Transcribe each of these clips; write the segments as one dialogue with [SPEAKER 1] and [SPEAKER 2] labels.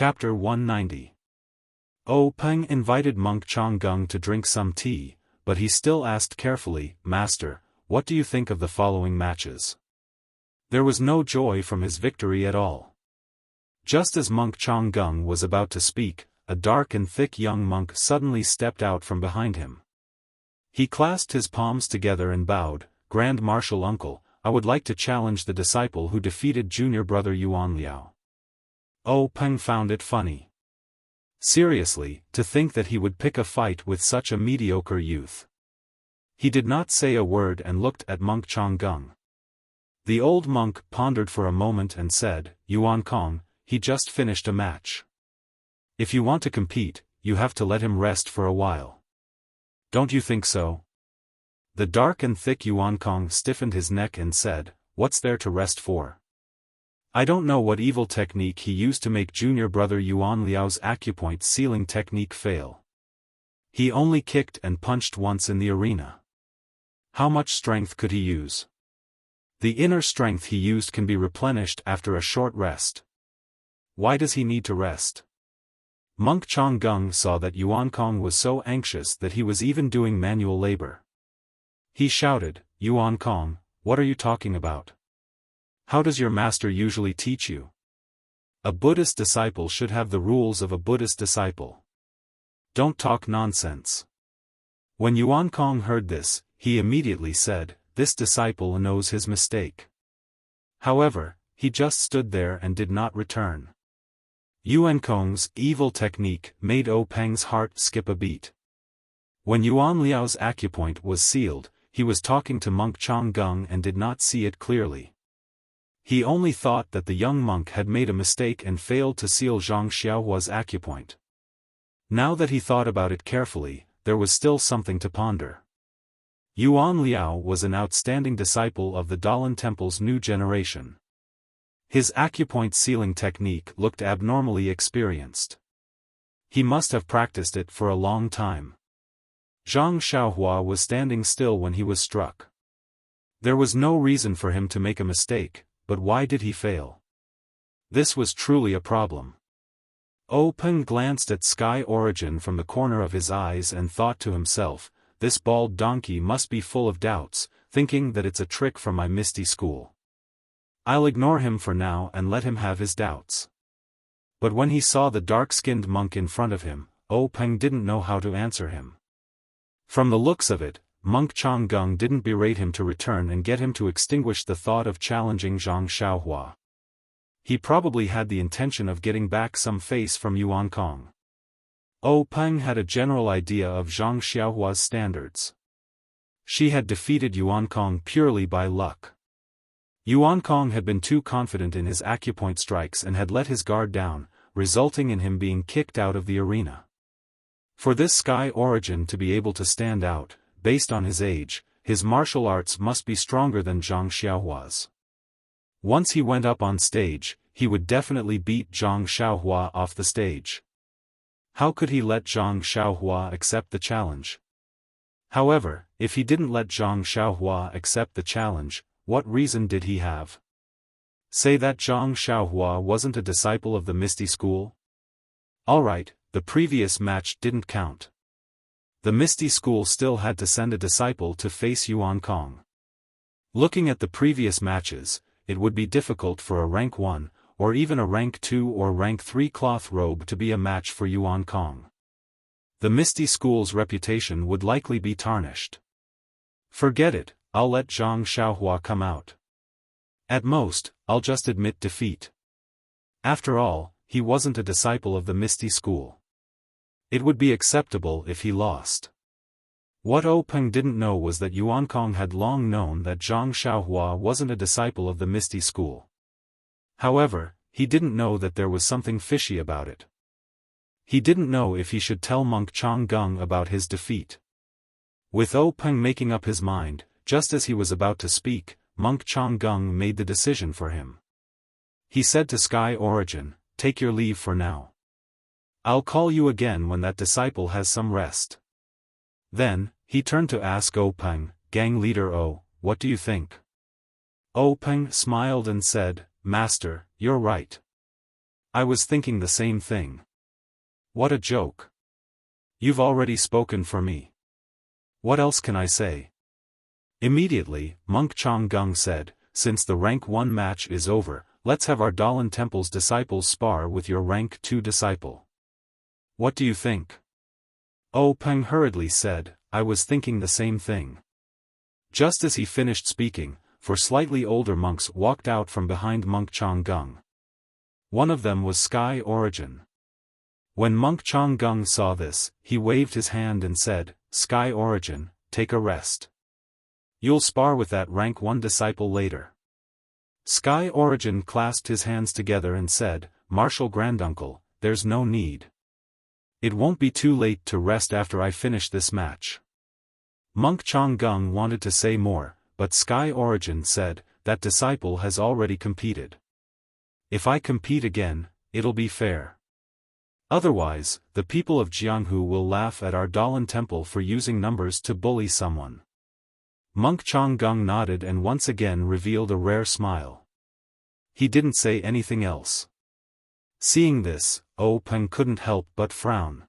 [SPEAKER 1] Chapter 190. Peng invited monk Changgung to drink some tea, but he still asked carefully, "Master, what do you think of the following matches?" There was no joy from his victory at all. Just as monk Changgung was about to speak, a dark and thick young monk suddenly stepped out from behind him. He clasped his palms together and bowed, "Grand Marshal Uncle, I would like to challenge the disciple who defeated junior brother Yuan Liao." Peng found it funny. Seriously, to think that he would pick a fight with such a mediocre youth. He did not say a word and looked at monk Changgung. The old monk pondered for a moment and said, "Yuan Kong, he just finished a match. If you want to compete, you have to let him rest for a while. Don't you think so?" The dark and thick Yuan Kong stiffened his neck and said, "What's there to rest for? I don't know what evil technique he used to make junior brother Yuan Liao's acupoint sealing technique fail. He only kicked and punched once in the arena. How much strength could he use? The inner strength he used can be replenished after a short rest. Why does he need to rest?" Monk Changgung saw that Yuan Kong was so anxious that he was even doing manual labor. He shouted, "Yuan Kong, what are you talking about? How does your master usually teach you? A Buddhist disciple should have the rules of a Buddhist disciple. Don't talk nonsense." When Yuan Kong heard this, he immediately said, "This disciple knows his mistake." However, he just stood there and did not return. Yuan Kong's evil technique made Peng's heart skip a beat. When Yuan Liao's acupoint was sealed, he was talking to monk Changgung and did not see it clearly. He only thought that the young monk had made a mistake and failed to seal Zhang Xiaohua's acupoint. Now that he thought about it carefully, there was still something to ponder. Yuan Liao was an outstanding disciple of the Dalan Temple's new generation. His acupoint sealing technique looked abnormally experienced. He must have practiced it for a long time. Zhang Xiaohua was standing still when he was struck. There was no reason for him to make a mistake, but why did he fail? This was truly a problem. Peng glanced at Sky Origin from the corner of his eyes and thought to himself, "This bald donkey must be full of doubts, thinking that it's a trick from my misty school. I'll ignore him for now and let him have his doubts." But when he saw the dark-skinned monk in front of him, Peng didn't know how to answer him. From the looks of it, monk Changgung didn't berate him to return and get him to extinguish the thought of challenging Zhang Xiaohua. He probably had the intention of getting back some face from Yuan Kong. Peng had a general idea of Zhang Xiaohua's standards. She had defeated Yuan Kong purely by luck. Yuan Kong had been too confident in his acupoint strikes and had let his guard down, resulting in him being kicked out of the arena. For this Sky Origin to be able to stand out, based on his age, his martial arts must be stronger than Zhang Xiaohua's. Once he went up on stage, he would definitely beat Zhang Xiaohua off the stage. How could he let Zhang Xiaohua accept the challenge? However, if he didn't let Zhang Xiaohua accept the challenge, what reason did he have? Say that Zhang Xiaohua wasn't a disciple of the Misty School? Alright, the previous match didn't count. The Misty School still had to send a disciple to face Yuan Kong. Looking at the previous matches, it would be difficult for a rank 1, or even a rank 2 or rank 3 cloth robe to be a match for Yuan Kong. The Misty School's reputation would likely be tarnished. Forget it, I'll let Zhang Xiaohua come out. At most, I'll just admit defeat. After all, he wasn't a disciple of the Misty School. It would be acceptable if he lost. What Peng didn't know was that Yuan Kong had long known that Zhang Xiaohua wasn't a disciple of the Misty School. However, he didn't know that there was something fishy about it. He didn't know if he should tell monk Changgung about his defeat. With Peng making up his mind, just as he was about to speak, monk Changgung made the decision for him. He said to Sky Origin, "Take your leave for now. I'll call you again when that disciple has some rest." Then, he turned to ask Peng, "Gang leader what do you think?" Peng smiled and said, "Master, you're right. I was thinking the same thing. What a joke. You've already spoken for me. What else can I say? Immediately, Monk Changgung said, since the rank 1 match is over, let's have our Dalan Temple's disciples spar with your rank 2 disciple. What do you think? Oh Peng hurriedly said, I was thinking the same thing. Just as he finished speaking, 4 slightly older monks walked out from behind Monk Changgung. One of them was Sky Origin. When Monk Changgung saw this, he waved his hand and said, Sky Origin, take a rest. You'll spar with that rank 1 disciple later. Sky Origin clasped his hands together and said, Martial Granduncle, there's no need. It won't be too late to rest after I finish this match. Monk Changgung wanted to say more, but Sky Origin said, that disciple has already competed. If I compete again, it'll be fair. Otherwise, the people of Jianghu will laugh at our Dalan Temple for using numbers to bully someone. Monk Changgung nodded and once again revealed a rare smile. He didn't say anything else. Seeing this, Oh Peng couldn't help but frown.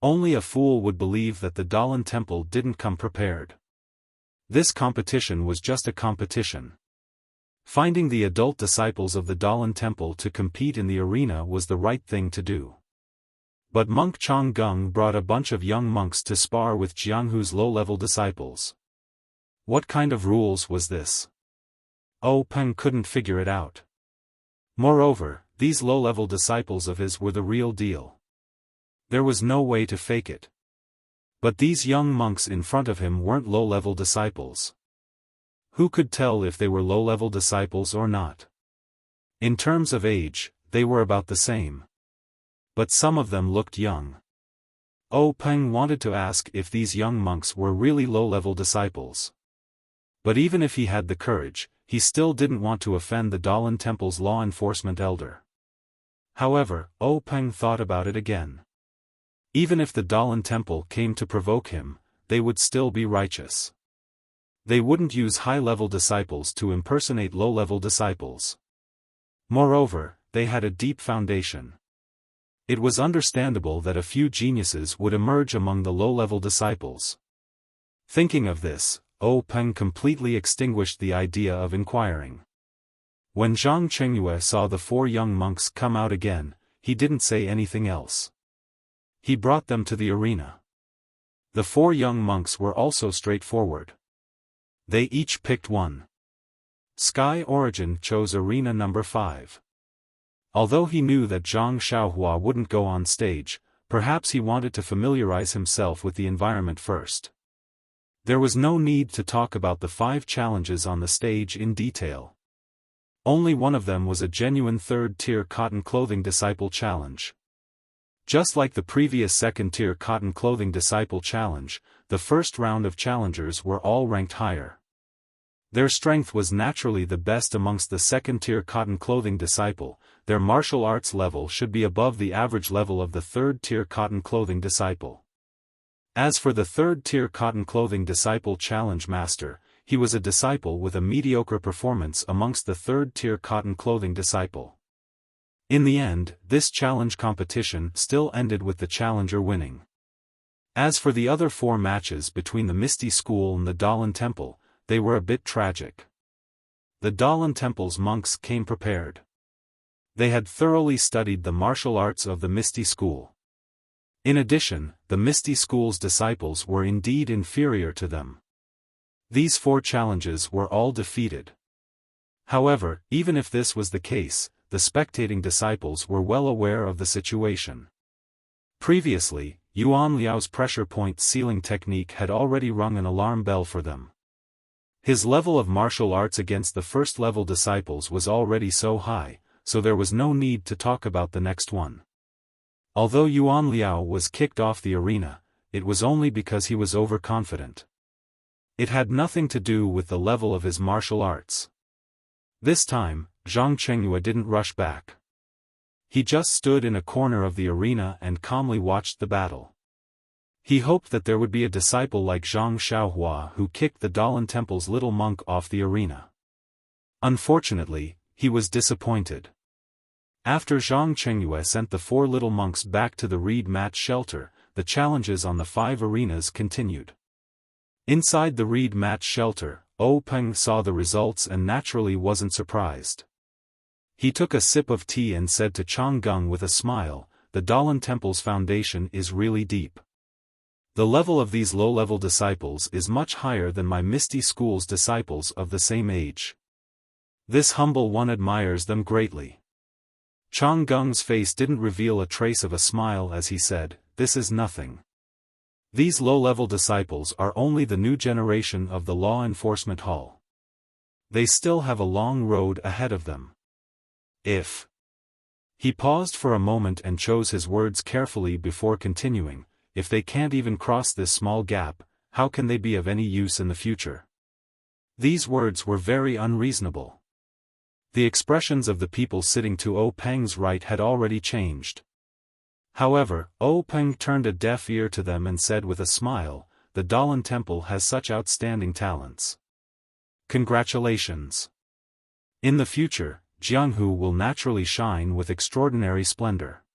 [SPEAKER 1] Only a fool would believe that the Dalan Temple didn't come prepared. This competition was just a competition. Finding the adult disciples of the Dalan Temple to compete in the arena was the right thing to do. But Monk Changgung brought a bunch of young monks to spar with Jianghu's low-level disciples. What kind of rules was this? Oh Peng couldn't figure it out. Moreover, these low-level disciples of his were the real deal. There was no way to fake it. But these young monks in front of him weren't low-level disciples. Who could tell if they were low-level disciples or not? In terms of age, they were about the same. But some of them looked young. Oh Peng wanted to ask if these young monks were really low-level disciples. But even if he had the courage, he still didn't want to offend the Dalan Temple's law enforcement elder. However, Oh Peng thought about it again. Even if the Dalan Temple came to provoke him, they would still be righteous. They wouldn't use high-level disciples to impersonate low-level disciples. Moreover, they had a deep foundation. It was understandable that a few geniuses would emerge among the low-level disciples. Thinking of this, Oh Peng completely extinguished the idea of inquiring. When Zhang Chengyue saw the 4 young monks come out again, he didn't say anything else. He brought them to the arena. The 4 young monks were also straightforward. They each picked one. Sky Origin chose arena number 5. Although he knew that Zhang Xiaohua wouldn't go on stage, perhaps he wanted to familiarize himself with the environment first. There was no need to talk about the 5 challenges on the stage in detail. Only one of them was a genuine 3rd-tier cotton clothing disciple challenge. Just like the previous 2nd-tier cotton clothing disciple challenge, the first round of challengers were all ranked higher. Their strength was naturally the best amongst the 2nd-tier cotton clothing disciple. Their martial arts level should be above the average level of the 3rd-tier cotton clothing disciple. As for the 3rd-tier cotton clothing disciple challenge master, he was a disciple with a mediocre performance amongst the 3rd-tier cotton clothing disciple. In the end, this challenge competition still ended with the challenger winning. As for the other 4 matches between the Misty School and the Dalan Temple, they were a bit tragic. The Dalan Temple's monks came prepared. They had thoroughly studied the martial arts of the Misty School. In addition, the Misty School's disciples were indeed inferior to them. These 4 challenges were all defeated. However, even if this was the case, the spectating disciples were well aware of the situation. Previously, Yuan Liao's pressure point sealing technique had already rung an alarm bell for them. His level of martial arts against the first-level disciples was already so high, so there was no need to talk about the next one. Although Yuan Liao was kicked off the arena, it was only because he was overconfident. It had nothing to do with the level of his martial arts. This time, Zhang Chengyue didn't rush back. He just stood in a corner of the arena and calmly watched the battle. He hoped that there would be a disciple like Zhang Xiaohua who kicked the Dalan Temple's little monk off the arena. Unfortunately, he was disappointed. After Zhang Chengyue sent the 4 little monks back to the reed mat shelter, the challenges on the 5 arenas continued. Inside the reed mat shelter, Peng saw the results and naturally wasn't surprised. He took a sip of tea and said to Chang Gung with a smile, "The Dalan Temple's foundation is really deep. The level of these low-level disciples is much higher than my Misty School's disciples of the same age. This humble one admires them greatly." Chang Gung's face didn't reveal a trace of a smile as he said, "This is nothing. These low-level disciples are only the new generation of the law enforcement hall. They still have a long road ahead of them. If..." He paused for a moment and chose his words carefully before continuing, "If they can't even cross this small gap, how can they be of any use in the future?" These words were very unreasonable. The expressions of the people sitting to Peng's right had already changed. However, Peng turned a deaf ear to them and said with a smile, "The Dalan Temple has such outstanding talents. Congratulations. In the future, Jianghu will naturally shine with extraordinary splendor.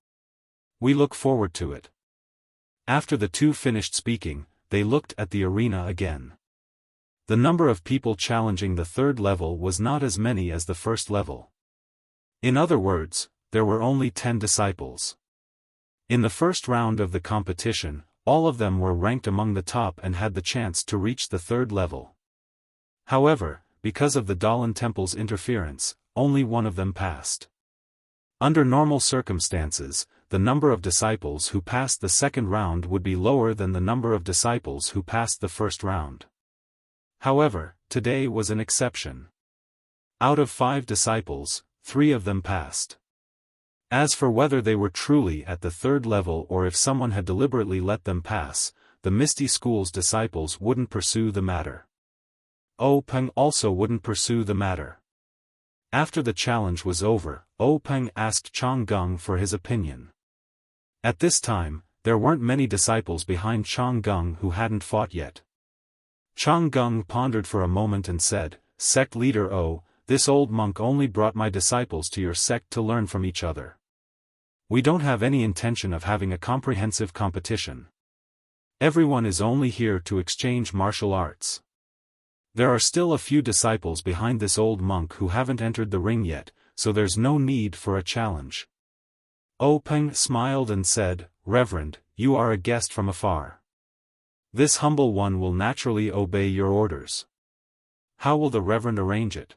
[SPEAKER 1] We look forward to it." After the 2 finished speaking, they looked at the arena again. The number of people challenging the 3rd level was not as many as the 1st level. In other words, there were only 10 disciples. In the first round of the competition, all of them were ranked among the top and had the chance to reach the 3rd level. However, because of the Dalan Temple's interference, only one of them passed. Under normal circumstances, the number of disciples who passed the 2nd round would be lower than the number of disciples who passed the 1st round. However, today was an exception. Out of 5 disciples, 3 of them passed. As for whether they were truly at the 3rd level or if someone had deliberately let them pass, the Misty School's disciples wouldn't pursue the matter. Peng also wouldn't pursue the matter. After the challenge was over, Peng asked Chang Gung for his opinion. At this time, there weren't many disciples behind Chang Gung who hadn't fought yet. Chang Gung pondered for a moment and said, "Sect leader this old monk only brought my disciples to your sect to learn from each other. We don't have any intention of having a comprehensive competition. Everyone is only here to exchange martial arts. There are still a few disciples behind this old monk who haven't entered the ring yet, so there's no need for a challenge." Peng smiled and said, "Reverend, you are a guest from afar. This humble one will naturally obey your orders. How will the Reverend arrange it?"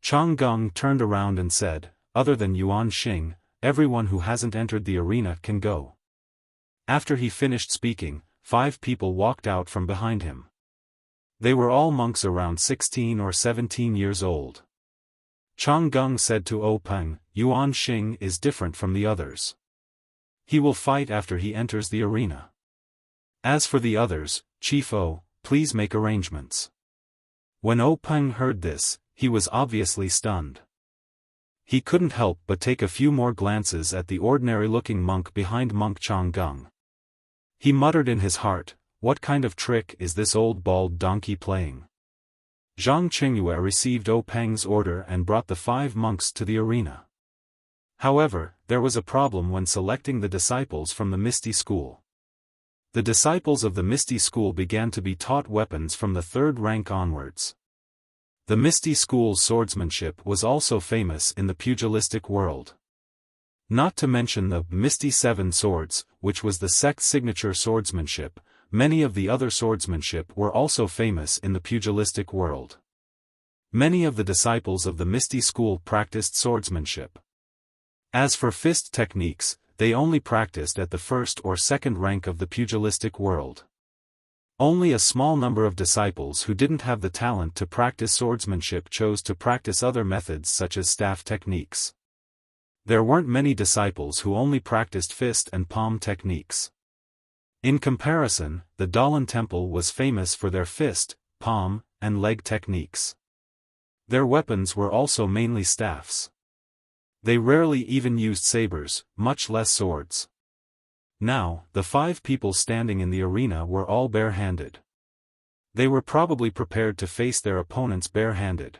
[SPEAKER 1] Chang Gung turned around and said, "Other than Yuan Xing, everyone who hasn't entered the arena can go." After he finished speaking, 5 people walked out from behind him. They were all monks around 16 or 17 years old. Chang Gung said to Peng, "Yuan Xing is different from the others. He will fight after he enters the arena. As for the others, Chief please make arrangements." When Peng heard this, he was obviously stunned. He couldn't help but take a few more glances at the ordinary-looking monk behind Monk Chang Gung. He muttered in his heart, "What kind of trick is this old bald donkey playing?" Zhang Qingyue received Peng's order and brought the 5 monks to the arena. However, there was a problem when selecting the disciples from the Misty School. The disciples of the Misty School began to be taught weapons from the 3rd rank onwards. The Misty School's swordsmanship was also famous in the pugilistic world. Not to mention the Misty 7 Swords, which was the sect's signature swordsmanship, many of the other swordsmanship were also famous in the pugilistic world. Many of the disciples of the Misty School practiced swordsmanship. As for fist techniques, they only practiced at the 1st or 2nd rank of the pugilistic world. Only a small number of disciples who didn't have the talent to practice swordsmanship chose to practice other methods such as staff techniques. There weren't many disciples who only practiced fist and palm techniques. In comparison, the Dalan Temple was famous for their fist, palm, and leg techniques. Their weapons were also mainly staffs. They rarely even used sabers, much less swords. Now, the 5 people standing in the arena were all bare-handed. They were probably prepared to face their opponents bare-handed.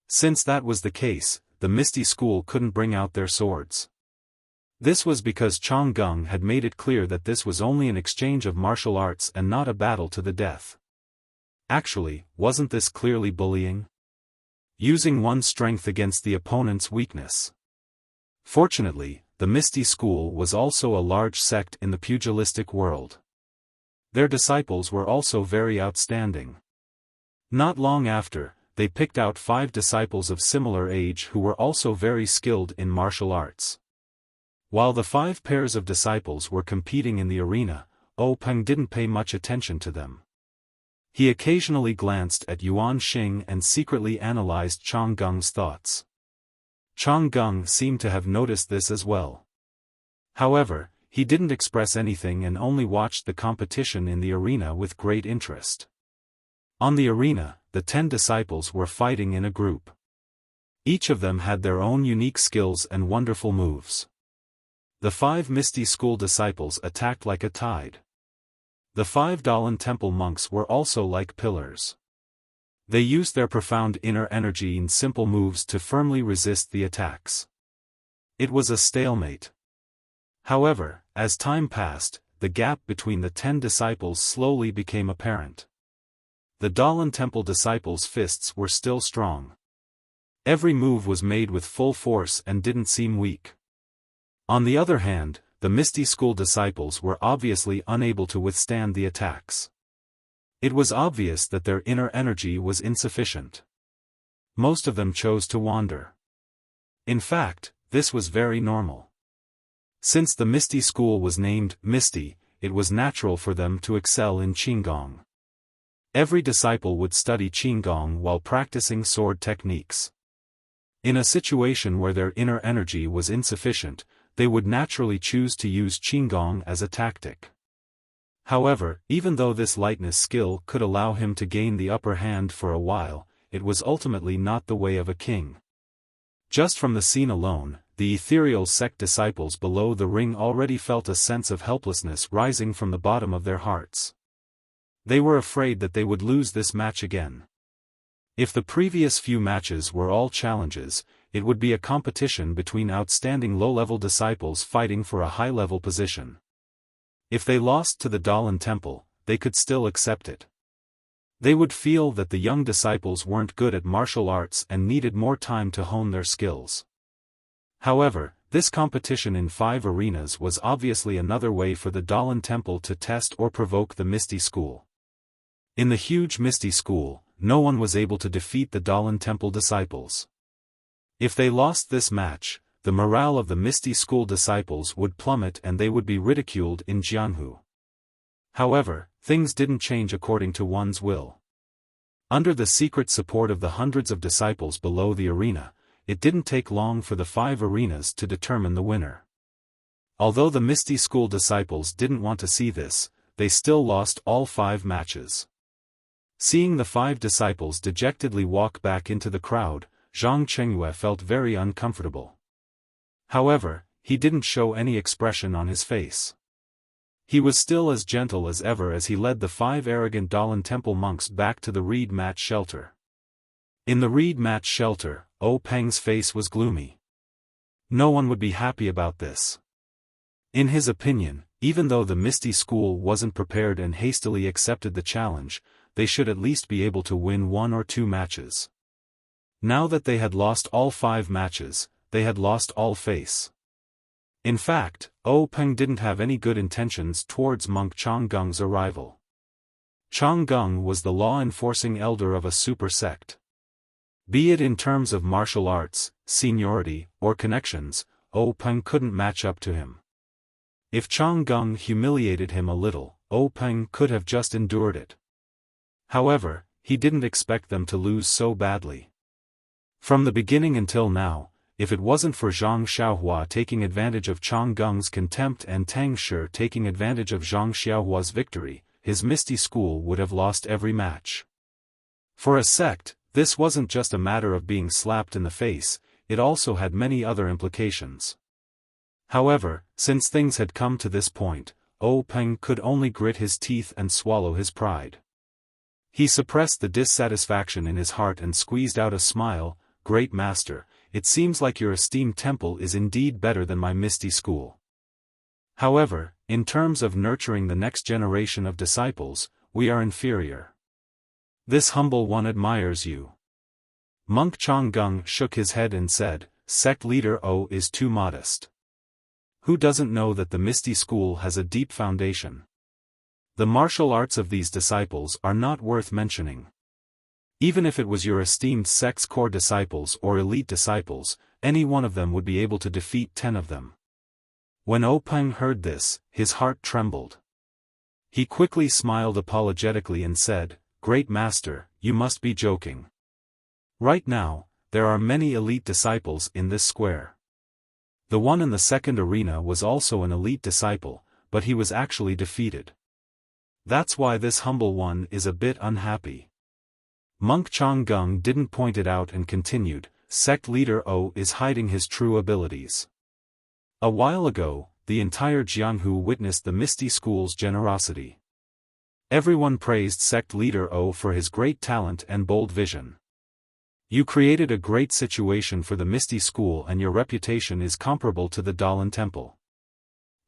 [SPEAKER 1] Since that was the case, the Misty School couldn't bring out their swords. This was because Chang Gung had made it clear that this was only an exchange of martial arts and not a battle to the death. Actually, wasn't this clearly bullying? Using one's strength against the opponent's weakness. Fortunately, the Misty School was also a large sect in the pugilistic world. Their disciples were also very outstanding. Not long after, they picked out 5 disciples of similar age who were also very skilled in martial arts. While the 5 pairs of disciples were competing in the arena, Peng didn't pay much attention to them. He occasionally glanced at Yuan Xing and secretly analyzed Chang Gung's thoughts. Chang Gung seemed to have noticed this as well. However, he didn't express anything and only watched the competition in the arena with great interest. On the arena, the 10 disciples were fighting in a group. Each of them had their own unique skills and wonderful moves. The 5 Misty School disciples attacked like a tide. The 5 Dalan Temple monks were also like pillars. They used their profound inner energy in simple moves to firmly resist the attacks. It was a stalemate. However, as time passed, the gap between the 10 disciples slowly became apparent. The Dalan Temple disciples' fists were still strong. Every move was made with full force and didn't seem weak. On the other hand, the Misty School disciples were obviously unable to withstand the attacks. It was obvious that their inner energy was insufficient. Most of them chose to wander. In fact, this was very normal. Since the Misty School was named Misty, it was natural for them to excel in Qinggong. Every disciple would study Qinggong while practicing sword techniques. In a situation where their inner energy was insufficient, they would naturally choose to use Qinggong as a tactic. However, even though this lightness skill could allow him to gain the upper hand for a while, it was ultimately not the way of a king. Just from the scene alone, the ethereal sect disciples below the ring already felt a sense of helplessness rising from the bottom of their hearts. They were afraid that they would lose this match again. If the previous few matches were all challenges, it would be a competition between outstanding low-level disciples fighting for a high-level position. If they lost to the Dalan Temple, they could still accept it. They would feel that the young disciples weren't good at martial arts and needed more time to hone their skills. However, this competition in 5 arenas was obviously another way for the Dalan Temple to test or provoke the Misty School. In the huge Misty School, no one was able to defeat the Dalan Temple disciples. If they lost this match, the morale of the Misty School disciples would plummet and they would be ridiculed in Jianhu. However, things didn't change according to one's will. Under the secret support of the hundreds of disciples below the arena, it didn't take long for the 5 arenas to determine the winner. Although the Misty School disciples didn't want to see this, they still lost all 5 matches. Seeing the 5 disciples dejectedly walk back into the crowd, Zhang Chengyue felt very uncomfortable. However, he didn't show any expression on his face. He was still as gentle as ever as he led the 5 arrogant Dalan Temple monks back to the reed mat shelter. In the reed mat shelter, Peng's face was gloomy. No one would be happy about this. In his opinion, even though the Misty School wasn't prepared and hastily accepted the challenge, they should at least be able to win 1 or 2 matches. Now that they had lost all 5 matches, they had lost all face. In fact, Peng didn't have any good intentions towards monk Chang Gung's arrival. Chang Gung was the law-enforcing elder of a super sect. Be it in terms of martial arts, seniority, or connections, Peng couldn't match up to him. If Chang Gung humiliated him a little, Peng could have just endured it. However, he didn't expect them to lose so badly. From the beginning until now, if it wasn't for Zhang Xiaohua taking advantage of Chang Gung's contempt and Tang Shi taking advantage of Zhang Xiaohua's victory, his Misty School would have lost every match. For a sect, this wasn't just a matter of being slapped in the face, it also had many other implications. However, since things had come to this point, Peng could only grit his teeth and swallow his pride. He suppressed the dissatisfaction in his heart and squeezed out a smile. Great master, it seems like your esteemed temple is indeed better than my misty school. However, in terms of nurturing the next generation of disciples, we are inferior. This humble one admires you." Monk Changgung shook his head and said, "Sect leader O is too modest. Who doesn't know that the Misty School has a deep foundation? The martial arts of these disciples are not worth mentioning. Even if it was your esteemed sect's core disciples or elite disciples, any one of them would be able to defeat 10 of them." When O Peng heard this, his heart trembled. He quickly smiled apologetically and said, "Great Master, you must be joking. Right now, there are many elite disciples in this square. The one in the second arena was also an elite disciple, but he was actually defeated. That's why this humble one is a bit unhappy." Monk Changgung didn't point it out and continued, "Sect leader O is hiding his true abilities. A while ago, the entire Jianghu witnessed the Misty School's generosity. Everyone praised Sect leader O for his great talent and bold vision. You created a great situation for the Misty School and your reputation is comparable to the Dalan Temple.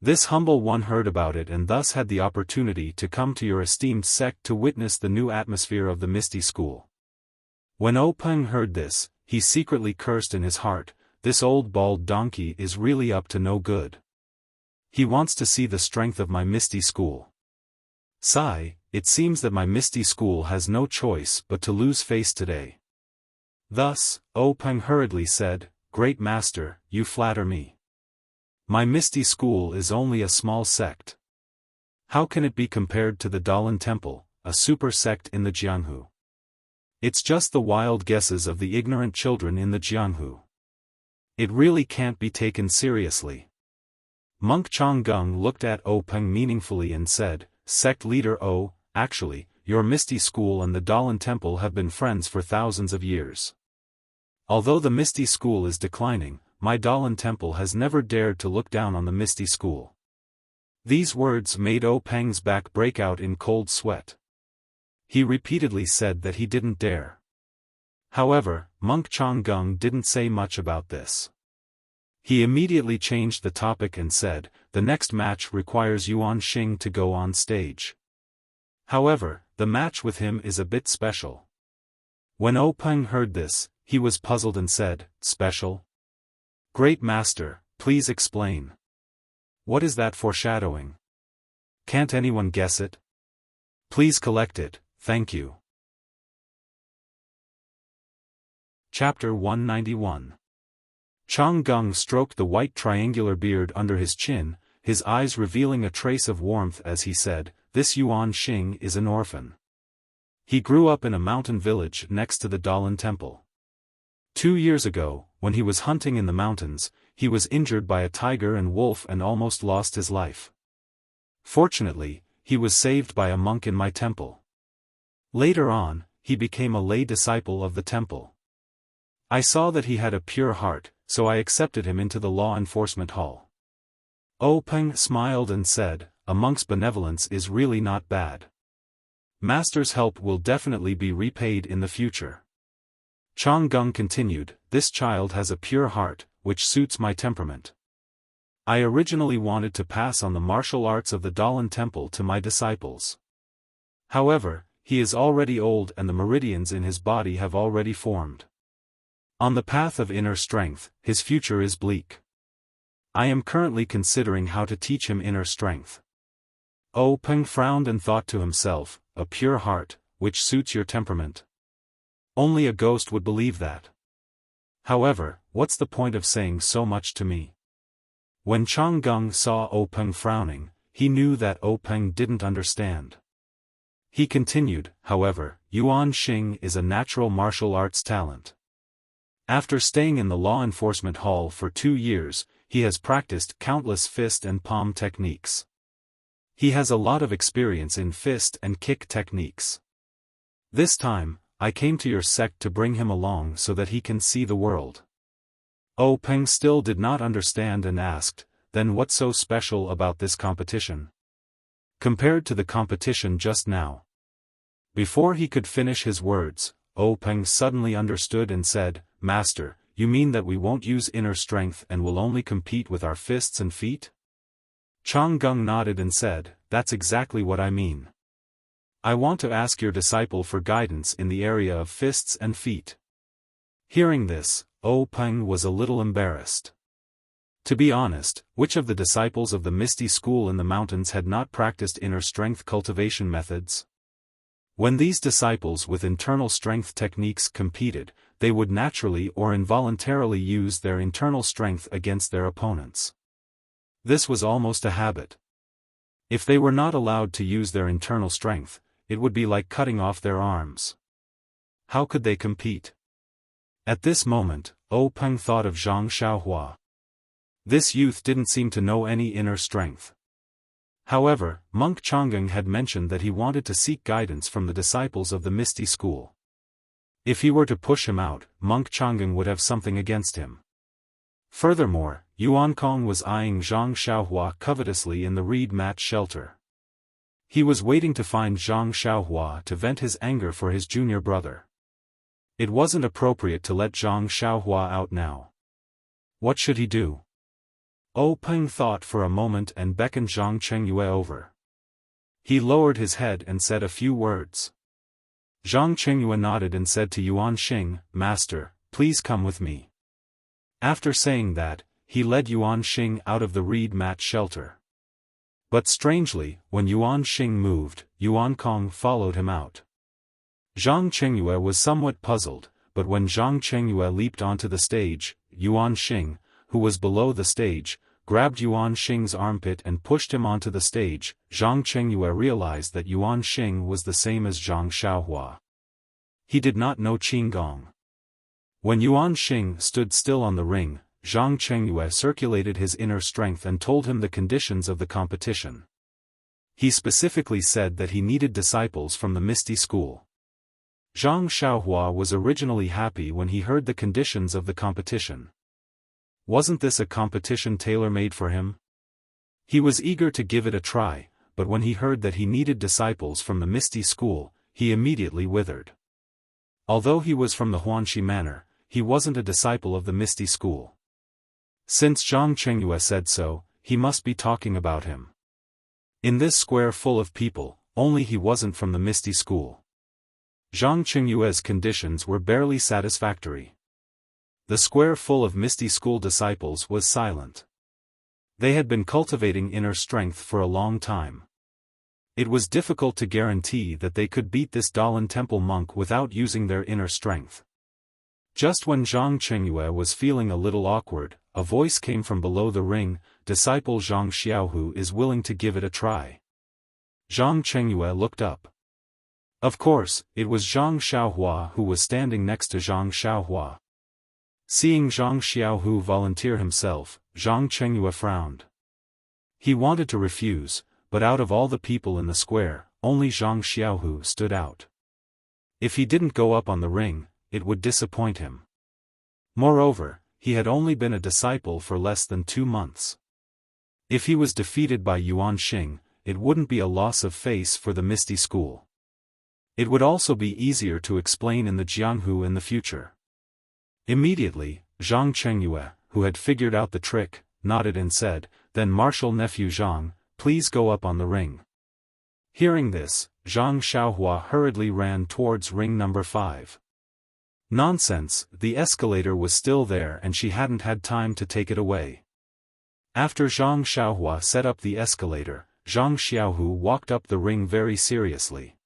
[SPEAKER 1] This humble one heard about it and thus had the opportunity to come to your esteemed sect to witness the new atmosphere of the Misty School." When O Peng heard this, he secretly cursed in his heart, "This old bald donkey is really up to no good. He wants to see the strength of my Misty School. Sigh, it seems that my Misty School has no choice but to lose face today." Thus, O Peng hurriedly said, "Great Master, you flatter me. My Misty School is only a small sect. How can it be compared to the Dalan Temple, a super sect in the Jianghu? It's just the wild guesses of the ignorant children in the Jianghu. It really can't be taken seriously." Monk Changgung looked at O Peng meaningfully and said, "Sect leader O, actually, your Misty School and the Dalan Temple have been friends for thousands of years. Although the Misty School is declining, my Dalan Temple has never dared to look down on the Misty School." These words made O Peng's back break out in cold sweat. He repeatedly said that he didn't dare. However, Monk Changgung didn't say much about this. He immediately changed the topic and said, "The next match requires Yuan Xing to go on stage. However, the match with him is a bit special." When O Peng heard this, he was puzzled and said, "Special? Great Master, please explain. What is that foreshadowing? Can't anyone guess it? Please collect it, thank you." Chapter 191. Changgung stroked the white triangular beard under his chin, his eyes revealing a trace of warmth as he said, "This Yuan Xing is an orphan. He grew up in a mountain village next to the Dalan Temple. 2 years ago, when he was hunting in the mountains, he was injured by a tiger and wolf and almost lost his life. Fortunately, he was saved by a monk in my temple. Later on, he became a lay disciple of the temple. I saw that he had a pure heart, so I accepted him into the law enforcement hall." O Peng smiled and said, "A monk's benevolence is really not bad. Master's help will definitely be repaid in the future." Changgung continued, "This child has a pure heart, which suits my temperament. I originally wanted to pass on the martial arts of the Dalan Temple to my disciples. However, he is already old and the meridians in his body have already formed. On the path of inner strength, his future is bleak. I am currently considering how to teach him inner strength." O Peng frowned and thought to himself, "A pure heart, which suits your temperament. Only a ghost would believe that. However, what's the point of saying so much to me?" When Changgung saw O Peng frowning, he knew that O Peng didn't understand. He continued, "However, Yuan Xing is a natural martial arts talent. After staying in the law enforcement hall for 2 years, he has practiced countless fist and palm techniques. He has a lot of experience in fist and kick techniques. This time, I came to your sect to bring him along so that he can see the world." O Peng still did not understand and asked, "Then what's so special about this competition? Compared to the competition just now?" Before he could finish his words, O Peng suddenly understood and said, "Master, you mean that we won't use inner strength and will only compete with our fists and feet? Chang Gung nodded and said, that's exactly what I mean. I want to ask your disciple for guidance in the area of fists and feet. Hearing this, Peng was a little embarrassed. To be honest, which of the disciples of the Misty School in the mountains had not practiced inner strength cultivation methods? When these disciples with internal strength techniques competed, they would naturally or involuntarily use their internal strength against their opponents. This was almost a habit. If they were not allowed to use their internal strength, it would be like cutting off their arms. How could they compete? At this moment, Peng thought of Zhang Xiaohua. This youth didn't seem to know any inner strength. However, Monk Chang'eng had mentioned that he wanted to seek guidance from the disciples of the Misty School. If he were to push him out, Monk Chang'eng would have something against him. Furthermore, Yuan Kong was eyeing Zhang Xiaohua covetously in the reed mat shelter. He was waiting to find Zhang Xiaohua to vent his anger for his junior brother. It wasn't appropriate to let Zhang Xiaohua out now. What should he do? Peng thought for a moment and beckoned Zhang Chengyue over. He lowered his head and said a few words. Zhang Chengyue nodded and said to Yuan Xing, Master, please come with me. After saying that, he led Yuan Xing out of the reed mat shelter. But strangely, when Yuan Xing moved, Yuan Kong followed him out. Zhang Chengyue was somewhat puzzled, but when Zhang Chengyue leaped onto the stage, Yuan Xing, who was below the stage, grabbed Yuan Xing's armpit and pushed him onto the stage. Zhang Chengyue realized that Yuan Xing was the same as Zhang Xiaohua. He did not know Qinggong. When Yuan Xing stood still on the ring, Zhang Chengyue circulated his inner strength and told him the conditions of the competition. He specifically said that he needed disciples from the Misty School. Zhang Xiaohua was originally happy when he heard the conditions of the competition. Wasn't this a competition tailor-made for him? He was eager to give it a try, but when he heard that he needed disciples from the Misty School, he immediately withered. Although he was from the Huanxi Manor, he wasn't a disciple of the Misty School. Since Zhang Chengyue said so, he must be talking about him. In this square full of people, only he wasn't from the Misty School. Zhang Chengyue's conditions were barely satisfactory. The square full of Misty School disciples was silent. They had been cultivating inner strength for a long time. It was difficult to guarantee that they could beat this Dalan Temple monk without using their inner strength. Just when Zhang Chengyue was feeling a little awkward, a voice came from below the ring, disciple Zhang Xiaohu is willing to give it a try. Zhang Chengyue looked up. Of course, it was Zhang Xiaohua who was standing next to Zhang Xiaohua. Seeing Zhang Xiaohu volunteer himself, Zhang Chengyue frowned. He wanted to refuse, but out of all the people in the square, only Zhang Xiaohu stood out. If he didn't go up on the ring, it would disappoint him. Moreover, he had only been a disciple for less than 2 months. If he was defeated by Yuan Xing, it wouldn't be a loss of face for the Misty School. It would also be easier to explain in the Jianghu in the future. Immediately, Zhang Chengyue, who had figured out the trick, nodded and said, Then martial nephew Zhang, please go up on the ring. Hearing this, Zhang Xiaohua hurriedly ran towards ring number 5. Nonsense, the escalator was still there and she hadn't had time to take it away. After Zhang Xiaohua set up the escalator, Zhang Xiaohu walked up the ring very seriously.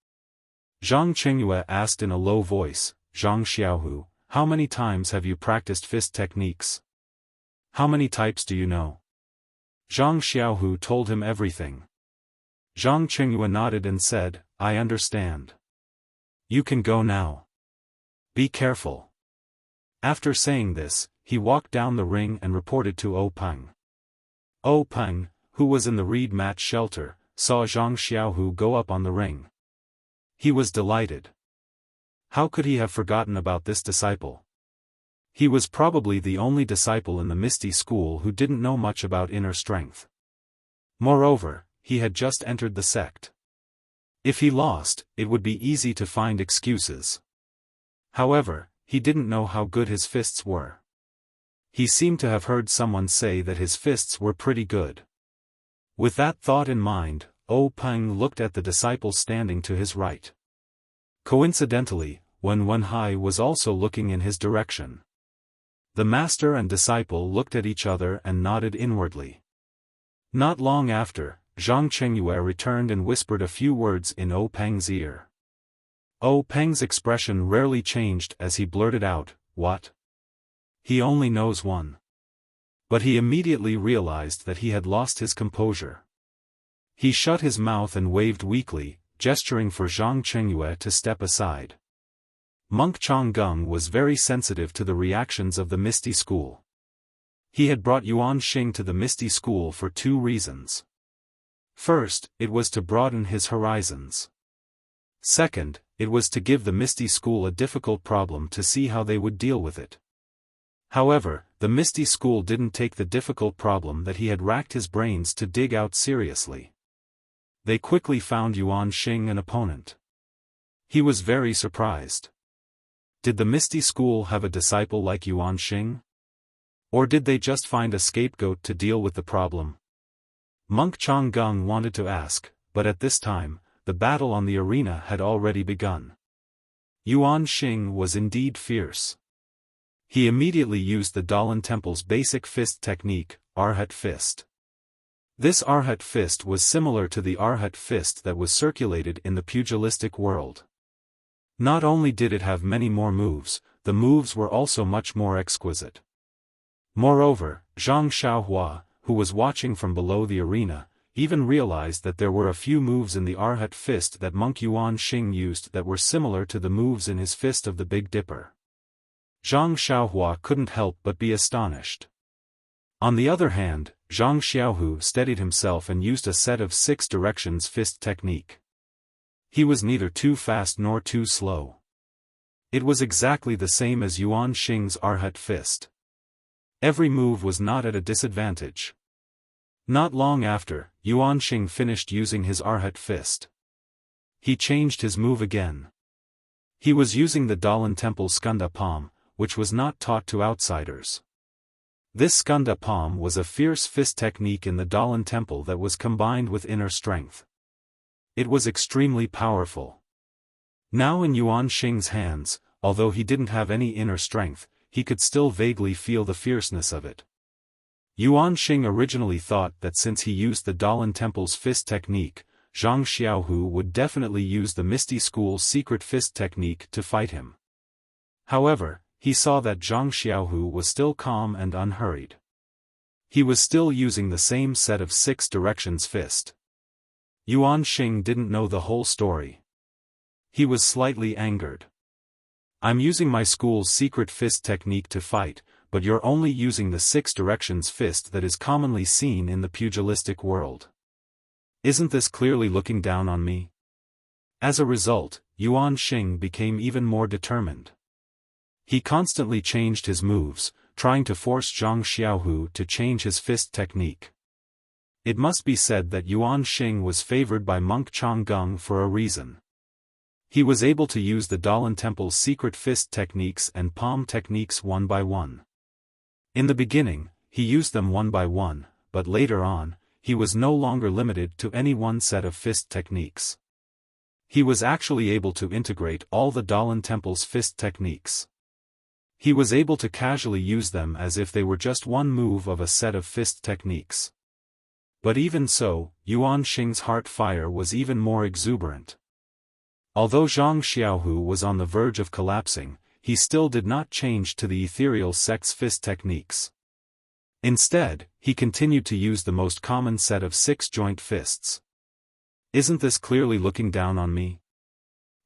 [SPEAKER 1] Zhang Chengyue asked in a low voice, Zhang Xiaohu, how many times have you practiced fist techniques? How many types do you know? Zhang Xiaohu told him everything. Zhang Chengyue nodded and said, I understand. You can go now. Be careful. After saying this, he walked down the ring and reported to Peng. Peng, who was in the reed mat shelter, saw Zhang Xiaohu go up on the ring. He was delighted. How could he have forgotten about this disciple? He was probably the only disciple in the Misty School who didn't know much about inner strength. Moreover, he had just entered the sect. If he lost, it would be easy to find excuses. However, he didn't know how good his fists were. He seemed to have heard someone say that his fists were pretty good. With that thought in mind, Peng looked at the disciple standing to his right. Coincidentally, Wenhai was also looking in his direction. The master and disciple looked at each other and nodded inwardly. Not long after, Zhang Chengyue returned and whispered a few words in Peng's ear. Peng's expression rarely changed as he blurted out, "What? He only knows one." But he immediately realized that he had lost his composure. He shut his mouth and waved weakly, gesturing for Zhang Chengyue to step aside. Monk Changgung was very sensitive to the reactions of the Misty School. He had brought Yuan Xing to the Misty School for two reasons. First, it was to broaden his horizons. Second, it was to give the Misty School a difficult problem to see how they would deal with it. However, the Misty School didn't take the difficult problem that he had racked his brains to dig out seriously. They quickly found Yuan Xing an opponent. He was very surprised. Did the Misty School have a disciple like Yuan Xing? Or did they just find a scapegoat to deal with the problem? Monk Changgung wanted to ask, but at this time, the battle on the arena had already begun. Yuan Xing was indeed fierce. He immediately used the Dalan Temple's basic fist technique, Arhat Fist. This Arhat Fist was similar to the Arhat Fist that was circulated in the pugilistic world. Not only did it have many more moves, the moves were also much more exquisite. Moreover, Zhang Xiaohua, who was watching from below the arena, even realized that there were a few moves in the Arhat Fist that Monk Yuan Xing used that were similar to the moves in his Fist of the Big Dipper. Zhang Xiaohua couldn't help but be astonished. On the other hand, Zhang Xiaohu steadied himself and used a set of 6 directions fist technique. He was neither too fast nor too slow. It was exactly the same as Yuan Xing's Arhat Fist. Every move was not at a disadvantage. Not long after, Yuan Xing finished using his Arhat Fist. He changed his move again. He was using the Dalan Temple Skunda Palm, which was not taught to outsiders. This Skunda Palm was a fierce fist technique in the Dalan Temple that was combined with inner strength. It was extremely powerful. Now in Yuan Xing's hands, although he didn't have any inner strength, he could still vaguely feel the fierceness of it. Yuan Xing originally thought that since he used the Dalan Temple's fist technique, Zhang Xiaohu would definitely use the Misty School's secret fist technique to fight him. However, he saw that Zhang Xiaohu was still calm and unhurried. He was still using the same set of 6 directions fist. Yuan Xing didn't know the whole story. He was slightly angered. "I'm using my school's secret fist technique to fight, but you're only using the 6 directions fist that is commonly seen in the pugilistic world. Isn't this clearly looking down on me?" As a result, Yuan Xing became even more determined. He constantly changed his moves, trying to force Zhang Xiaohu to change his fist technique. It must be said that Yuan Xing was favored by Monk Changgung for a reason. He was able to use the Dalan Temple's secret fist techniques and palm techniques one by one. In the beginning, he used them one by one, but later on, he was no longer limited to any one set of fist techniques. He was actually able to integrate all the Dalan Temple's fist techniques. He was able to casually use them as if they were just one move of a set of fist techniques. But even so, Yuan Xing's heart fire was even more exuberant. Although Zhang Xiaohu was on the verge of collapsing, he still did not change to the ethereal sex fist techniques. Instead, he continued to use the most common set of 6 joint fists. Isn't this clearly looking down on me?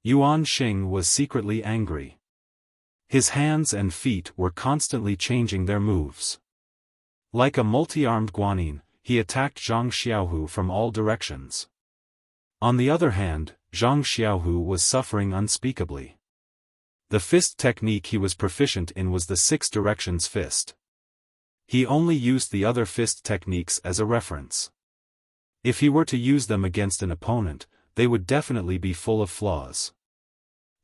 [SPEAKER 1] Yuan Xing was secretly angry. His hands and feet were constantly changing their moves. Like a multi-armed guanyin, he attacked Zhang Xiaohu from all directions. On the other hand, Zhang Xiaohu was suffering unspeakably. The fist technique he was proficient in was the 6 directions fist. He only used the other fist techniques as a reference. If he were to use them against an opponent, they would definitely be full of flaws.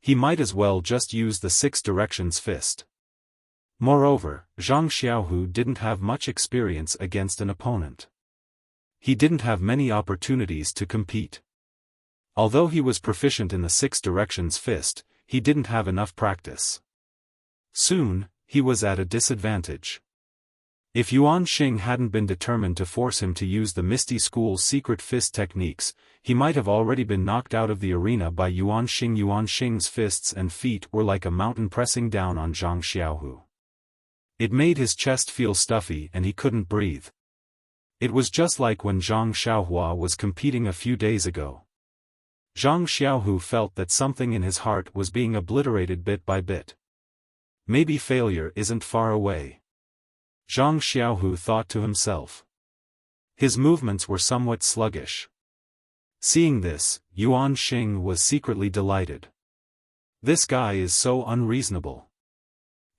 [SPEAKER 1] He might as well just use the 6 directions fist. Moreover, Zhang Xiaohu didn't have much experience against an opponent. He didn't have many opportunities to compete. Although he was proficient in the six directions fist, he didn't have enough practice. Soon, he was at a disadvantage. If Yuan Xing hadn't been determined to force him to use the Misty School's secret fist techniques, he might have already been knocked out of the arena by Yuan Xing. Yuan Xing's fists and feet were like a mountain pressing down on Zhang Xiaohu. It made his chest feel stuffy and he couldn't breathe. It was just like when Zhang Xiaohua was competing a few days ago. Zhang Xiaohu felt that something in his heart was being obliterated bit by bit. Maybe failure isn't far away. Zhang Xiaohu thought to himself. His movements were somewhat sluggish. Seeing this, Yuan Xing was secretly delighted. This guy is so unreasonable.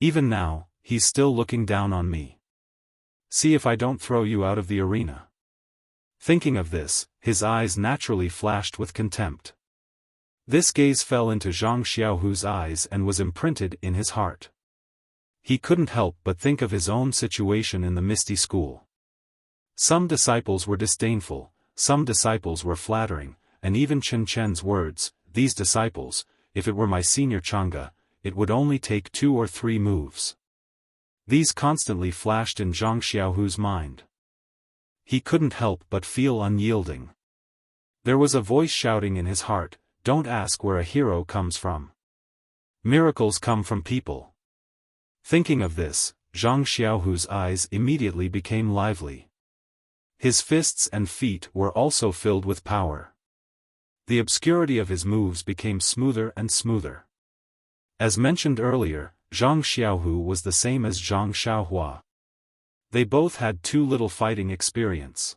[SPEAKER 1] Even now, he's still looking down on me. See if I don't throw you out of the arena. Thinking of this, his eyes naturally flashed with contempt. This gaze fell into Zhang Xiaohu's eyes and was imprinted in his heart. He couldn't help but think of his own situation in the Misty School. Some disciples were disdainful, some disciples were flattering, and even Chen Chen's words, "These disciples, if it were my senior Chang'e, it would only take 2 or 3 moves." These constantly flashed in Zhang Xiaohu's mind. He couldn't help but feel unyielding. There was a voice shouting in his heart, "Don't ask where a hero comes from. Miracles come from people." Thinking of this, Zhang Xiaohu's eyes immediately became lively. His fists and feet were also filled with power. The obscurity of his moves became smoother and smoother. As mentioned earlier, Zhang Xiaohu was the same as Zhang Xiaohua. They both had too little fighting experience.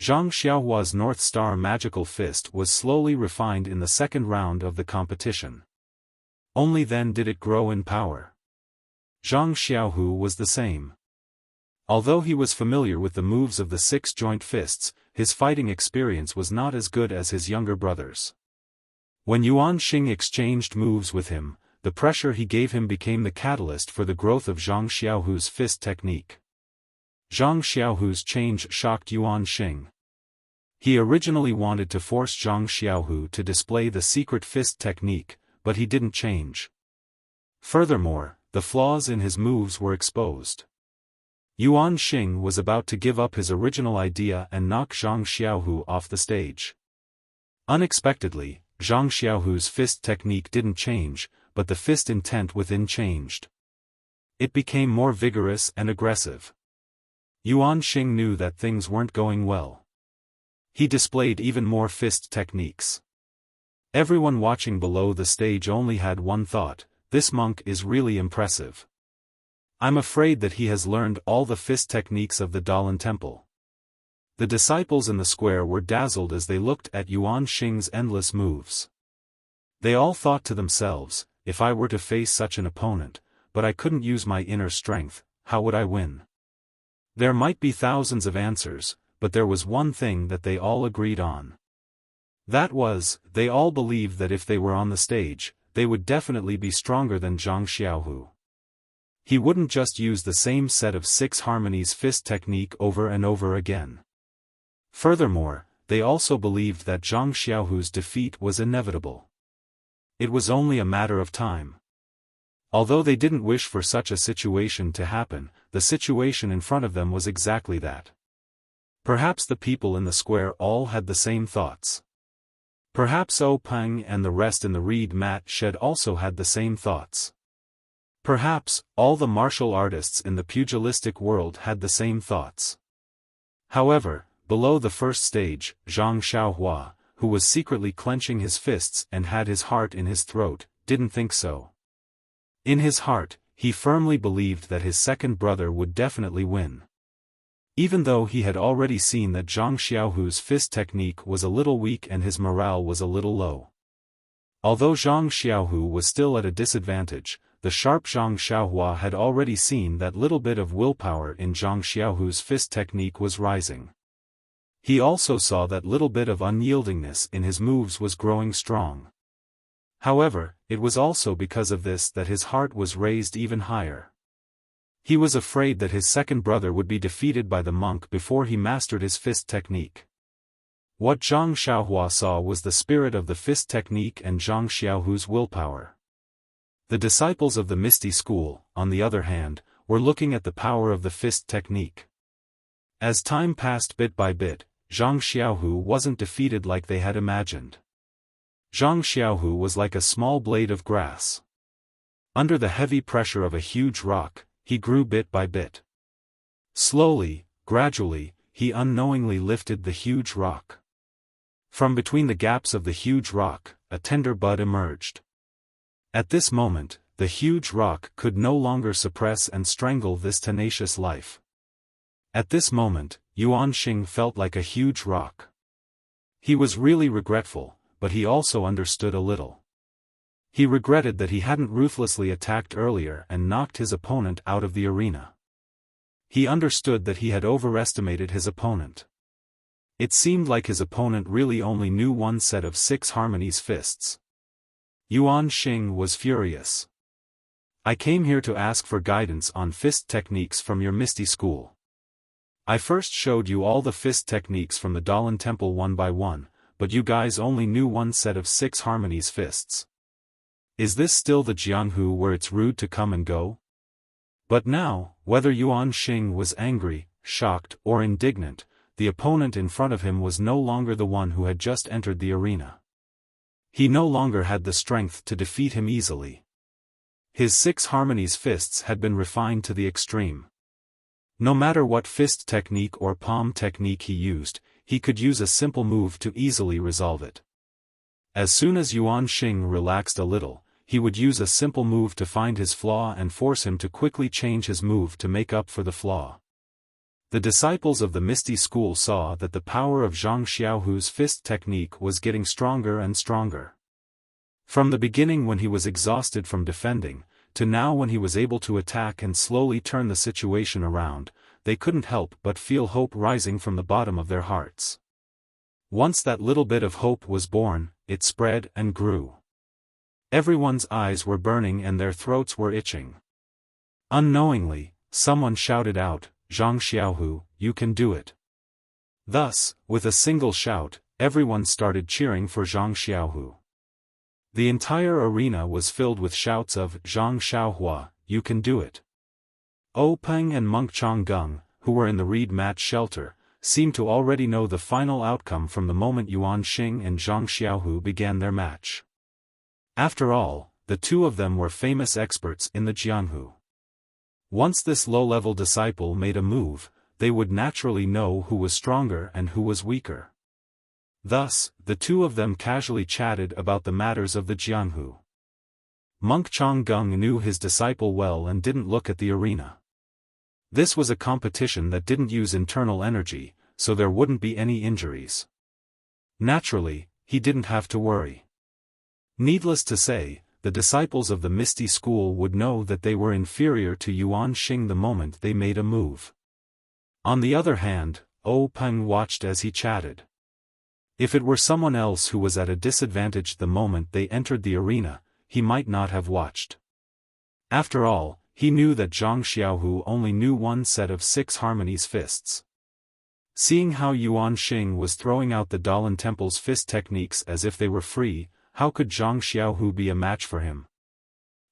[SPEAKER 1] Zhang Xiaohua's North Star magical fist was slowly refined in the second round of the competition. Only then did it grow in power. Zhang Xiaohu was the same. Although he was familiar with the moves of the 6 joint fists, his fighting experience was not as good as his younger brothers. When Yuan Xing exchanged moves with him, the pressure he gave him became the catalyst for the growth of Zhang Xiaohu's fist technique. Zhang Xiaohu's change shocked Yuan Xing. He originally wanted to force Zhang Xiaohu to display the secret fist technique, but he didn't change. Furthermore, the flaws in his moves were exposed. Yuan Xing was about to give up his original idea and knock Zhang Xiaohu off the stage. Unexpectedly, Zhang Xiaohu's fist technique didn't change, but the fist intent within changed. It became more vigorous and aggressive. Yuan Xing knew that things weren't going well. He displayed even more fist techniques. Everyone watching below the stage only had one thought: this monk is really impressive. I'm afraid that he has learned all the fist techniques of the Dalan Temple. The disciples in the square were dazzled as they looked at Yuan Xing's endless moves. They all thought to themselves, if I were to face such an opponent, but I couldn't use my inner strength, how would I win? There might be thousands of answers, but there was one thing that they all agreed on. That was, they all believed that if they were on the stage, they would definitely be stronger than Zhang Xiaohu. He wouldn't just use the same set of 6 harmonies fist technique over and over again. Furthermore, they also believed that Zhang Xiaohu's defeat was inevitable. It was only a matter of time. Although they didn't wish for such a situation to happen, the situation in front of them was exactly that. Perhaps the people in the square all had the same thoughts. Perhaps O Peng and the rest in the reed mat shed also had the same thoughts. Perhaps all the martial artists in the pugilistic world had the same thoughts. However, below the first stage, Zhang Xiaohua, who was secretly clenching his fists and had his heart in his throat, didn't think so. In his heart, he firmly believed that his second brother would definitely win. Even though he had already seen that Zhang Xiaohu's fist technique was a little weak and his morale was a little low. Although Zhang Xiaohu was still at a disadvantage, the sharp Zhang Xiaohua had already seen that little bit of willpower in Zhang Xiaohu's fist technique was rising. He also saw that little bit of unyieldingness in his moves was growing strong. However, it was also because of this that his heart was raised even higher. He was afraid that his second brother would be defeated by the monk before he mastered his fist technique. What Zhang Xiaohua saw was the spirit of the fist technique and Zhang Xiaohu's willpower. The disciples of the Misty School, on the other hand, were looking at the power of the fist technique. As time passed bit by bit, Zhang Xiaohu wasn't defeated like they had imagined. Zhang Xiaohu was like a small blade of grass. Under the heavy pressure of a huge rock, he grew bit by bit. Slowly, gradually, he unknowingly lifted the huge rock. From between the gaps of the huge rock, a tender bud emerged. At this moment, the huge rock could no longer suppress and strangle this tenacious life. At this moment, Yuan Xing felt like a huge rock. He was really regretful, but he also understood a little. He regretted that he hadn't ruthlessly attacked earlier and knocked his opponent out of the arena. He understood that he had overestimated his opponent. It seemed like his opponent really only knew one set of 6 harmonies fists. Yuan Xing was furious. I came here to ask for guidance on fist techniques from your Misty School. I first showed you all the fist techniques from the Dalan Temple one by one, but you guys only knew one set of 6 harmonies fists. Is this still the Jianghu where it's rude to come and go? But now, whether Yuan Xing was angry, shocked, or indignant, the opponent in front of him was no longer the one who had just entered the arena. He no longer had the strength to defeat him easily. His 6 harmonies fists had been refined to the extreme. No matter what fist technique or palm technique he used, he could use a simple move to easily resolve it. As soon as Yuan Xing relaxed a little, he would use a simple move to find his flaw and force him to quickly change his move to make up for the flaw. The disciples of the Misty School saw that the power of Zhang Xiaohu's fist technique was getting stronger and stronger. From the beginning when he was exhausted from defending, to now when he was able to attack and slowly turn the situation around, they couldn't help but feel hope rising from the bottom of their hearts. Once that little bit of hope was born, it spread and grew. Everyone's eyes were burning and their throats were itching. Unknowingly, someone shouted out, "Zhang Xiaohu, you can do it." Thus, with a single shout, everyone started cheering for Zhang Xiaohu. The entire arena was filled with shouts of, "Zhang Xiaohua, you can do it." O Peng and Monk Changgung, who were in the reed mat shelter, seemed to already know the final outcome from the moment Yuan Xing and Zhang Xiaohu began their match. After all, the two of them were famous experts in the Jianghu. Once this low-level disciple made a move, they would naturally know who was stronger and who was weaker. Thus, the two of them casually chatted about the matters of the Jianghu. Monk Changgung knew his disciple well and didn't look at the arena. This was a competition that didn't use internal energy, so there wouldn't be any injuries. Naturally, he didn't have to worry. Needless to say, the disciples of the Misty School would know that they were inferior to Yuan Xing the moment they made a move. On the other hand, O Peng watched as he chatted. If it were someone else who was at a disadvantage the moment they entered the arena, he might not have watched. After all, he knew that Zhang Xiaohu only knew one set of 6 harmonies fists. Seeing how Yuan Xing was throwing out the Dalan Temple's fist techniques as if they were free, how could Zhang Xiaohu be a match for him?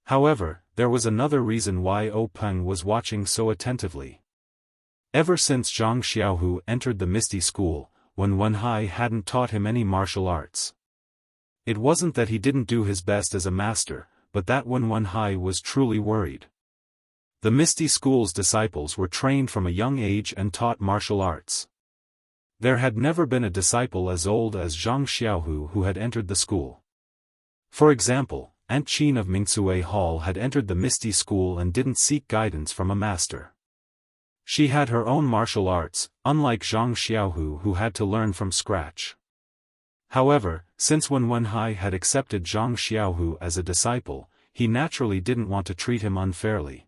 [SPEAKER 1] However, there was another reason why O Peng was watching so attentively. Ever since Zhang Xiaohu entered the Misty School, Wenhai hadn't taught him any martial arts. It wasn't that he didn't do his best as a master, but that Wenhai was truly worried. The Misty School's disciples were trained from a young age and taught martial arts. There had never been a disciple as old as Zhang Xiaohu who had entered the school. For example, Aunt Qin of Mingsue Hall had entered the Misty School and didn't seek guidance from a master. She had her own martial arts, unlike Zhang Xiaohu who had to learn from scratch. However, since Wenhai had accepted Zhang Xiaohu as a disciple, he naturally didn't want to treat him unfairly.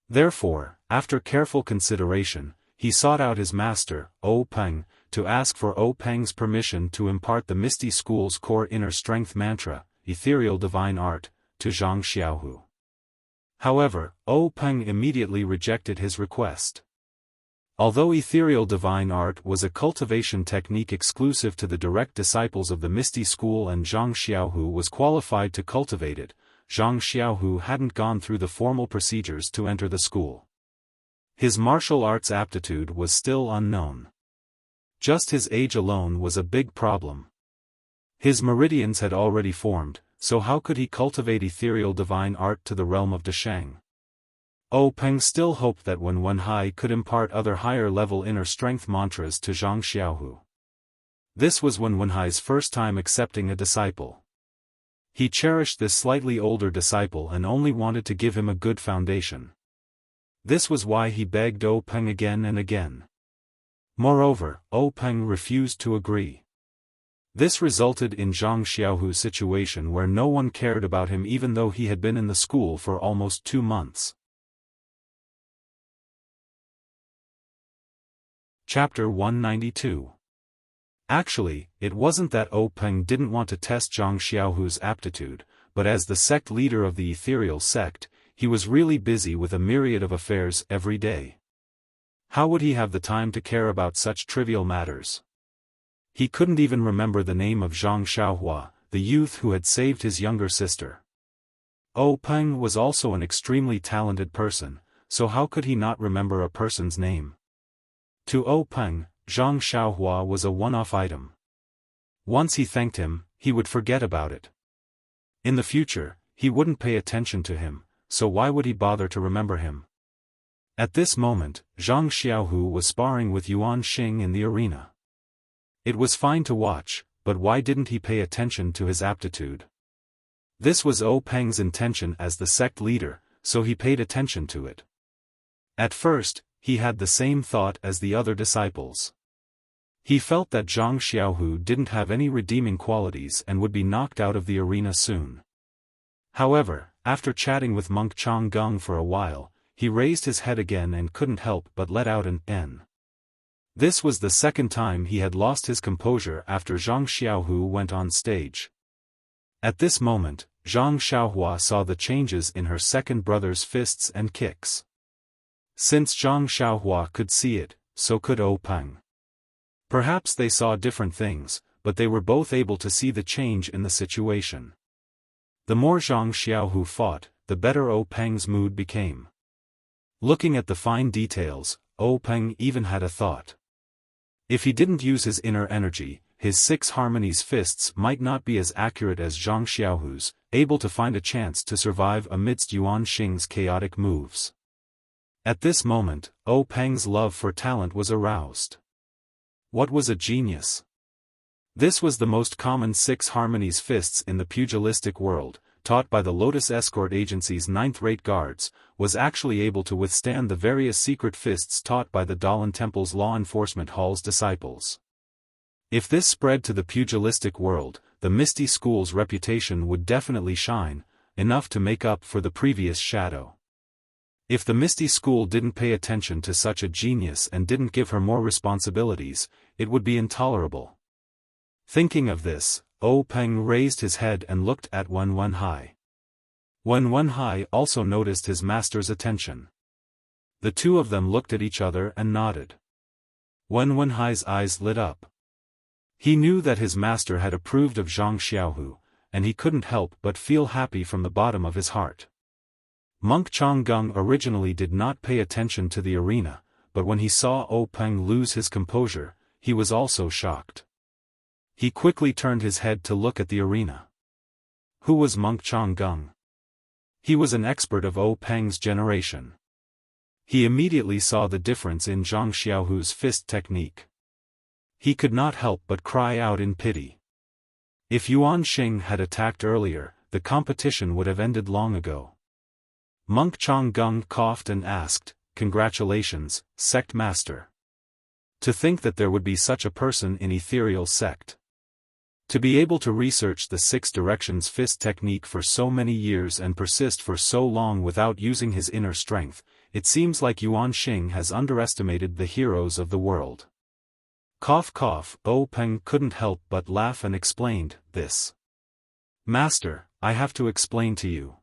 [SPEAKER 1] Therefore, after careful consideration, he sought out his master, O Peng, to ask for O Peng's permission to impart the Misty School's core inner strength mantra, ethereal divine art, to Zhang Xiaohu. However, Peng immediately rejected his request. Although ethereal divine art was a cultivation technique exclusive to the direct disciples of the Misty School and Zhang Xiaohu was qualified to cultivate it, Zhang Xiaohu hadn't gone through the formal procedures to enter the school. His martial arts aptitude was still unknown. Just his age alone was a big problem. His meridians had already formed, so how could he cultivate ethereal divine art to the realm of Dashang? Peng still hoped that Wenhai could impart other higher-level inner strength mantras to Zhang Xiaohu. This was Wenhai's first time accepting a disciple. He cherished this slightly older disciple and only wanted to give him a good foundation. This was why he begged Peng again and again. Moreover, Peng refused to agree. This resulted in Zhang Xiaohu's situation where no one cared about him even though he had been in the school for almost 2 months. Chapter 192. Actually, it wasn't that Peng didn't want to test Zhang Xiaohu's aptitude, but as the sect leader of the ethereal sect, he was really busy with a myriad of affairs every day. How would he have the time to care about such trivial matters? He couldn't even remember the name of Zhang Xiaohua, the youth who had saved his younger sister. Peng was also an extremely talented person, so how could he not remember a person's name? To Peng, Zhang Xiaohua was a one-off item. Once he thanked him, he would forget about it. In the future, he wouldn't pay attention to him, so why would he bother to remember him? At this moment, Zhang Xiaohu was sparring with Yuan Xing in the arena. It was fine to watch, but why didn't he pay attention to his aptitude? This was Peng's intention as the sect leader, so he paid attention to it. At first, he had the same thought as the other disciples. He felt that Zhang Xiaohu didn't have any redeeming qualities and would be knocked out of the arena soon. However, after chatting with monk Changgung for a while, he raised his head again and couldn't help but let out an N. This was the second time he had lost his composure after Zhang Xiaohu went on stage. At this moment, Zhang Xiaohua saw the changes in her second brother's fists and kicks. Since Zhang Xiaohua could see it, so could Peng. Perhaps they saw different things, but they were both able to see the change in the situation. The more Zhang Xiaohu fought, the better Peng's mood became. Looking at the fine details, Peng even had a thought. If he didn't use his inner energy, his 6 harmonies fists might not be as accurate as Zhang Xiaohu's, able to find a chance to survive amidst Yuan Xing's chaotic moves. At this moment, Peng's love for talent was aroused. What was a genius? This was the most common 6 harmonies fists in the pugilistic world, taught by the Lotus Escort Agency's 9th-rate guards, was actually able to withstand the various secret fists taught by the Dalan Temple's Law Enforcement Hall's disciples. If this spread to the pugilistic world, the Misty School's reputation would definitely shine, enough to make up for the previous shadow. If the Misty School didn't pay attention to such a genius and didn't give her more responsibilities, it would be intolerable. Thinking of this, Peng raised his head and looked at Wenhai. Wenhai also noticed his master's attention. The two of them looked at each other and nodded. Wenhai's eyes lit up. He knew that his master had approved of Zhang Xiaohu, and he couldn't help but feel happy from the bottom of his heart. Monk Changgung originally did not pay attention to the arena, but when he saw Peng lose his composure, he was also shocked. He quickly turned his head to look at the arena. Who was Monk Changgung? He was an expert of Peng's generation. He immediately saw the difference in Zhang Xiaohu's fist technique. He could not help but cry out in pity. If Yuan Xing had attacked earlier, the competition would have ended long ago. Monk Changgung coughed and asked, "Congratulations, sect master. To think that there would be such a person in ethereal sect. To be able to research the 6 directions fist technique for so many years and persist for so long without using his inner strength, it seems like Yuan Xing has underestimated the heroes of the world." Cough cough, Peng couldn't help but laugh and explained, "This. Master, I have to explain to you.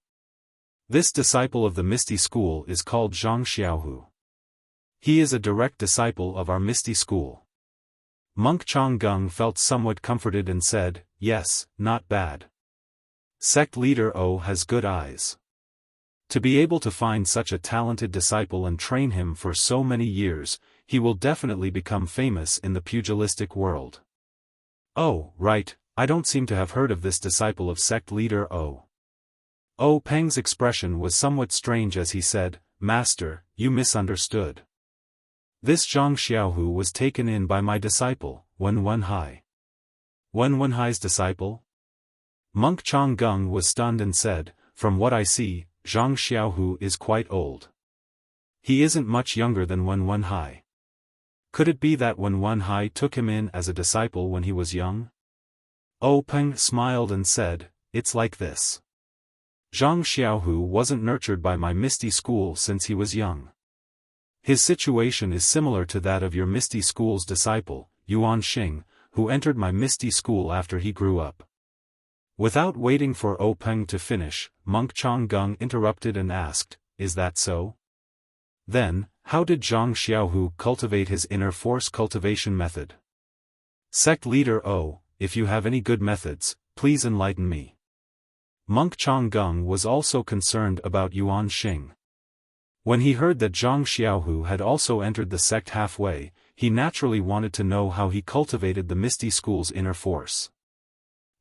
[SPEAKER 1] This disciple of the Misty School is called Zhang Xiaohu. He is a direct disciple of our Misty School. Monk Changgung felt somewhat comforted and said, yes, not bad. Sect leader O has good eyes. To be able to find such a talented disciple and train him for so many years, he will definitely become famous in the pugilistic world. Oh, right, I don't seem to have heard of this disciple of sect leader O. O Peng's expression was somewhat strange as he said, Master, you misunderstood. This Zhang Xiaohu was taken in by my disciple, Wen Wenhai. Wen Wenhai's disciple? Monk Changgung was stunned and said, from what I see, Zhang Xiaohu is quite old. He isn't much younger than Wen Wenhai. Could it be that Wen Wenhai took him in as a disciple when he was young? O Peng smiled and said, it's like this. Zhang Xiaohu wasn't nurtured by my Misty School since he was young. His situation is similar to that of your Misty School's disciple, Yuan Xing, who entered my Misty School after he grew up. Without waiting for O Peng to finish, Monk Changgung interrupted and asked, is that so? Then, how did Zhang Xiaohu cultivate his inner force cultivation method? Sect leader O, if you have any good methods, please enlighten me. Monk Changgung was also concerned about Yuan Xing. When he heard that Zhang Xiaohu had also entered the sect halfway, he naturally wanted to know how he cultivated the Misty School's inner force.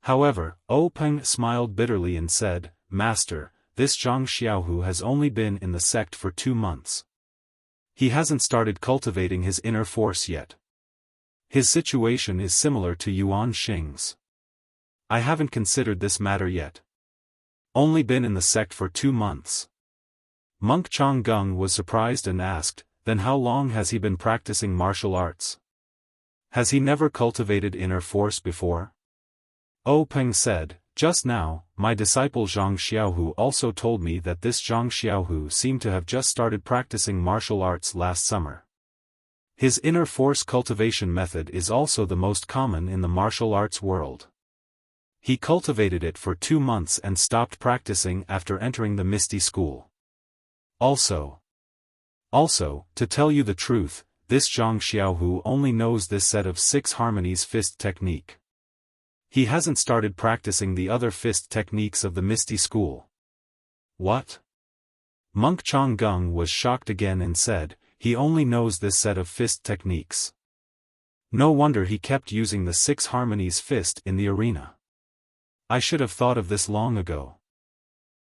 [SPEAKER 1] However, O Peng smiled bitterly and said, Master, this Zhang Xiaohu has only been in the sect for 2 months. He hasn't started cultivating his inner force yet. His situation is similar to Yuan Xing's. I haven't considered this matter yet. Only been in the sect for 2 months. Monk Changgung was surprised and asked, then how long has he been practicing martial arts? Has he never cultivated inner force before? O Peng said, just now, my disciple Zhang Xiaohu also told me that this Zhang Xiaohu seemed to have just started practicing martial arts last summer. His inner force cultivation method is also the most common in the martial arts world. He cultivated it for 2 months and stopped practicing after entering the Misty School. Also, to tell you the truth, this Zhang Xiaohu only knows this set of 6 harmonies fist technique. He hasn't started practicing the other fist techniques of the Misty School. What? Monk Changgung was shocked again and said, he only knows this set of fist techniques. No wonder he kept using the 6 harmonies fist in the arena. I should have thought of this long ago.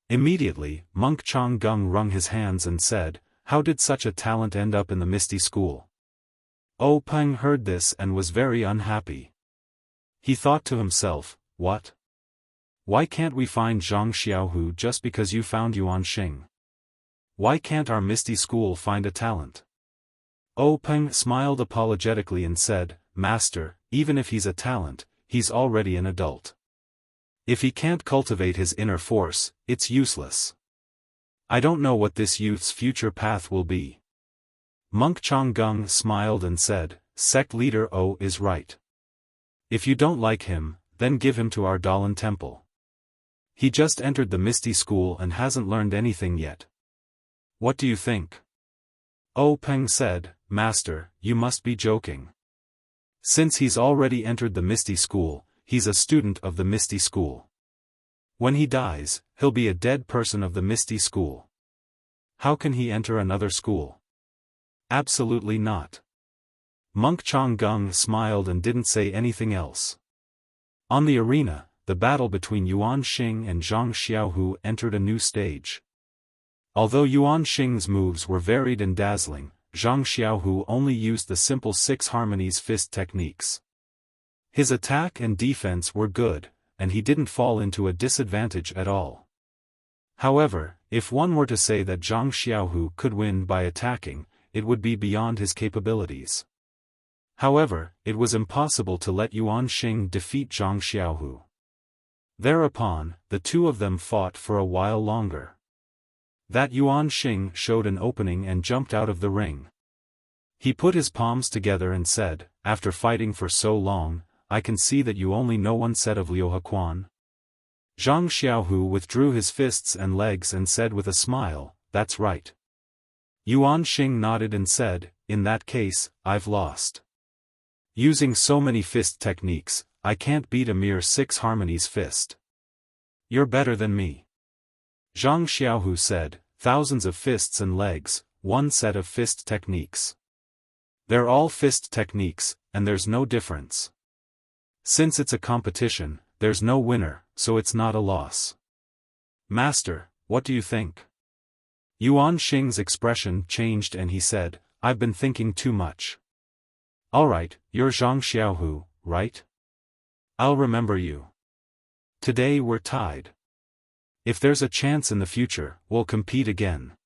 [SPEAKER 1] Immediately, Monk Changgung wrung his hands and said, how did such a talent end up in the Misty School? O Peng heard this and was very unhappy. He thought to himself, what? Why can't we find Zhang Xiaohu just because you found Yuan Xing? Why can't our Misty School find a talent? O Peng smiled apologetically and said, Master, even if he's a talent, he's already an adult. If he can't cultivate his inner force, it's useless. I don't know what this youth's future path will be. Monk Changgung smiled and said, Sect leader O is right. If you don't like him, then give him to our Dalan temple. He just entered the Misty School and hasn't learned anything yet. What do you think? O Peng said, Master, you must be joking. Since he's already entered the Misty School, he's a student of the Misty School. When he dies, he'll be a dead person of the Misty School. How can he enter another school? Absolutely not. Monk Changgung smiled and didn't say anything else. On the arena, the battle between Yuan Xing and Zhang Xiaohu entered a new stage. Although Yuan Xing's moves were varied and dazzling, Zhang Xiaohu only used the simple 6 harmonies fist techniques. His attack and defense were good, and he didn't fall into a disadvantage at all. However, if one were to say that Zhang Xiaohu could win by attacking, it would be beyond his capabilities. However, it was impossible to let Yuan Xing defeat Zhang Xiaohu. Thereupon, the two of them fought for a while longer. That Yuan Xing showed an opening and jumped out of the ring. He put his palms together and said, after fighting for so long, I can see that you only know one set of Liu Hequan. Zhang Xiaohu withdrew his fists and legs and said with a smile, "That's right." Yuan Xing nodded and said, "In that case, I've lost. Using so many fist techniques, I can't beat a mere 6 harmonies fist. You're better than me." Zhang Xiaohu said, "Thousands of fists and legs, one set of fist techniques. They're all fist techniques, and there's no difference. Since it's a competition, there's no winner, so it's not a loss. Master, what do you think?" Yuan Xing's expression changed and he said, "I've been thinking too much." "Alright, you're Zhang Xiaohu, right? I'll remember you. Today we're tied. If there's a chance in the future, we'll compete again."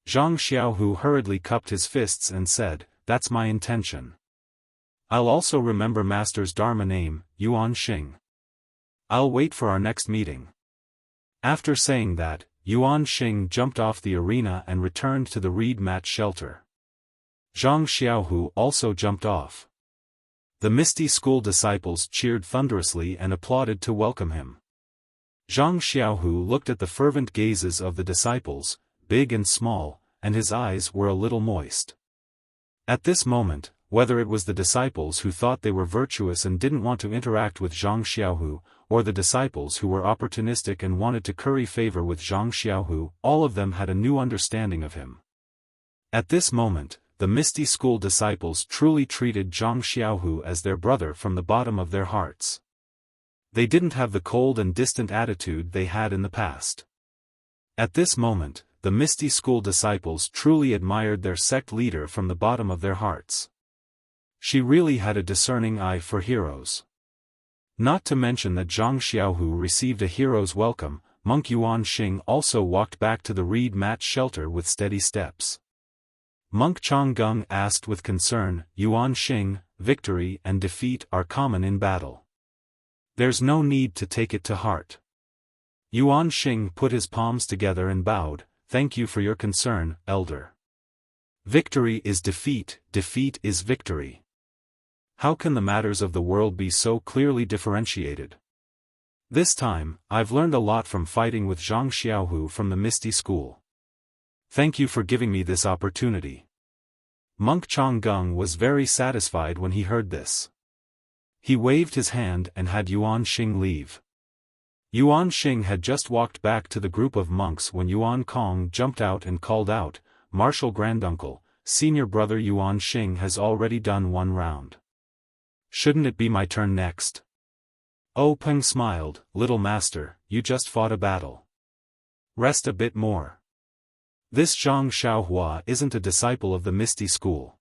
[SPEAKER 1] Zhang Xiaohu hurriedly cupped his fists and said, "That's my intention. I'll also remember Master's Dharma name, Yuan Xing. I'll wait for our next meeting." After saying that, Yuan Xing jumped off the arena and returned to the reed mat shelter. Zhang Xiaohu also jumped off. The Misty School disciples cheered thunderously and applauded to welcome him. Zhang Xiaohu looked at the fervent gazes of the disciples, big and small, and his eyes were a little moist. At this moment, whether it was the disciples who thought they were virtuous and didn't want to interact with Zhang Xiaohu, or the disciples who were opportunistic and wanted to curry favor with Zhang Xiaohu, all of them had a new understanding of him. At this moment, the Misty School disciples truly treated Zhang Xiaohu as their brother from the bottom of their hearts. They didn't have the cold and distant attitude they had in the past. At this moment, the Misty School disciples truly admired their sect leader from the bottom of their hearts. She really had a discerning eye for heroes. Not to mention that Zhang Xiaohu received a hero's welcome, Monk Yuan Xing also walked back to the reed mat shelter with steady steps. Monk Changgung asked with concern, "Yuan Xing, victory and defeat are common in battle. There's no need to take it to heart." Yuan Xing put his palms together and bowed, "Thank you for your concern, elder. Victory is defeat, defeat is victory. How can the matters of the world be so clearly differentiated? This time, I've learned a lot from fighting with Zhang Xiaohu from the Misty School. Thank you for giving me this opportunity." Monk Changgung was very satisfied when he heard this. He waved his hand and had Yuan Xing leave. Yuan Xing had just walked back to the group of monks when Yuan Kong jumped out and called out, "Martial Granduncle, senior brother Yuan Xing has already done one round. Shouldn't it be my turn next?" Oh Peng smiled, "Little master, you just fought a battle. Rest a bit more. This Zhang Xiaohua isn't a disciple of the Misty School.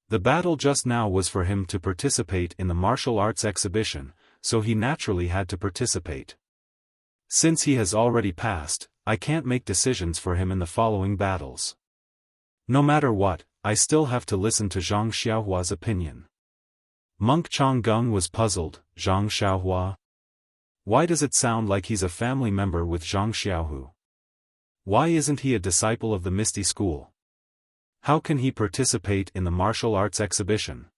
[SPEAKER 1] The battle just now was for him to participate in the martial arts exhibition, so he naturally had to participate. Since he has already passed, I can't make decisions for him in the following battles. No matter what, I still have to listen to Zhang Xiaohua's opinion." Monk Changgung was puzzled. Zhang Xiaohua? Why does it sound like he's a family member with Zhang Xiaohu? Why isn't he a disciple of the Misty School? How can he participate in the martial arts exhibition?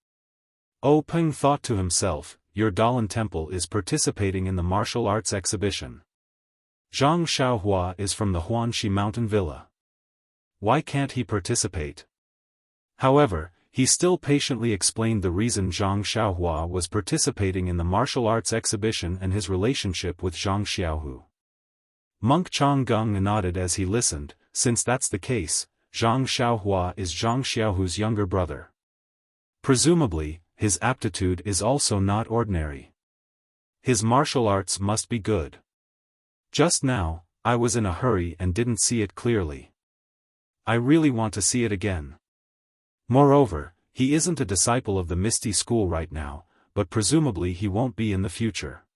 [SPEAKER 1] Oh Peng thought to himself, your Dalan Temple is participating in the martial arts exhibition. Zhang Xiaohua is from the Huanxi Mountain Villa. Why can't he participate? However, he still patiently explained the reason Zhang Xiaohua was participating in the martial arts exhibition and his relationship with Zhang Xiaohu. Monk Changgung nodded as he listened. Since that's the case, Zhang Xiaohua is Zhang Xiaohu's younger brother. Presumably, his aptitude is also not ordinary. His martial arts must be good. Just now, I was in a hurry and didn't see it clearly. I really want to see it again. Moreover, he isn't a disciple of the Misty School right now, but presumably he won't be in the future.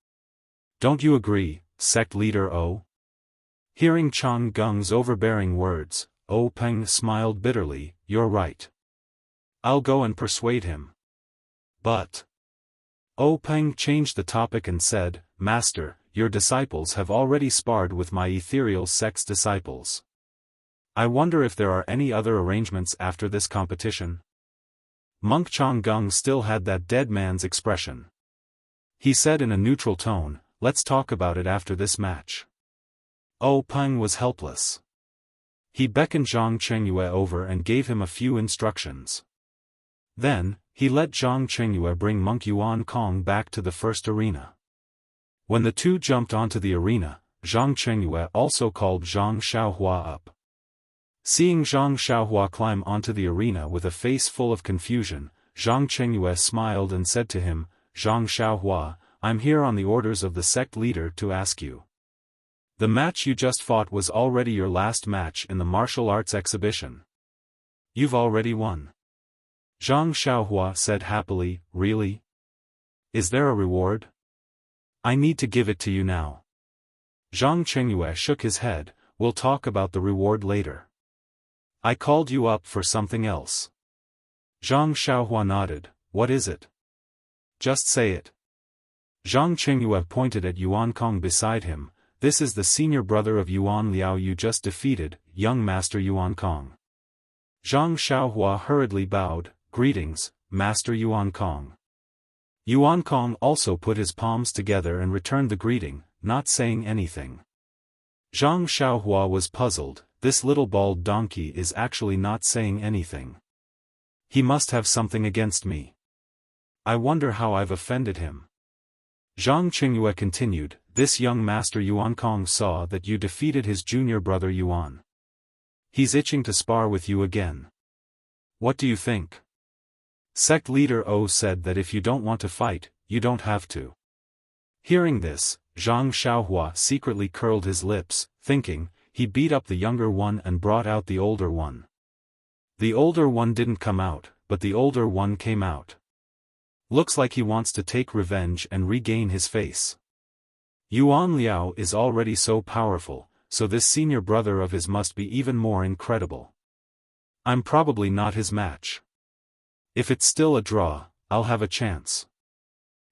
[SPEAKER 1] Don't you agree, sect leader O? Hearing Chang Gung's overbearing words, O Peng smiled bitterly. You're right. I'll go and persuade him. But O Peng changed the topic and said, Master, your disciples have already sparred with my ethereal sect's disciples. I wonder if there are any other arrangements after this competition? Monk Chang Gung still had that dead man's expression. He said in a neutral tone, let's talk about it after this match. Oh Peng was helpless. He beckoned Zhang Chengyue over and gave him a few instructions. Then, he let Zhang Chengyue bring monk Yuan Kong back to the first arena. When the two jumped onto the arena, Zhang Chengyue also called Zhang Xiaohua up. Seeing Zhang Xiaohua climb onto the arena with a face full of confusion, Zhang Chengyue smiled and said to him, "Zhang Xiaohua, I'm here on the orders of the sect leader to ask you. The match you just fought was already your last match in the martial arts exhibition. You've already won." Zhang Xiaohua said happily, "Really? Is there a reward? I need to give it to you now." Zhang Chengyue shook his head, "We'll talk about the reward later. I called you up for something else." Zhang Xiaohua nodded, "What is it? Just say it." Zhang Chengyue pointed at Yuan Kong beside him. "This is the senior brother of Yuan Liao you just defeated, young Master Yuan Kong." Zhang Xiaohua hurriedly bowed, "Greetings, Master Yuan Kong." Yuan Kong also put his palms together and returned the greeting, not saying anything. Zhang Xiaohua was puzzled. This little bald donkey is actually not saying anything. He must have something against me. I wonder how I've offended him. Zhang Chengyue continued, "This young Master Yuan Kong saw that you defeated his junior brother Yuan. He's itching to spar with you again. What do you think?" Sect leader O said that if you don't want to fight, you don't have to. Hearing this, Zhang Xiaohua secretly curled his lips, thinking, he beat up the younger one and brought out the older one. The older one didn't come out, but the older one came out. Looks like he wants to take revenge and regain his face. Yuan Liao is already so powerful, so this senior brother of his must be even more incredible. I'm probably not his match. If it's still a draw, I'll have a chance.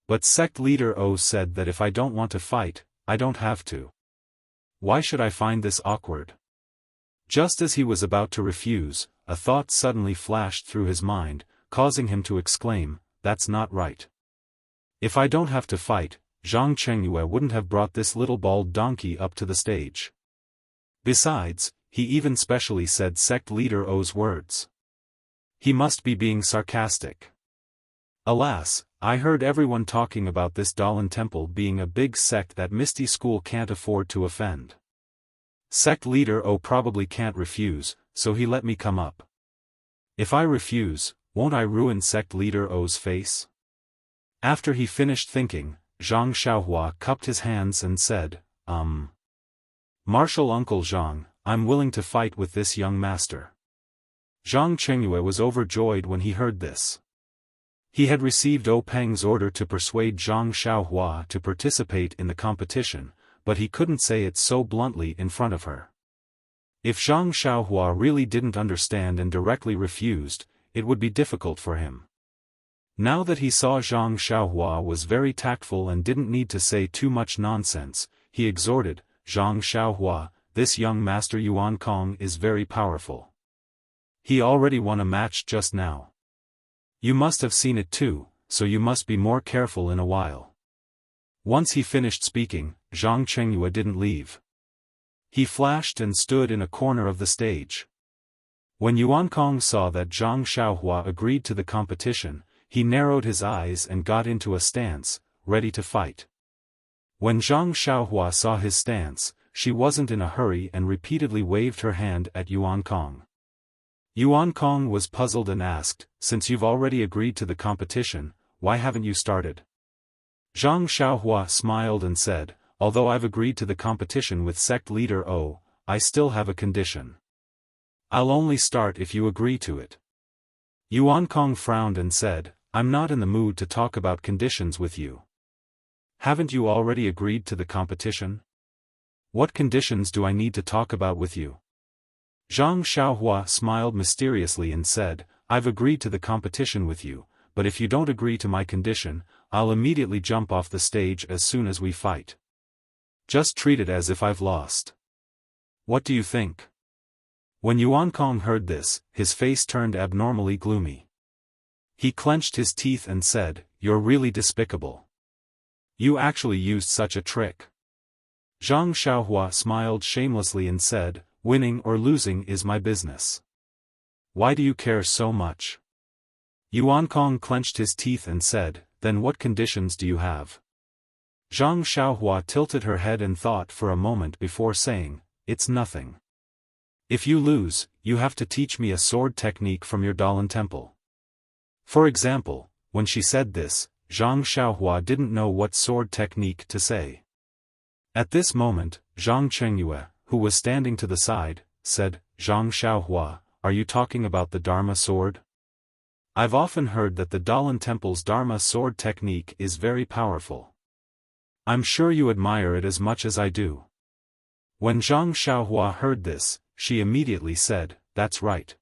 [SPEAKER 1] But sect leader O said that if I don't want to fight, I don't have to. Why should I find this awkward? Just as he was about to refuse, a thought suddenly flashed through his mind, causing him to exclaim, "That's not right. If I don't have to fight, Zhang Chengyue wouldn't have brought this little bald donkey up to the stage." Besides, he even specially said sect leader O's words. He must be being sarcastic. Alas, I heard everyone talking about this Dalan temple being a big sect that Misty School can't afford to offend. Sect leader O probably can't refuse, so he let me come up. If I refuse, won't I ruin sect leader O's face? After he finished thinking, Zhang Xiaohua cupped his hands and said, "Martial Uncle Zhang, I'm willing to fight with this young master." Zhang Chengyue was overjoyed when he heard this. He had received O Peng's order to persuade Zhang Xiaohua to participate in the competition, but he couldn't say it so bluntly in front of her. If Zhang Xiaohua really didn't understand and directly refused, it would be difficult for him. Now that he saw Zhang Xiaohua was very tactful and didn't need to say too much nonsense, he exhorted, "Zhang Xiaohua, this young Master Yuan Kong is very powerful. He already won a match just now. You must have seen it too, so you must be more careful in a while." Once he finished speaking, Zhang Chengyue didn't leave. He flashed and stood in a corner of the stage. When Yuan Kong saw that Zhang Xiaohua agreed to the competition, he narrowed his eyes and got into a stance, ready to fight. When Zhang Xiaohua saw his stance, she wasn't in a hurry and repeatedly waved her hand at Yuan Kong. Yuan Kong was puzzled and asked, "Since you've already agreed to the competition, why haven't you started?" Zhang Xiaohua smiled and said, "Although I've agreed to the competition with sect leader O, I still have a condition. I'll only start if you agree to it." Yuan Kong frowned and said, "I'm not in the mood to talk about conditions with you. Haven't you already agreed to the competition? What conditions do I need to talk about with you?" Zhang Xiaohua smiled mysteriously and said, "I've agreed to the competition with you, but if you don't agree to my condition, I'll immediately jump off the stage as soon as we fight. Just treat it as if I've lost. What do you think?" When Yuan Kong heard this, his face turned abnormally gloomy. He clenched his teeth and said, "You're really despicable. You actually used such a trick. Zhang Xiaohua smiled shamelessly and said, winning or losing is my business. Why do you care so much? Yuan Kong clenched his teeth and said, then what conditions do you have? Zhang Xiaohua tilted her head and thought for a moment before saying, it's nothing. If you lose, you have to teach me a sword technique from your Dalan temple. For example, when she said this, Zhang Xiaohua didn't know what sword technique to say. At this moment, Zhang Chengyue, who was standing to the side, said, Zhang Xiaohua, are you talking about the Dharma sword? I've often heard that the Dalan temple's Dharma sword technique is very powerful. I'm sure you admire it as much as I do. When Zhang Xiaohua heard this, she immediately said, that's right.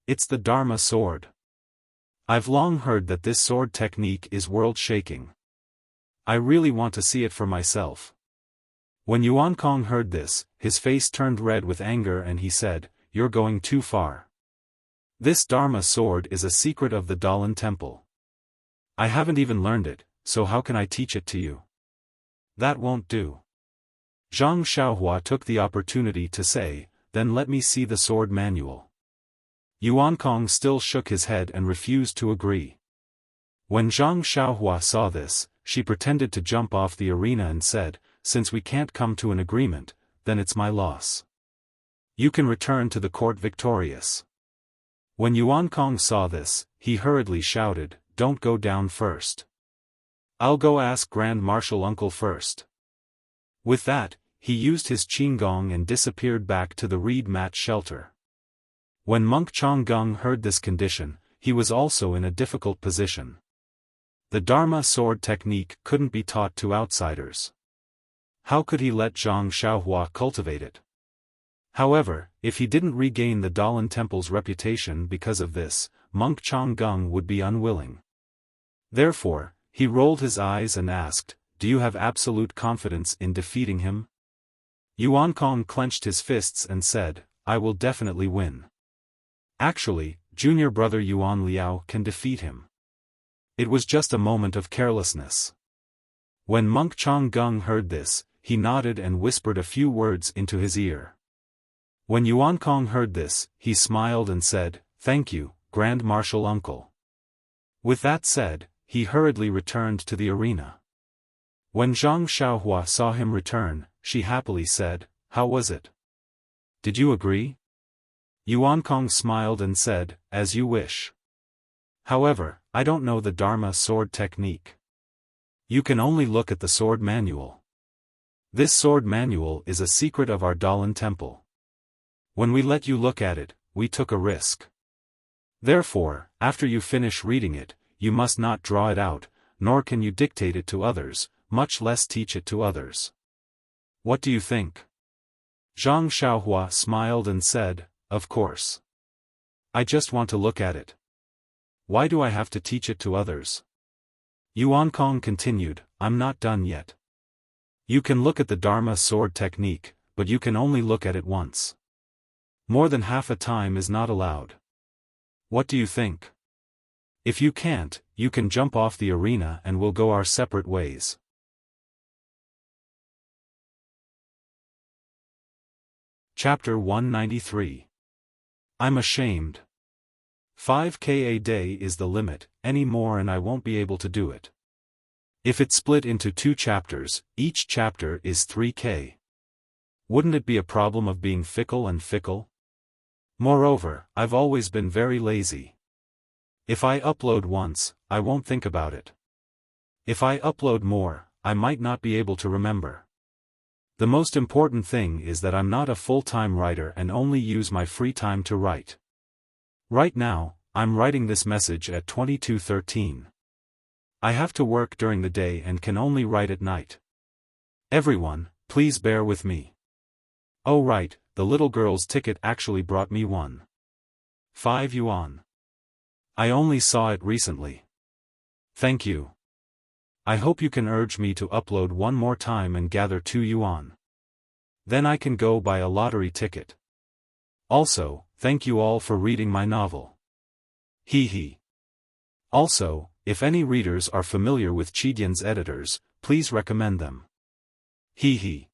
[SPEAKER 1] It's the Dharma sword. I've long heard that this sword technique is world-shaking. I really want to see it for myself. When Yuan Kong heard this, his face turned red with anger and he said, you're going too far. This Dharma sword is a secret of the Dalan temple. I haven't even learned it, so how can I teach it to you? That won't do. Zhang Xiaohua took the opportunity to say, then let me see the sword manual. Yuan Kong still shook his head and refused to agree. When Zhang Xiaohua saw this, she pretended to jump off the arena and said, since we can't come to an agreement, then it's my loss. You can return to the court victorious. When Yuan Kong saw this, he hurriedly shouted, don't go down first. I'll go ask Grand Marshal Uncle first. With that, he used his qinggong and disappeared back to the reed mat shelter. When Monk Chonggung heard this condition, he was also in a difficult position. The Dharma sword technique couldn't be taught to outsiders. How could he let Zhang Xiaohua cultivate it? However, if he didn't regain the Dalan temple's reputation because of this, Monk Chonggung would be unwilling. Therefore, he rolled his eyes and asked, do you have absolute confidence in defeating him? Yuan Kong clenched his fists and said, I will definitely win. Actually, junior brother Yuan Liao can defeat him. It was just a moment of carelessness. When Monk Chonggung heard this, he nodded and whispered a few words into his ear. When Yuan Kong heard this, he smiled and said, thank you, Grand Marshal Uncle. With that said, he hurriedly returned to the arena. When Zhang Xiaohua saw him return, she happily said, how was it? Did you agree? Yuan Kong smiled and said, as you wish. However, I don't know the Dharma sword technique. You can only look at the sword manual. This sword manual is a secret of our Dalan temple. When we let you look at it, we took a risk. Therefore, after you finish reading it, you must not draw it out, nor can you dictate it to others, much less teach it to others. What do you think? Zhang Xiaohua smiled and said, of course. I just want to look at it. Why do I have to teach it to others? Yuan Kong continued, I'm not done yet. You can look at the Dharma sword technique, but you can only look at it once. More than half a time is not allowed. What do you think? If you can't, you can jump off the arena and we'll go our separate ways. Chapter 193. I'm ashamed. 5K a day is the limit, any more and I won't be able to do it. If it's split into 2 chapters, each chapter is 3K. Wouldn't it be a problem of being fickle and fickle? Moreover, I've always been very lazy. If I upload once, I won't think about it. If I upload more, I might not be able to remember. The most important thing is that I'm not a full-time writer and only use my free time to write. Right now, I'm writing this message at 22:13. I have to work during the day and can only write at night. Everyone, please bear with me. Oh right, the little girl's ticket actually brought me 5 yuan. I only saw it recently. Thank you. I hope you can urge me to upload one more time and gather 2 yuan. Then I can go buy a lottery ticket. Also, thank you all for reading my novel. Hee hee. Also, if any readers are familiar with Qidian's editors, please recommend them. He.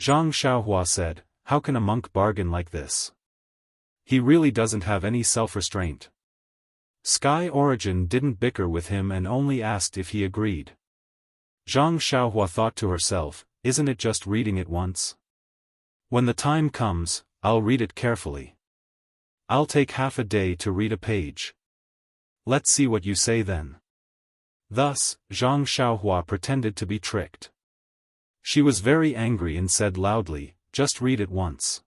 [SPEAKER 1] Zhang Xiaohua said, how can a monk bargain like this? He really doesn't have any self-restraint. Sky Origin didn't bicker with him and only asked if he agreed. Zhang Xiaohua thought to herself, isn't it just reading it once? When the time comes, I'll read it carefully. I'll take half a day to read a page. Let's see what you say then. Thus, Zhang Xiaohua pretended to be tricked. She was very angry and said loudly, just read it once.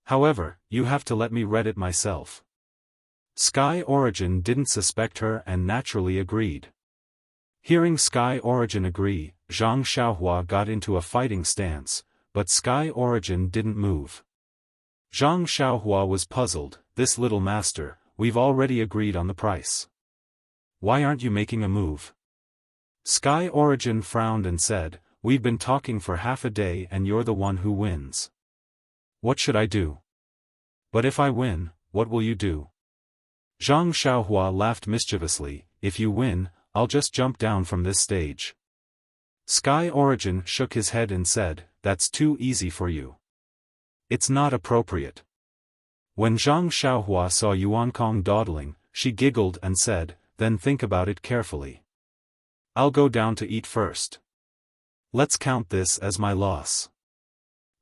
[SPEAKER 1] However, you have to let me read it myself. Sky Origin didn't suspect her and naturally agreed. Hearing Sky Origin agree, Zhang Xiaohua got into a fighting stance, but Sky Origin didn't move. Zhang Xiaohua was puzzled, this little master, we've already agreed on the price. Why aren't you making a move? Sky Origin frowned and said, we've been talking for half a day and you're the one who wins. What should I do? But if I win, what will you do? Zhang Xiaohua laughed mischievously, if you win, I'll just jump down from this stage. Sky Origin shook his head and said, that's too easy for you. It's not appropriate. When Zhang Xiaohua saw Yuan Kong dawdling, she giggled and said, then think about it carefully. I'll go down to eat first. Let's count this as my loss.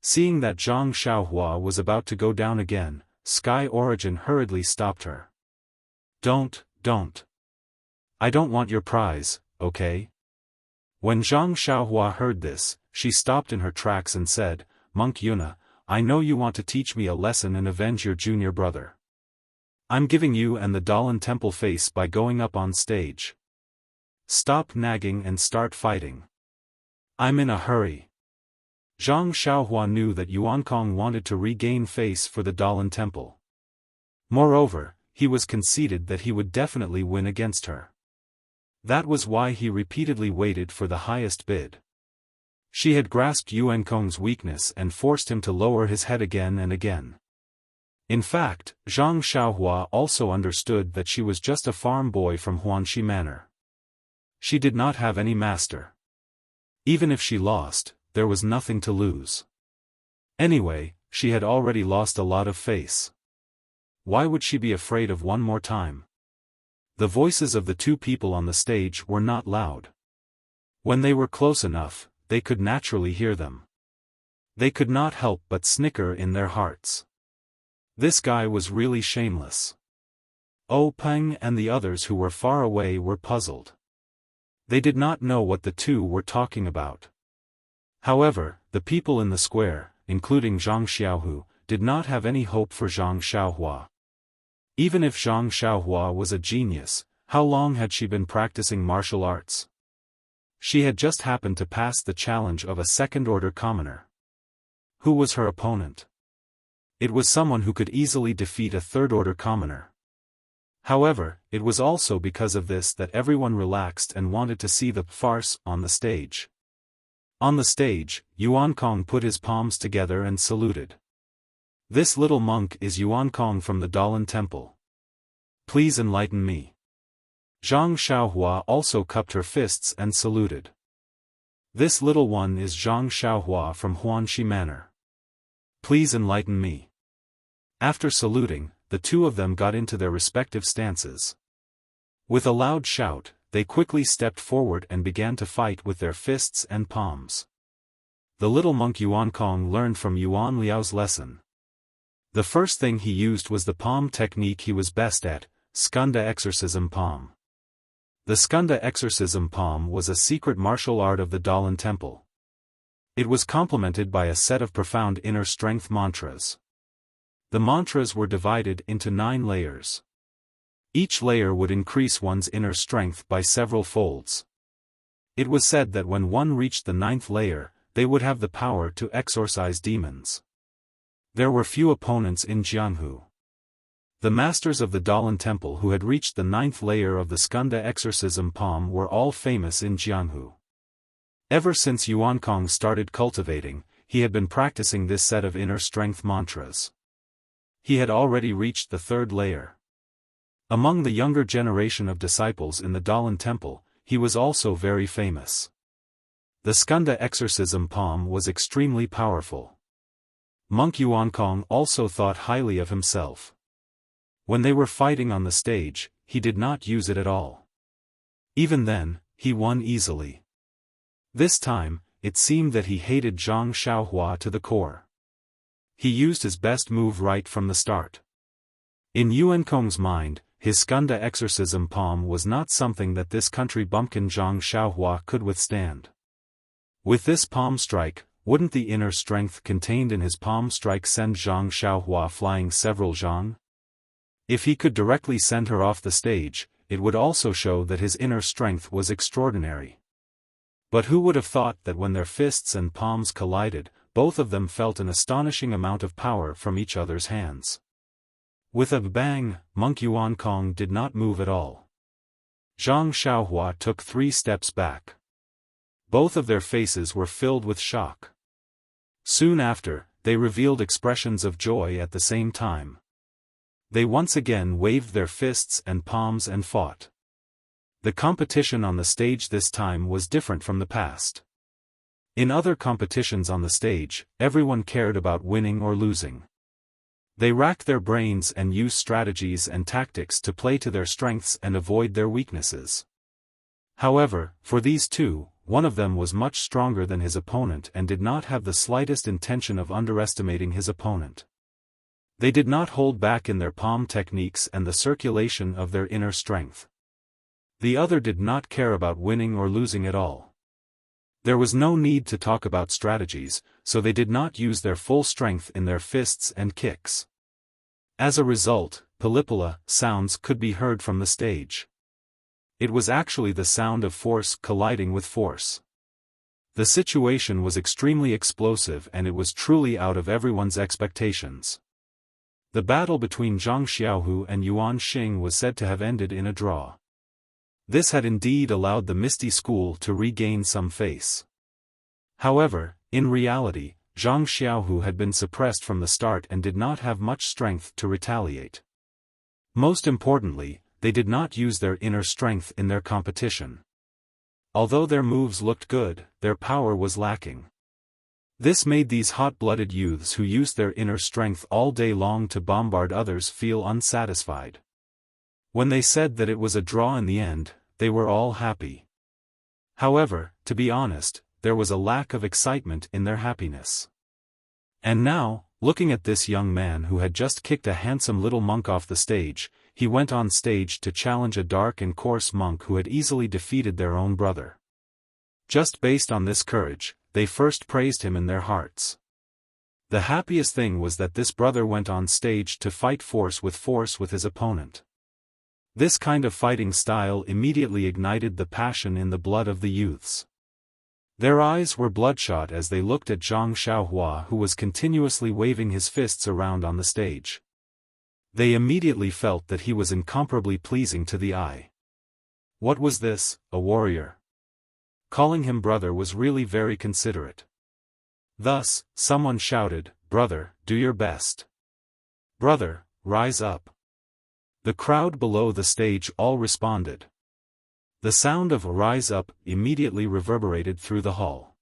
[SPEAKER 1] Seeing that Zhang Xiaohua was about to go down again, Sky Origin hurriedly stopped her. Don't. I don't want your prize, okay? When Zhang Xiaohua heard this, she stopped in her tracks and said, Monk Yuna, I know you want to teach me a lesson and avenge your junior brother. I'm giving you and the Dalan Temple face by going up on stage. Stop nagging and start fighting. I'm in a hurry. Zhang Xiaohua knew that Yuan Kong wanted to regain face for the Dalan Temple. Moreover, he was conceited that he would definitely win against her. That was why he repeatedly waited for the highest bid. She had grasped Yuan Kong's weakness and forced him to lower his head again and again. In fact, Zhang Xiaohua also understood that she was just a farm boy from Huanxi Manor. She did not have any master. Even if she lost, there was nothing to lose. Anyway, she had already lost a lot of face. Why would she be afraid of one more time? The voices of the two people on the stage were not loud. When they were close enough, they could naturally hear them. They could not help but snicker in their hearts. This guy was really shameless. Oh Peng and the others who were far away were puzzled. They did not know what the two were talking about. However, the people in the square, including Zhang Xiaohu, did not have any hope for Zhang Xiaohua. Even if Zhang Xiaohua was a genius, how long had she been practicing martial arts? She had just happened to pass the challenge of a second-order commoner. Who was her opponent? It was someone who could easily defeat a third-order commoner. However, it was also because of this that everyone relaxed and wanted to see the farce on the stage. On the stage, Yuan Kong put his palms together and saluted. This little monk is Yuan Kong from the Dalan Temple. Please enlighten me. Zhang Xiaohua also cupped her fists and saluted. This little one is Zhang Xiaohua from Huanxi Manor. Please enlighten me. After saluting, the two of them got into their respective stances. With a loud shout, they quickly stepped forward and began to fight with their fists and palms. The little monk Yuan Kong learned from Yuan Liao's lesson. The first thing he used was the palm technique he was best at, Skunda Exorcism Palm. The Skunda Exorcism Palm was a secret martial art of the Dalan Temple. It was complemented by a set of profound inner strength mantras. The mantras were divided into 9 layers. Each layer would increase one's inner strength by several folds. It was said that when one reached the 9th layer, they would have the power to exorcise demons. There were few opponents in Jianghu. The masters of the Dalan Temple who had reached the 9th layer of the Skunda Exorcism Palm were all famous in Jianghu. Ever since Yuan Kong started cultivating, he had been practicing this set of inner strength mantras. He had already reached the 3rd layer. Among the younger generation of disciples in the Dalan temple, he was also very famous. The Skunda exorcism palm was extremely powerful. Monk Yuankong also thought highly of himself. When they were fighting on the stage, he did not use it at all. Even then, he won easily. This time, it seemed that he hated Zhang Xiaohua to the core. He used his best move right from the start. In Yuankong's mind, his Skunda exorcism palm was not something that this country bumpkin Zhang Xiaohua could withstand. With this palm strike, wouldn't the inner strength contained in his palm strike send Zhang Xiaohua flying several zhang? If he could directly send her off the stage, it would also show that his inner strength was extraordinary. But who would have thought that when their fists and palms collided, both of them felt an astonishing amount of power from each other's hands. With a bang, Monk Yuankong did not move at all. Zhang Xiaohua took 3 steps back. Both of their faces were filled with shock. Soon after, they revealed expressions of joy at the same time. They once again waved their fists and palms and fought. The competition on the stage this time was different from the past. In other competitions on the stage, everyone cared about winning or losing. They racked their brains and used strategies and tactics to play to their strengths and avoid their weaknesses. However, for these two, one of them was much stronger than his opponent and did not have the slightest intention of underestimating his opponent. They did not hold back in their palm techniques and the circulation of their inner strength. The other did not care about winning or losing at all. There was no need to talk about strategies, so they did not use their full strength in their fists and kicks. As a result, Pilipila sounds could be heard from the stage. It was actually the sound of force colliding with force. The situation was extremely explosive and it was truly out of everyone's expectations. The battle between Zhang Xiaohu and Yuan Xing was said to have ended in a draw. This had indeed allowed the Misty School to regain some face. However, in reality, Zhang Xiaohu had been suppressed from the start and did not have much strength to retaliate. Most importantly, they did not use their inner strength in their competition. Although their moves looked good, their power was lacking. This made these hot-blooded youths who used their inner strength all day long to bombard others feel unsatisfied. When they said that it was a draw in the end, they were all happy. However, to be honest, there was a lack of excitement in their happiness. And now, looking at this young man who had just kicked a handsome little monk off the stage, he went on stage to challenge a dark and coarse monk who had easily defeated their own brother. Just based on this courage, they first praised him in their hearts. The happiest thing was that this brother went on stage to fight force with his opponent. This kind of fighting style immediately ignited the passion in the blood of the youths. Their eyes were bloodshot as they looked at Zhang Xiaohua, who was continuously waving his fists around on the stage. They immediately felt that he was incomparably pleasing to the eye. What was this, a warrior? Calling him brother was really very considerate. Thus, someone shouted, "Brother, do your best. Brother, rise up." The crowd below the stage all responded. The sound of "rise up" immediately reverberated through the hall.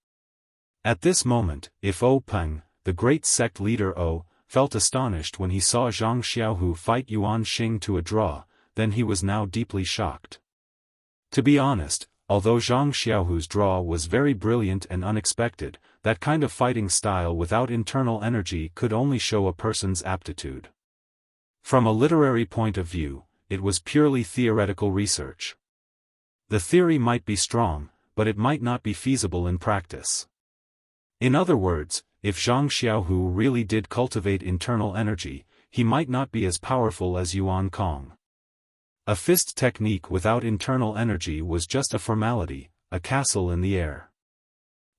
[SPEAKER 1] At this moment, if O Peng, the great sect leader O, felt astonished when he saw Zhang Xiaohu fight Yuan Xing to a draw, then he was now deeply shocked. To be honest, although Zhang Xiaohu's draw was very brilliant and unexpected, that kind of fighting style without internal energy could only show a person's aptitude. From a literary point of view, it was purely theoretical research. The theory might be strong, but it might not be feasible in practice. In other words, if Zhang Xiaohu really did cultivate internal energy, he might not be as powerful as Yuan Kong. A fist technique without internal energy was just a formality, a castle in the air.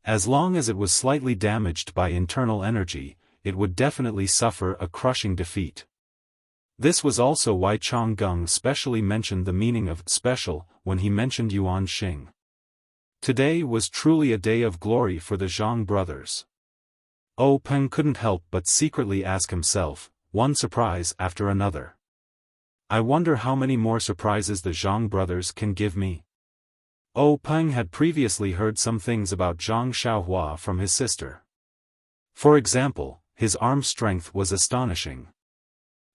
[SPEAKER 1] As long as it was slightly damaged by internal energy, it would definitely suffer a crushing defeat. This was also why Chong Gung specially mentioned the meaning of special when he mentioned Yuan Xing. Today was truly a day of glory for the Zhang brothers. O Peng couldn't help but secretly ask himself, one surprise after another. I wonder how many more surprises the Zhang brothers can give me. Peng had previously heard some things about Zhang Xiaohua from his sister. For example, his arm strength was astonishing.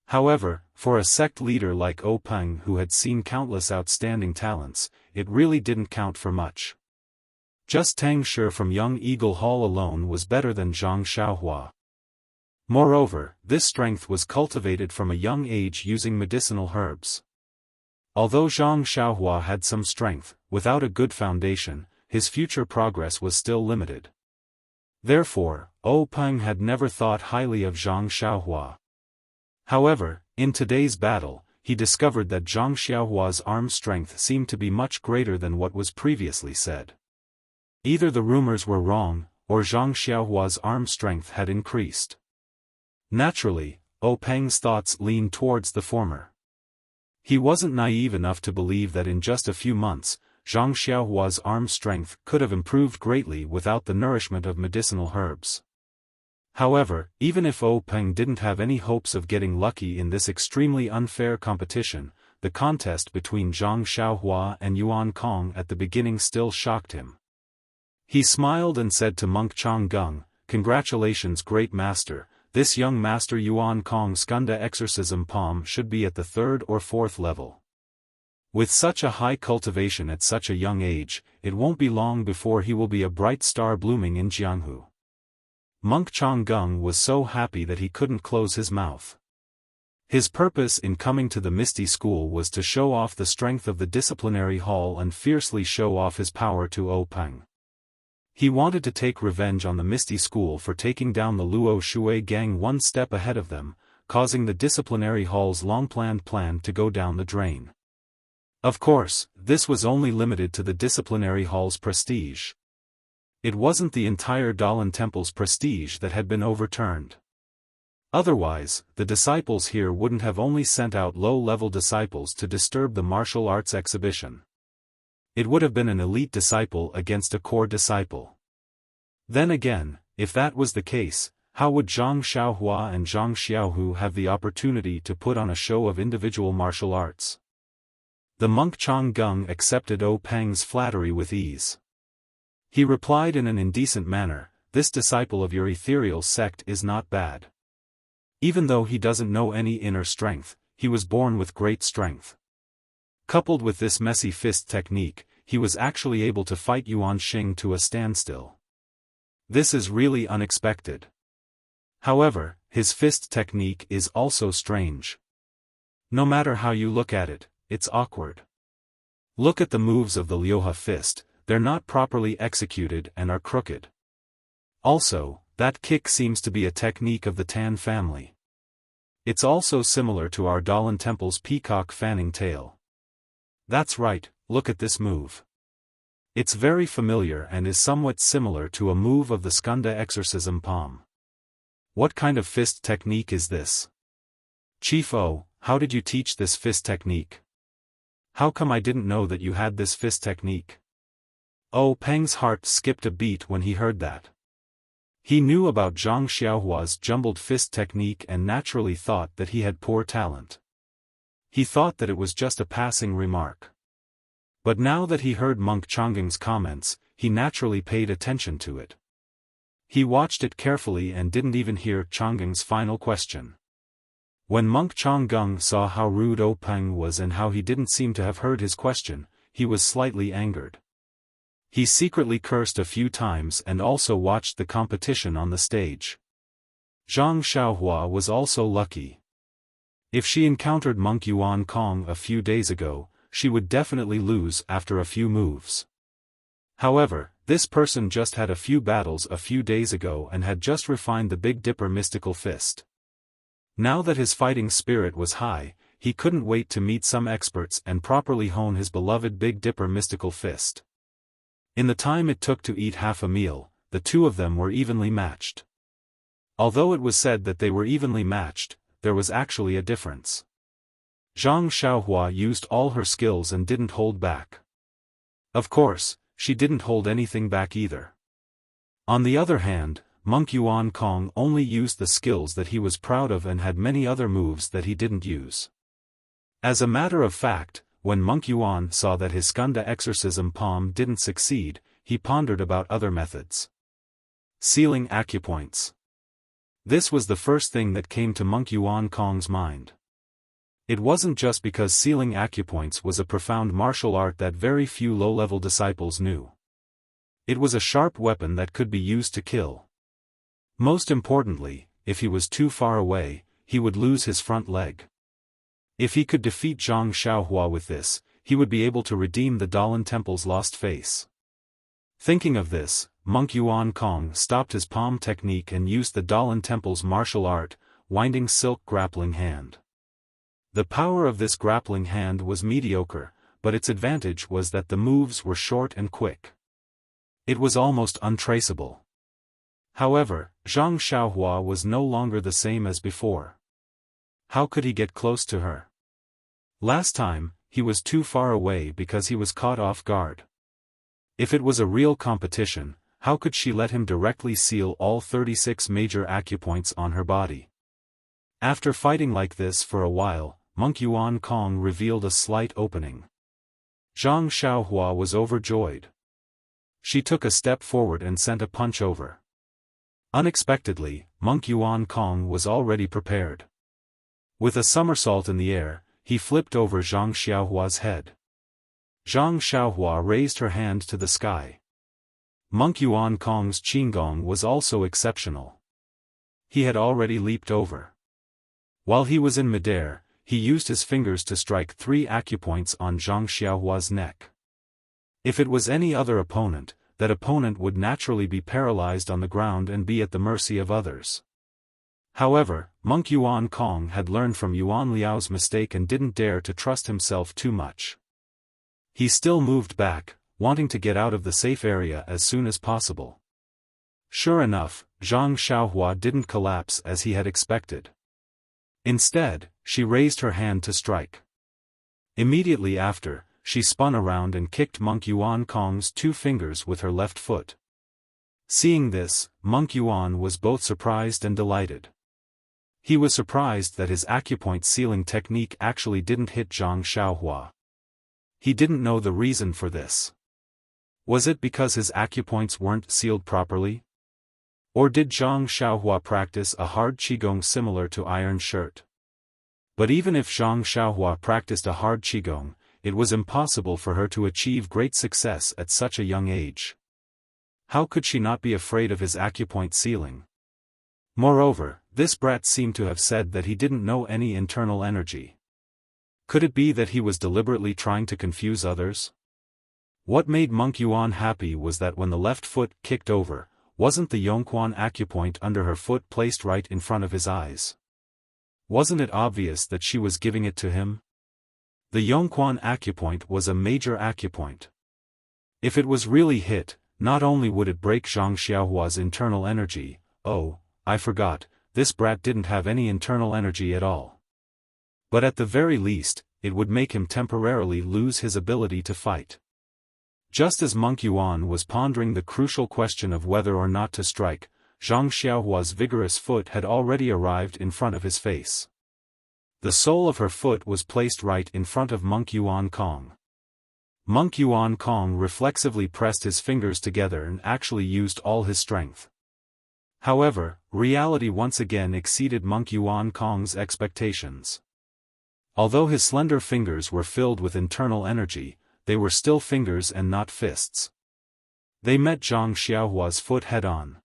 [SPEAKER 1] However, for a sect leader like Peng who had seen countless outstanding talents, it really didn't count for much. Just Tang Shi from Young Eagle Hall alone was better than Zhang Xiaohua. Moreover, this strength was cultivated from a young age using medicinal herbs. Although Zhang Xiaohua had some strength, without a good foundation, his future progress was still limited. Therefore, Peng had never thought highly of Zhang Xiaohua. However, in today's battle, he discovered that Zhang Xiaohua's arm strength seemed to be much greater than what was previously said. Either the rumors were wrong, or Zhang Xiaohua's arm strength had increased. Naturally, Peng's thoughts leaned towards the former. He wasn't naive enough to believe that in just a few months, Zhang Xiaohua's arm strength could have improved greatly without the nourishment of medicinal herbs. However, even if Peng didn't have any hopes of getting lucky in this extremely unfair competition, the contest between Zhang Xiaohua and Yuan Kong at the beginning still shocked him. He smiled and said to Monk Changgung, "Congratulations, great master. This young master Yuan Kong's Skunda exorcism palm should be at the 3rd or 4th level. With such a high cultivation at such a young age, it won't be long before he will be a bright star blooming in Jianghu." Monk Changgung was so happy that he couldn't close his mouth. His purpose in coming to the Misty School was to show off the strength of the disciplinary hall and fiercely show off his power to Peng. He wanted to take revenge on the Misty School for taking down the Luo Shui gang one step ahead of them, causing the disciplinary hall's long-planned plan to go down the drain. Of course, this was only limited to the disciplinary hall's prestige. It wasn't the entire Dalan Temple's prestige that had been overturned. Otherwise, the disciples here wouldn't have only sent out low-level disciples to disturb the martial arts exhibition. It would have been an elite disciple against a core disciple. Then again, if that was the case, how would Zhang Xiaohua and Zhang Xiaohu have the opportunity to put on a show of individual martial arts? The monk Changgung accepted Peng's flattery with ease. He replied in an indecent manner, "This disciple of your ethereal sect is not bad. Even though he doesn't know any inner strength, he was born with great strength. Coupled with this messy fist technique, he was actually able to fight Yuan Xing to a standstill. This is really unexpected. However, his fist technique is also strange. No matter how you look at it, it's awkward. Look at the moves of the Liuhe fist, they're not properly executed and are crooked. Also, that kick seems to be a technique of the Tan family. It's also similar to our Dalan Temple's peacock fanning tail. That's right, look at this move. It's very familiar and is somewhat similar to a move of the Skunda exorcism palm. What kind of fist technique is this? Chief O, how did you teach this fist technique? How come I didn't know that you had this fist technique?" Peng's heart skipped a beat when he heard that. He knew about Zhang Xiaohua's jumbled fist technique and naturally thought that he had poor talent. He thought that it was just a passing remark. But now that he heard Monk Changgung's comments, he naturally paid attention to it. He watched it carefully and didn't even hear Changgung's final question. When Monk Changgung saw how rude Peng was and how he didn't seem to have heard his question, he was slightly angered. He secretly cursed a few times and also watched the competition on the stage. Zhang Xiaohua was also lucky. If she encountered Monk Yuan Kong a few days ago, she would definitely lose after a few moves. However, this person just had a few battles a few days ago and had just refined the Big Dipper mystical fist. Now that his fighting spirit was high, he couldn't wait to meet some experts and properly hone his beloved Big Dipper mystical fist. In the time it took to eat half a meal, the two of them were evenly matched. Although it was said that they were evenly matched, there was actually a difference. Zhang Xiaohua used all her skills and didn't hold back. Of course, she didn't hold anything back either. On the other hand, Monk Yuan Kong only used the skills that he was proud of and had many other moves that he didn't use. As a matter of fact, when Monk Yuan saw that his Skunda exorcism palm didn't succeed, he pondered about other methods. Sealing acupoints. This was the first thing that came to Monk Yuan Kong's mind. It wasn't just because sealing acupoints was a profound martial art that very few low-level disciples knew. It was a sharp weapon that could be used to kill. Most importantly, if he was too far away, he would lose his front leg. If he could defeat Zhang Xiaohua with this, he would be able to redeem the Dalan Temple's lost face. Thinking of this, Monk Yuan Kong stopped his palm technique and used the Dalan Temple's martial art, winding silk grappling hand. The power of this grappling hand was mediocre, but its advantage was that the moves were short and quick. It was almost untraceable. However, Zhang Xiaohua was no longer the same as before. How could he get close to her? Last time, he was too far away because he was caught off guard. If it was a real competition, how could she let him directly seal all 36 major acupoints on her body? After fighting like this for a while, Monk Yuan Kong revealed a slight opening. Zhang Xiaohua was overjoyed. She took a step forward and sent a punch over. Unexpectedly, Monk Yuan Kong was already prepared. With a somersault in the air, he flipped over Zhang Xiaohua's head. Zhang Xiaohua raised her hand to the sky. Monk Yuan Kong's qigong was also exceptional. He had already leaped over. While he was in midair, he used his fingers to strike 3 acupoints on Zhang Xiaohua's neck. If it was any other opponent, that opponent would naturally be paralyzed on the ground and be at the mercy of others. However, Monk Yuan Kong had learned from Yuan Liao's mistake and didn't dare to trust himself too much. He still moved back, wanting to get out of the safe area as soon as possible. Sure enough, Zhang Xiaohua didn't collapse as he had expected. Instead, she raised her hand to strike. Immediately after, she spun around and kicked Monk Yuan Kong's 2 fingers with her left foot. Seeing this, Monk Yuan was both surprised and delighted. He was surprised that his acupoint sealing technique actually didn't hit Zhang Xiaohua. He didn't know the reason for this. Was it because his acupoints weren't sealed properly? Or did Zhang Xiaohua practice a hard qigong similar to iron shirt? But even if Zhang Xiaohua practiced a hard qigong, it was impossible for her to achieve great success at such a young age. How could she not be afraid of his acupoint sealing? Moreover, this brat seemed to have said that he didn't know any internal energy. Could it be that he was deliberately trying to confuse others? What made Monk Yuan happy was that when the left foot kicked over, wasn't the Yongquan acupoint under her foot placed right in front of his eyes? Wasn't it obvious that she was giving it to him? The Yongquan acupoint was a major acupoint. If it was really hit, not only would it break Zhang Xiaohua's internal energy, oh, I forgot, this brat didn't have any internal energy at all. But at the very least, it would make him temporarily lose his ability to fight. Just as Monk Yuan was pondering the crucial question of whether or not to strike, Zhang Xiaohua's vigorous foot had already arrived in front of his face. The sole of her foot was placed right in front of Monk Yuan Kong. Monk Yuan Kong reflexively pressed his fingers together and actually used all his strength. However, reality once again exceeded Monk Yuan Kong's expectations. Although his slender fingers were filled with internal energy, they were still fingers and not fists. They met Zhang Xiaohua's foot head-on.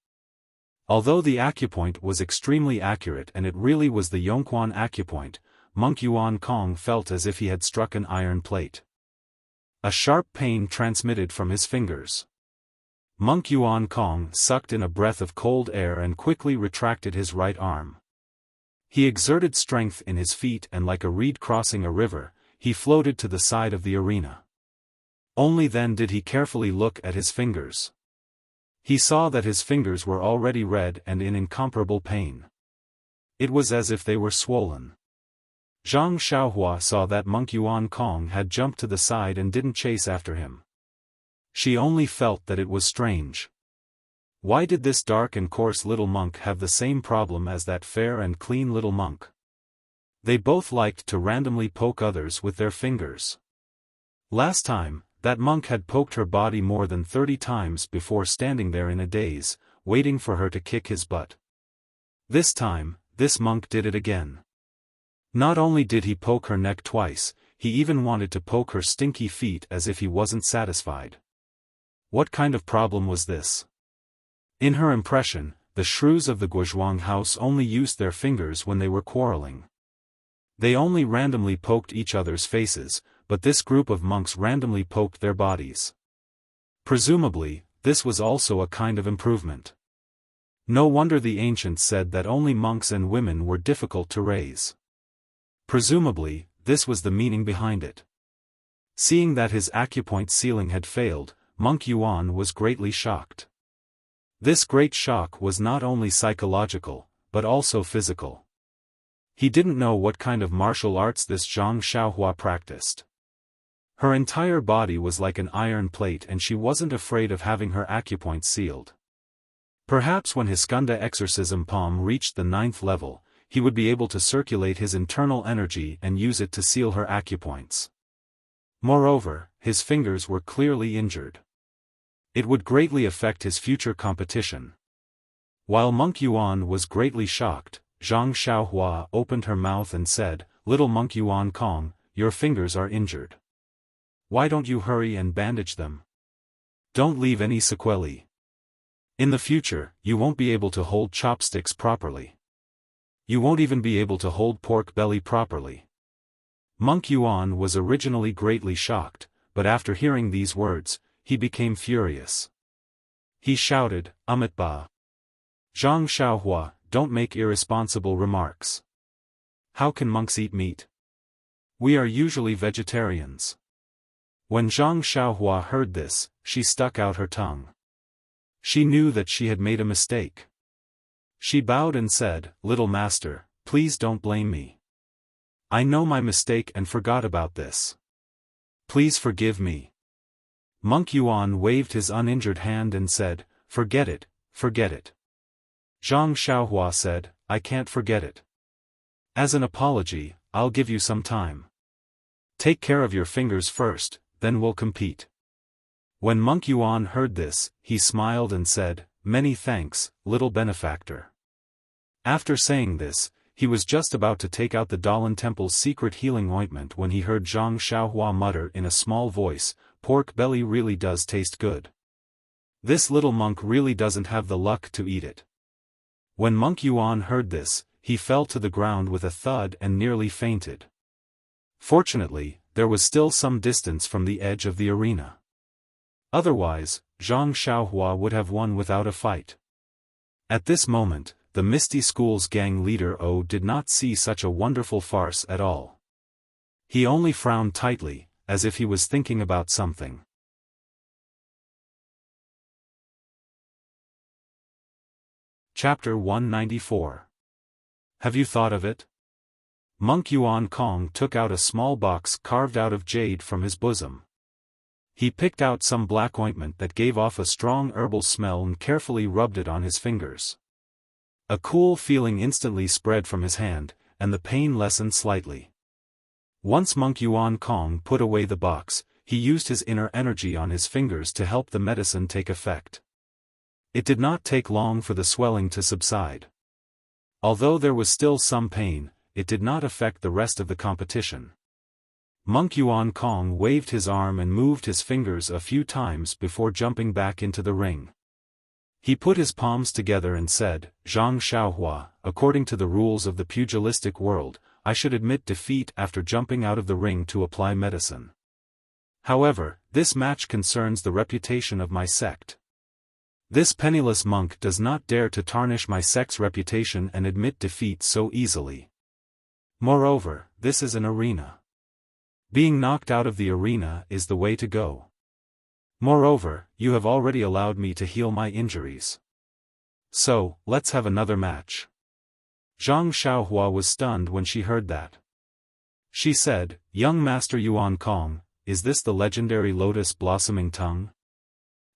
[SPEAKER 1] Although the acupoint was extremely accurate and it really was the Yongquan acupoint, Monk Yuan Kong felt as if he had struck an iron plate. A sharp pain transmitted from his fingers. Monk Yuan Kong sucked in a breath of cold air and quickly retracted his right arm. He exerted strength in his feet and like a reed crossing a river, he floated to the side of the arena. Only then did he carefully look at his fingers. He saw that his fingers were already red and in incomparable pain. It was as if they were swollen. Zhang Xiaohua saw that Monk Yuan Kong had jumped to the side and didn't chase after him. She only felt that it was strange. Why did this dark and coarse little monk have the same problem as that fair and clean little monk? They both liked to randomly poke others with their fingers. Last time, that monk had poked her body more than 30 times before standing there in a daze, waiting for her to kick his butt. This time, this monk did it again. Not only did he poke her neck twice, he even wanted to poke her stinky feet as if he wasn't satisfied. What kind of problem was this? In her impression, the shrews of the Guozhuang house only used their fingers when they were quarreling. They only randomly poked each other's faces, but this group of monks randomly poked their bodies. Presumably, this was also a kind of improvement. No wonder the ancients said that only monks and women were difficult to raise. Presumably, this was the meaning behind it. Seeing that his acupoint sealing had failed, Monk Yuan was greatly shocked. This great shock was not only psychological, but also physical. He didn't know what kind of martial arts this Zhang Xiaohua practiced. Her entire body was like an iron plate and she wasn't afraid of having her acupoint sealed. Perhaps when his skunda exorcism palm reached the 9th level, he would be able to circulate his internal energy and use it to seal her acupoints. Moreover, his fingers were clearly injured. It would greatly affect his future competition. While Monk Yuan was greatly shocked, Zhang Xiaohua opened her mouth and said, "Little Monk Yuan Kong, your fingers are injured. Why don't you hurry and bandage them? Don't leave any sequelae. In the future, you won't be able to hold chopsticks properly. You won't even be able to hold pork belly properly." Monk Yuan was originally greatly shocked, but after hearing these words, he became furious. He shouted, "Ba! Zhang Xiaohua, don't make irresponsible remarks. How can monks eat meat? We are usually vegetarians." When Zhang Xiaohua heard this, she stuck out her tongue. She knew that she had made a mistake. She bowed and said, "Little master, please don't blame me. I know my mistake and forgot about this. Please forgive me." Monk Yuan waved his uninjured hand and said, "Forget it, forget it." Zhang Xiaohua said, "I can't forget it. As an apology, I'll give you some time. Take care of your fingers first, then we'll compete." When Monk Yuan heard this, he smiled and said, "Many thanks, little benefactor." After saying this, he was just about to take out the Dalan Temple's secret healing ointment when he heard Zhang Xiaohua mutter in a small voice, "Pork belly really does taste good. This little monk really doesn't have the luck to eat it." When Monk Yuan heard this, he fell to the ground with a thud and nearly fainted. Fortunately, there was still some distance from the edge of the arena. Otherwise, Zhang Xiaohua would have won without a fight. At this moment, the Misty School's gang leader O did not see such a wonderful farce at all. He only frowned tightly, as if he was thinking about something. Chapter 194. Have you thought of it? Monk Yuan Kong took out a small box carved out of jade from his bosom. He picked out some black ointment that gave off a strong herbal smell and carefully rubbed it on his fingers. A cool feeling instantly spread from his hand, and the pain lessened slightly. Once Monk Yuan Kong put away the box, he used his inner energy on his fingers to help the medicine take effect. It did not take long for the swelling to subside. Although there was still some pain, it did not affect the rest of the competition. Monk Yuan Kong waved his arm and moved his fingers a few times before jumping back into the ring. He put his palms together and said, "Zhang Xiaohua, according to the rules of the pugilistic world, I should admit defeat after jumping out of the ring to apply medicine. However, this match concerns the reputation of my sect. This penniless monk does not dare to tarnish my sect's reputation and admit defeat so easily. Moreover, this is an arena. Being knocked out of the arena is the way to go. Moreover, you have already allowed me to heal my injuries. So, let's have another match." Zhang Xiaohua was stunned when she heard that. She said, "Young Master Yuan Kong, is this the legendary lotus blossoming tongue?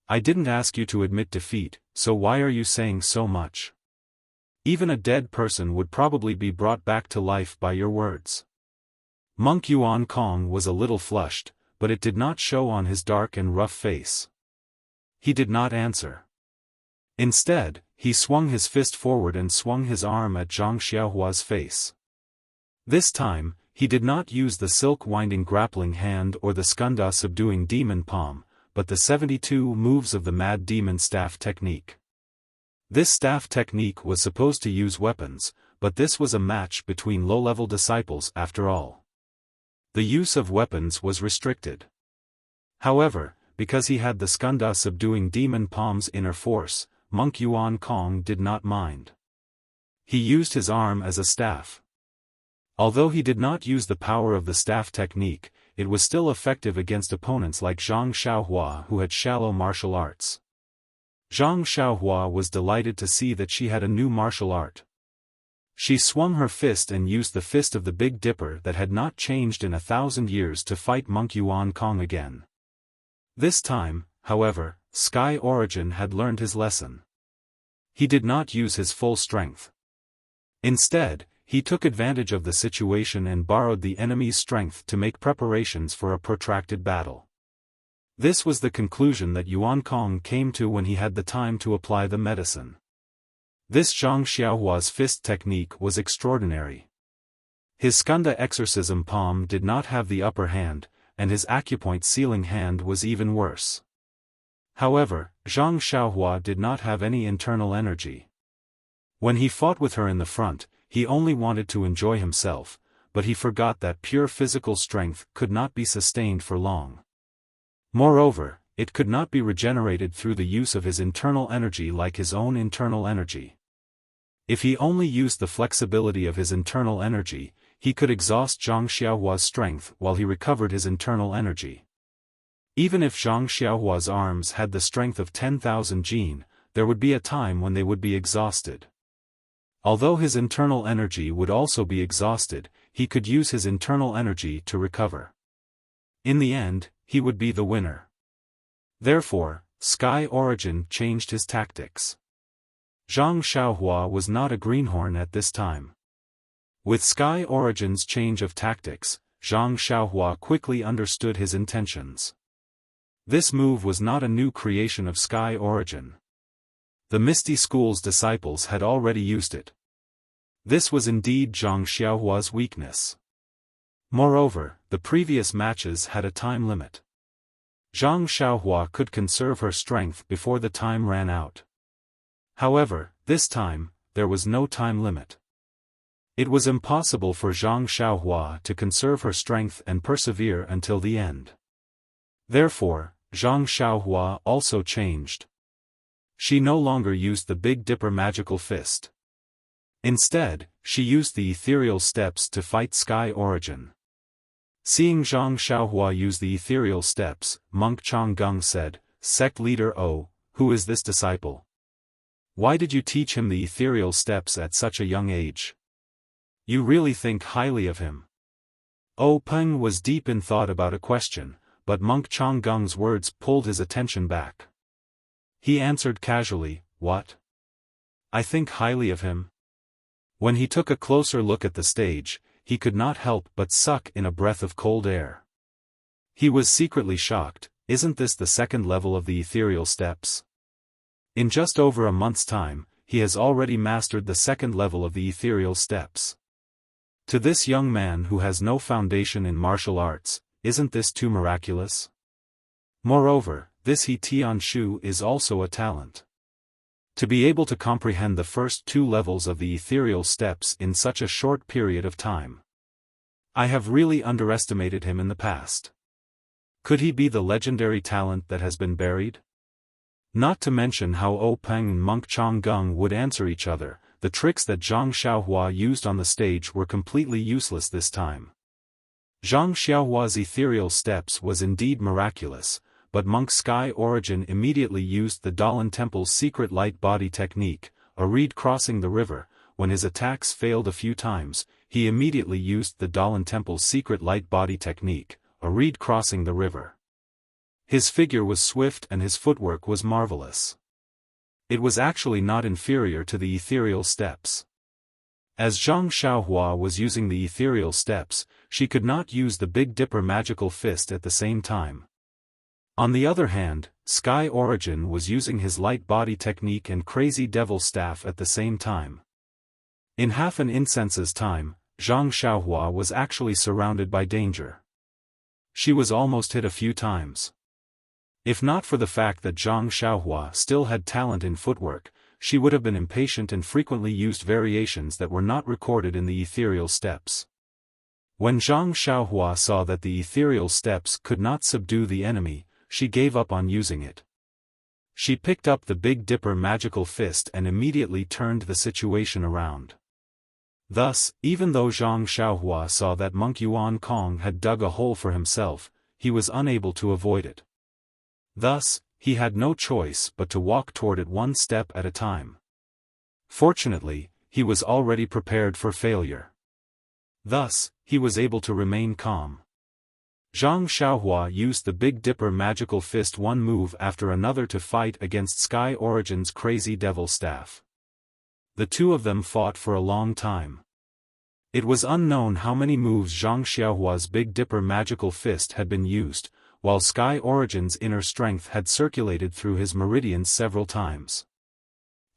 [SPEAKER 1] I didn't ask you to admit defeat, so why are you saying so much? Even a dead person would probably be brought back to life by your words. Monk Yuan Kong was a little flushed, but it did not show on his dark and rough face. He did not answer. Instead, he swung his fist forward and swung his arm at Zhang Xiaohua's face. This time, he did not use the silk-winding grappling hand or the skunda subduing demon palm, but the 72 moves of the mad demon staff technique. This staff technique was supposed to use weapons, but this was a match between low-level disciples after all. The use of weapons was restricted. However, because he had the skunda subduing demon palm's inner force, Monk Yuan Kong did not mind. He used his arm as a staff. Although he did not use the power of the staff technique, it was still effective against opponents like Zhang Xiaohua who had shallow martial arts. Zhang Xiaohua was delighted to see that she had a new martial art. She swung her fist and used the fist of the Big Dipper that had not changed in 1,000 years to fight Monk Yuan Kong again. This time, however, Sky Origin had learned his lesson. He did not use his full strength. Instead, he took advantage of the situation and borrowed the enemy's strength to make preparations for a protracted battle. This was the conclusion that Yuan Kong came to when he had the time to apply the medicine. This Zhang Xiaohua's fist technique was extraordinary. His skunda exorcism palm did not have the upper hand, and his acupoint sealing hand was even worse. However, Zhang Xiaohua did not have any internal energy. When he fought with her in the front, he only wanted to enjoy himself, but he forgot that pure physical strength could not be sustained for long. Moreover, it could not be regenerated through the use of his internal energy like his own internal energy. If he only used the flexibility of his internal energy, he could exhaust Zhang Xiaohua's strength while he recovered his internal energy. Even if Zhang Xiaohua's arms had the strength of 10,000 jin, there would be a time when they would be exhausted. Although his internal energy would also be exhausted, he could use his internal energy to recover. In the end, he would be the winner. Therefore, Sky Origin changed his tactics. Zhang Xiaohua was not a greenhorn at this time. With Sky Origin's change of tactics, Zhang Xiaohua quickly understood his intentions. This move was not a new creation of Sky Origin. The Misty School's disciples had already used it. This was indeed Zhang Xiaohua's weakness. Moreover, the previous matches had a time limit. Zhang Xiaohua could conserve her strength before the time ran out. However, this time, there was no time limit. It was impossible for Zhang Xiaohua to conserve her strength and persevere until the end. Therefore, Zhang Xiaohua also changed. She no longer used the Big Dipper magical fist. Instead, she used the ethereal steps to fight Sky Origin. Seeing Zhang Xiaohua use the ethereal steps, Monk Changgung said, "Sect leader O, who is this disciple? Why did you teach him the ethereal steps at such a young age? You really think highly of him?" O Peng was deep in thought about a question, but Monk Changgung's words pulled his attention back. He answered casually, "What? I think highly of him?" When he took a closer look at the stage, he could not help but suck in a breath of cold air. He was secretly shocked. Isn't this the second level of the ethereal steps? In just over a month's time, he has already mastered the second level of the ethereal steps. To this young man who has no foundation in martial arts, isn't this too miraculous? Moreover, this He Tianshu is also a talent. To be able to comprehend the first two levels of the ethereal steps in such a short period of time. I have really underestimated him in the past. Could he be the legendary talent that has been buried? Not to mention how O Peng and Monk Changgung would answer each other, the tricks that Zhang Xiaohua used on the stage were completely useless this time. Zhang Xiaohua's ethereal steps was indeed miraculous, but Monk Sky Origin immediately used the Dalan Temple's secret light body technique, a reed crossing the river. When his attacks failed a few times, he immediately used the Dalan Temple's secret light body technique, a reed crossing the river. His figure was swift and his footwork was marvelous. it was actually not inferior to the ethereal steps. As Zhang Xiaohua was using the ethereal steps, she could not use the Big Dipper magical fist at the same time. On the other hand, Sky Origin was using his light body technique and crazy devil staff at the same time. In half an incense's time, Zhang Xiaohua was actually surrounded by danger. She was almost hit a few times. If not for the fact that Zhang Xiaohua still had talent in footwork, she would have been impatient and frequently used variations that were not recorded in the ethereal steps. When Zhang Xiaohua saw that the ethereal steps could not subdue the enemy, she gave up on using it. She picked up the Big Dipper magical fist and immediately turned the situation around. Thus, even though Zhang Xiaohua saw that Monk Yuan Kong had dug a hole for himself, he was unable to avoid it. Thus, he had no choice but to walk toward it one step at a time. Fortunately, he was already prepared for failure. Thus, he was able to remain calm. Zhang Xiaohua used the Big Dipper magical fist one move after another to fight against Sky Origin's crazy devil staff. The two of them fought for a long time. It was unknown how many moves Zhang Xiaohua's Big Dipper magical fist had been used, while Sky Origin's inner strength had circulated through his meridians several times.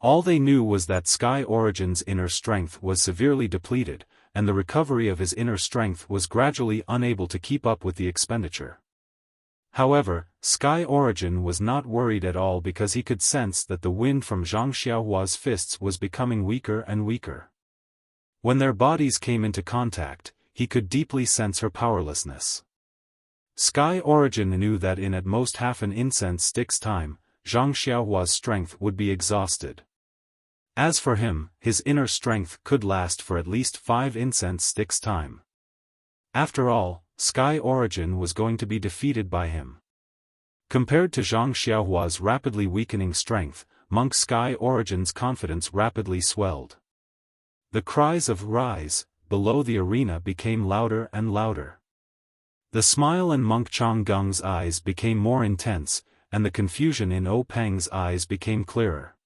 [SPEAKER 1] All they knew was that Sky Origin's inner strength was severely depleted, and the recovery of his inner strength was gradually unable to keep up with the expenditure. However, Sky Origin was not worried at all because he could sense that the wind from Zhang Xiaohua's fists was becoming weaker and weaker. When their bodies came into contact, he could deeply sense her powerlessness. Sky Origin knew that in at most half an incense stick's time, Zhang Xiaohua's strength would be exhausted. As for him, his inner strength could last for at least 5 incense sticks' time. After all, Sky Origin was going to be defeated by him. Compared to Zhang Xiaohua's rapidly weakening strength, Monk Sky Origin's confidence rapidly swelled. The cries of "Rise!" below the arena became louder and louder. The smile in Monk Chonggung's eyes became more intense, and the confusion in O Peng's eyes became clearer.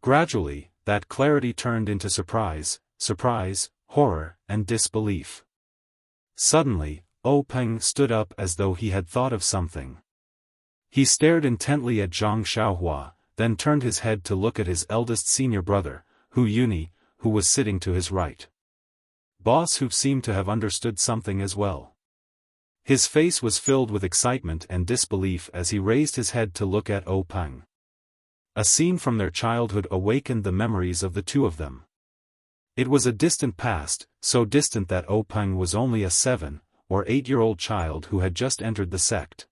[SPEAKER 1] Gradually, that clarity turned into surprise, horror, and disbelief. Suddenly, O Peng stood up as though he had thought of something. He stared intently at Zhang Xiaohua, then turned his head to look at his eldest senior brother, Hu Yuni, who was sitting to his right. Boss Hu seemed to have understood something as well. His face was filled with excitement and disbelief as he raised his head to look at O Peng. A scene from their childhood awakened the memories of the two of them. It was a distant past, so distant that O Peng was only a 7 or 8-year-old child who had just entered the sect.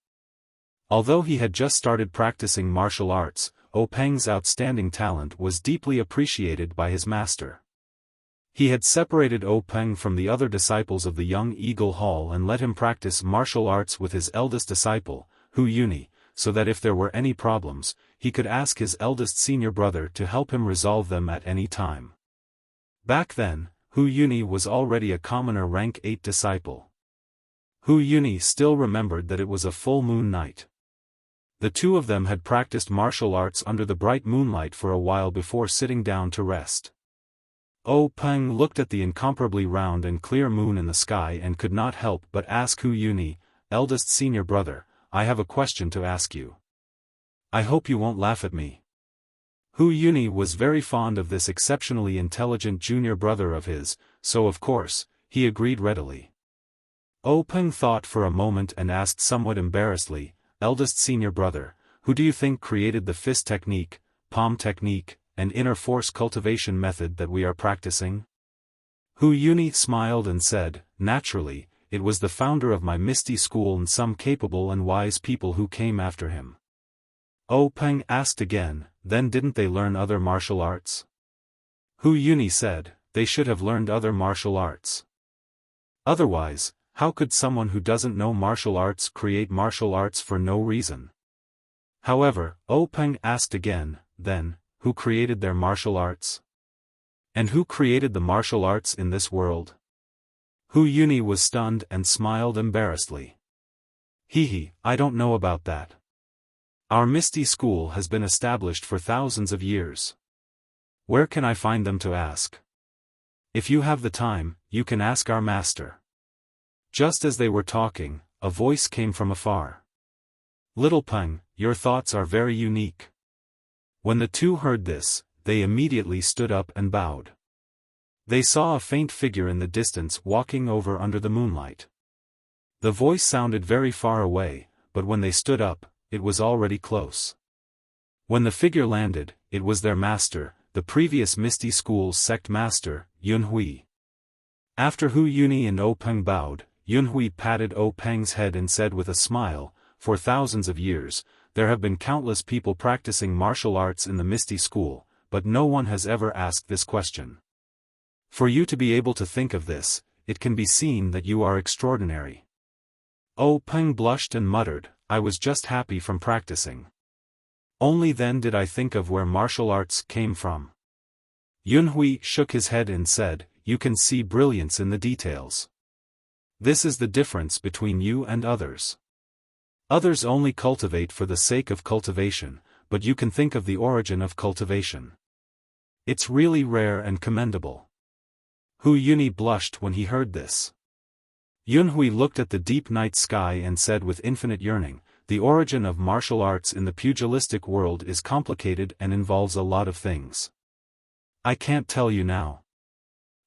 [SPEAKER 1] Although he had just started practicing martial arts, O Peng's outstanding talent was deeply appreciated by his master. He had separated O Peng from the other disciples of the Young Eagle Hall and let him practice martial arts with his eldest disciple, Hu Yuni, so that if there were any problems, he could ask his eldest senior brother to help him resolve them at any time. Back then, Hu Yuni was already a commoner rank 8 disciple. Hu Yuni still remembered that it was a full moon night. The two of them had practiced martial arts under the bright moonlight for a while before sitting down to rest. O Peng looked at the incomparably round and clear moon in the sky and could not help but ask Hu Yuni, eldest senior brother, I have a question to ask you. I hope you won't laugh at me. Hu Yuni was very fond of this exceptionally intelligent junior brother of his, so of course, he agreed readily. O Peng thought for a moment and asked somewhat embarrassedly, eldest senior brother, who do you think created the fist technique, palm technique, and inner force cultivation method that we are practicing? Hu Yuni smiled and said, naturally, it was the founder of my Misty School and some capable and wise people who came after him. O Peng asked again, then didn't they learn other martial arts? Hu Yuni said, they should have learned other martial arts. Otherwise, how could someone who doesn't know martial arts create martial arts for no reason? However, O Peng asked again, then, who created their martial arts? And who created the martial arts in this world? Hu Yuni was stunned and smiled embarrassedly. I don't know about that. Our Misty School has been established for thousands of years. Where can I find them to ask? If you have the time, you can ask our master. Just as they were talking, a voice came from afar. Little Peng, your thoughts are very unique. When the two heard this, they immediately stood up and bowed. They saw a faint figure in the distance walking over under the moonlight. The voice sounded very far away, but when they stood up, it was already close. When the figure landed, it was their master, the previous Misty School's sect master, Yunhui. After Hu Yuni and O Peng bowed, Yunhui patted O Peng's head and said with a smile, for thousands of years, there have been countless people practicing martial arts in the Misty School, but no one has ever asked this question. For you to be able to think of this, it can be seen that you are extraordinary. O Peng blushed and muttered, I was just happy from practicing. Only then did I think of where martial arts came from. Yunhui shook his head and said, you can see brilliance in the details. This is the difference between you and others. Others only cultivate for the sake of cultivation, but you can think of the origin of cultivation. It's really rare and commendable. Hu Yuni blushed when he heard this. Yunhui looked at the deep night sky and said with infinite yearning, the origin of martial arts in the pugilistic world is complicated and involves a lot of things. I can't tell you now.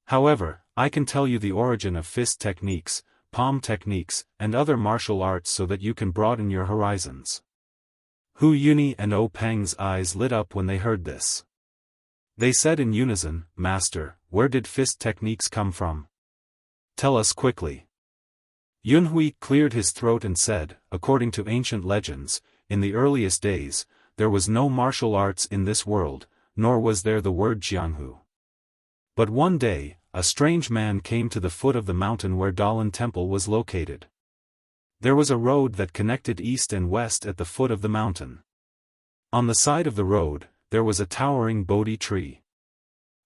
[SPEAKER 1] However, I can tell you the origin of fist techniques, palm techniques, and other martial arts so that you can broaden your horizons. Hu Yuni and O Peng's eyes lit up when they heard this. They said in unison, Master, where did fist techniques come from? Tell us quickly. Yunhui cleared his throat and said, according to ancient legends, in the earliest days, there was no martial arts in this world, nor was there the word Jianghu. But one day, a strange man came to the foot of the mountain where Dalan Temple was located. There was a road that connected east and west at the foot of the mountain. On the side of the road, there was a towering Bodhi tree.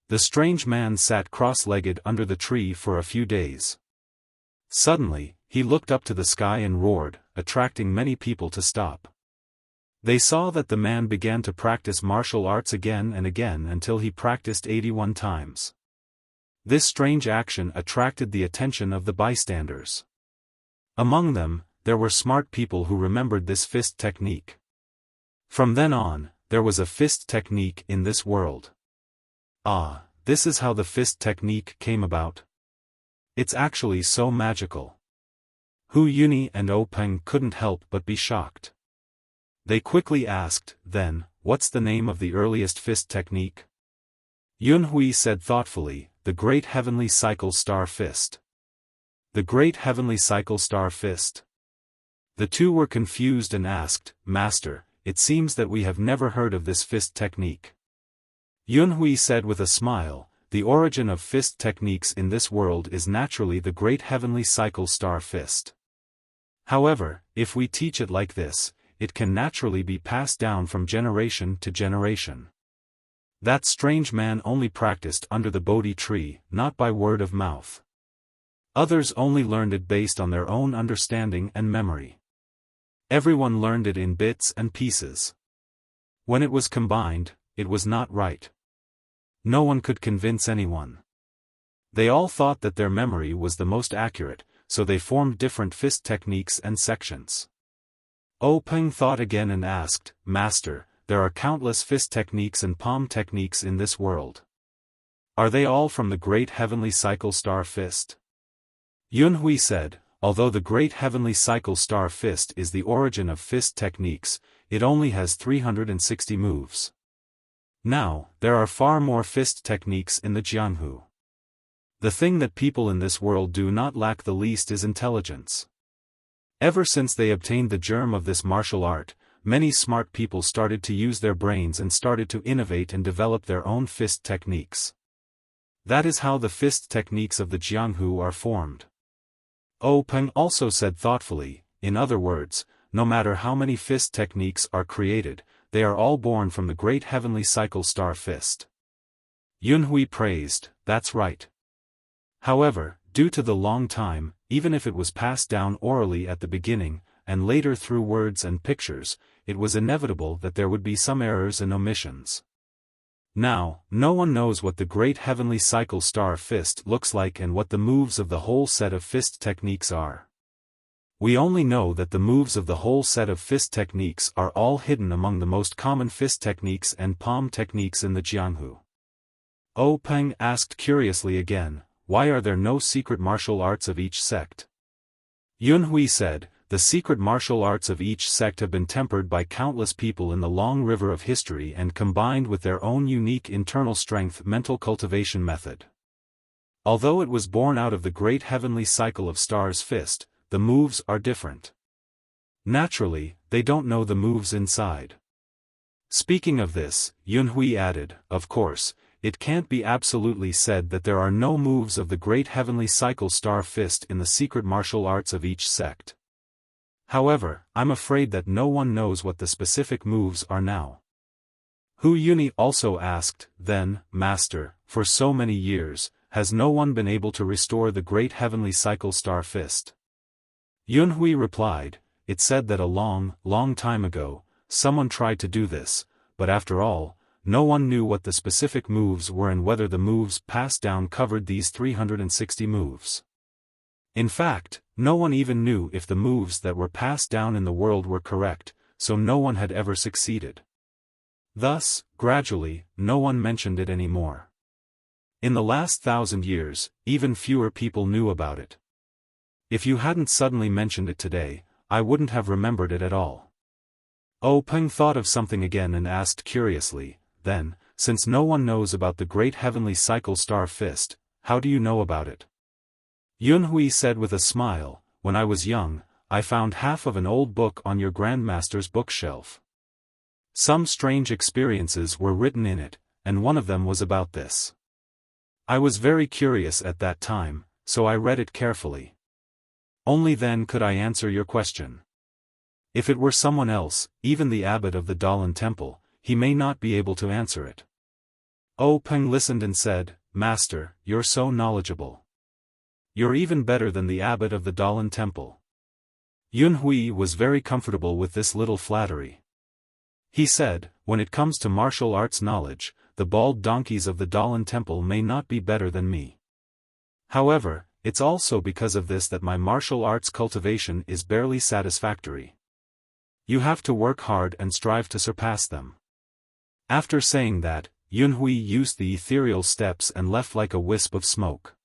[SPEAKER 1] The strange man sat cross-legged under the tree for a few days. Suddenly, he looked up to the sky and roared, attracting many people to stop. They saw that the man began to practice martial arts again and again until he practiced 81 times. This strange action attracted the attention of the bystanders. Among them, there were smart people who remembered this fist technique. From then on, there was a fist technique in this world. Ah, this is how the fist technique came about. It's actually so magical. Hu Yuni and O Peng couldn't help but be shocked. They quickly asked, then, what's the name of the earliest fist technique? Yunhui said thoughtfully, the Great Heavenly Cycle Star Fist. The Great Heavenly Cycle Star Fist. The two were confused and asked, Master, it seems that we have never heard of this fist technique. Yunhui said with a smile, the origin of fist techniques in this world is naturally the Great Heavenly Cycle Star Fist. However, if we teach it like this, it can naturally be passed down from generation to generation. That strange man only practiced under the Bodhi tree, not by word of mouth. Others only learned it based on their own understanding and memory. Everyone learned it in bits and pieces. When it was combined, it was not right. No one could convince anyone. They all thought that their memory was the most accurate, so they formed different fist techniques and sections. O Peng thought again and asked, Master, there are countless fist techniques and palm techniques in this world. Are they all from the Great Heavenly Cycle Star Fist? Yunhui said, although the Great Heavenly Cycle Star Fist is the origin of fist techniques, it only has 360 moves. Now, there are far more fist techniques in the Jianghu. The thing that people in this world do not lack the least is intelligence. Ever since they obtained the germ of this martial art, many smart people started to use their brains and started to innovate and develop their own fist techniques. That is how the fist techniques of the Jianghu are formed. O Peng also said thoughtfully, in other words, no matter how many fist techniques are created, they are all born from the Great Heavenly Cycle Star Fist. Yunhui praised, that's right. However, due to the long time, even if it was passed down orally at the beginning, and later through words and pictures, it was inevitable that there would be some errors and omissions. Now, no one knows what the Great Heavenly Cycle Star Fist looks like and what the moves of the whole set of fist techniques are. We only know that the moves of the whole set of fist techniques are all hidden among the most common fist techniques and palm techniques in the Jianghu. Peng asked curiously again, why are there no secret martial arts of each sect? Yunhui said, the secret martial arts of each sect have been tempered by countless people in the long river of history and combined with their own unique internal strength mental cultivation method. Although it was born out of the Great Heavenly Cycle of Stars Fist, the moves are different. Naturally, they don't know the moves inside. Speaking of this, Yunhui added, of course, it can't be absolutely said that there are no moves of the Great Heavenly Cycle Star Fist in the secret martial arts of each sect. However, I'm afraid that no one knows what the specific moves are now. Hu Yuni also asked, then, Master, for so many years, has no one been able to restore the Great Heavenly Cycle Star Fist? Yunhui replied, it said that a long, long time ago, someone tried to do this, but after all, no one knew what the specific moves were and whether the moves passed down covered these 360 moves. In fact, no one even knew if the moves that were passed down in the world were correct, so no one had ever succeeded. Thus, gradually, no one mentioned it anymore. In the last 1,000 years, even fewer people knew about it. If you hadn't suddenly mentioned it today, I wouldn't have remembered it at all. Peng thought of something again and asked curiously, then, since no one knows about the Great Heavenly Cycle Star Fist, how do you know about it? Yunhui said with a smile, when I was young, I found half of an old book on your grandmaster's bookshelf. Some strange experiences were written in it, and one of them was about this. I was very curious at that time, so I read it carefully. Only then could I answer your question. If it were someone else, even the abbot of the Dalan temple, he may not be able to answer it. Peng listened and said, Master, you're so knowledgeable. You're even better than the abbot of the Dalan temple. Yunhui was very comfortable with this little flattery. He said, when it comes to martial arts knowledge, the bald donkeys of the Dalan temple may not be better than me. However, it's also because of this that my martial arts cultivation is barely satisfactory. You have to work hard and strive to surpass them. After saying that, Yunhui used the ethereal steps and left like a wisp of smoke.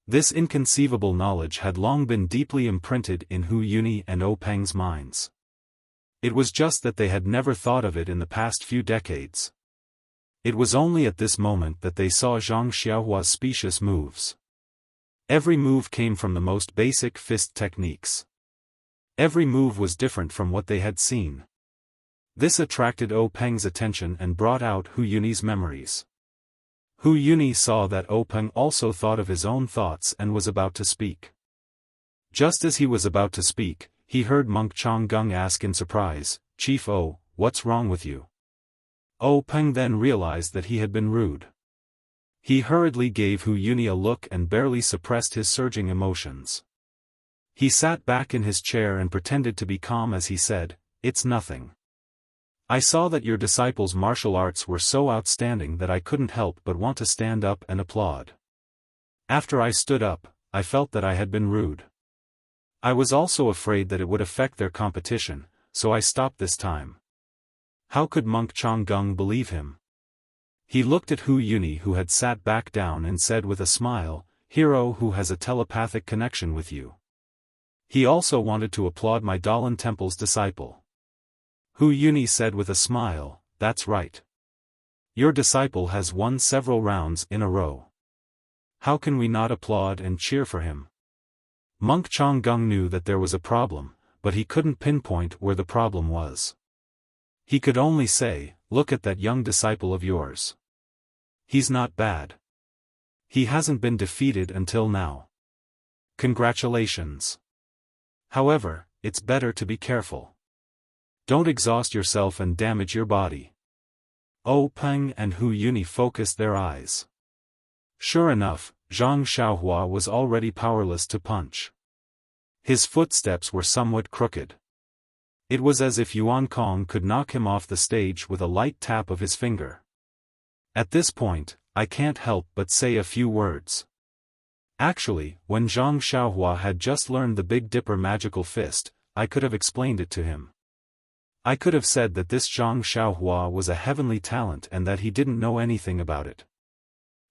[SPEAKER 1] This inconceivable knowledge had long been deeply imprinted in Hu Yuni and Peng's minds. It was just that they had never thought of it in the past few decades. It was only at this moment that they saw Zhang Xiaohua's specious moves. Every move came from the most basic fist techniques. Every move was different from what they had seen. This attracted Peng's attention and brought out Hu Yuni's memories. Hu Yuni saw that Peng also thought of his own thoughts and was about to speak. Just as he was about to speak, he heard Monk Changgung ask in surprise, Chief what's wrong with you? Peng then realized that he had been rude. He hurriedly gave Hu Yuni a look and barely suppressed his surging emotions. He sat back in his chair and pretended to be calm as he said, it's nothing. I saw that your disciples' martial arts were so outstanding that I couldn't help but want to stand up and applaud. After I stood up, I felt that I had been rude. I was also afraid that it would affect their competition, so I stopped this time. How could Monk Changgung believe him? He looked at Hu Yuni who had sat back down and said with a smile, hero who has a telepathic connection with you. He also wanted to applaud my Dalan temple's disciple. Hu Yuni said with a smile, that's right. Your disciple has won several rounds in a row. How can we not applaud and cheer for him? Monk Changgung knew that there was a problem, but he couldn't pinpoint where the problem was. He could only say, look at that young disciple of yours. He's not bad. He hasn't been defeated until now. Congratulations. However, it's better to be careful. Don't exhaust yourself and damage your body. Peng and Hu Yuni focused their eyes. Sure enough, Zhang Xiaohua was already powerless to punch. His footsteps were somewhat crooked. It was as if Yuan Kong could knock him off the stage with a light tap of his finger. At this point, I can't help but say a few words. Actually, when Zhang Xiaohua had just learned the Big Dipper magical fist, I could have explained it to him. I could have said that this Zhang Xiaohua was a heavenly talent and that he didn't know anything about it.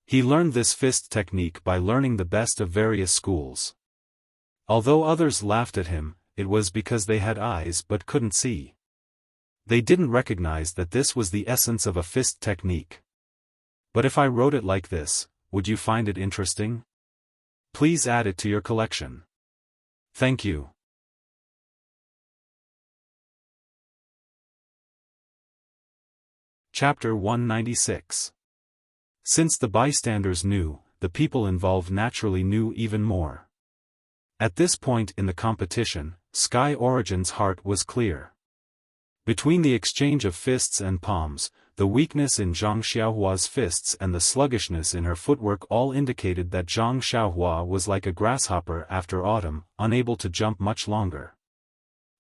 [SPEAKER 1] He learned this fist technique by learning the best of various schools. Although others laughed at him, it was because they had eyes but couldn't see. They didn't recognize that this was the essence of a fist technique. But if I wrote it like this, would you find it interesting? Please add it to your collection. Thank you. Chapter 196. Since the bystanders knew, the people involved naturally knew even more. At this point in the competition, Sky Origin's heart was clear. Between the exchange of fists and palms, the weakness in Zhang Xiaohua's fists and the sluggishness in her footwork all indicated that Zhang Xiaohua was like a grasshopper after autumn, unable to jump much longer.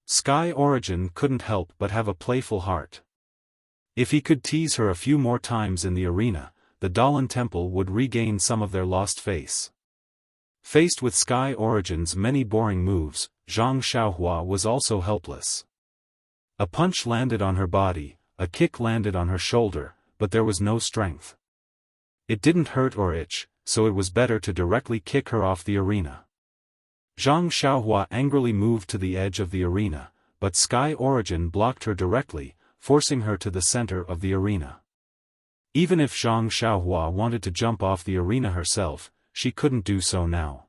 [SPEAKER 1] Sky Origin couldn't help but have a playful heart. If he could tease her a few more times in the arena, the Dalan Temple would regain some of their lost face. Faced with Sky Origin's many boring moves, Zhang Xiaohua was also helpless. A punch landed on her body, a kick landed on her shoulder, but there was no strength. It didn't hurt or itch, so it was better to directly kick her off the arena. Zhang Xiaohua angrily moved to the edge of the arena, but Sky Origin blocked her directly, forcing her to the center of the arena. Even if Zhang Xiaohua wanted to jump off the arena herself, she couldn't do so now.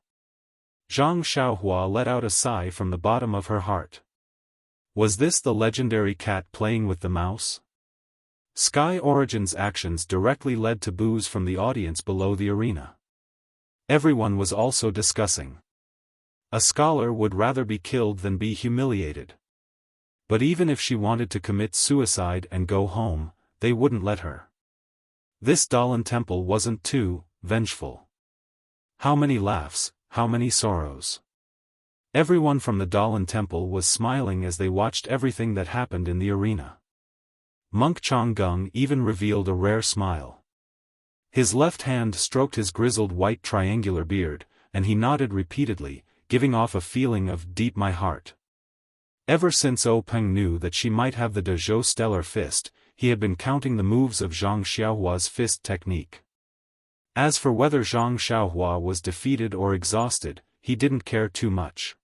[SPEAKER 1] Zhang Xiaohua let out a sigh from the bottom of her heart. Was this the legendary cat playing with the mouse? Sky Origin's actions directly led to boos from the audience below the arena. Everyone was also discussing. A scholar would rather be killed than be humiliated. But even if she wanted to commit suicide and go home, they wouldn't let her. This Dalan Temple wasn't too vengeful. How many laughs, how many sorrows. Everyone from the Dalan Temple was smiling as they watched everything that happened in the arena. Monk Chonggung even revealed a rare smile. His left hand stroked his grizzled white triangular beard, and he nodded repeatedly, giving off a feeling of deep my heart. Ever since Peng knew that she might have the Dezhou Stellar Fist, he had been counting the moves of Zhang Xiaohua's fist technique. As for whether Zhang Xiaohua was defeated or exhausted, he didn't care too much.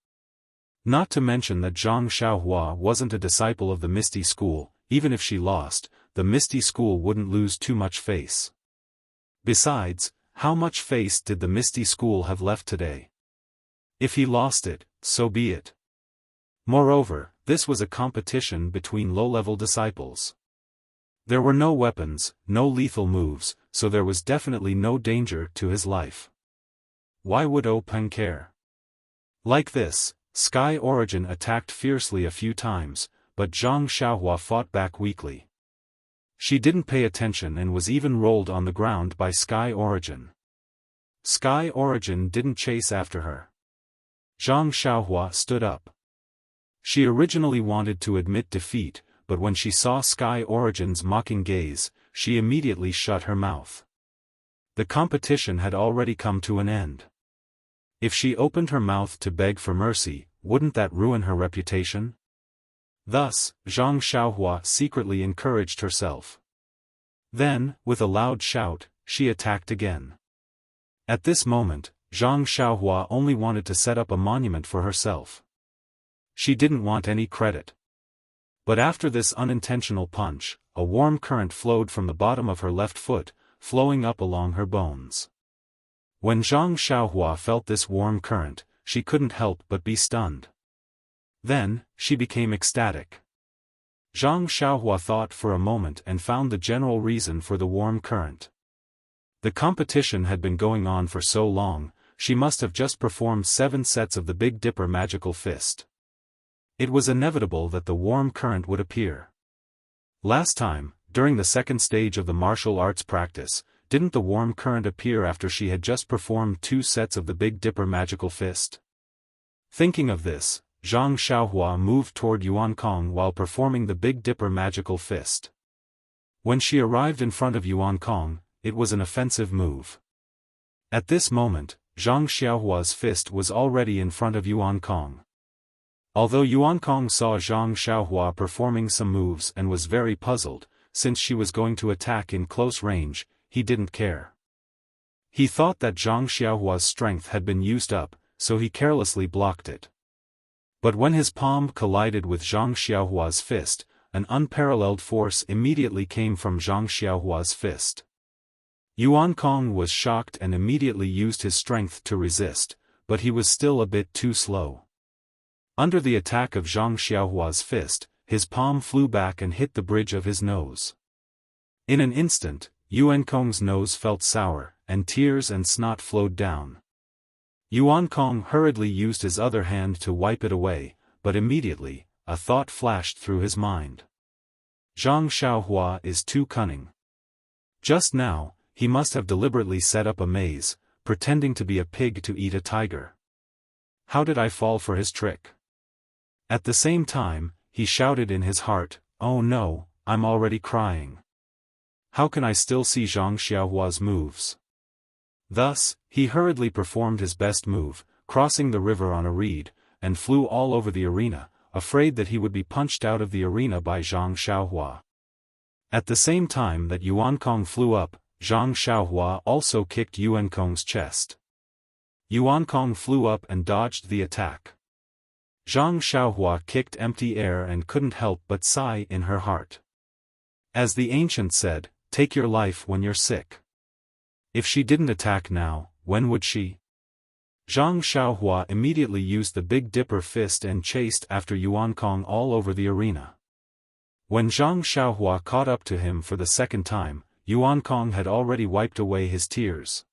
[SPEAKER 1] Not to mention that Zhang Xiaohua wasn't a disciple of the Misty School. Even if she lost, the Misty School wouldn't lose too much face. Besides, how much face did the Misty School have left today? If he lost it, so be it. Moreover, this was a competition between low-level disciples. There were no weapons, no lethal moves, so there was definitely no danger to his life. Why would Peng care? Like this, Sky Origin attacked fiercely a few times, but Zhang Xiaohua fought back weakly. She didn't pay attention and was even rolled on the ground by Sky Origin. Sky Origin didn't chase after her. Zhang Xiaohua stood up. She originally wanted to admit defeat, but when she saw Sky Origin's mocking gaze, she immediately shut her mouth. The competition had already come to an end. If she opened her mouth to beg for mercy, wouldn't that ruin her reputation? Thus, Zhang Xiaohua secretly encouraged herself. Then, with a loud shout, she attacked again. At this moment, Zhang Xiaohua only wanted to set up a monument for herself. She didn't want any credit. But after this unintentional punch, a warm current flowed from the bottom of her left foot, flowing up along her bones. When Zhang Xiaohua felt this warm current, she couldn't help but be stunned. Then, she became ecstatic. Zhang Xiaohua thought for a moment and found the general reason for the warm current. The competition had been going on for so long, she must have just performed 7 sets of the Big Dipper magical fist. It was inevitable that the warm current would appear. Last time, during the second stage of the martial arts practice, didn't the warm current appear after she had just performed 2 sets of the Big Dipper magical fist? Thinking of this, Zhang Xiaohua moved toward Yuan Kong while performing the Big Dipper magical fist. When she arrived in front of Yuan Kong, it was an offensive move. At this moment, Zhang Xiaohua's fist was already in front of Yuan Kong. Although Yuan Kong saw Zhang Xiaohua performing some moves and was very puzzled, since she was going to attack in close range, he didn't care. He thought that Zhang Xiaohua's strength had been used up, so he carelessly blocked it. But when his palm collided with Zhang Xiaohua's fist, an unparalleled force immediately came from Zhang Xiaohua's fist. Yuan Kong was shocked and immediately used his strength to resist, but he was still a bit too slow. Under the attack of Zhang Xiaohua's fist, his palm flew back and hit the bridge of his nose. In an instant, Yuan Kong's nose felt sour, and tears and snot flowed down. Yuan Kong hurriedly used his other hand to wipe it away, but immediately, a thought flashed through his mind. Zhang Xiaohua is too cunning. Just now, he must have deliberately set up a maze, pretending to be a pig to eat a tiger. How did I fall for his trick? At the same time, he shouted in his heart, "Oh no, I'm already crying. How can I still see Zhang Xiaohua's moves?" Thus, he hurriedly performed his best move, crossing the river on a reed, and flew all over the arena, afraid that he would be punched out of the arena by Zhang Xiaohua. At the same time that Yuan Kong flew up, Zhang Xiaohua also kicked Yuan Kong's chest. Yuan Kong flew up and dodged the attack. Zhang Xiaohua kicked empty air and couldn't help but sigh in her heart. As the ancient said, "Take your life when you're sick." If she didn't attack now, when would she? Zhang Xiaohua immediately used the Big Dipper fist and chased after Yuan Kong all over the arena. When Zhang Xiaohua caught up to him for the second time, Yuan Kong had already wiped away his tears.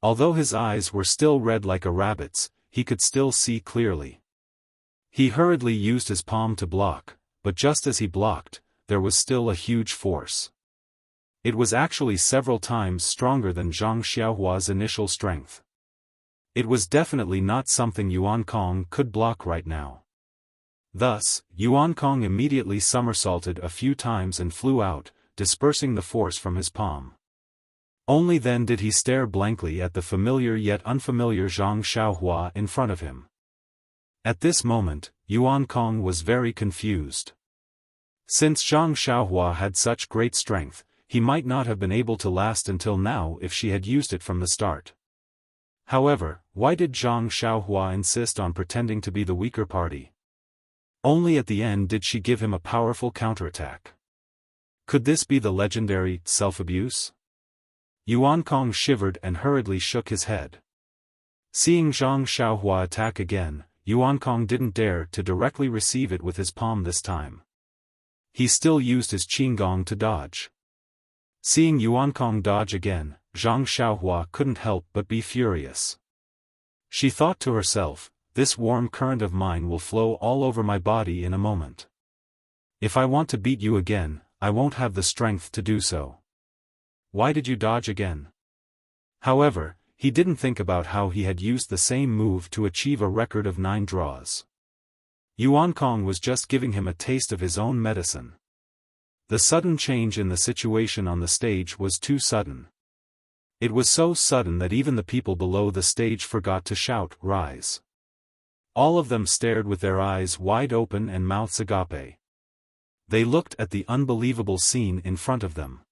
[SPEAKER 1] Although his eyes were still red like a rabbit's, he could still see clearly. He hurriedly used his palm to block, but just as he blocked, there was still a huge force. It was actually several times stronger than Zhang Xiaohua's initial strength. It was definitely not something Yuan Kong could block right now. Thus, Yuan Kong immediately somersaulted a few times and flew out, dispersing the force from his palm. Only then did he stare blankly at the familiar yet unfamiliar Zhang Xiaohua in front of him. At this moment, Yuan Kong was very confused. Since Zhang Xiaohua had such great strength, he might not have been able to last until now if she had used it from the start. However, why did Zhang Xiaohua insist on pretending to be the weaker party? Only at the end did she give him a powerful counterattack. Could this be the legendary self-abuse? Yuan Kong shivered and hurriedly shook his head. Seeing Zhang Xiaohua attack again, Yuan Kong didn't dare to directly receive it with his palm this time. He still used his qinggong to dodge. Seeing Yuan Kong dodge again, Zhang Xiaohua couldn't help but be furious. She thought to herself, "This warm current of mine will flow all over my body in a moment. If I want to beat you again, I won't have the strength to do so. Why did you dodge again?" However, he didn't think about how he had used the same move to achieve a record of 9 draws. Yuan Kong was just giving him a taste of his own medicine. The sudden change in the situation on the stage was too sudden. It was so sudden that even the people below the stage forgot to shout, "Rise!" All of them stared with their eyes wide open and mouths agape. They looked at the unbelievable scene in front of them.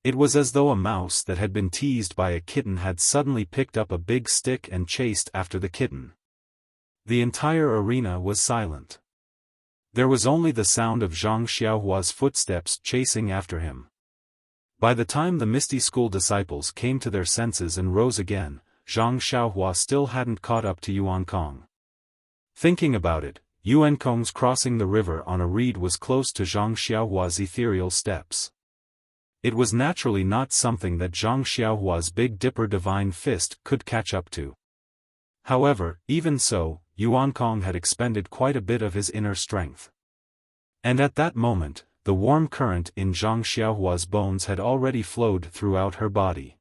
[SPEAKER 1] It was as though a mouse that had been teased by a kitten had suddenly picked up a big stick and chased after the kitten. The entire arena was silent. There was only the sound of Zhang Xiaohua's footsteps chasing after him. By the time the Misty School disciples came to their senses and rose again, Zhang Xiaohua still hadn't caught up to Yuan Kong. Thinking about it, Yuan Kong's crossing the river on a reed was close to Zhang Xiaohua's ethereal steps. It was naturally not something that Zhang Xiaohua's Big Dipper divine fist could catch up to. However, even so, Yuan Kong had expended quite a bit of his inner strength. And at that moment, the warm current in Zhang Xiaohua's bones had already flowed throughout her body.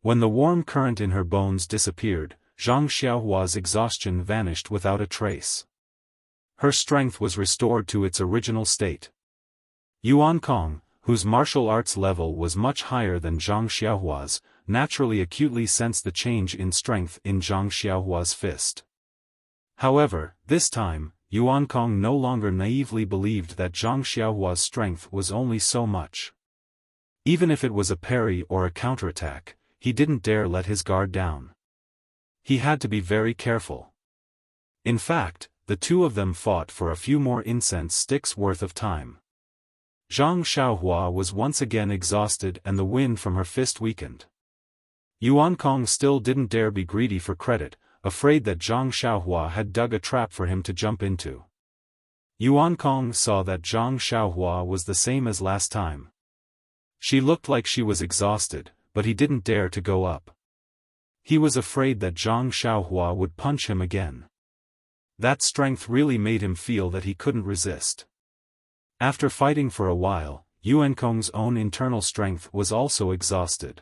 [SPEAKER 1] When the warm current in her bones disappeared, Zhang Xiaohua's exhaustion vanished without a trace. Her strength was restored to its original state. Yuan Kong, whose martial arts level was much higher than Zhang Xiaohua's, naturally acutely sensed the change in strength in Zhang Xiaohua's fist. However, this time, Yuan Kong no longer naively believed that Zhang Xiaohua's strength was only so much. Even if it was a parry or a counterattack, he didn't dare let his guard down. He had to be very careful. In fact, the two of them fought for a few more incense sticks worth of time. Zhang Xiaohua was once again exhausted and the wind from her fist weakened. Yuan Kong still didn't dare be greedy for credit, afraid that Zhang Xiaohua had dug a trap for him to jump into. Yuan Kong saw that Zhang Xiaohua was the same as last time. She looked like she was exhausted, but he didn't dare to go up. He was afraid that Zhang Xiaohua would punch him again. That strength really made him feel that he couldn't resist. After fighting for a while, Yuan Kong's own internal strength was also exhausted.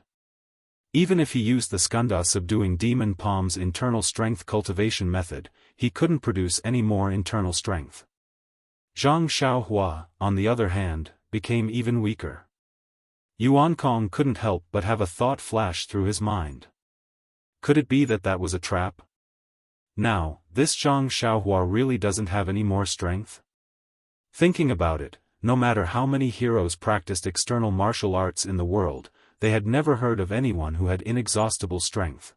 [SPEAKER 1] Even if he used the Skanda subduing demon palm's internal strength cultivation method, he couldn't produce any more internal strength. Zhang Xiaohua, on the other hand, became even weaker. Yuan Kong couldn't help but have a thought flash through his mind. Could it be that that was a trap? Now, this Zhang Xiaohua really doesn't have any more strength? Thinking about it, no matter how many heroes practiced external martial arts in the world, they had never heard of anyone who had inexhaustible strength.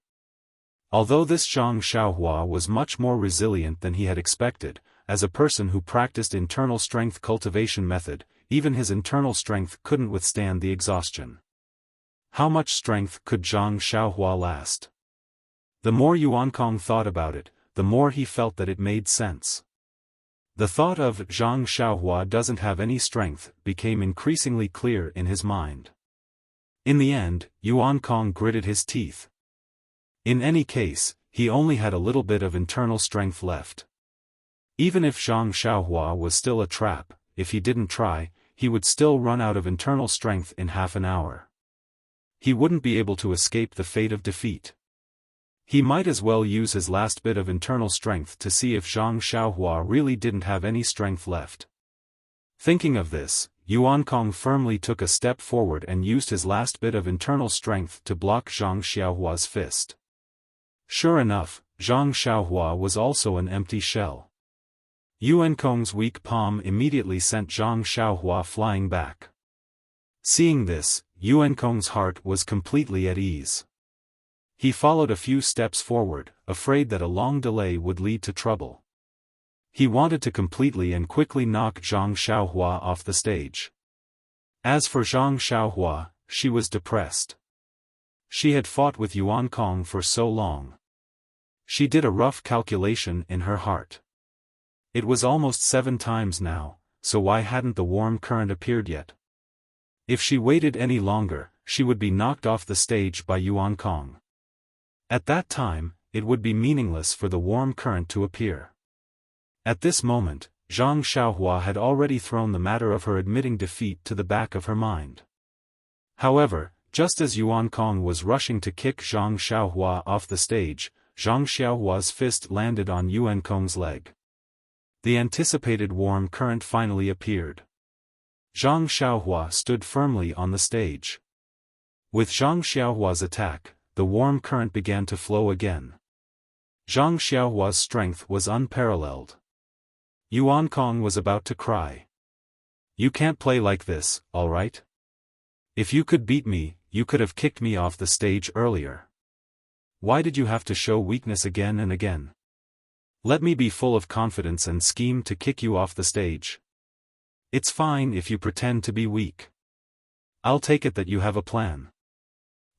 [SPEAKER 1] Although this Zhang Xiaohua was much more resilient than he had expected, as a person who practiced internal strength cultivation method, even his internal strength couldn't withstand the exhaustion. How much strength could Zhang Xiaohua last? The more Yuan Kong thought about it, the more he felt that it made sense. The thought of Zhang Xiaohua doesn't have any strength became increasingly clear in his mind. In the end, Yuan Kong gritted his teeth. In any case, he only had a little bit of internal strength left. Even if Zhang Xiaohua was still a trap, if he didn't try, he would still run out of internal strength in half an hour. He wouldn't be able to escape the fate of defeat. He might as well use his last bit of internal strength to see if Zhang Xiaohua really didn't have any strength left. Thinking of this, Yuan Kong firmly took a step forward and used his last bit of internal strength to block Zhang Xiaohua's fist. Sure enough, Zhang Xiaohua was also an empty shell. Yuan Kong's weak palm immediately sent Zhang Xiaohua flying back. Seeing this, Yuan Kong's heart was completely at ease. He followed a few steps forward, afraid that a long delay would lead to trouble. He wanted to completely and quickly knock Zhang Xiaohua off the stage. As for Zhang Xiaohua, she was depressed. She had fought with Yuan Kong for so long. She did a rough calculation in her heart. It was almost 7 times now, so why hadn't the warm current appeared yet? If she waited any longer, she would be knocked off the stage by Yuan Kong. At that time, it would be meaningless for the warm current to appear. At this moment, Zhang Xiaohua had already thrown the matter of her admitting defeat to the back of her mind. However, just as Yuan Kong was rushing to kick Zhang Xiaohua off the stage, Zhang Xiaohua's fist landed on Yuan Kong's leg. The anticipated warm current finally appeared. Zhang Xiaohua stood firmly on the stage. With Zhang Xiaohua's attack, the warm current began to flow again. Zhang Xiaohua's strength was unparalleled. Yuan Kong was about to cry. "You can't play like this, all right? If you could beat me, you could have kicked me off the stage earlier. Why did you have to show weakness again and again? Let me be full of confidence and scheme to kick you off the stage. It's fine if you pretend to be weak. I'll take it that you have a plan.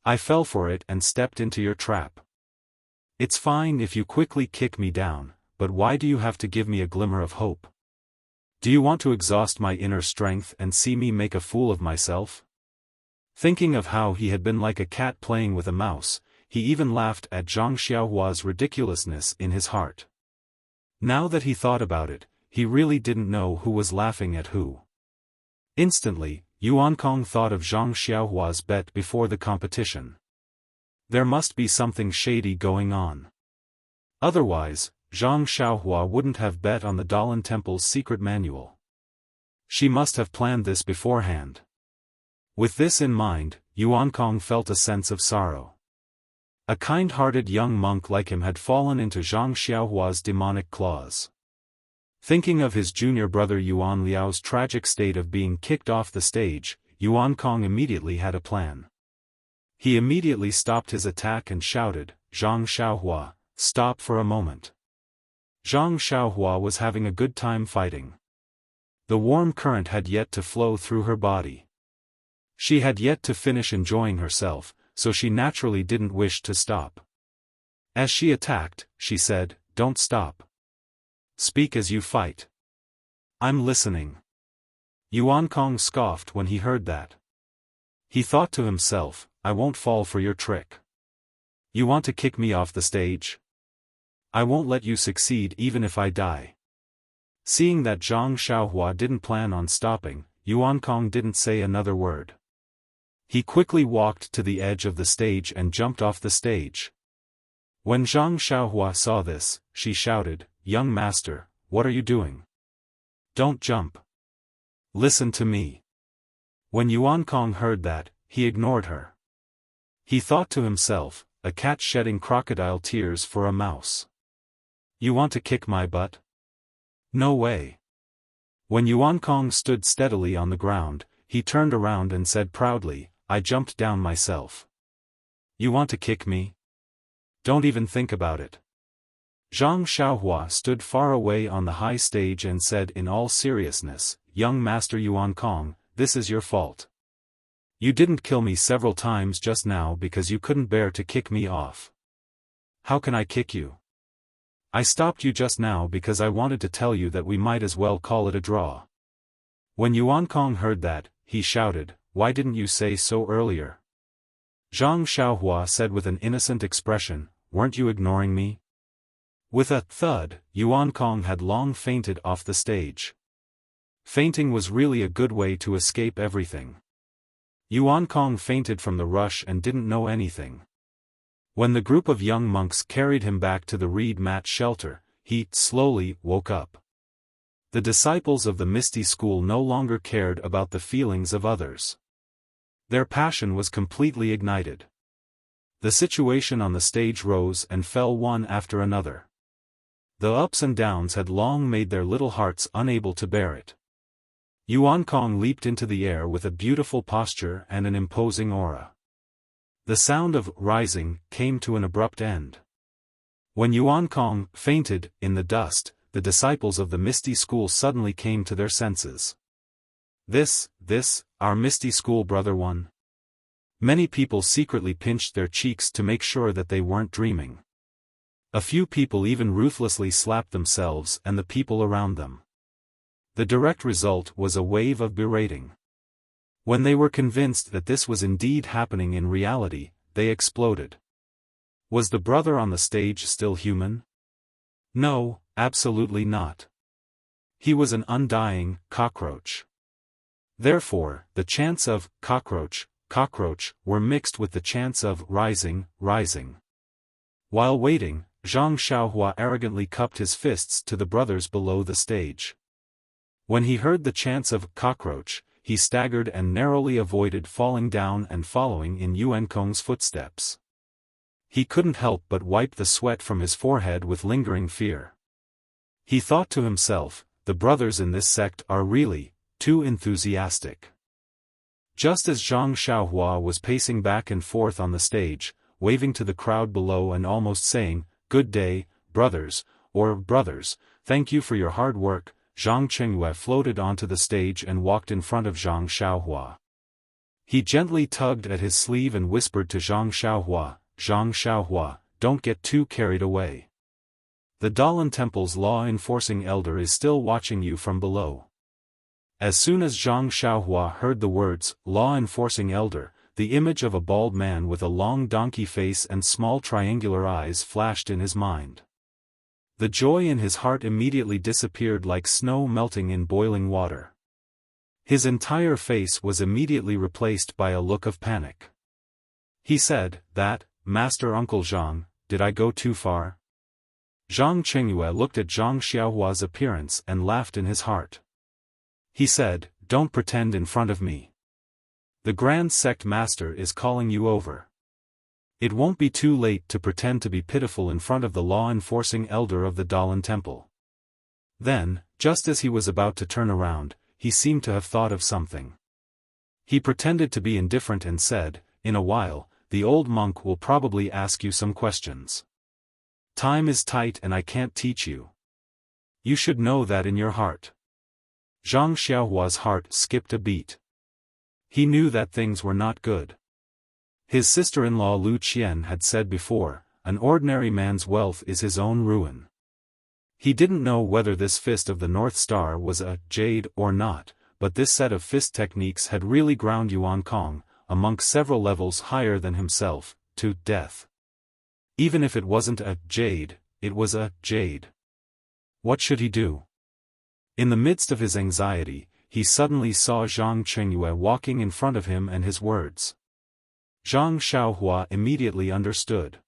[SPEAKER 1] I fell for it and stepped into your trap. It's fine if you quickly kick me down, but why do you have to give me a glimmer of hope? Do you want to exhaust my inner strength and see me make a fool of myself?" Thinking of how he had been like a cat playing with a mouse, he even laughed at Zhang Xiaohua's ridiculousness in his heart. Now that he thought about it, he really didn't know who was laughing at who. Instantly, Yuan Kong thought of Zhang Xiaohua's bet before the competition. There must be something shady going on. Otherwise, Zhang Xiaohua wouldn't have bet on the Dalan Temple's secret manual. She must have planned this beforehand. With this in mind, Yuan Kong felt a sense of sorrow. A kind-hearted young monk like him had fallen into Zhang Xiaohua's demonic claws. Thinking of his junior brother Yuan Liao's tragic state of being kicked off the stage, Yuan Kong immediately had a plan. He immediately stopped his attack and shouted, "Zhang Xiaohua, stop for a moment." Zhang Xiaohua was having a good time fighting. The warm current had yet to flow through her body. She had yet to finish enjoying herself, so she naturally didn't wish to stop. As she attacked, she said, "Don't stop. Speak as you fight. I'm listening." Yuan Kong scoffed when he heard that. He thought to himself, "I won't fall for your trick. You want to kick me off the stage? I won't let you succeed even if I die." Seeing that Zhang Xiaohua didn't plan on stopping, Yuan Kong didn't say another word. He quickly walked to the edge of the stage and jumped off the stage. When Zhang Xiaohua saw this, she shouted, "Young master, what are you doing? Don't jump. Listen to me." When Yuan Kong heard that, he ignored her. He thought to himself, "A cat shedding crocodile tears for a mouse. You want to kick my butt? No way." When Yuan Kong stood steadily on the ground, he turned around and said proudly, "I jumped down myself. You want to kick me? Don't even think about it." Zhang Xiaohua stood far away on the high stage and said in all seriousness, "Young Master Yuan Kong, this is your fault. You didn't kill me several times just now because you couldn't bear to kick me off. How can I kick you? I stopped you just now because I wanted to tell you that we might as well call it a draw." When Yuan Kong heard that, he shouted, "Why didn't you say so earlier?" Zhang Xiaohua said with an innocent expression, "Weren't you ignoring me?" With a thud, Yuan Kong had long fainted off the stage. Fainting was really a good way to escape everything. Yuan Kong fainted from the rush and didn't know anything. When the group of young monks carried him back to the reed mat shelter, he slowly woke up. The disciples of the Misty School no longer cared about the feelings of others. Their passion was completely ignited. The situation on the stage rose and fell one after another. The ups and downs had long made their little hearts unable to bear it. Yuan Kong leaped into the air with a beautiful posture and an imposing aura. The sound of rising came to an abrupt end. When Yuan Kong fainted in the dust, the disciples of the Misty School suddenly came to their senses. This, our Misty School brother one. Many people secretly pinched their cheeks to make sure that they weren't dreaming. A few people even ruthlessly slapped themselves and the people around them. The direct result was a wave of berating. When they were convinced that this was indeed happening in reality, they exploded. Was the brother on the stage still human? No, absolutely not. He was an undying cockroach. Therefore, the chants of cockroach were mixed with the chants of rising. While waiting, Zhang Xiaohua arrogantly cupped his fists to the brothers below the stage. When he heard the chants of cockroach, he staggered and narrowly avoided falling down and following in Yuan Kong's footsteps. He couldn't help but wipe the sweat from his forehead with lingering fear. He thought to himself, the brothers in this sect are really too enthusiastic. Just as Zhang Xiaohua was pacing back and forth on the stage, waving to the crowd below and almost saying, "Good day, brothers," or "Brothers, thank you for your hard work," Zhang Qingyue floated onto the stage and walked in front of Zhang Xiaohua. He gently tugged at his sleeve and whispered to Zhang Xiaohua, "Don't get too carried away. The Dalan Temple's law-enforcing elder is still watching you from below." As soon as Zhang Xiaohua heard the words, law-enforcing elder, the image of a bald man with a long donkey face and small triangular eyes flashed in his mind. The joy in his heart immediately disappeared like snow melting in boiling water. His entire face was immediately replaced by a look of panic. He said, "Master Uncle Zhang, did I go too far? Zhang Qingyue looked at Zhang Xiaohua's appearance and laughed in his heart. He said, "Don't pretend in front of me. The Grand Sect Master is calling you over. It won't be too late to pretend to be pitiful in front of the law-enforcing elder of the Dalan Temple." Then, just as he was about to turn around, he seemed to have thought of something. He pretended to be indifferent and said, "In a while, the old monk will probably ask you some questions. Time is tight and I can't teach you. You should know that in your heart." Zhang Xiaohua's heart skipped a beat. He knew that things were not good. His sister-in-law Lu Qian had said before, "An ordinary man's wealth is his own ruin." He didn't know whether this fist of the North Star was a jade or not, but this set of fist techniques had really ground Yuan Kong, a monk several levels higher than himself, to death. Even if it wasn't a jade, it was a jade. What should he do? In the midst of his anxiety, he suddenly saw Zhang Qingyue walking in front of him and his words. Zhang Xiaohua immediately understood.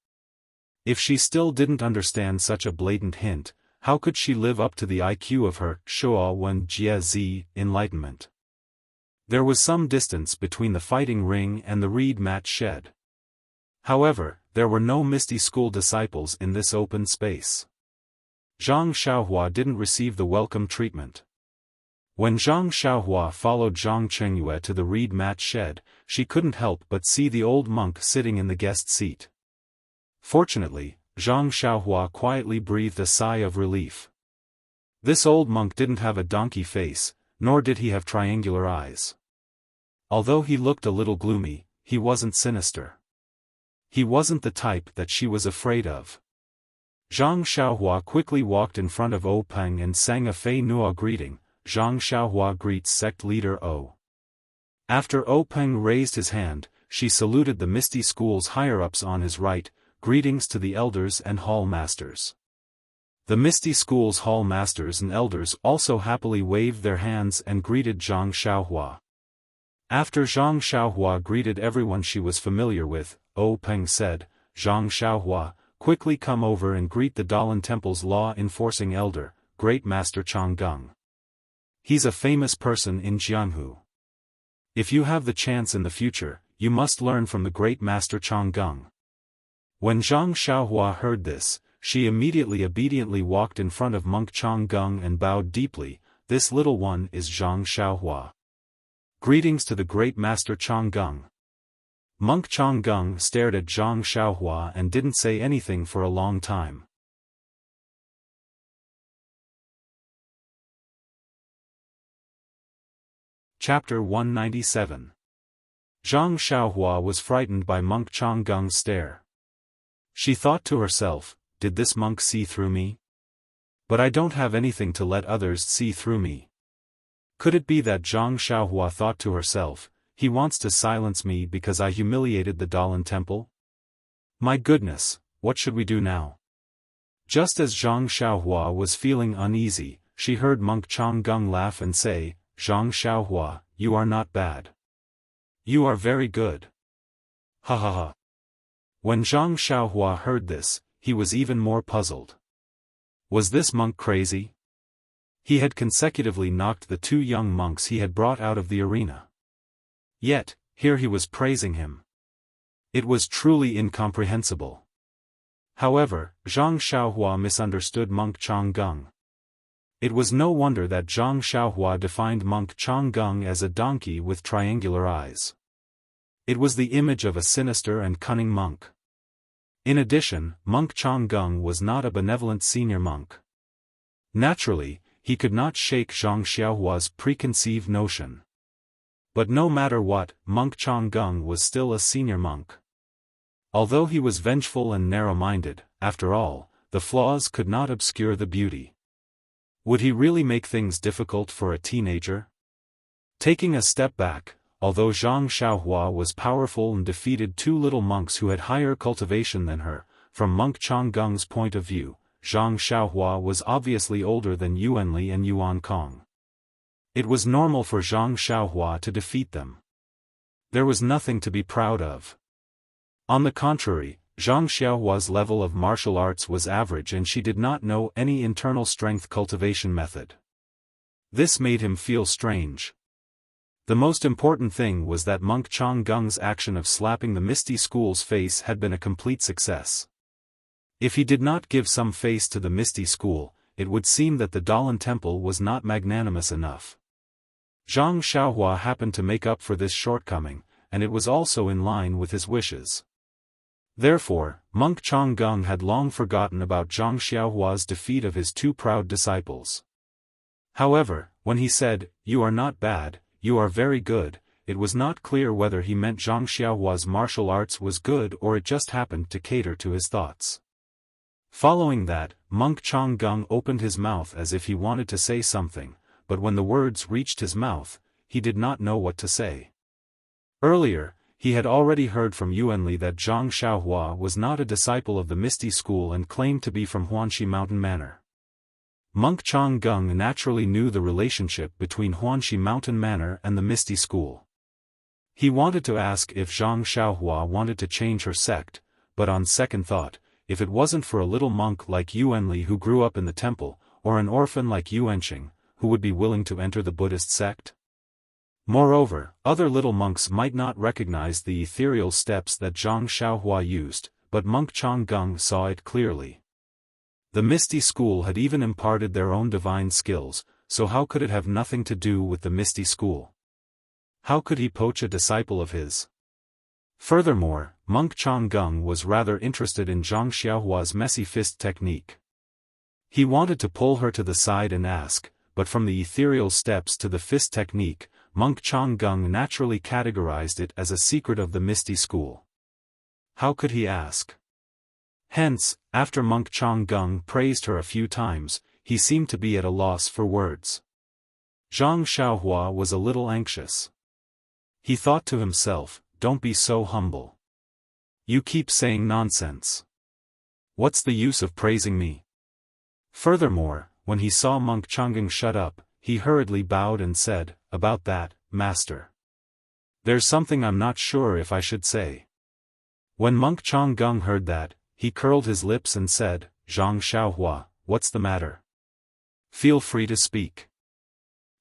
[SPEAKER 1] If she still didn't understand such a blatant hint, how could she live up to the IQ of her Shuo Wen Jie Zi enlightenment? There was some distance between the fighting ring and the reed mat shed. However, there were no Misty School disciples in this open space. Zhang Xiaohua didn't receive the welcome treatment. When Zhang Xiaohua followed Zhang Qingyue to the reed mat shed, she couldn't help but see the old monk sitting in the guest seat. Fortunately, Zhang Xiaohua quietly breathed a sigh of relief. This old monk didn't have a donkey face, nor did he have triangular eyes. Although he looked a little gloomy, he wasn't sinister. He wasn't the type that she was afraid of. Zhang Xiaohua quickly walked in front of O Peng and sang a Fei Nuo greeting. Zhang Xiaohua greets sect leader O. After O Peng raised his hand, she saluted the Misty School's higher-ups on his right, "Greetings to the elders and hall masters." The Misty School's hall masters and elders also happily waved their hands and greeted Zhang Xiaohua. After Zhang Xiaohua greeted everyone she was familiar with, O Peng said, "Zhang Xiaohua, quickly come over and greet the Dalan Temple's law-enforcing elder, Great Master Changgung. He's a famous person in Jianghu. If you have the chance in the future, you must learn from the Great Master Changgung." When Zhang Xiaohua heard this, she immediately obediently walked in front of Monk Changgung and bowed deeply. "This little one is Zhang Xiaohua. Greetings to the Great Master Changgung." Monk Changgung stared at Zhang Xiaohua and didn't say anything for a long time. Chapter 197. Zhang Xiaohua was frightened by Monk Changgung's stare. She thought to herself, "Did this monk see through me? But I don't have anything to let others see through me." Could it be that Zhang Xiaohua thought to herself, "He wants to silence me because I humiliated the Dalan Temple? My goodness, what should we do now?" Just as Zhang Xiaohua was feeling uneasy, she heard Monk Changgung laugh and say, "Zhang Xiaohua, you are not bad. You are very good. Ha ha ha." When Zhang Xiaohua heard this, he was even more puzzled. Was this monk crazy? He had consecutively knocked the two young monks he had brought out of the arena. Yet, here he was praising him. It was truly incomprehensible. However, Zhang Xiaohua misunderstood Monk Changgung. It was no wonder that Zhang Xiaohua defined Monk Changgung as a donkey with triangular eyes. It was the image of a sinister and cunning monk. In addition, Monk Changgung was not a benevolent senior monk. Naturally, he could not shake Zhang Xiaohua's preconceived notion. But no matter what, Monk Changgung was still a senior monk. Although he was vengeful and narrow-minded, after all, the flaws could not obscure the beauty. Would he really make things difficult for a teenager? Taking a step back, although Zhang Xiaohua was powerful and defeated two little monks who had higher cultivation than her, from Monk Changgung's point of view, Zhang Xiaohua was obviously older than Yuanli and Yuan Kong. It was normal for Zhang Xiaohua to defeat them. There was nothing to be proud of. On the contrary, Zhang Xiaohua's level of martial arts was average and she did not know any internal strength cultivation method. This made him feel strange. The most important thing was that Monk Chonggung's action of slapping the Misty School's face had been a complete success. If he did not give some face to the Misty School, it would seem that the Dalan Temple was not magnanimous enough. Zhang Xiaohua happened to make up for this shortcoming, and it was also in line with his wishes. Therefore, Monk Chonggung had long forgotten about Zhang Xiaohua's defeat of his two proud disciples. However, when he said, "You are not bad, you are very good," it was not clear whether he meant Zhang Xiaohua's martial arts was good or it just happened to cater to his thoughts. Following that, Monk Chonggung opened his mouth as if he wanted to say something, but when the words reached his mouth, he did not know what to say. Earlier, he had already heard from Yuanli that Zhang Xiaohua was not a disciple of the Misty School and claimed to be from Huanxi Mountain Manor. Monk Chonggung naturally knew the relationship between Huanxi Mountain Manor and the Misty School. He wanted to ask if Zhang Xiaohua wanted to change her sect, but on second thought, if it wasn't for a little monk like Yuanli who grew up in the temple, or an orphan like Yuanqing, who would be willing to enter the Buddhist sect? Moreover, other little monks might not recognize the ethereal steps that Zhang Xiaohua used, but Monk Chonggung saw it clearly. The Misty School had even imparted their own divine skills, so how could it have nothing to do with the Misty School? How could he poach a disciple of his? Furthermore, Monk Chonggung was rather interested in Zhang Xiaohua's messy fist technique. He wanted to pull her to the side and ask, but from the ethereal steps to the fist technique, Monk Chonggung naturally categorized it as a secret of the Misty School. How could he ask? Hence, after Monk Chonggung praised her a few times, he seemed to be at a loss for words. Zhang Xiaohua was a little anxious. He thought to himself, "Don't be so humble. You keep saying nonsense. What's the use of praising me?" Furthermore, when he saw Monk Chonggung shut up, he hurriedly bowed and said, "About that, Master. There's something I'm not sure if I should say." When Monk Chonggung heard that, he curled his lips and said, "Zhang Xiaohua, what's the matter? Feel free to speak."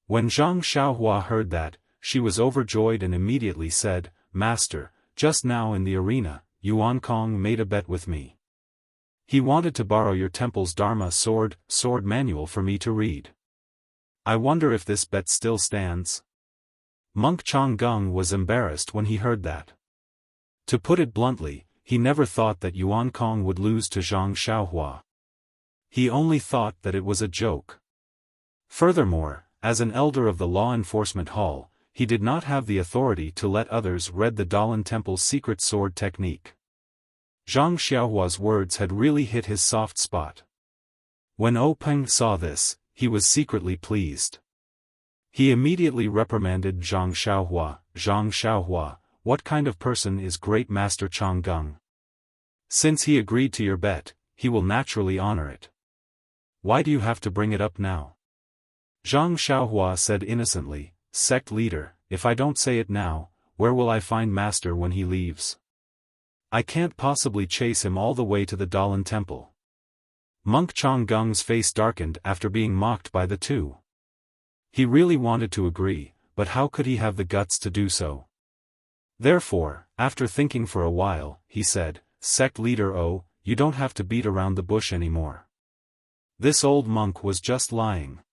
[SPEAKER 1] When Zhang Xiaohua heard that, she was overjoyed and immediately said, "Master, just now in the arena, Yuan Kong made a bet with me. He wanted to borrow your temple's Dharma sword manual for me to read. I wonder if this bet still stands?" Monk Chonggung was embarrassed when he heard that. To put it bluntly, he never thought that Yuan Kong would lose to Zhang Xiaohua. He only thought that it was a joke. Furthermore, as an elder of the Law Enforcement Hall, he did not have the authority to let others read the Dalan Temple's secret sword technique. Zhang Xiaohua's words had really hit his soft spot. When Peng saw this, he was secretly pleased. He immediately reprimanded Zhang Xiaohua. "Zhang Xiaohua, what kind of person is Great Master Chonggung? Since he agreed to your bet, he will naturally honor it. Why do you have to bring it up now?" Zhang Xiaohua said innocently, "Sect leader, if I don't say it now, where will I find Master when he leaves? I can't possibly chase him all the way to the Dalan Temple." Monk Chonggung's face darkened after being mocked by the two. He really wanted to agree, but how could he have the guts to do so? Therefore, after thinking for a while, he said, "Sect leader you don't have to beat around the bush anymore. This old monk was just lying.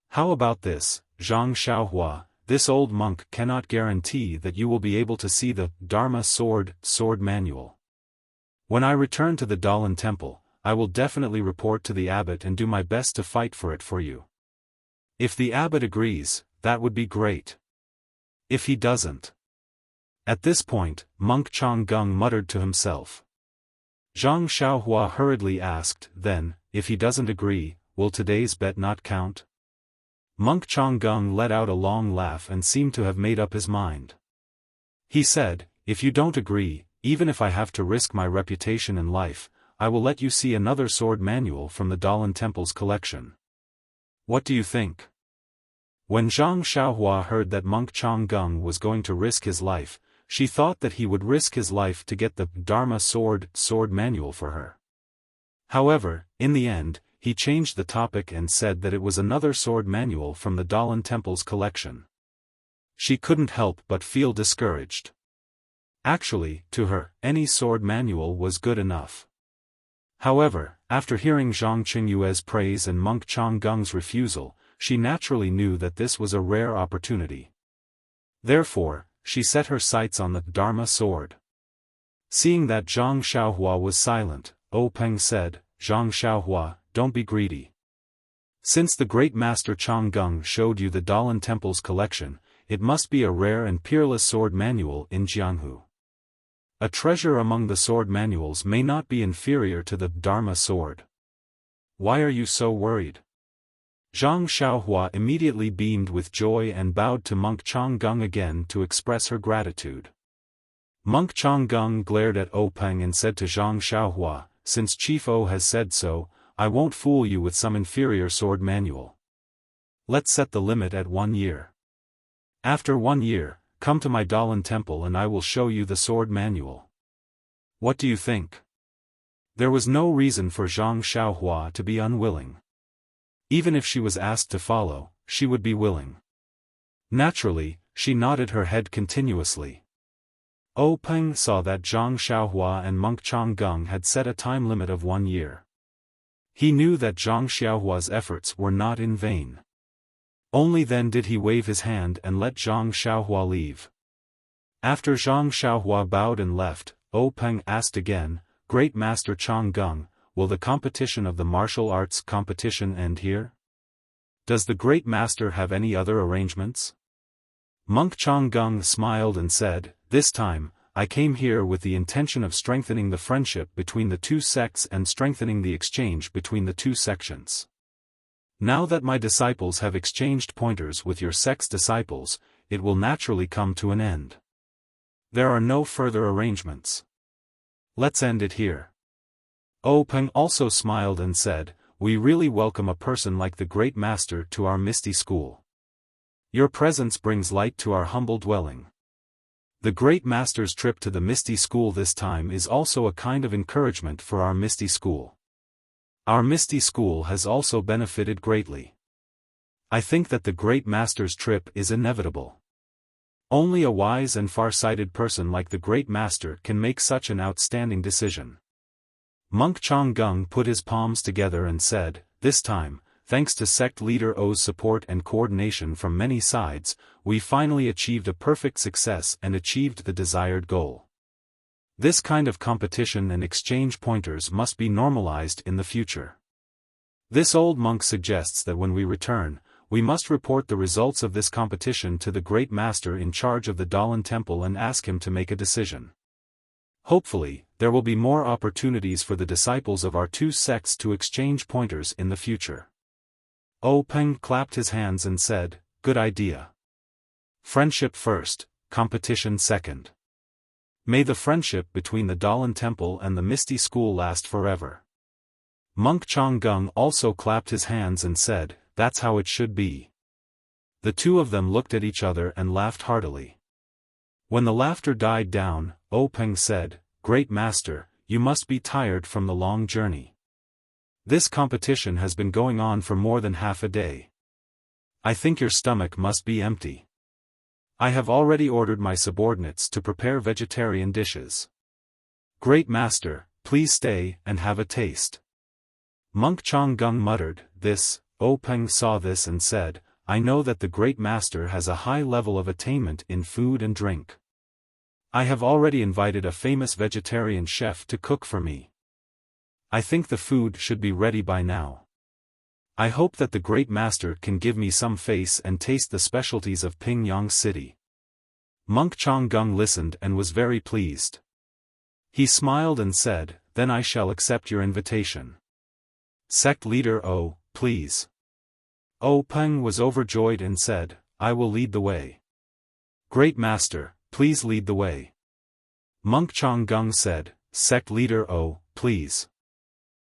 [SPEAKER 1] How about this, Zhang Xiaohua? This old monk cannot guarantee that you will be able to see the Dharma sword manual. When I return to the Dalan Temple, I will definitely report to the abbot and do my best to fight for it for you. If the abbot agrees, that would be great. If he doesn't..." At this point, Monk Chonggung muttered to himself. Zhang Xiaohua hurriedly asked, "Then, if he doesn't agree, will today's bet not count?" Monk Chonggung let out a long laugh and seemed to have made up his mind. He said, "If you don't agree, even if I have to risk my reputation and life, I will let you see another sword manual from the Dalan Temple's collection. What do you think?" When Zhang Xiaohua heard that Monk Chonggung was going to risk his life, she thought that he would risk his life to get the Dharma sword manual for her. However, in the end, he changed the topic and said that it was another sword manual from the Dalan Temple's collection. She couldn't help but feel discouraged. Actually, to her, any sword manual was good enough. However, after hearing Zhang Qingyue's praise and Monk Chonggung's refusal, she naturally knew that this was a rare opportunity. Therefore, she set her sights on the Dharma sword. Seeing that Zhang Xiaohua was silent, Peng said, "Zhang Xiaohua, don't be greedy. Since the great master Chonggung showed you the Dalan Temple's collection, it must be a rare and peerless sword manual in Jianghu. A treasure among the sword manuals may not be inferior to the Dharma sword. Why are you so worried?" Zhang Xiaohua immediately beamed with joy and bowed to Monk Chonggung again to express her gratitude. Monk Chonggung glared at Peng and said to Zhang Xiaohua, "Since Chief O has said so, I won't fool you with some inferior sword manual. Let's set the limit at 1 year. After 1 year, come to my Dalan temple and I will show you the sword manual. What do you think?" There was no reason for Zhang Xiaohua to be unwilling. Even if she was asked to follow, she would be willing. Naturally, she nodded her head continuously. Peng saw that Zhang Xiaohua and Monk Chonggung had set a time limit of 1 year. He knew that Zhang Xiaohua's efforts were not in vain. Only then did he wave his hand and let Zhang Xiaohua leave. After Zhang Xiaohua bowed and left, Peng asked again, "Great Master Chonggung, will the competition of the martial arts competition end here? Does the great master have any other arrangements?" Monk Chonggung smiled and said, "This time, I came here with the intention of strengthening the friendship between the two sects and strengthening the exchange between the two sections. Now that my disciples have exchanged pointers with your sect's disciples, it will naturally come to an end. There are no further arrangements. Let's end it here." Peng also smiled and said, "We really welcome a person like the great master to our Misty School. Your presence brings light to our humble dwelling. The great master's trip to the Misty School this time is also a kind of encouragement for our Misty School. Our Misty School has also benefited greatly. I think that the great master's trip is inevitable. Only a wise and far-sighted person like the great master can make such an outstanding decision." Monk Chonggung put his palms together and said, "This time, thanks to sect leader O's support and coordination from many sides, we finally achieved a perfect success and achieved the desired goal. This kind of competition and exchange pointers must be normalized in the future. This old monk suggests that when we return, we must report the results of this competition to the great master in charge of the Dalan Temple and ask him to make a decision. Hopefully, there will be more opportunities for the disciples of our two sects to exchange pointers in the future." Peng clapped his hands and said, "Good idea. Friendship first, competition second. May the friendship between the Dalan Temple and the Misty School last forever." Monk Chonggung also clapped his hands and said, "That's how it should be." The two of them looked at each other and laughed heartily. When the laughter died down, Peng said, "Great Master, you must be tired from the long journey. This competition has been going on for more than half a day. I think your stomach must be empty. I have already ordered my subordinates to prepare vegetarian dishes. Great Master, please stay and have a taste." Monk Chonggung muttered this. Peng saw this and said, "I know that the great master has a high level of attainment in food and drink. I have already invited a famous vegetarian chef to cook for me. I think the food should be ready by now. I hope that the great master can give me some face and taste the specialties of Pingyang City." Monk Chonggung listened and was very pleased. He smiled and said, "Then I shall accept your invitation. Sect leader please." Peng was overjoyed and said, "I will lead the way." "Great Master, please lead the way." Monk Chonggung said, "Sect leader please."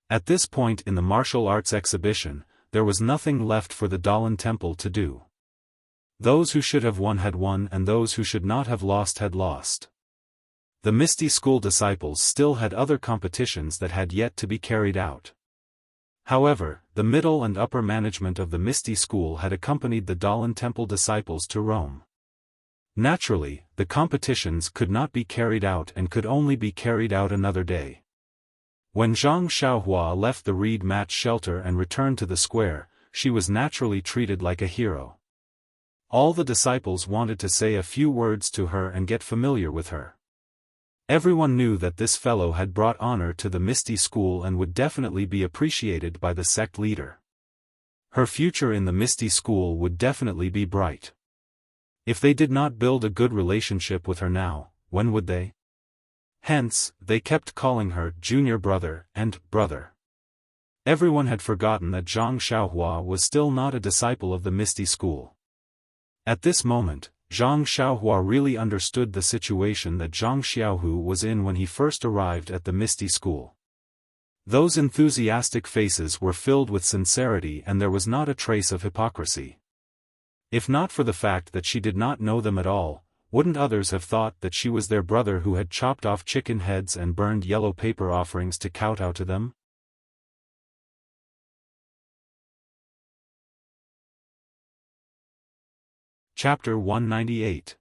[SPEAKER 1] At this point in the martial arts exhibition, there was nothing left for the Dalan Temple to do. Those who should have won had won and those who should not have lost had lost. The Misty School disciples still had other competitions that had yet to be carried out. However, the middle and upper management of the Misty School had accompanied the Dalan Temple disciples to Rome. Naturally, the competitions could not be carried out and could only be carried out another day. When Zhang Xiaohua left the reed mat shelter and returned to the square, she was naturally treated like a hero. All the disciples wanted to say a few words to her and get familiar with her. Everyone knew that this fellow had brought honor to the Misty School and would definitely be appreciated by the sect leader. Her future in the Misty School would definitely be bright. If they did not build a good relationship with her now, when would they? Hence, they kept calling her junior brother and brother. Everyone had forgotten that Zhang Xiaohua was still not a disciple of the Misty School. At this moment, Zhang Xiaohua really understood the situation that Zhang Xiaohu was in when he first arrived at the Misty School. Those enthusiastic faces were filled with sincerity and there was not a trace of hypocrisy. If not for the fact that she did not know them at all, wouldn't others have thought that she was their brother who had chopped off chicken heads and burned yellow paper offerings to kowtow to them? Chapter 198.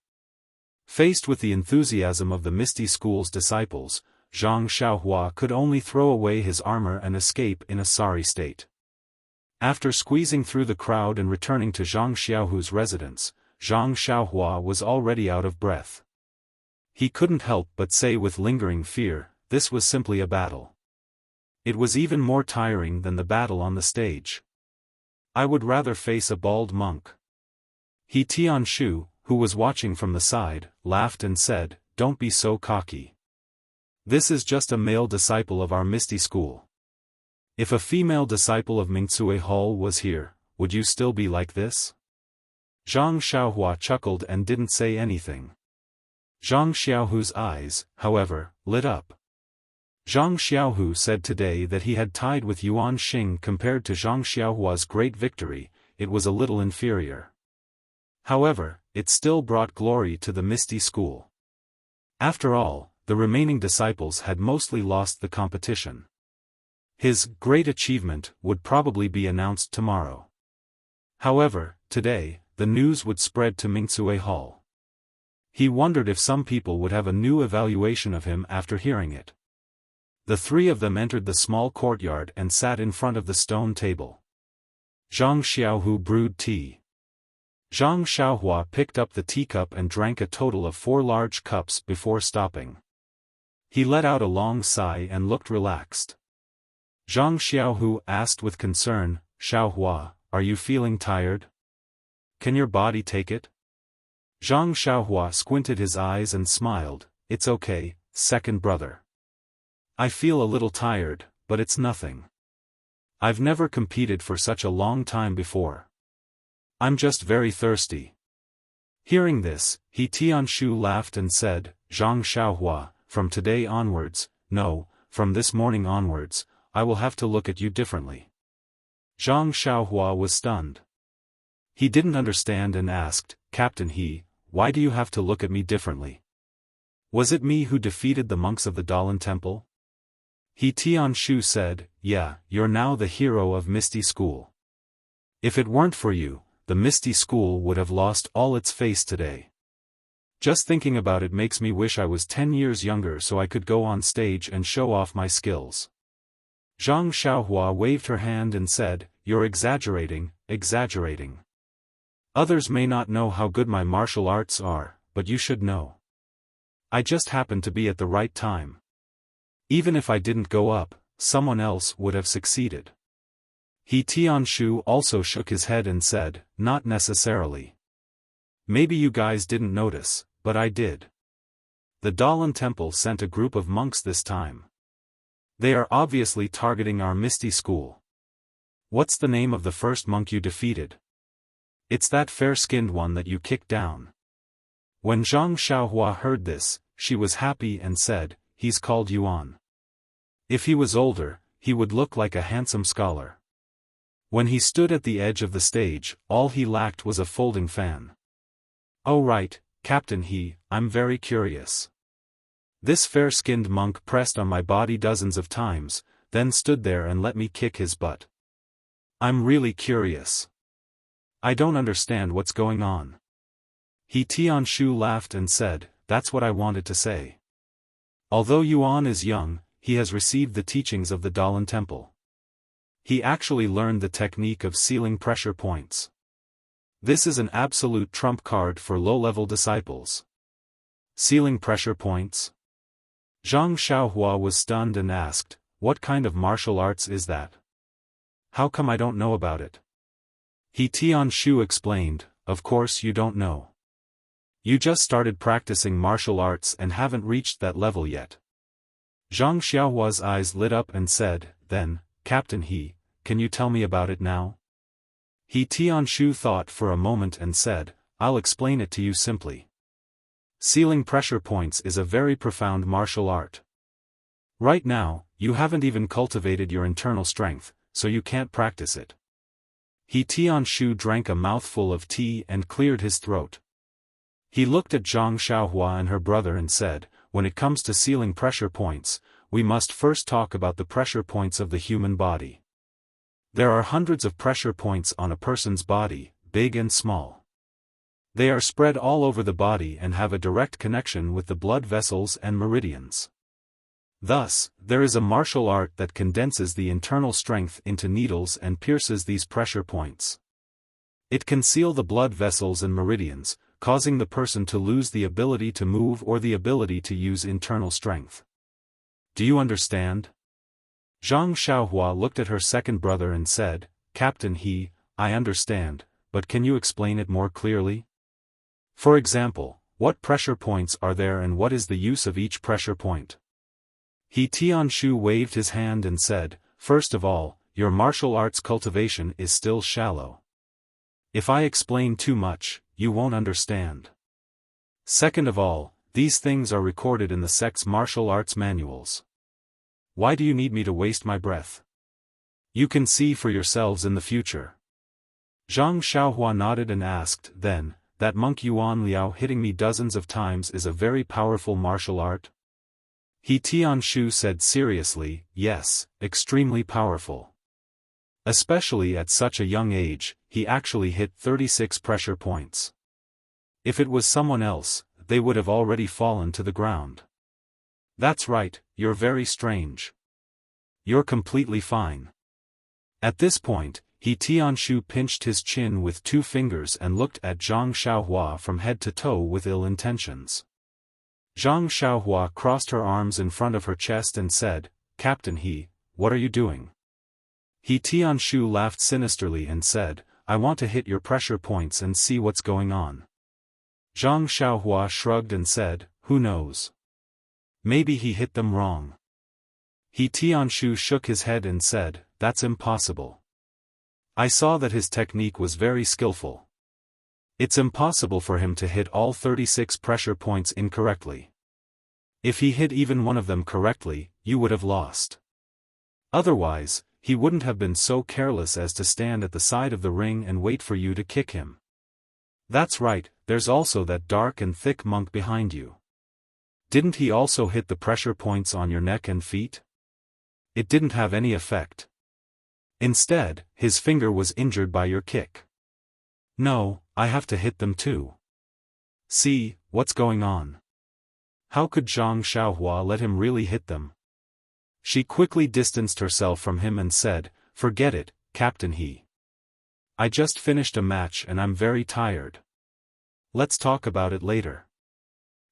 [SPEAKER 1] Faced with the enthusiasm of the Misty School's disciples, Zhang Xiaohua could only throw away his armor and escape in a sorry state. After squeezing through the crowd and returning to Zhang Xiaohu's residence, Zhang Xiaohua was already out of breath. He couldn't help but say with lingering fear, this was simply a battle. It was even more tiring than the battle on the stage. I would rather face a bald monk. He Tianshu, who was watching from the side, laughed and said, don't be so cocky. This is just a male disciple of our Misty School. If a female disciple of Mingcue Hall was here, would you still be like this? Zhang Xiaohua chuckled and didn't say anything. Zhang Xiaohu's eyes, however, lit up. Zhang Xiaohu said today that he had tied with Yuan Xing. Compared to Zhang Xiaohua's great victory, it was a little inferior. However, it still brought glory to the Misty School. After all, the remaining disciples had mostly lost the competition. His great achievement would probably be announced tomorrow. However, today, the news would spread to Mingcue Hall. He wondered if some people would have a new evaluation of him after hearing it. The three of them entered the small courtyard and sat in front of the stone table. Zhang Xiaohu brewed tea. Zhang Xiaohua picked up the teacup and drank a total of 4 large cups before stopping. He let out a long sigh and looked relaxed. Zhang Xiaohu asked with concern, Xiaohua, are you feeling tired? Can your body take it? Zhang Xiaohua squinted his eyes and smiled, it's okay, second brother. I feel a little tired, but it's nothing. I've never competed for such a long time before. I'm just very thirsty. Hearing this, He Tianshu laughed and said, Zhang Xiaohua, from today onwards, no, from this morning onwards, I will have to look at you differently. Zhang Xiaohua was stunned. He didn't understand and asked, Captain He, why do you have to look at me differently? Was it me who defeated the monks of the Dalan Temple? He Tianshu said, yeah, you're now the hero of Misty School. If it weren't for you, the Misty School would have lost all its face today. Just thinking about it makes me wish I was 10 years younger so I could go on stage and show off my skills. Zhang Xiaohua waved her hand and said, you're exaggerating, exaggerating. Others may not know how good my martial arts are, but you should know. I just happened to be at the right time. Even if I didn't go up, someone else would have succeeded. He Tianshu also shook his head and said, not necessarily. Maybe you guys didn't notice, but I did. The Dalan Temple sent a group of monks this time. They are obviously targeting our Misty School. What's the name of the first monk you defeated? It's that fair-skinned one that you kicked down. When Zhang Xiaohua heard this, she was happy and said, he's called Yuan. If he was older, he would look like a handsome scholar. When he stood at the edge of the stage, all he lacked was a folding fan. Oh right, Captain He, I'm very curious. This fair-skinned monk pressed on my body dozens of times, then stood there and let me kick his butt. I'm really curious. I don't understand what's going on. He Tianshu laughed and said, that's what I wanted to say. Although Yuan is young, he has received the teachings of the Dalan Temple. He actually learned the technique of sealing pressure points. This is an absolute trump card for low-level disciples. Sealing pressure points? Zhang Xiaohua was stunned and asked, what kind of martial arts is that? How come I don't know about it? He Tianshu explained, of course you don't know. You just started practicing martial arts and haven't reached that level yet. Zhang Xiaohua's eyes lit up and said, then, Captain He, can you tell me about it now? He Tianshu thought for a moment and said, I'll explain it to you simply. Sealing pressure points is a very profound martial art. Right now, you haven't even cultivated your internal strength, so you can't practice it. He Tianshu drank a mouthful of tea and cleared his throat. He looked at Zhang Xiaohua and her brother and said, when it comes to sealing pressure points, we must first talk about the pressure points of the human body. There are hundreds of pressure points on a person's body, big and small. They are spread all over the body and have a direct connection with the blood vessels and meridians. Thus, there is a martial art that condenses the internal strength into needles and pierces these pressure points. It can seal the blood vessels and meridians, causing the person to lose the ability to move or the ability to use internal strength. Do you understand? Zhang Xiaohua looked at her second brother and said, Captain He, I understand, but can you explain it more clearly? For example, what pressure points are there and what is the use of each pressure point? He Tianshu waved his hand and said, first of all, your martial arts cultivation is still shallow. If I explain too much, you won't understand. Second of all, these things are recorded in the sect's martial arts manuals. Why do you need me to waste my breath? You can see for yourselves in the future. Zhang Xiaohua nodded and asked, then, that monk Yuan Liao hitting me dozens of times is a very powerful martial art? He Tianshu said seriously, yes, extremely powerful. Especially at such a young age, he actually hit 36 pressure points. If it was someone else, they would have already fallen to the ground. That's right, you're very strange. You're completely fine. At this point, He Tianshu pinched his chin with 2 fingers and looked at Zhang Xiaohua from head to toe with ill intentions. Zhang Xiaohua crossed her arms in front of her chest and said, Captain He, what are you doing? He Tianshu laughed sinisterly and said, I want to hit your pressure points and see what's going on. Zhang Xiaohua shrugged and said, who knows? Maybe he hit them wrong. He Tianshu shook his head and said, that's impossible. I saw that his technique was very skillful. It's impossible for him to hit all 36 pressure points incorrectly. If he hit even one of them correctly, you would have lost. Otherwise, he wouldn't have been so careless as to stand at the side of the ring and wait for you to kick him. That's right, there's also that dark and thick monk behind you. Didn't he also hit the pressure points on your neck and feet? It didn't have any effect. Instead, his finger was injured by your kick. No, I have to hit them too. See, what's going on? How could Zhang Xiaohua let him really hit them? She quickly distanced herself from him and said, forget it, Captain He. I just finished a match and I'm very tired. Let's talk about it later.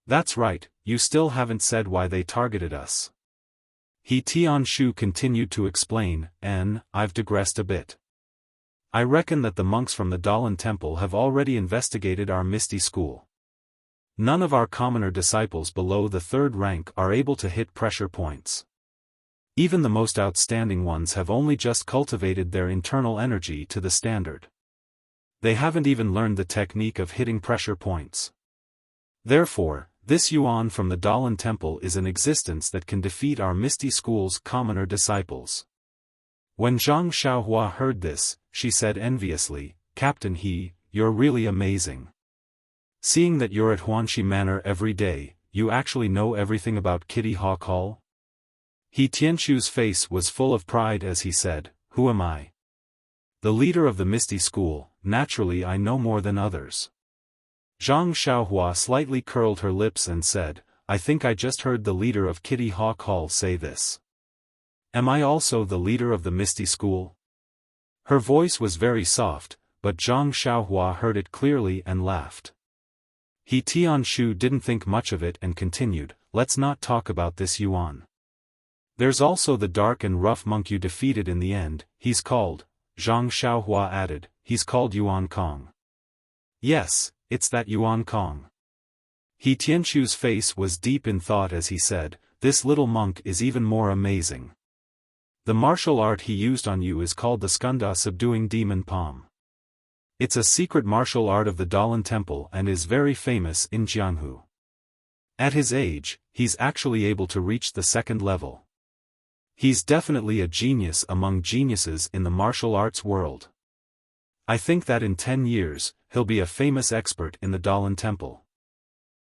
[SPEAKER 1] That's right, you still haven't said why they targeted us. He Tianshu continued to explain, I've digressed a bit. I reckon that the monks from the Dalan Temple have already investigated our Misty School. None of our commoner disciples below the 3rd rank are able to hit pressure points. Even the most outstanding ones have only just cultivated their internal energy to the standard. They haven't even learned the technique of hitting pressure points. Therefore, this Yuan from the Dalan Temple is an existence that can defeat our Misty School's commoner disciples. When Zhang Xiaohua heard this, she said enviously, Captain He, you're really amazing. Seeing that you're at Huanxi Manor every day, you actually know everything about Kitty Hawk Hall? He Tianchu's face was full of pride as he said, "Who am I? The leader of the Misty School, naturally I know more than others." Zhang Xiaohua slightly curled her lips and said, "I think I just heard the leader of Kitty Hawk Hall say this. Am I also the leader of the Misty School?" Her voice was very soft, but Zhang Xiaohua heard it clearly and laughed. He Tianshu didn't think much of it and continued, "Let's not talk about this Yuan. There's also the dark and rough monk you defeated in the end, he's called," Zhang Xiaohua added, "he's called Yuan Kong." "Yes, it's that Yuan Kong." He Tianshu's face was deep in thought as he said, "This little monk is even more amazing. The martial art he used on you is called the Skunda subduing demon palm. It's a secret martial art of the Dalan Temple and is very famous in Jianghu. At his age, he's actually able to reach the second level. He's definitely a genius among geniuses in the martial arts world. I think that in 10 years, he'll be a famous expert in the Dalan Temple."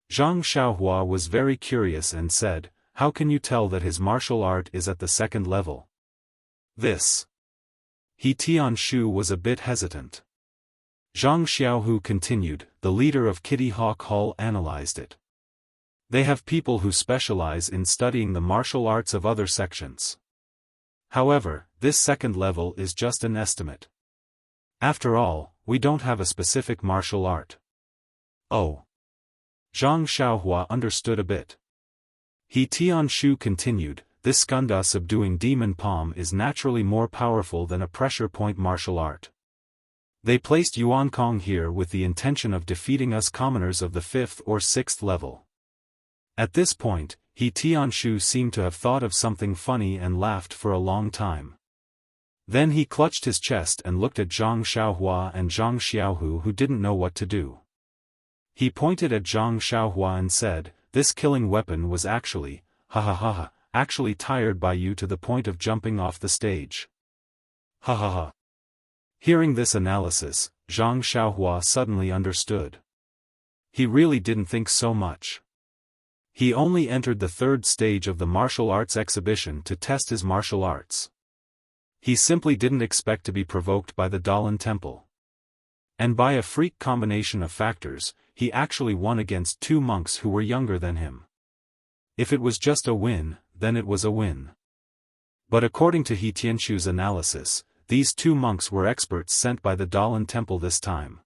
[SPEAKER 1] Zhang Xiaohua was very curious and said, "How can you tell that his martial art is at the second level?" This. He Tianshu was a bit hesitant. Zhang Xiaohu continued, "The leader of Kitty Hawk Hall analyzed it. They have people who specialize in studying the martial arts of other sections. However, this second level is just an estimate. After all, we don't have a specific martial art." Oh. Zhang Xiaohua understood a bit. He Tianshu continued, "This Skunda subduing demon palm is naturally more powerful than a pressure point martial art. They placed Yuan Kong here with the intention of defeating us commoners of the 5th or 6th level." At this point, He Tianshu seemed to have thought of something funny and laughed for a long time. Then he clutched his chest and looked at Zhang Xiaohua and Zhang Xiaohu who didn't know what to do. He pointed at Zhang Xiaohua and said, "This killing weapon was actually, actually tired by you to the point of jumping off the stage. Ha ha ha." Hearing this analysis, Zhang Xiaohua suddenly understood. He really didn't think so much. He only entered the 3rd stage of the martial arts exhibition to test his martial arts. He simply didn't expect to be provoked by the Dalan Temple. And by a freak combination of factors, he actually won against 2 monks who were younger than him. If it was just a win, then it was a win. But according to He Tianshu's analysis, these 2 monks were experts sent by the Dalan Temple this time.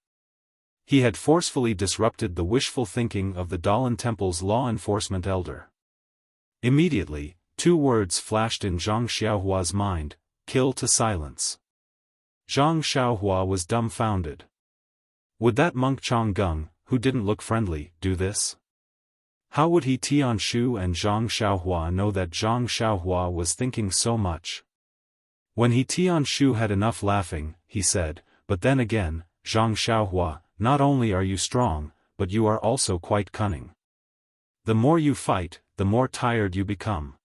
[SPEAKER 1] He had forcefully disrupted the wishful thinking of the Dalan Temple's law enforcement elder. Immediately, 2 words flashed in Zhang Xiaohua's mind: kill to silence. Zhang Xiaohua was dumbfounded. Would that monk Changgung, who didn't look friendly, do this? How would He Tianshu and Zhang Xiaohua know that Zhang Xiaohua was thinking so much? When He Tianshu had enough laughing, he said, "But then again, Zhang Xiaohua, not only are you strong, but you are also quite cunning. The more you fight, the more tired you become.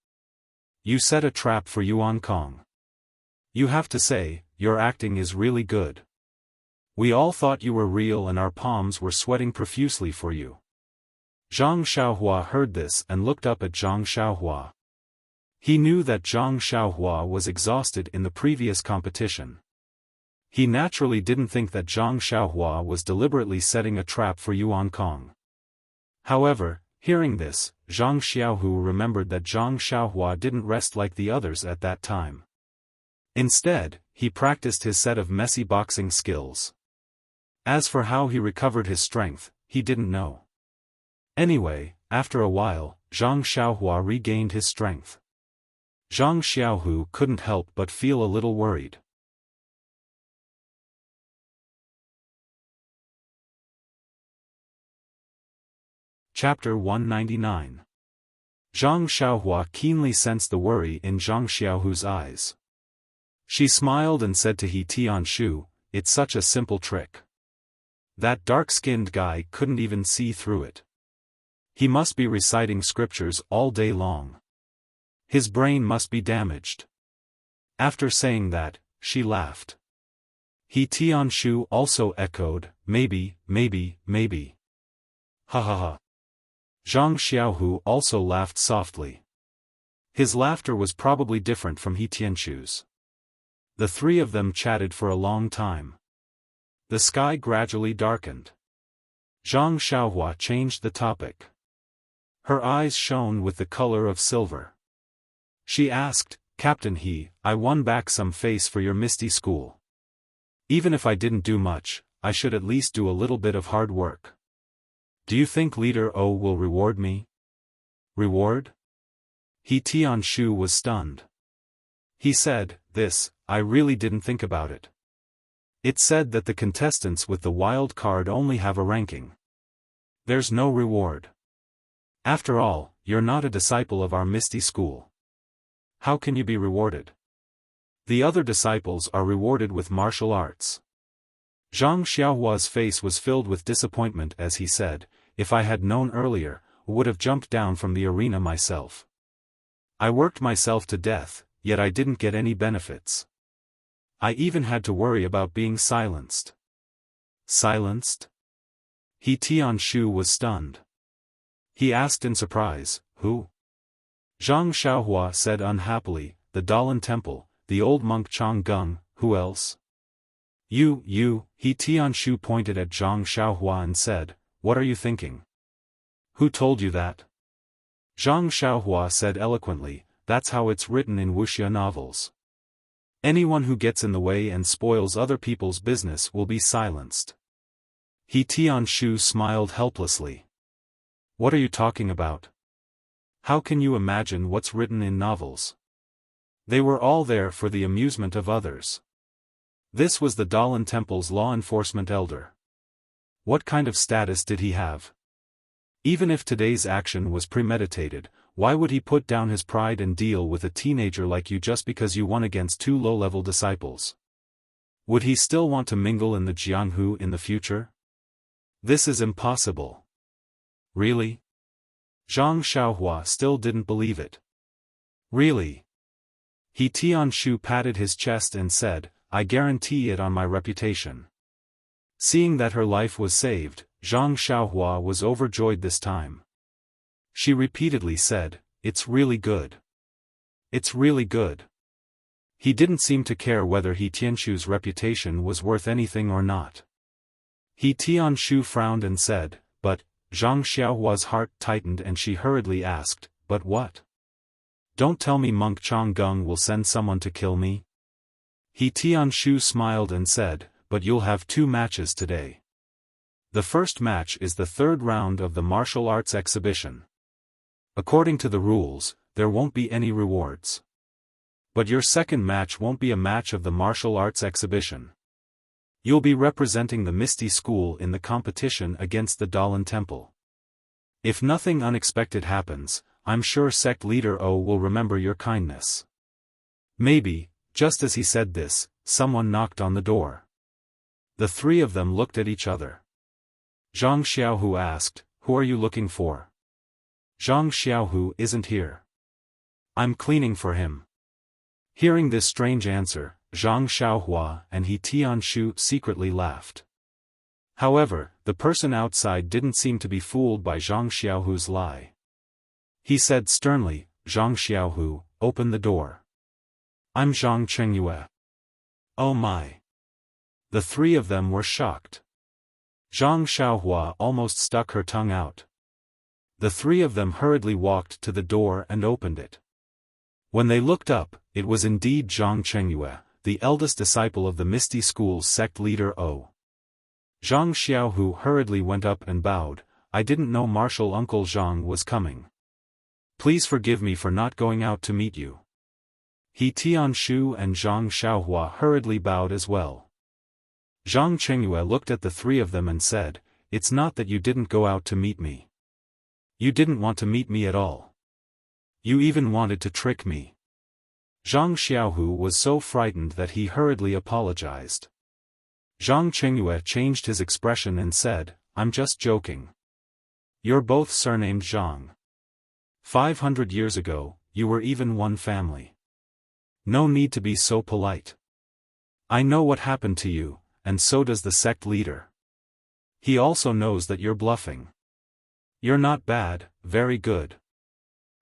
[SPEAKER 1] You set a trap for Yuan Kong. You have to say, your acting is really good. We all thought you were real and our palms were sweating profusely for you." Zhang Xiaohua heard this and looked up at Zhang Xiaohua. He knew that Zhang Xiaohua was exhausted in the previous competition. He naturally didn't think that Zhang Xiaohua was deliberately setting a trap for Yuan Kong. However, hearing this, Zhang Xiaohu remembered that Zhang Xiaohua didn't rest like the others at that time. Instead, he practiced his set of messy boxing skills. As for how he recovered his strength, he didn't know. Anyway, after a while, Zhang Xiaohua regained his strength. Zhang Xiaohu couldn't help but feel a little worried. Chapter 199. Zhang Xiaohua keenly sensed the worry in Zhang Xiaohu's eyes. She smiled and said to He Tianshu, "It's such a simple trick. That dark-skinned guy couldn't even see through it. He must be reciting scriptures all day long. His brain must be damaged." After saying that, she laughed. He Tianshu also echoed, "Maybe, maybe, maybe." Ha ha ha. Zhang Xiaohu also laughed softly. His laughter was probably different from He Tianqu's. The three of them chatted for a long time. The sky gradually darkened. Zhang Xiaohua changed the topic. Her eyes shone with the color of silver. She asked, Captain He, I won back some face for your misty school. Even if I didn't do much, I should at least do a little bit of hard work. Do you think Leader O will reward me? Reward? He Tianshu was stunned. He said, this, I really didn't think about it. It said that the contestants with the wild card only have a ranking. There's no reward. After all, you're not a disciple of our misty school. How can you be rewarded? The other disciples are rewarded with martial arts. Zhang Xiaohua's face was filled with disappointment as he said, if I had known earlier, I would have jumped down from the arena myself. I worked myself to death, yet I didn't get any benefits. I even had to worry about being silenced. Silenced? He Tianshu was stunned. He asked in surprise, who? Zhang Xiaohua said unhappily, the Dalan Temple, the old monk Chang Gung, who else? You, He Tianshu pointed at Zhang Xiaohua and said, what are you thinking? Who told you that? Zhang Xiaohua said eloquently, that's how it's written in Wuxia novels. Anyone who gets in the way and spoils other people's business will be silenced. He Tianshu smiled helplessly. What are you talking about? How can you imagine what's written in novels? They were all there for the amusement of others. This was the Dalan Temple's law enforcement elder. What kind of status did he have? Even if today's action was premeditated, why would he put down his pride and deal with a teenager like you just because you won against two low-level disciples? Would he still want to mingle in the Jianghu in the future? This is impossible. Really? Zhang Xiaohua still didn't believe it. Really? He Tianshu patted his chest and said, I guarantee it on my reputation. Seeing that her life was saved, Zhang Xiaohua was overjoyed this time. She repeatedly said, it's really good. It's really good. He didn't seem to care whether He Tianshu's reputation was worth anything or not. He Tianshu frowned and said, but, Zhang Xiaohua's heart tightened and she hurriedly asked, but what? Don't tell me Monk Chang Gung will send someone to kill me? He Tianshu smiled and said, but you'll have 2 matches today. The first match is the 3rd round of the martial arts exhibition. According to the rules, there won't be any rewards. But your second match won't be a match of the martial arts exhibition. You'll be representing the Misty School in the competition against the Dalan Temple. If nothing unexpected happens, I'm sure sect leader O will remember your kindness. Maybe, just as he said this, someone knocked on the door. The three of them looked at each other. Zhang Xiaohu asked, who are you looking for? Zhang Xiaohu isn't here. I'm cleaning for him. Hearing this strange answer, Zhang Xiaohua and He Tianshu secretly laughed. However, the person outside didn't seem to be fooled by Zhang Xiaohu's lie. He said sternly, Zhang Xiaohu, open the door. I'm Zhang Chengyue. Oh my. The three of them were shocked. Zhang Xiaohua almost stuck her tongue out. The three of them hurriedly walked to the door and opened it. When they looked up, it was indeed Zhang Chengyue, the eldest disciple of the Misty School's sect leader O. Zhang Xiaohu hurriedly went up and bowed, I didn't know Martial Uncle Zhang was coming. Please forgive me for not going out to meet you. He Tianshu and Zhang Xiaohua hurriedly bowed as well. Zhang Chengyue looked at the three of them and said, it's not that you didn't go out to meet me. You didn't want to meet me at all. You even wanted to trick me. Zhang Xiaohu was so frightened that he hurriedly apologized. Zhang Chengyue changed his expression and said, I'm just joking. You're both surnamed Zhang. 500 years ago, you were even one family. No need to be so polite. I know what happened to you, and so does the sect leader. He also knows that you're bluffing. You're not bad, very good.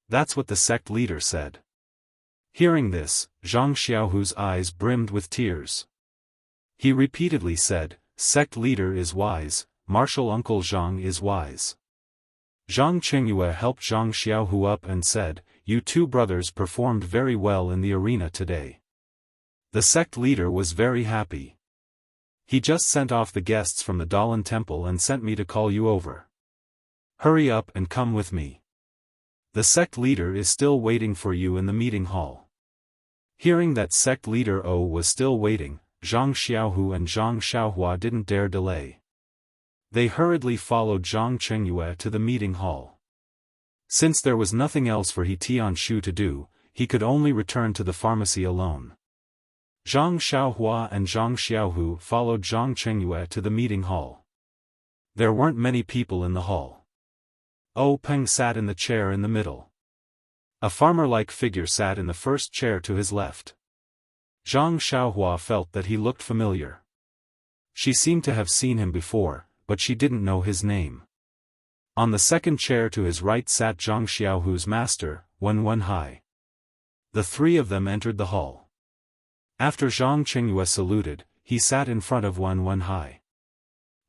[SPEAKER 1] That's what the sect leader said. Hearing this, Zhang Xiaohu's eyes brimmed with tears. He repeatedly said, "Sect leader is wise, martial uncle Zhang is wise." Zhang Qingyue helped Zhang Xiaohu up and said, "You two brothers performed very well in the arena today." The sect leader was very happy. He just sent off the guests from the Dalan temple and sent me to call you over. Hurry up and come with me. The sect leader is still waiting for you in the meeting hall. Hearing that sect leader O was still waiting, Zhang Xiaohu and Zhang Xiaohua didn't dare delay. They hurriedly followed Zhang Qingyue to the meeting hall. Since there was nothing else for He Tianshu to do, he could only return to the pharmacy alone. Zhang Xiaohua and Zhang Xiaohu followed Zhang Qingyue to the meeting hall. There weren't many people in the hall. O Peng sat in the chair in the middle. A farmer-like figure sat in the first chair to his left. Zhang Xiaohua felt that he looked familiar. She seemed to have seen him before, but she didn't know his name. On the second chair to his right sat Zhang Xiaohu's master, Wen Wenhai. The three of them entered the hall. After Zhang Qingyue saluted, he sat in front of Wen Wenhai.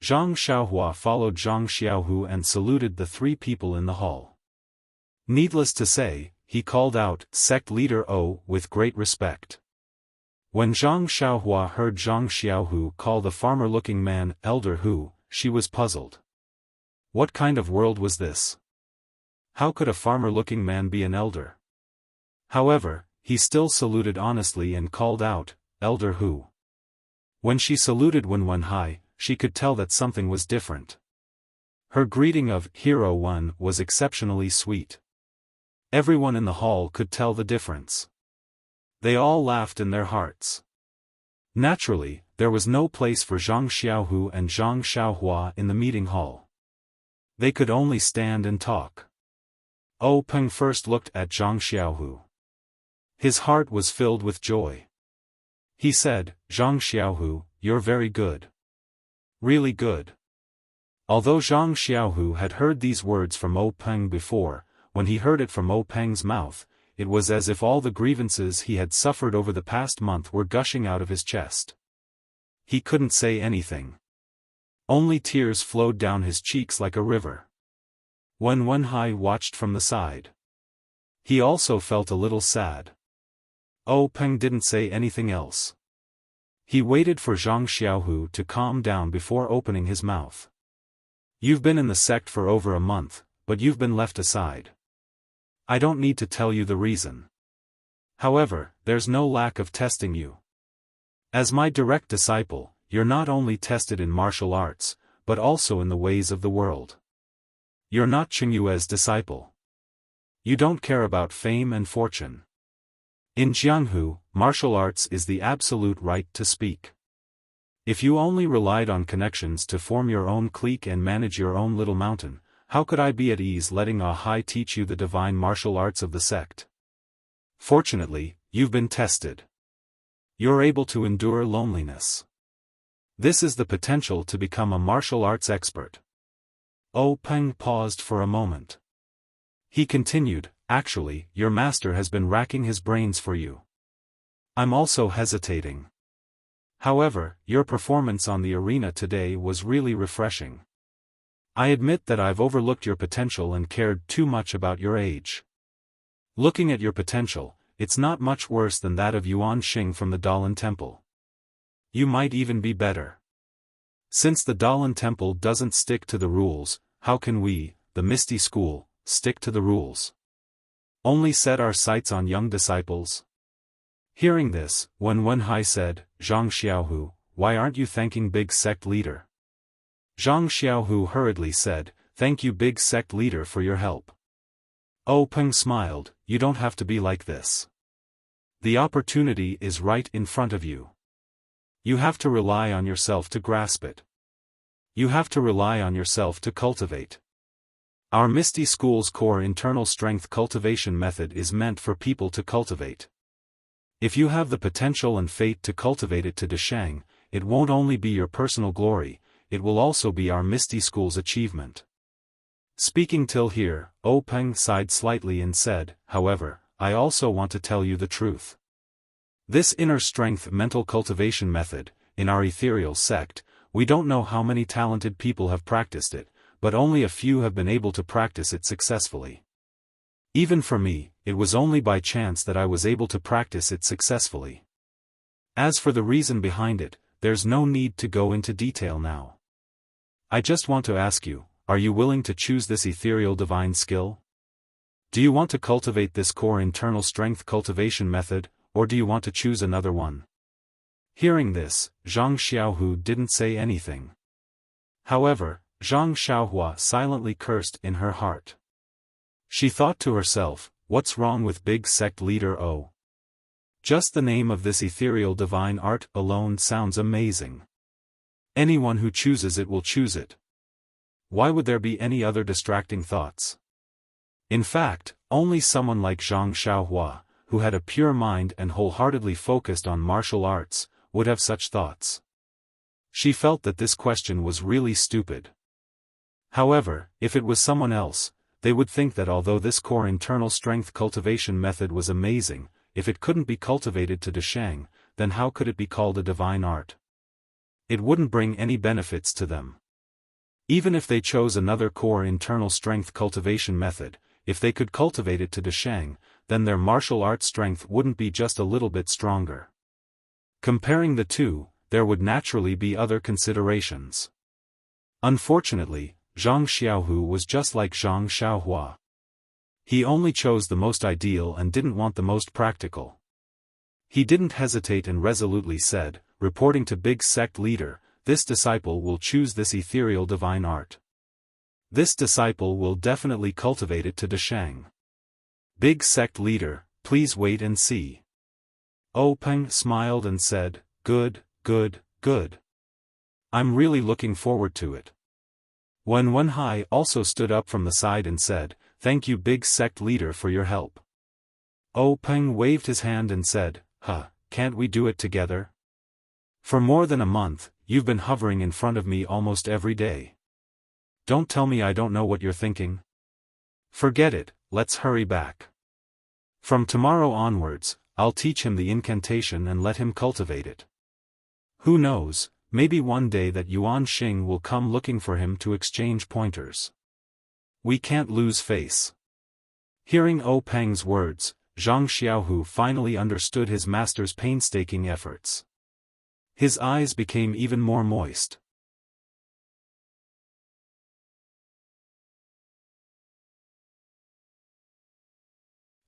[SPEAKER 1] Zhang Xiaohua followed Zhang Xiaohu and saluted the three people in the hall. Needless to say, he called out, "Sect leader O," with great respect. When Zhang Xiaohua heard Zhang Xiaohu call the farmer-looking man, Elder Hu, she was puzzled. What kind of world was this? How could a farmer-looking man be an elder? However, he still saluted honestly and called out, "Elder Hu." When she saluted Wen Wenhai, she could tell that something was different. Her greeting of "Hero One" was exceptionally sweet. Everyone in the hall could tell the difference. They all laughed in their hearts. Naturally, there was no place for Zhang Xiaohu and Zhang Xiaohua in the meeting hall. They could only stand and talk. O Peng first looked at Zhang Xiaohu. His heart was filled with joy. He said, "Zhang Xiaohu, you're very good. Really good." Although Zhang Xiaohu had heard these words from O Peng before, when he heard it from O Peng's mouth, it was as if all the grievances he had suffered over the past month were gushing out of his chest. He couldn't say anything. Only tears flowed down his cheeks like a river. Wen Wenhai watched from the side. He also felt a little sad. O Peng didn't say anything else. He waited for Zhang Xiaohu to calm down before opening his mouth. "You've been in the sect for over a month, but you've been left aside. I don't need to tell you the reason. However, there's no lack of testing you. As my direct disciple, you're not only tested in martial arts, but also in the ways of the world. You're not Qingyue's disciple. You don't care about fame and fortune. In Jianghu, martial arts is the absolute right to speak. If you only relied on connections to form your own clique and manage your own little mountain, how could I be at ease letting Ah Hai teach you the divine martial arts of the sect? Fortunately, you've been tested. You're able to endure loneliness. This is the potential to become a martial arts expert." O Peng paused for a moment. He continued, "Actually, your master has been racking his brains for you. I'm also hesitating. However, your performance on the arena today was really refreshing. I admit that I've overlooked your potential and cared too much about your age. Looking at your potential, it's not much worse than that of Yuan Xing from the Dalan Temple. You might even be better. Since the Dalan Temple doesn't stick to the rules, how can we, the Misty School, stick to the rules? Only set our sights on young disciples?" Hearing this, Wen Wenhai said, "Zhang Xiaohu, why aren't you thanking Big Sect Leader?" Zhang Xiaohu hurriedly said, "Thank you Big Sect Leader for your help." O Peng smiled, "You don't have to be like this. The opportunity is right in front of you. You have to rely on yourself to grasp it. You have to rely on yourself to cultivate. Our Misty School's core internal strength cultivation method is meant for people to cultivate. If you have the potential and fate to cultivate it to Deshang, it won't only be your personal glory, it will also be our Misty School's achievement. Speaking till here, Peng sighed slightly and said, however, I also want to tell you the truth. This inner strength mental cultivation method, in our ethereal sect, we don't know how many talented people have practiced it, but only a few have been able to practice it successfully. Even for me, it was only by chance that I was able to practice it successfully. As for the reason behind it, there's no need to go into detail now. I just want to ask you, are you willing to choose this ethereal divine skill? Do you want to cultivate this core internal strength cultivation method, or do you want to choose another one? Hearing this, Zhang Xiaohu didn't say anything. However, Zhang Xiaohua silently cursed in her heart. She thought to herself, what's wrong with big sect leader O? Just the name of this ethereal divine art alone sounds amazing. Anyone who chooses it will choose it. Why would there be any other distracting thoughts? In fact, only someone like Zhang Xiaohua, who had a pure mind and wholeheartedly focused on martial arts, would have such thoughts. She felt that this question was really stupid. However, if it was someone else, they would think that although this core internal strength cultivation method was amazing, if it couldn't be cultivated to Deshang, then how could it be called a divine art? It wouldn't bring any benefits to them. Even if they chose another core internal strength cultivation method, if they could cultivate it to Deshang, then their martial art strength wouldn't be just a little bit stronger. Comparing the two, there would naturally be other considerations. Unfortunately, Zhang Xiaohu was just like Zhang Xiaohua. He only chose the most ideal and didn't want the most practical. He didn't hesitate and resolutely said, reporting to big sect leader, this disciple will choose this ethereal divine art. This disciple will definitely cultivate it to Deshang. Big sect leader, please wait and see. Peng smiled and said, good, good, good. I'm really looking forward to it. Wen Wenhai also stood up from the side and said, thank you big sect leader for your help. Peng waved his hand and said, can't we do it together? For more than a month, you've been hovering in front of me almost every day. Don't tell me I don't know what you're thinking. Forget it, let's hurry back. From tomorrow onwards, I'll teach him the incantation and let him cultivate it. Who knows, maybe one day that Yuan Xing will come looking for him to exchange pointers. We can't lose face. Hearing Peng's words, Zhang Xiaohu finally understood his master's painstaking efforts. His eyes became even more moist.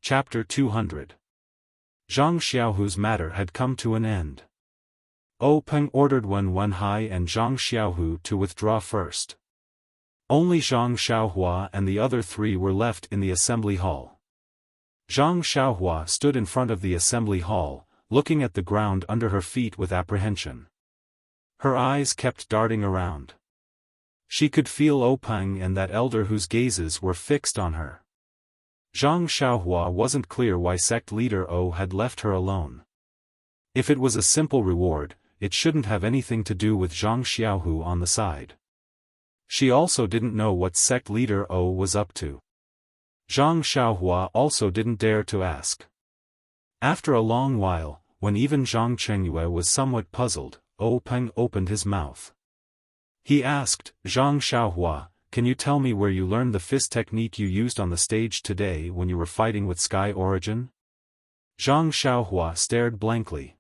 [SPEAKER 1] Chapter 200. Zhang Xiaohu's matter had come to an end. Peng ordered Wen Wenhai and Zhang Xiaohu to withdraw first. Only Zhang Xiaohua and the other three were left in the assembly hall. Zhang Xiaohua stood in front of the assembly hall, looking at the ground under her feet with apprehension. Her eyes kept darting around. She could feel Peng and that elder whose gazes were fixed on her. Zhang Xiaohua wasn't clear why sect leader had left her alone. If it was a simple reward, it shouldn't have anything to do with Zhang Xiaohu on the side. She also didn't know what sect leader was up to. Zhang Xiaohua also didn't dare to ask. After a long while, when even Zhang Chengyue was somewhat puzzled, Peng opened his mouth. He asked, Zhang Xiaohua, can you tell me where you learned the fist technique you used on the stage today when you were fighting with Sky Origin? Zhang Xiaohua stared blankly.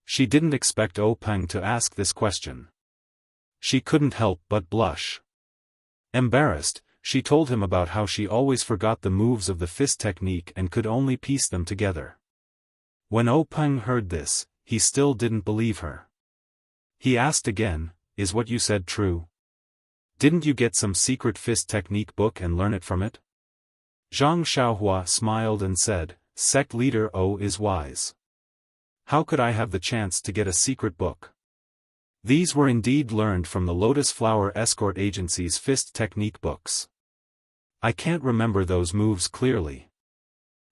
[SPEAKER 1] She didn't expect Peng to ask this question. She couldn't help but blush. Embarrassed, she told him about how she always forgot the moves of the fist technique and could only piece them together. When Peng heard this, he still didn't believe her. He asked again, is what you said true? Didn't you get some secret fist technique book and learn it from it? Zhang Xiaohua smiled and said, sect leader is wise. How could I have the chance to get a secret book? These were indeed learned from the Lotus Flower Escort Agency's fist technique books. I can't remember those moves clearly.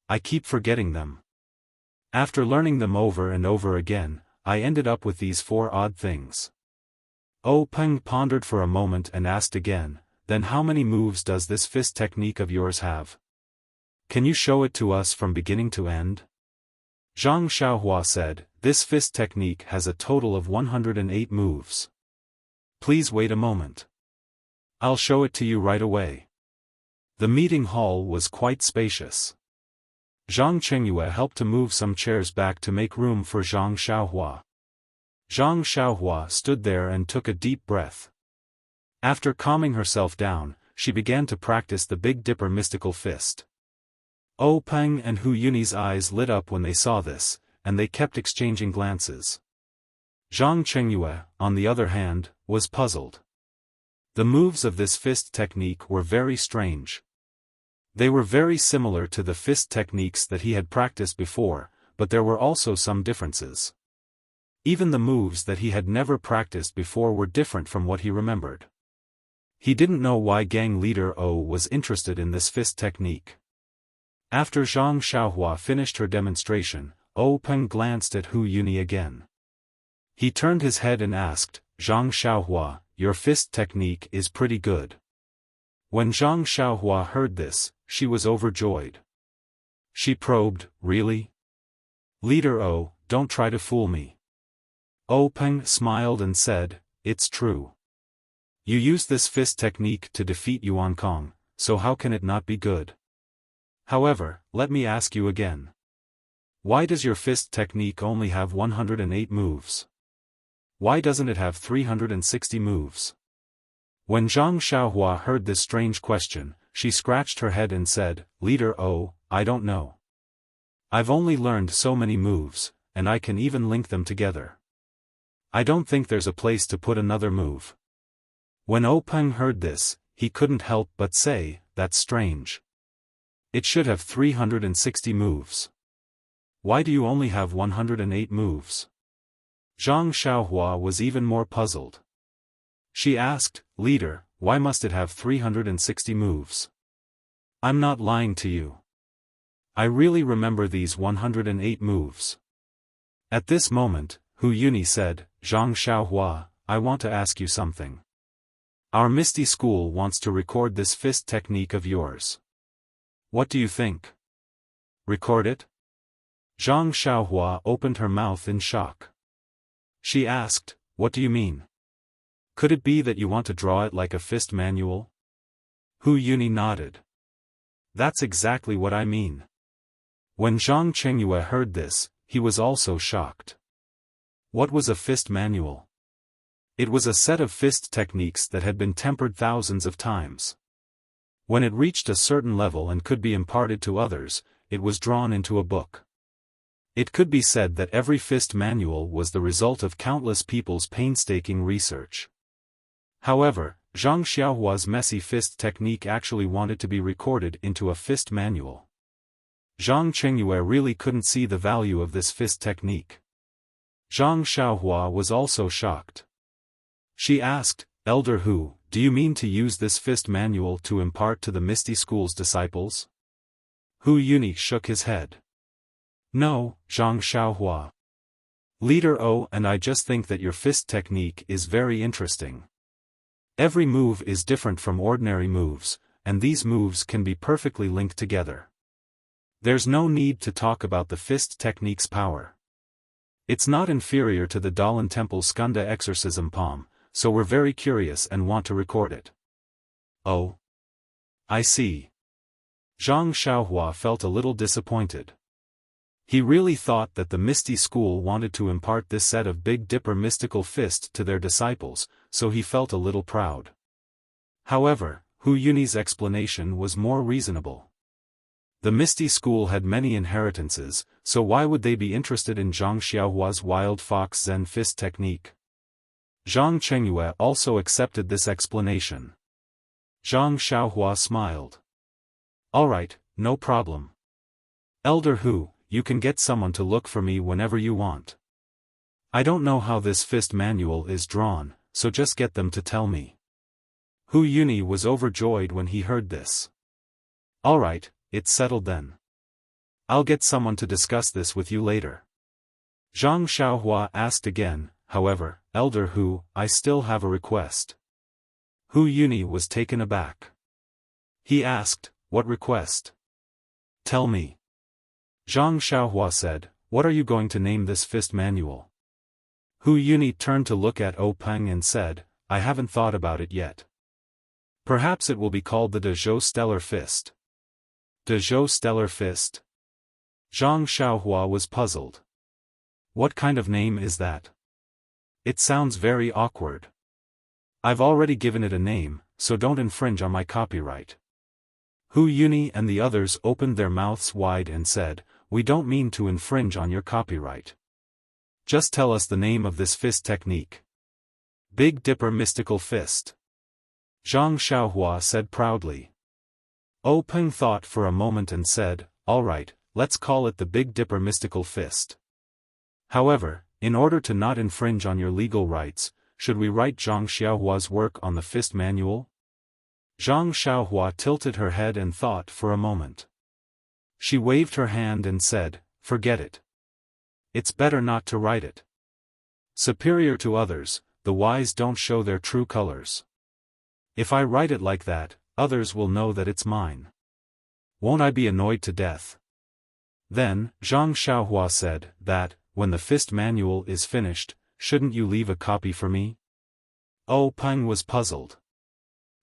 [SPEAKER 1] I keep forgetting them. After learning them over and over again, I ended up with these 4 odd things. Peng pondered for a moment and asked again, then how many moves does this fist technique of yours have? Can you show it to us from beginning to end? Zhang Xiaohua said, this fist technique has a total of 108 moves. Please wait a moment. I'll show it to you right away. The meeting hall was quite spacious. Zhang Chengyue helped to move some chairs back to make room for Zhang Xiaohua. Zhang Xiaohua stood there and took a deep breath. After calming herself down, she began to practice the Big Dipper mystical fist. Oh Peng and Hu Yuni's eyes lit up when they saw this, and they kept exchanging glances. Zhang Chengyue, on the other hand, was puzzled. The moves of this fist technique were very strange. They were very similar to the fist techniques that he had practiced before, but there were also some differences. Even the moves that he had never practiced before were different from what he remembered. He didn't know why gang leader O was interested in this fist technique. After Zhang Xiaohua finished her demonstration, O Peng glanced at Hu Yuni again. He turned his head and asked, Zhang Xiaohua, your fist technique is pretty good. When Zhang Xiaohua heard this, she was overjoyed. She probed, really? Leader O, don't try to fool me. O Peng smiled and said, it's true. You used this fist technique to defeat Yuan Kong, so how can it not be good? However, let me ask you again. Why does your fist technique only have 108 moves? Why doesn't it have 360 moves? When Zhang Xiaohua heard this strange question, she scratched her head and said, Leader O, I don't know. I've only learned so many moves, and I can even link them together. I don't think there's a place to put another move. When O Peng heard this, he couldn't help but say, that's strange. It should have 360 moves. Why do you only have 108 moves? Zhang Xiaohua was even more puzzled. She asked, Leader, why must it have 360 moves? I'm not lying to you. I really remember these 108 moves. At this moment, Hu Yuni said, Zhang Xiaohua, I want to ask you something. Our Misty School wants to record this fist technique of yours. What do you think? Record it? Zhang Xiaohua opened her mouth in shock. She asked, what do you mean? Could it be that you want to draw it like a fist manual? Hu Yuni nodded. That's exactly what I mean. When Zhang Chengyue heard this, he was also shocked. What was a fist manual? It was a set of fist techniques that had been tempered thousands of times. When it reached a certain level and could be imparted to others, it was drawn into a book. It could be said that every fist manual was the result of countless people's painstaking research. However, Zhang Xiaohua's messy fist technique actually wanted to be recorded into a fist manual. Zhang Chengyue really couldn't see the value of this fist technique. Zhang Xiaohua was also shocked. She asked, Elder Hu, do you mean to use this fist manual to impart to the Misty School's disciples? Hu Yuni shook his head. No, Zhang Xiaohua. Leader O and I just think that your fist technique is very interesting. Every move is different from ordinary moves, and these moves can be perfectly linked together. There's no need to talk about the fist technique's power. It's not inferior to the Dalan Temple Skanda exorcism palm, so we're very curious and want to record it. Oh. I see. Zhang Xiaohua felt a little disappointed. He really thought that the Misty School wanted to impart this set of Big Dipper mystical fist to their disciples, so he felt a little proud. However, Hu Yuni's explanation was more reasonable. The Misty School had many inheritances, so why would they be interested in Zhang Xiaohua's Wild Fox Zen fist technique? Zhang Chengyue also accepted this explanation. Zhang Xiaohua smiled. Alright, no problem. Elder Hu, you can get someone to look for me whenever you want. I don't know how this fist manual is drawn, so just get them to tell me. Hu Yuni was overjoyed when he heard this. Alright, it's settled then. I'll get someone to discuss this with you later. Zhang Xiaohua asked again, however, Elder Hu, I still have a request. Hu Yuni was taken aback. He asked, "What request?" "Tell me." Zhang Xiaohua said, "What are you going to name this fist manual?" Hu Yuni turned to look at Peng and said, "I haven't thought about it yet. Perhaps it will be called the De Zhou Stellar Fist." De Zhou Stellar Fist? Zhang Xiaohua was puzzled. What kind of name is that? It sounds very awkward. I've already given it a name, so don't infringe on my copyright. Hu Yuni and the others opened their mouths wide and said, "We don't mean to infringe on your copyright. Just tell us the name of this fist technique." Big Dipper Mystical Fist. Zhang Xiaohua said proudly. Peng thought for a moment and said, "All right, let's call it the Big Dipper Mystical Fist. However, in order to not infringe on your legal rights, should we write Zhang Xiaohua's work on the fist manual?" Zhang Xiaohua tilted her head and thought for a moment. She waved her hand and said, "Forget it. It's better not to write it. Superior to others, the wise don't show their true colors. If I write it like that, others will know that it's mine. Won't I be annoyed to death?" Then, Zhang Xiaohua said, "That, when the fist manual is finished, shouldn't you leave a copy for me?" Peng was puzzled.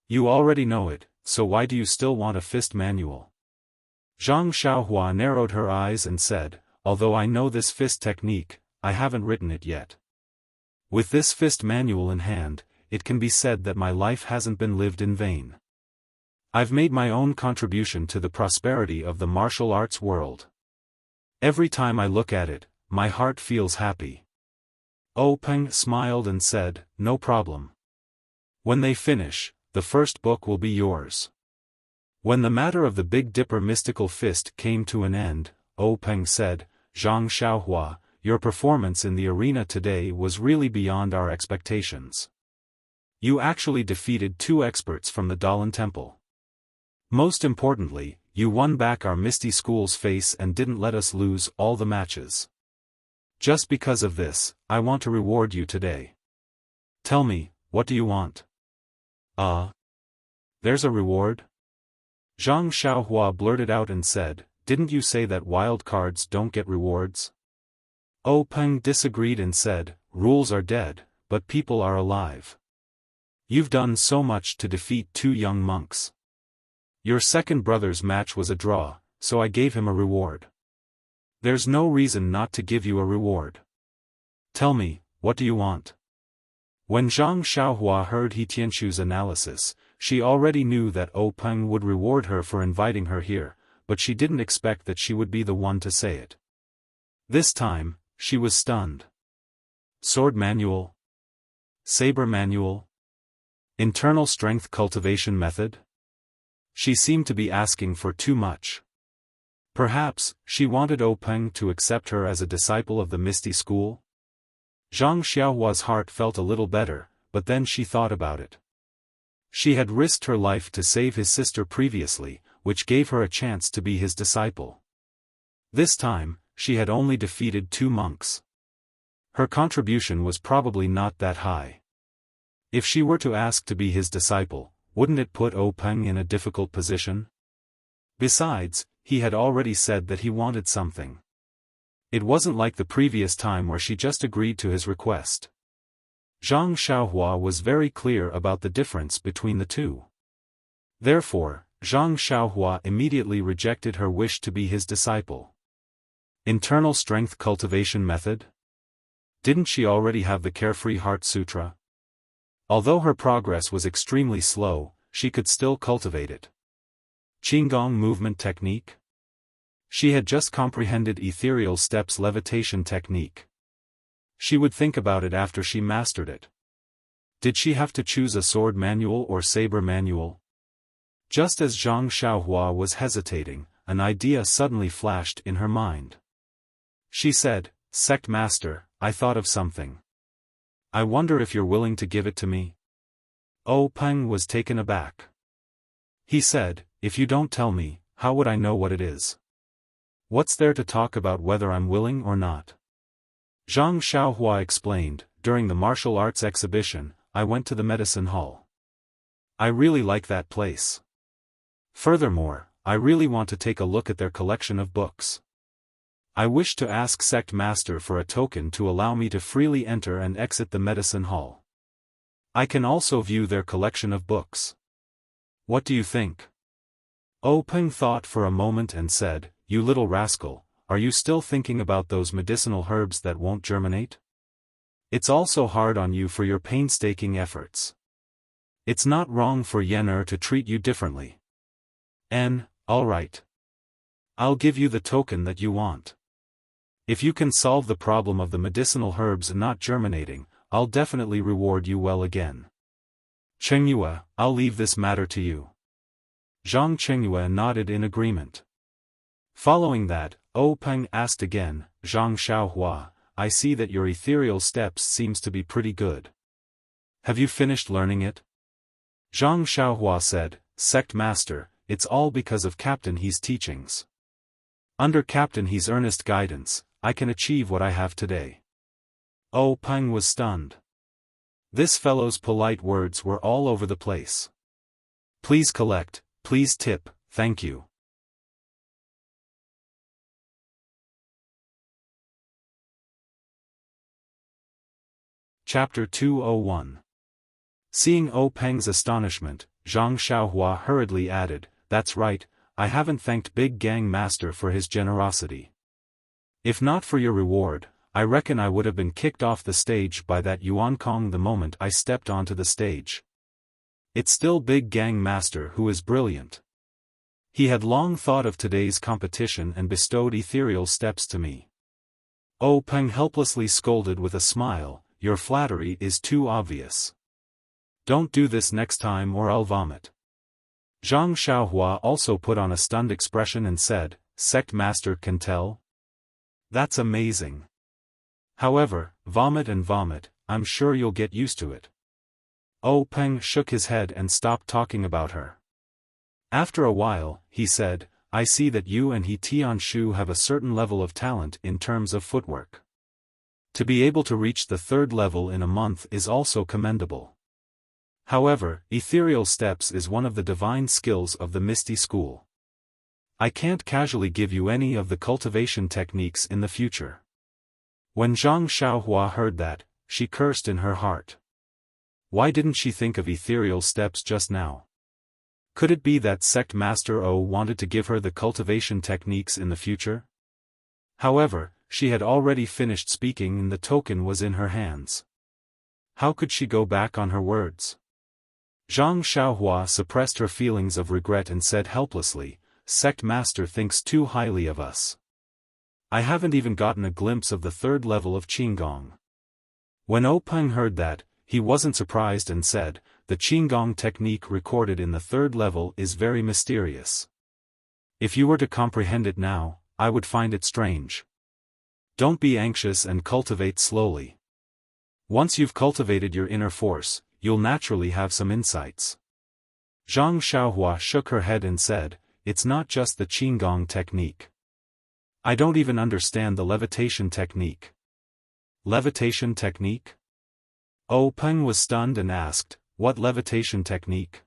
[SPEAKER 1] "You already know it, so why do you still want a fist manual?" Zhang Xiaohua narrowed her eyes and said, "Although I know this fist technique, I haven't written it yet. With this fist manual in hand, it can be said that my life hasn't been lived in vain. I've made my own contribution to the prosperity of the martial arts world. Every time I look at it, my heart feels happy." Peng smiled and said, "No problem. When they finish, the first book will be yours." When the matter of the Big Dipper Mystical Fist came to an end, Peng said, "Zhang Xiaohua, your performance in the arena today was really beyond our expectations. You actually defeated 2 experts from the Dalan Temple. Most importantly, you won back our Misty School's face and didn't let us lose all the matches. Just because of this, I want to reward you today. Tell me, what do you want?" There's a reward?" Zhang Xiaohua blurted out and said, "Didn't you say that wild cards don't get rewards?" Peng disagreed and said, "Rules are dead, but people are alive. You've done so much to defeat 2 young monks. Your second brother's match was a draw, so I gave him a reward. There's no reason not to give you a reward. Tell me, what do you want?" When Zhang Xiaohua heard He Tianqu's analysis, she already knew that Peng would reward her for inviting her here, but she didn't expect that she would be the one to say it. This time, she was stunned. Sword manual? Saber manual? Internal strength cultivation method? She seemed to be asking for too much. Perhaps, she wanted Peng to accept her as a disciple of the Misty School? Zhang Xiaohua's heart felt a little better, but then she thought about it. She had risked her life to save his sister previously, which gave her a chance to be his disciple. This time, she had only defeated 2 monks. Her contribution was probably not that high. If she were to ask to be his disciple, wouldn't it put Peng in a difficult position? Besides, he had already said that he wanted something. It wasn't like the previous time where she just agreed to his request. Zhang Xiaohua was very clear about the difference between the two. Therefore, Zhang Xiaohua immediately rejected her wish to be his disciple. Internal strength cultivation method? Didn't she already have the Carefree Heart Sutra? Although her progress was extremely slow, she could still cultivate it. Qigong movement technique? She had just comprehended Ethereal Steps levitation technique. She would think about it after she mastered it. Did she have to choose a sword manual or saber manual? Just as Zhang Xiaohua was hesitating, an idea suddenly flashed in her mind. She said, "Sect Master, I thought of something. I wonder if you're willing to give it to me?" Peng was taken aback. He said, "If you don't tell me, how would I know what it is? What's there to talk about whether I'm willing or not?" Zhang Xiaohua explained, "During the martial arts exhibition, I went to the medicine hall. I really like that place. Furthermore, I really want to take a look at their collection of books. I wish to ask Sect Master for a token to allow me to freely enter and exit the medicine hall. I can also view their collection of books. What do you think? Peng thought for a moment and said, "You little rascal, are you still thinking about those medicinal herbs that won't germinate? It's also hard on you for your painstaking efforts. It's not wrong for Yen to treat you differently. All right. I'll give you the token that you want. If you can solve the problem of the medicinal herbs not germinating, I'll definitely reward you well again. Chengyue, I'll leave this matter to you." Zhang Chengyue nodded in agreement. Following that, Peng asked again, "Zhang Xiaohua, I see that your ethereal steps seems to be pretty good. Have you finished learning it?" Zhang Xiaohua said, "Sect Master, it's all because of Captain He's teachings. Under Captain He's earnest guidance, I can achieve what I have today." Peng was stunned. This fellow's polite words were all over the place. "Please collect, please tip, thank you." Chapter 201. Seeing Peng's astonishment, Zhang Xiaohua hurriedly added, "That's right, I haven't thanked Big Gang Master for his generosity. If not for your reward, I reckon I would have been kicked off the stage by that Yuan Kong the moment I stepped onto the stage. It's still Big Gang Master who is brilliant. He had long thought of today's competition and bestowed ethereal steps to me." Peng helplessly scolded with a smile, "Your flattery is too obvious. Don't do this next time or I'll vomit." Zhang Xiaohua also put on a stunned expression and said, "Sect Master can tell? That's amazing. However, vomit and vomit, I'm sure you'll get used to it." Peng shook his head and stopped talking about her. After a while, he said, "I see that you and He Tianshu have a certain level of talent in terms of footwork. To be able to reach the 3rd level in a month is also commendable. However, ethereal steps is one of the divine skills of the Misty School. I can't casually give you any of the cultivation techniques in the future." When Zhang Xiaohua heard that, she cursed in her heart. Why didn't she think of ethereal steps just now? Could it be that Sect Master wanted to give her the cultivation techniques in the future? However, she had already finished speaking and the token was in her hands. How could she go back on her words? Zhang Xiaohua suppressed her feelings of regret and said helplessly, "Sect Master thinks too highly of us. I haven't even gotten a glimpse of the 3rd level of Qinggong." When Peng heard that, he wasn't surprised and said, "The Qinggong technique recorded in the 3rd level is very mysterious. If you were to comprehend it now, I would find it strange. Don't be anxious and cultivate slowly. Once you've cultivated your inner force, you'll naturally have some insights." Zhang Xiaohua shook her head and said, "It's not just the Qinggong technique. I don't even understand the levitation technique." "Levitation technique?" Peng was stunned and asked, "What levitation technique?"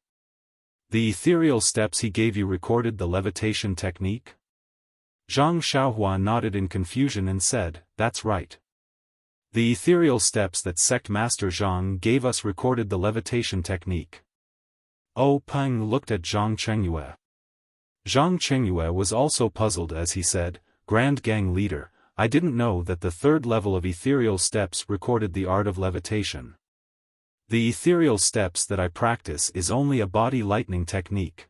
[SPEAKER 1] "The ethereal steps he gave you recorded the levitation technique?" Zhang Xiaohua nodded in confusion and said, "That's right. The ethereal steps that Sect Master Zhang gave us recorded the levitation technique." Peng looked at Zhang Chengyue. Zhang Chengyue was also puzzled as he said, "Grand Gang Leader, I didn't know that the 3rd level of ethereal steps recorded the art of levitation. The ethereal steps that I practice is only a body lightning technique.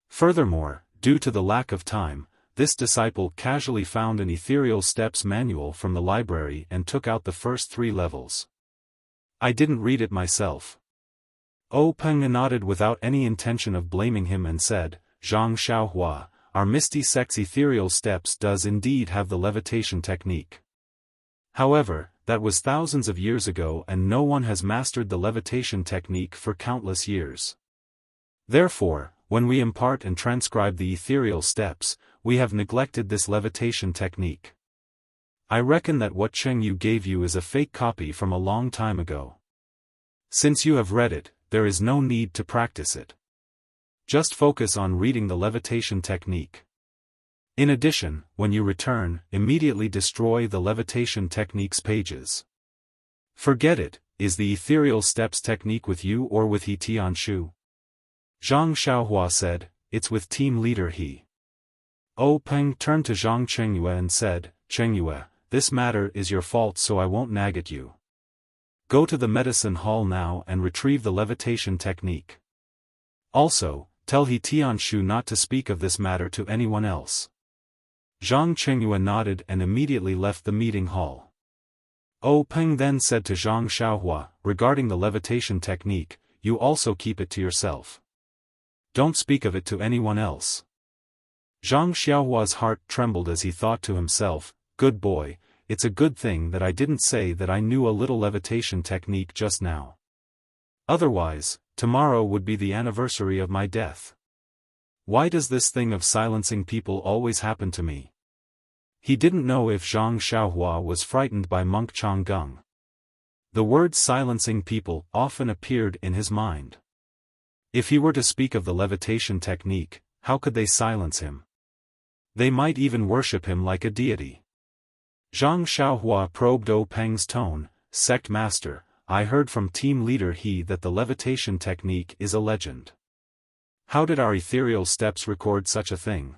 [SPEAKER 1] Furthermore, due to the lack of time, this disciple casually found an ethereal steps manual from the library and took out the first 3 levels. I didn't read it myself." Peng nodded without any intention of blaming him and said, "Zhang Xiaohua, our Misty Sect's ethereal steps does indeed have the levitation technique. However, that was thousands of years ago and no one has mastered the levitation technique for countless years. Therefore, when we impart and transcribe the ethereal steps, we have neglected this levitation technique. I reckon that what Cheng Yu gave you is a fake copy from a long time ago. Since you have read it, there is no need to practice it. Just focus on reading the levitation technique. In addition, when you return, immediately destroy the levitation technique's pages. Forget it. Is the ethereal steps technique with you or with He Tianshu? Zhang Xiaohua said, it's with team leader He. Peng turned to Zhang Chengyue and said, Chengyue, this matter is your fault, so I won't nag at you. Go to the medicine hall now and retrieve the levitation technique. Also, tell He Tianshu not to speak of this matter to anyone else. Zhang Chengyue nodded and immediately left the meeting hall. Peng then said to Zhang Xiaohua, regarding the levitation technique, you also keep it to yourself. Don't speak of it to anyone else. Zhang Xiaohua's heart trembled as he thought to himself, good boy, it's a good thing that I didn't say that I knew a little levitation technique just now. Otherwise, tomorrow would be the anniversary of my death. Why does this thing of silencing people always happen to me? He didn't know if Zhang Xiaohua was frightened by monk Changgung. The word silencing people often appeared in his mind. If he were to speak of the levitation technique, how could they silence him? They might even worship him like a deity. Zhang Xiaohua probed Peng's tone, Sect Master, I heard from team leader He that the levitation technique is a legend. How did our ethereal steps record such a thing?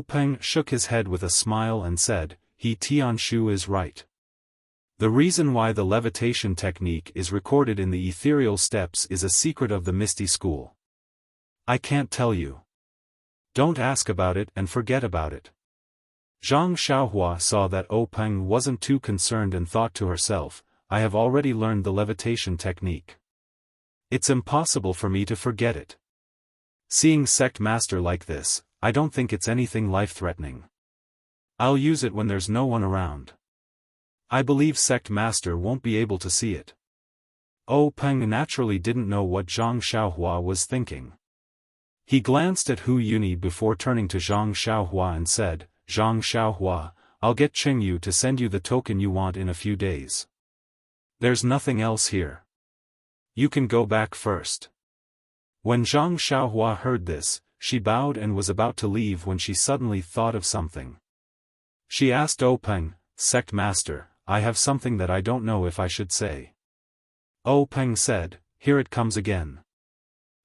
[SPEAKER 1] Peng shook his head with a smile and said, He Tianshu is right. The reason why the levitation technique is recorded in the ethereal steps is a secret of the Misty School. I can't tell you. Don't ask about it and forget about it. Zhang Xiaohua saw that Peng wasn't too concerned and thought to herself, I have already learned the levitation technique. It's impossible for me to forget it. Seeing Sect Master like this, I don't think it's anything life-threatening. I'll use it when there's no one around. I believe Sect Master won't be able to see it. Peng naturally didn't know what Zhang Xiaohua was thinking. He glanced at Hu Yuni before turning to Zhang Xiaohua and said, Zhang Xiaohua, I'll get Qingyu to send you the token you want in a few days. There's nothing else here. You can go back first. When Zhang Xiaohua heard this, she bowed and was about to leave when she suddenly thought of something. She asked Peng, Sect Master, I have something that I don't know if I should say. Peng said, here it comes again.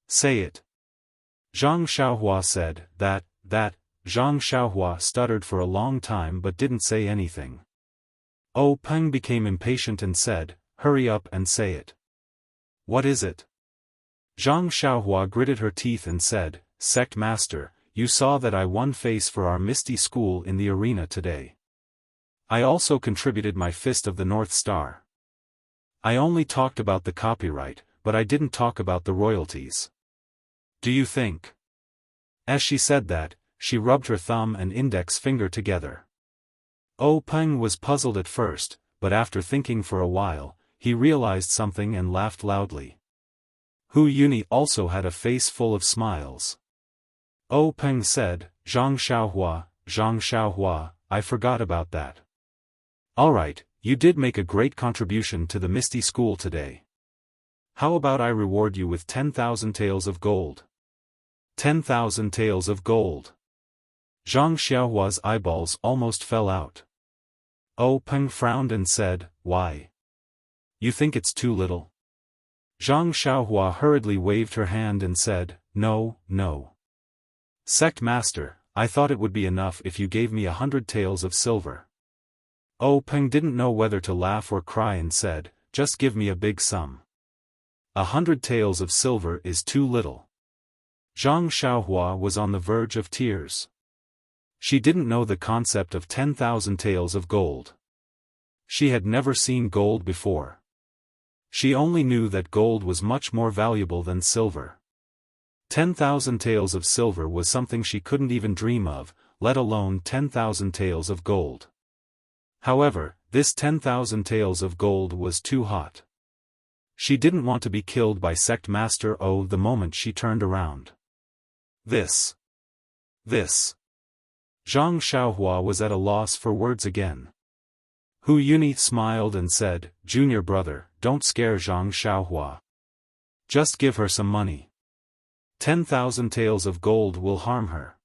[SPEAKER 1] Say it. Zhang Xiaohua said, that, Zhang Xiaohua stuttered for a long time but didn't say anything. Peng became impatient and said, hurry up and say it. What is it? Zhang Xiaohua gritted her teeth and said, Sect Master, you saw that I won face for our Misty School in the arena today. I also contributed my Fist of the North Star. I only talked about the copyright, but I didn't talk about the royalties. Do you think? As she said that, she rubbed her thumb and index finger together. Peng was puzzled at first, but after thinking for a while, he realized something and laughed loudly. Hu Yuni also had a face full of smiles. Peng said, Zhang Xiaohua, I forgot about that. Alright, you did make a great contribution to the Misty School today. How about I reward you with 10,000 taels of gold? 10,000 taels of gold. Zhang Xiaohua's eyeballs almost fell out. Peng frowned and said, why? You think it's too little? Zhang Xiaohua hurriedly waved her hand and said, no. Sect Master, I thought it would be enough if you gave me 100 taels of silver. Peng didn't know whether to laugh or cry and said, just give me a big sum. 100 taels of silver is too little. Zhang Xiaohua was on the verge of tears. She didn't know the concept of 10,000 taels of gold. She had never seen gold before. She only knew that gold was much more valuable than silver. 10,000 taels of silver was something she couldn't even dream of, let alone 10,000 taels of gold. However, this 10,000 taels of gold was too hot. She didn't want to be killed by Sect Master the moment she turned around. This. Zhang Xiaohua was at a loss for words again. Hu Yuni smiled and said, Junior brother, don't scare Zhang Xiaohua. Just give her some money. 10,000 taels of gold will harm her.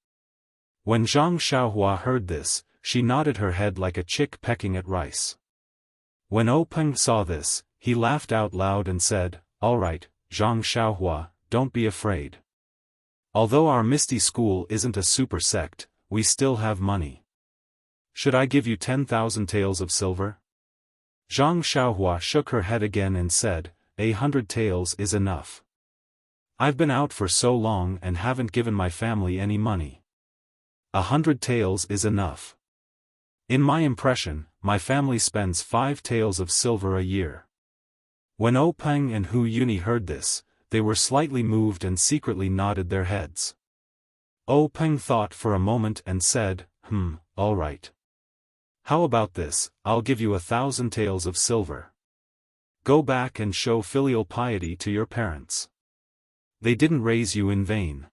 [SPEAKER 1] When Zhang Xiaohua heard this, she nodded her head like a chick pecking at rice. When Peng saw this, he laughed out loud and said, "All right, Zhang Xiaohua, don't be afraid. Although our Misty School isn't a super sect, we still have money. Should I give you 10,000 taels of silver?" Zhang Xiaohua shook her head again and said, 100 taels is enough. I've been out for so long and haven't given my family any money. 100 taels is enough. In my impression, my family spends 5 taels of silver a year. When Peng and Hu Yuni heard this, they were slightly moved and secretly nodded their heads. Peng thought for a moment and said, all right. How about this, I'll give you 1,000 taels of silver. Go back and show filial piety to your parents. They didn't raise you in vain.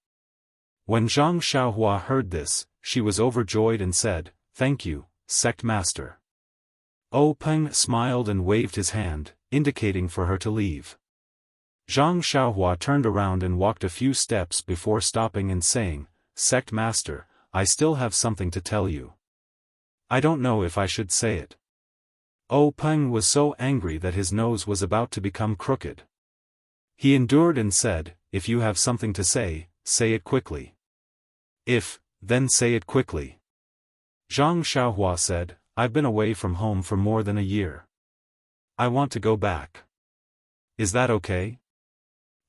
[SPEAKER 1] When Zhang Xiaohua heard this, she was overjoyed and said, "Thank you, sect master." Peng smiled and waved his hand, indicating for her to leave. Zhang Xiaohua turned around and walked a few steps before stopping and saying, "Sect master, I still have something to tell you. I don't know if I should say it." Peng was so angry that his nose was about to become crooked. He endured and said, "If you have something to say it quickly." Then say it quickly." Zhang Xiaohua said, "I've been away from home for more than a year. I want to go back. Is that okay?"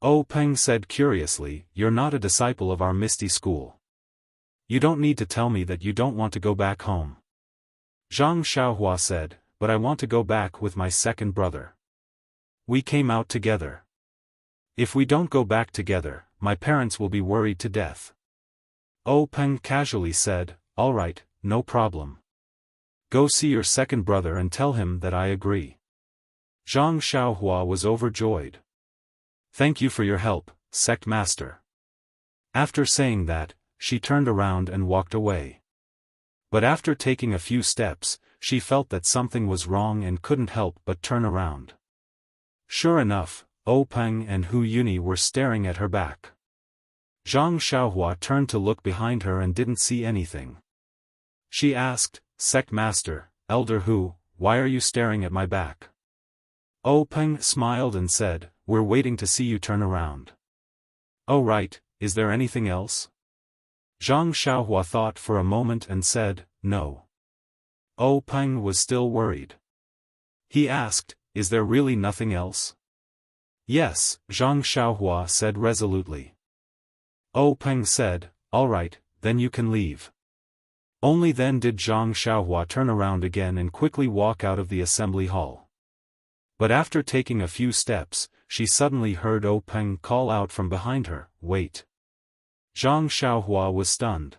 [SPEAKER 1] Peng said curiously, "You're not a disciple of our Misty School. You don't need to tell me that you don't want to go back home." Zhang Xiaohua said, "But I want to go back with my second brother. We came out together. If we don't go back together, my parents will be worried to death." Peng casually said, "All right, no problem. Go see your second brother and tell him that I agree." Zhang Xiaohua was overjoyed. "Thank you for your help, sect master." After saying that, she turned around and walked away. But after taking a few steps, she felt that something was wrong and couldn't help but turn around. Sure enough, Peng and Hu Yuni were staring at her back. Zhang Xiaohua turned to look behind her and didn't see anything. She asked, "Sect master, Elder Hu, why are you staring at my back?" Peng smiled and said, "We're waiting to see you turn around." "Oh right, is there anything else?" Zhang Xiaohua thought for a moment and said, "No." Peng was still worried. He asked, "Is there really nothing else?" "Yes," Zhang Xiaohua said resolutely. Peng said, "All right, then you can leave." Only then did Zhang Xiaohua turn around again and quickly walk out of the assembly hall. But after taking a few steps, she suddenly heard Peng call out from behind her, "Wait." Zhang Xiaohua was stunned.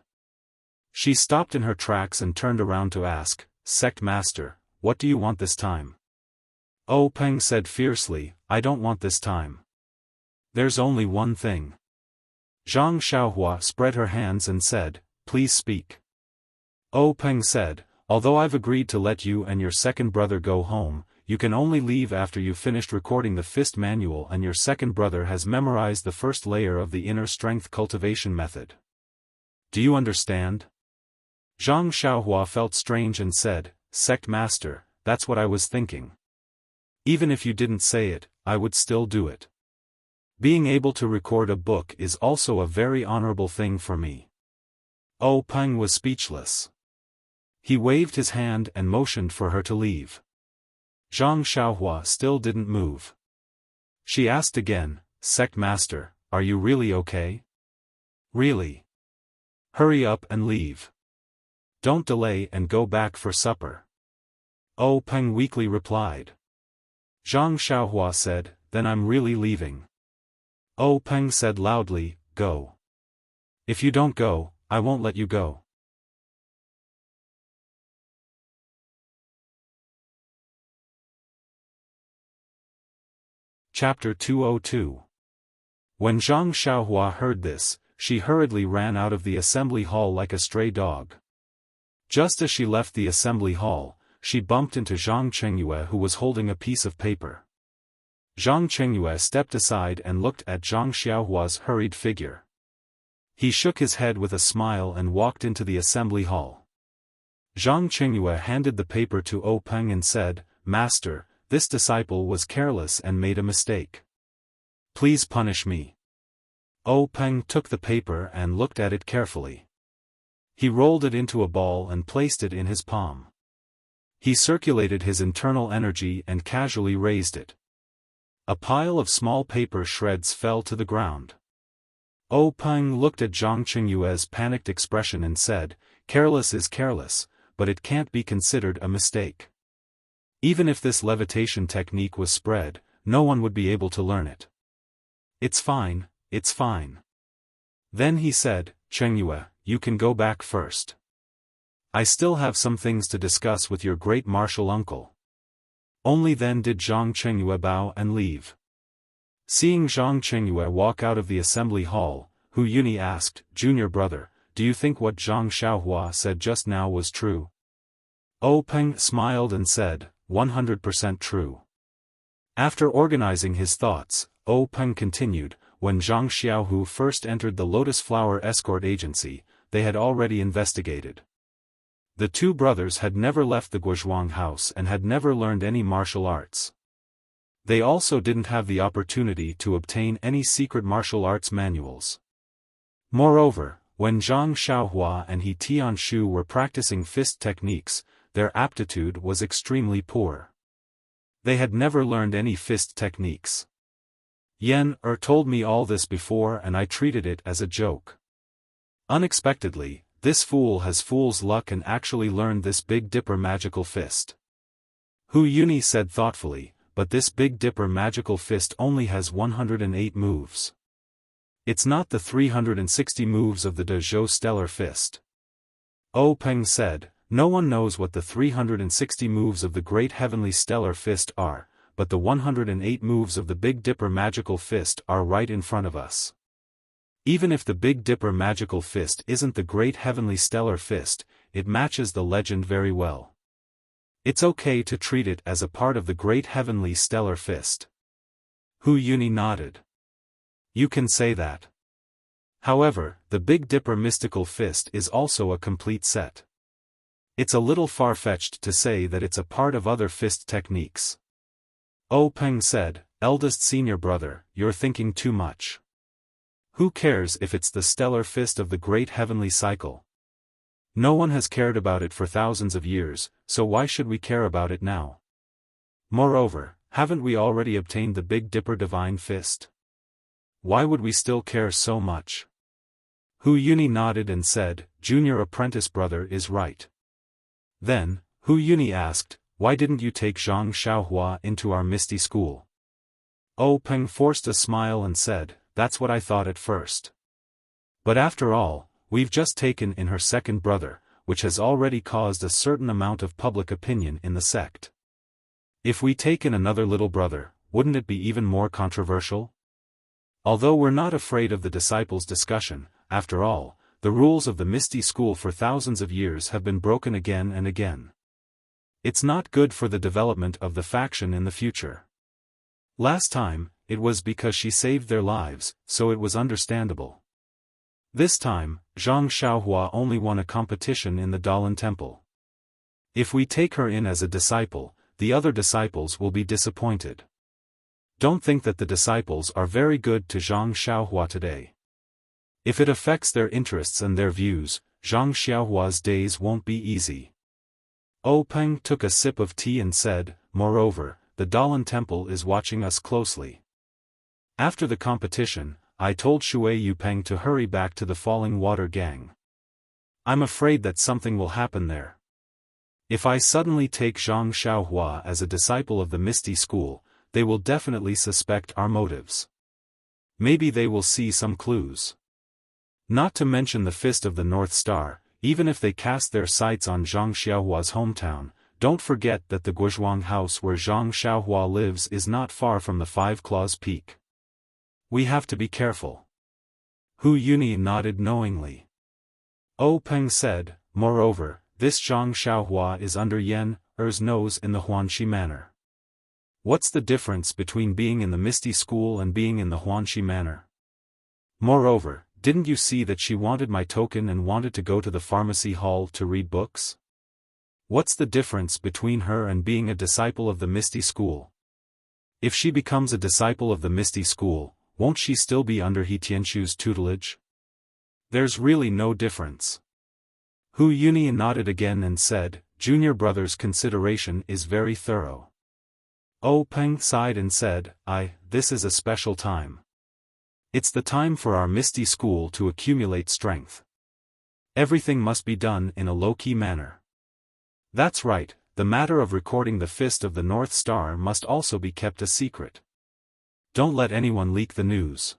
[SPEAKER 1] She stopped in her tracks and turned around to ask, "Sect master, what do you want this time?" Peng said fiercely, "I don't want this time. There's only one thing." Zhang Xiaohua spread her hands and said, "Please speak." Peng said, "Although I've agreed to let you and your second brother go home, you can only leave after you've finished recording the fist manual and your second brother has memorized the first layer of the inner strength cultivation method. Do you understand?" Zhang Xiaohua felt strange and said, "Sect master, that's what I was thinking. Even if you didn't say it, I would still do it. Being able to record a book is also a very honorable thing for me." Peng was speechless. He waved his hand and motioned for her to leave. Zhang Xiaohua still didn't move. She asked again, "Sect master, are you really okay? Really? Hurry up and leave. Don't delay and go back for supper." Peng weakly replied. Zhang Xiaohua said, "Then I'm really leaving." Peng said loudly, "Go. If you don't go, I won't let you go." Chapter 202. When Zhang Xiaohua heard this, she hurriedly ran out of the assembly hall like a stray dog. Just as she left the assembly hall, she bumped into Zhang Chengyue who was holding a piece of paper. Zhang Qingyue stepped aside and looked at Zhang Xiaohua's hurried figure. He shook his head with a smile and walked into the assembly hall. Zhang Qingyue handed the paper to Ou Peng and said, "Master, this disciple was careless and made a mistake. Please punish me." Ou Peng took the paper and looked at it carefully. He rolled it into a ball and placed it in his palm. He circulated his internal energy and casually raised it. A pile of small paper shreds fell to the ground. Ou Peng looked at Zhang Qingyue's panicked expression and said, "Careless is careless, but it can't be considered a mistake. Even if this levitation technique was spread, no one would be able to learn it. It's fine, it's fine." Then he said, "Qingyue, you can go back first. I still have some things to discuss with your great martial uncle." Only then did Zhang Qingyue bow and leave. Seeing Zhang Qingyue walk out of the assembly hall, Hu Yuni asked, "Junior brother, do you think what Zhang Xiaohua said just now was true?" Ou Peng smiled and said, 100% true. After organizing his thoughts, Ou Peng continued, when Zhang Xiaohu first entered the Lotus Flower Escort Agency, they had already investigated. The two brothers had never left the Guozhuang house and had never learned any martial arts. They also didn't have the opportunity to obtain any secret martial arts manuals. Moreover, when Zhang Xiaohua and He Tianshu were practicing fist techniques, their aptitude was extremely poor. They had never learned any fist techniques. Yen told me all this before and I treated it as a joke. Unexpectedly, this fool has fool's luck and actually learned this Big Dipper magical fist. Hu Yuni said thoughtfully, but this Big Dipper magical fist only has 108 moves. It's not the 360 moves of the Dezhou Stellar Fist. Ou Peng said, "No one knows what the 360 moves of the Great Heavenly Stellar Fist are, but the 108 moves of the Big Dipper magical fist are right in front of us. Even if the Big Dipper magical fist isn't the Great Heavenly Stellar Fist, it matches the legend very well. It's okay to treat it as a part of the Great Heavenly Stellar Fist." Hu Yuni nodded. "You can say that. However, the Big Dipper mystical fist is also a complete set. It's a little far-fetched to say that it's a part of other fist techniques." Ou Peng said, "Eldest senior brother, you're thinking too much. Who cares if it's the stellar fist of the Great Heavenly Cycle? No one has cared about it for thousands of years, so why should we care about it now? Moreover, haven't we already obtained the Big Dipper Divine Fist? Why would we still care so much?" Hu Yuni nodded and said, "Junior apprentice brother is right." Then, Hu Yuni asked, "Why didn't you take Zhang Xiaohua into our Misty School?" Ou Peng forced a smile and said, "That's what I thought at first. But after all, we've just taken in her second brother, which has already caused a certain amount of public opinion in the sect. If we take in another little brother, wouldn't it be even more controversial? Although we're not afraid of the disciples' discussion, after all, the rules of the Misty School for thousands of years have been broken again and again. It's not good for the development of the faction in the future. Last time, it was because she saved their lives, so it was understandable. This time, Zhang Xiaohua only won a competition in the Dalan Temple. If we take her in as a disciple, the other disciples will be disappointed. Don't think that the disciples are very good to Zhang Xiaohua today. If it affects their interests and their views, Zhang Xiaohua's days won't be easy." Ou Peng took a sip of tea and said, "Moreover, the Dalan Temple is watching us closely. After the competition, I told Shui Yupeng to hurry back to the Falling Water Gang. I'm afraid that something will happen there. If I suddenly take Zhang Xiaohua as a disciple of the Misty School, they will definitely suspect our motives. Maybe they will see some clues. Not to mention the Fist of the North Star, even if they cast their sights on Zhang Xiaohua's hometown, don't forget that the Guozhuang house where Zhang Xiaohua lives is not far from the Five Claws Peak. We have to be careful." Hu Yuni nodded knowingly. Ou Peng said, "Moreover, this Zhang Xiaohua is under Yen Er's nose in the Huanxi manor. What's the difference between being in the Misty School and being in the Huanxi Manor? Moreover, didn't you see that she wanted my token and wanted to go to the pharmacy hall to read books? What's the difference between her and being a disciple of the Misty School? If she becomes a disciple of the Misty School, won't she still be under He Tianxu's tutelage? There's really no difference. Hu Yunian nodded again and said, Junior brother's consideration is very thorough. Peng sighed and said, this is a special time. It's the time for our Misty School to accumulate strength. Everything must be done in a low-key manner. That's right, the matter of recording the Fist of the North Star must also be kept a secret. Don't let anyone leak the news.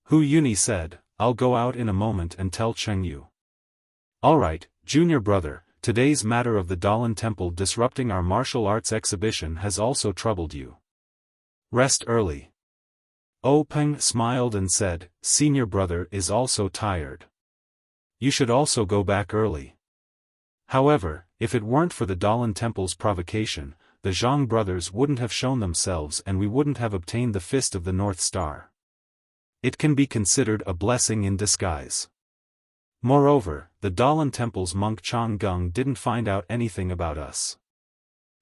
[SPEAKER 1] Hu Yuni said, I'll go out in a moment and tell Chengyu. Alright, junior brother, today's matter of the Dalan Temple disrupting our martial arts exhibition has also troubled you. Rest early. Peng smiled and said, senior brother is also tired. You should also go back early. However, if it weren't for the Dalan Temple's provocation, the Zhang brothers wouldn't have shown themselves and we wouldn't have obtained the Fist of the North Star. It can be considered a blessing in disguise. Moreover, the Dalan Temple's monk Chang Gung didn't find out anything about us.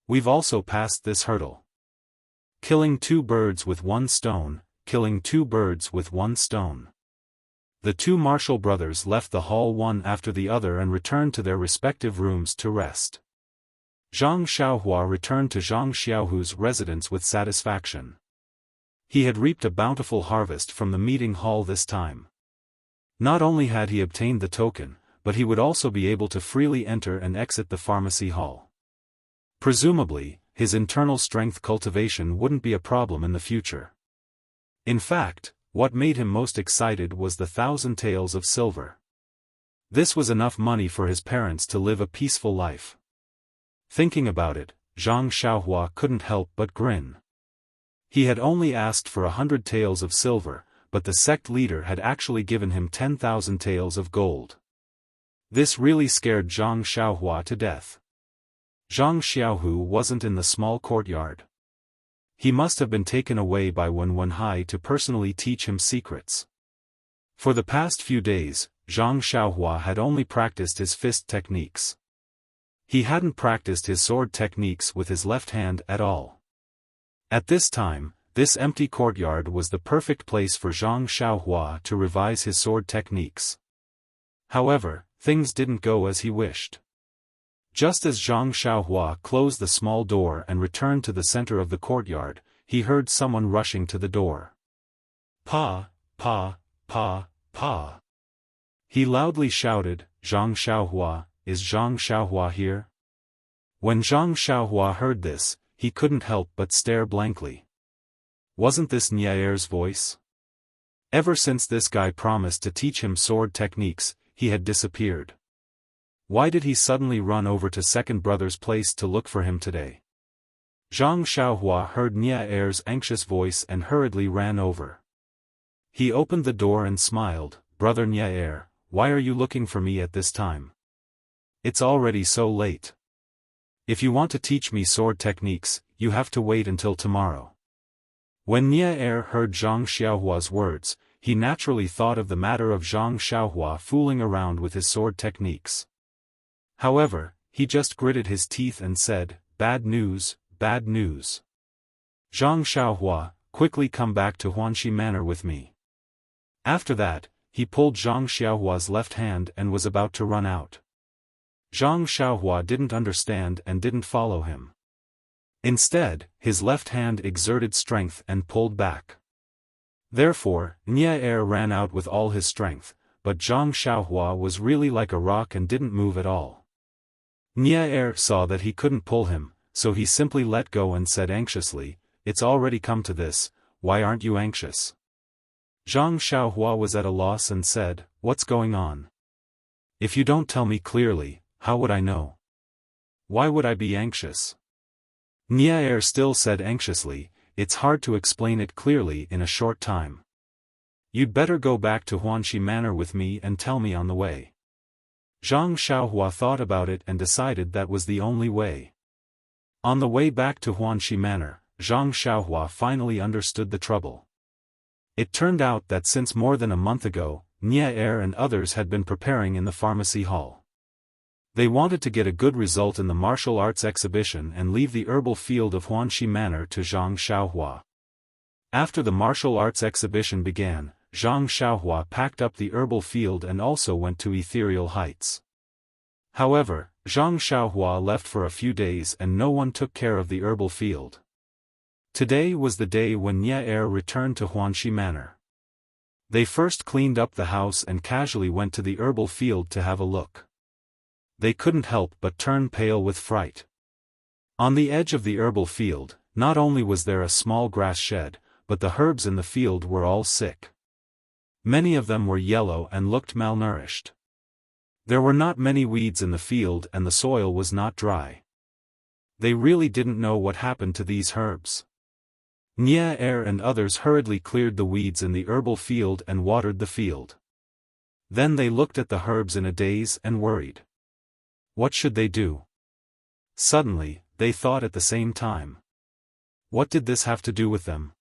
[SPEAKER 1] We've also passed this hurdle. Killing two birds with one stone, killing two birds with one stone. The two Marshall brothers left the hall one after the other and returned to their respective rooms to rest. Zhang Xiaohua returned to Zhang Xiaohu's residence with satisfaction. He had reaped a bountiful harvest from the meeting hall this time. Not only had he obtained the token, but he would also be able to freely enter and exit the pharmacy hall. Presumably, his internal strength cultivation wouldn't be a problem in the future. In fact, what made him most excited was the 1,000 taels of silver. This was enough money for his parents to live a peaceful life. Thinking about it, Zhang Xiaohua couldn't help but grin. He had only asked for 100 taels of silver, but the sect leader had actually given him 10,000 taels of gold. This really scared Zhang Xiaohua to death. Zhang Xiaohu wasn't in the small courtyard. He must have been taken away by Wen Wenhai to personally teach him secrets. For the past few days, Zhang Xiaohua had only practiced his fist techniques. He hadn't practiced his sword techniques with his left hand at all. At this time, this empty courtyard was the perfect place for Zhang Xiaohua to revise his sword techniques. However, things didn't go as he wished. Just as Zhang Xiaohua closed the small door and returned to the center of the courtyard, he heard someone rushing to the door. Pa, pa, pa, pa. He loudly shouted, Zhang Xiaohua, is Zhang Xiaohua here? When Zhang Xiaohua heard this, he couldn't help but stare blankly. Wasn't this Niaer's voice? Ever since this guy promised to teach him sword techniques, he had disappeared. Why did he suddenly run over to second brother's place to look for him today? Zhang Xiaohua heard Niaer's anxious voice and hurriedly ran over. He opened the door and smiled, Brother Niaer, why are you looking for me at this time? It's already so late. If you want to teach me sword techniques, you have to wait until tomorrow. When Niaer heard Zhang Xiaohua's words, he naturally thought of the matter of Zhang Xiaohua fooling around with his sword techniques. However, he just gritted his teeth and said, bad news, bad news. Zhang Xiaohua, quickly come back to Huanxi Manor with me. After that, he pulled Zhang Xiaohua's left hand and was about to run out. Zhang Xiaohua didn't understand and didn't follow him. Instead, his left hand exerted strength and pulled back. Therefore, Niaer ran out with all his strength, but Zhang Xiaohua was really like a rock and didn't move at all. Niaer saw that he couldn't pull him, so he simply let go and said anxiously, it's already come to this, why aren't you anxious? Zhang Xiaohua was at a loss and said, what's going on? If you don't tell me clearly, how would I know? Why would I be anxious? Niaer still said anxiously, it's hard to explain it clearly in a short time. You'd better go back to Huanxi Manor with me and tell me on the way. Zhang Xiaohua thought about it and decided that was the only way. On the way back to Huanxi Manor, Zhang Xiaohua finally understood the trouble. It turned out that since more than a month ago, Nie and others had been preparing in the pharmacy hall. They wanted to get a good result in the martial arts exhibition and leave the herbal field of Huanxi Manor to Zhang Xiaohua. After the martial arts exhibition began, Zhang Xiaohua packed up the herbal field and also went to Ethereal Heights. However, Zhang Xiaohua left for a few days and no one took care of the herbal field. Today was the day when Nie returned to Huanxi Manor. They first cleaned up the house and casually went to the herbal field to have a look. They couldn't help but turn pale with fright. On the edge of the herbal field, not only was there a small grass shed, but the herbs in the field were all sick. Many of them were yellow and looked malnourished. There were not many weeds in the field and the soil was not dry. They really didn't know what happened to these herbs. Nie and others hurriedly cleared the weeds in the herbal field and watered the field. Then they looked at the herbs in a daze and worried. What should they do? Suddenly, they thought at the same time. What did this have to do with them?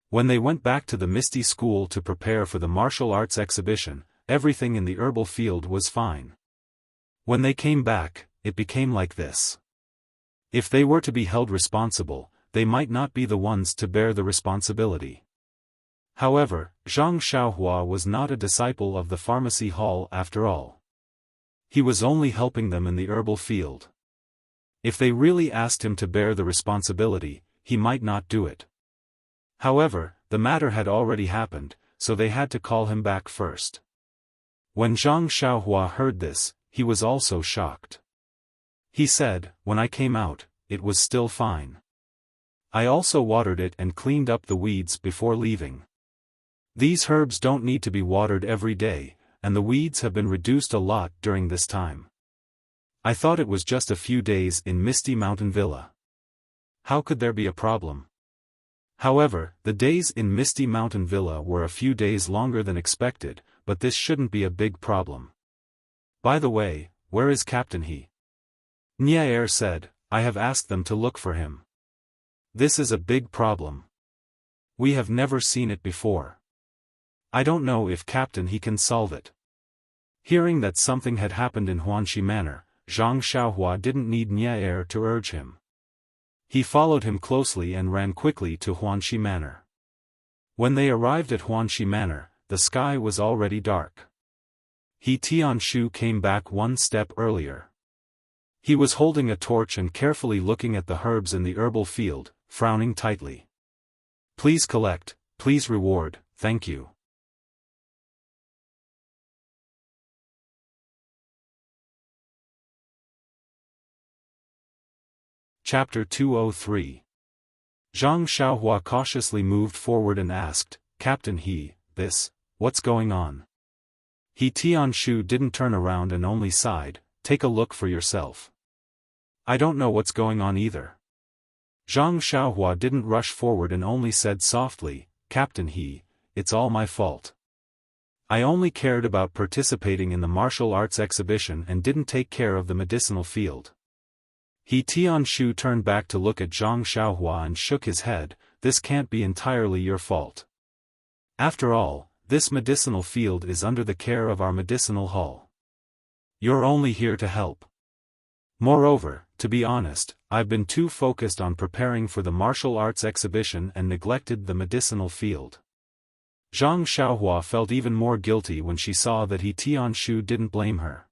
[SPEAKER 1] When they went back to the Misty School to prepare for the martial arts exhibition, everything in the herbal field was fine. When they came back, it became like this. If they were to be held responsible, they might not be the ones to bear the responsibility. However, Zhang Xiaohua was not a disciple of the pharmacy hall after all. He was only helping them in the herbal field. If they really asked him to bear the responsibility, he might not do it. However, the matter had already happened, so they had to call him back first. When Zhang Xiaohua heard this, he was also shocked. He said, "When I came out, it was still fine. I also watered it and cleaned up the weeds before leaving. These herbs don't need to be watered every day, and the weeds have been reduced a lot during this time. I thought it was just a few days in Misty Mountain Villa. How could there be a problem?" However, the days in Misty Mountain Villa were a few days longer than expected, but this shouldn't be a big problem. "By the way, where is Captain He?" Nie said, "I have asked them to look for him. This is a big problem. We have never seen it before. I don't know if Captain He can solve it." Hearing that something had happened in Huanxi Manor, Zhang Xiaohua didn't need Nie to urge him. He followed him closely and ran quickly to Huanxi Manor. When they arrived at Huanxi Manor, the sky was already dark. He Tianshu came back one step earlier. He was holding a torch and carefully looking at the herbs in the herbal field, frowning tightly. "Please collect, please reward, thank you." Chapter 203. Zhang Xiaohua cautiously moved forward and asked, "Captain He, what's going on?" He Tianshu didn't turn around and only sighed, "Take a look for yourself." "I don't know what's going on either." Zhang Xiaohua didn't rush forward and only said softly, "Captain He, it's all my fault. I only cared about participating in the martial arts exhibition and didn't take care of the medicinal field." He Tianshu turned back to look at Zhang Xiaohua and shook his head, "This can't be entirely your fault. After all, this medicinal field is under the care of our medicinal hall. You're only here to help. Moreover, to be honest, I've been too focused on preparing for the martial arts exhibition and neglected the medicinal field." Zhang Xiaohua felt even more guilty when she saw that He Tianshu didn't blame her.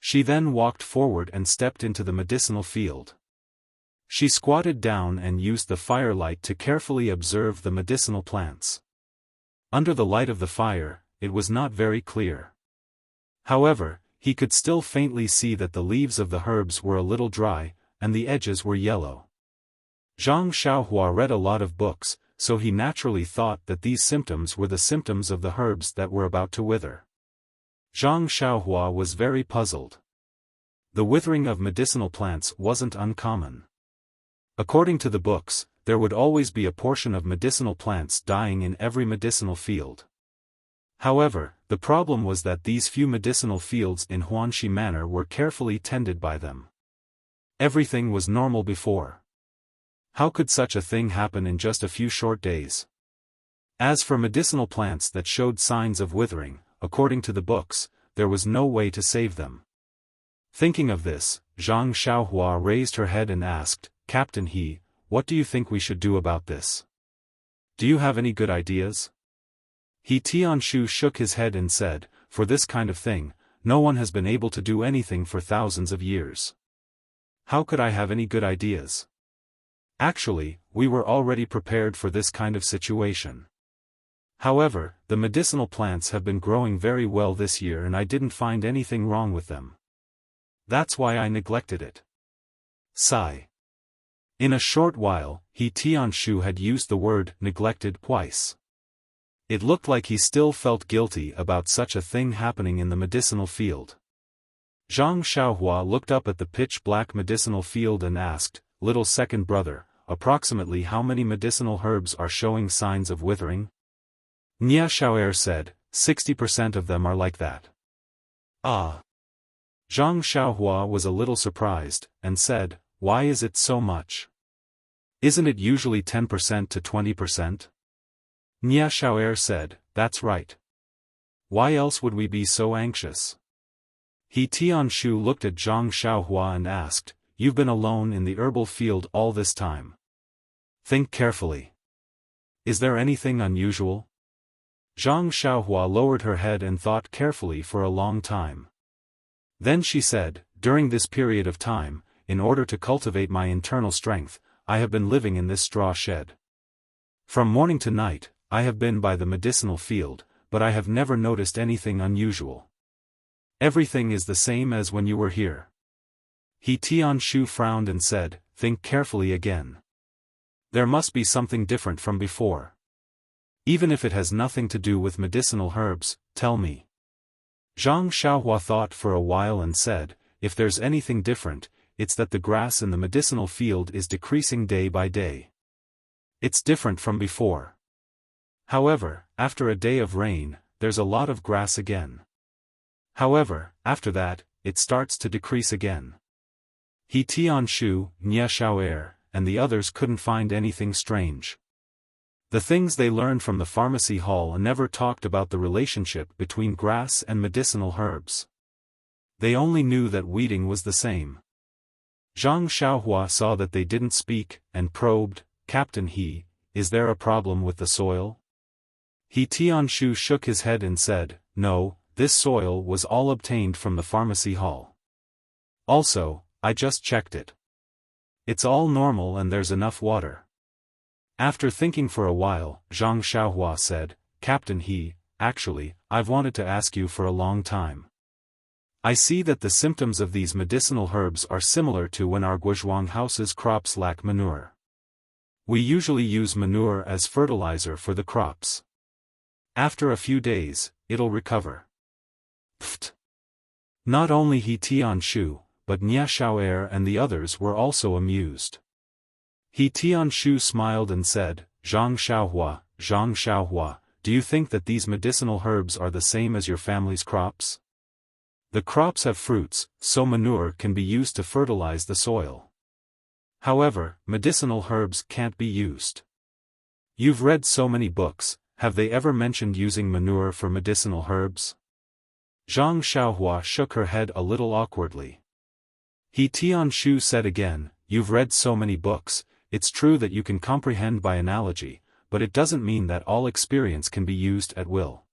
[SPEAKER 1] She then walked forward and stepped into the medicinal field. She squatted down and used the firelight to carefully observe the medicinal plants. Under the light of the fire, it was not very clear. However, he could still faintly see that the leaves of the herbs were a little dry, and the edges were yellow. Zhang Xiaohua read a lot of books, so he naturally thought that these symptoms were the symptoms of the herbs that were about to wither. Zhang Xiaohua was very puzzled. The withering of medicinal plants wasn't uncommon. According to the books, there would always be a portion of medicinal plants dying in every medicinal field. However, the problem was that these few medicinal fields in Huanxi Manor were carefully tended by them. Everything was normal before. How could such a thing happen in just a few short days? As for medicinal plants that showed signs of withering, according to the books, there was no way to save them. Thinking of this, Zhang Xiaohua raised her head and asked, Captain He, what do you think we should do about this? Do you have any good ideas? He Tianshu shook his head and said, for this kind of thing, no one has been able to do anything for thousands of years. How could I have any good ideas? Actually, we were already prepared for this kind of situation. However, the medicinal plants have been growing very well this year and I didn't find anything wrong with them. That's why I neglected it. Sigh. In a short while, He Tianshu had used the word neglected twice. It looked like he still felt guilty about such a thing happening in the medicinal field. Zhang Xiaohua looked up at the pitch-black medicinal field and asked, Little second brother, approximately how many medicinal herbs are showing signs of withering? Nia Xiaoer said, 60% of them are like that. Ah. Zhang Xiaohua was a little surprised, and said, why is it so much? Isn't it usually 10% to 20%? Nia Xiaoer said, that's right. Why else would we be so anxious? He Tianshu looked at Zhang Xiaohua and asked, you've been alone in the herbal field all this time. Think carefully. Is there anything unusual? Zhang Xiaohua lowered her head and thought carefully for a long time. Then she said, during this period of time, in order to cultivate my internal strength, I have been living in this straw shed. From morning to night, I have been by the medicinal field, but I have never noticed anything unusual. Everything is the same as when you were here. He Tianshu frowned and said, think carefully again. There must be something different from before. Even if it has nothing to do with medicinal herbs, tell me. Zhang Xiaohua thought for a while and said, if there's anything different, it's that the grass in the medicinal field is decreasing day by day. It's different from before. However, after a day of rain, there's a lot of grass again. However, after that, it starts to decrease again. He Tianshu, Nia Xiaoer, and the others couldn't find anything strange. The things they learned from the pharmacy hall never talked about the relationship between grass and medicinal herbs. They only knew that weeding was the same. Zhang Xiaohua saw that they didn't speak, and probed, Captain He, is there a problem with the soil? He Tianshu shook his head and said, no, this soil was all obtained from the pharmacy hall. Also, I just checked it. It's all normal and there's enough water. After thinking for a while, Zhang Xiaohua said, Captain He, actually, I've wanted to ask you for a long time. I see that the symptoms of these medicinal herbs are similar to when our Guizhuang house's crops lack manure. We usually use manure as fertilizer for the crops. After a few days, it'll recover. Pfft. Not only He Tianshu, but Nia Xiaoer and the others were also amused. He Tianshu smiled and said, Zhang Xiaohua, do you think that these medicinal herbs are the same as your family's crops? The crops have fruits, so manure can be used to fertilize the soil. However, medicinal herbs can't be used. You've read so many books, have they ever mentioned using manure for medicinal herbs? Zhang Xiaohua shook her head a little awkwardly. He Tianshu said again, you've read so many books, it's true that you can comprehend by analogy, but it doesn't mean that all experience can be used at will.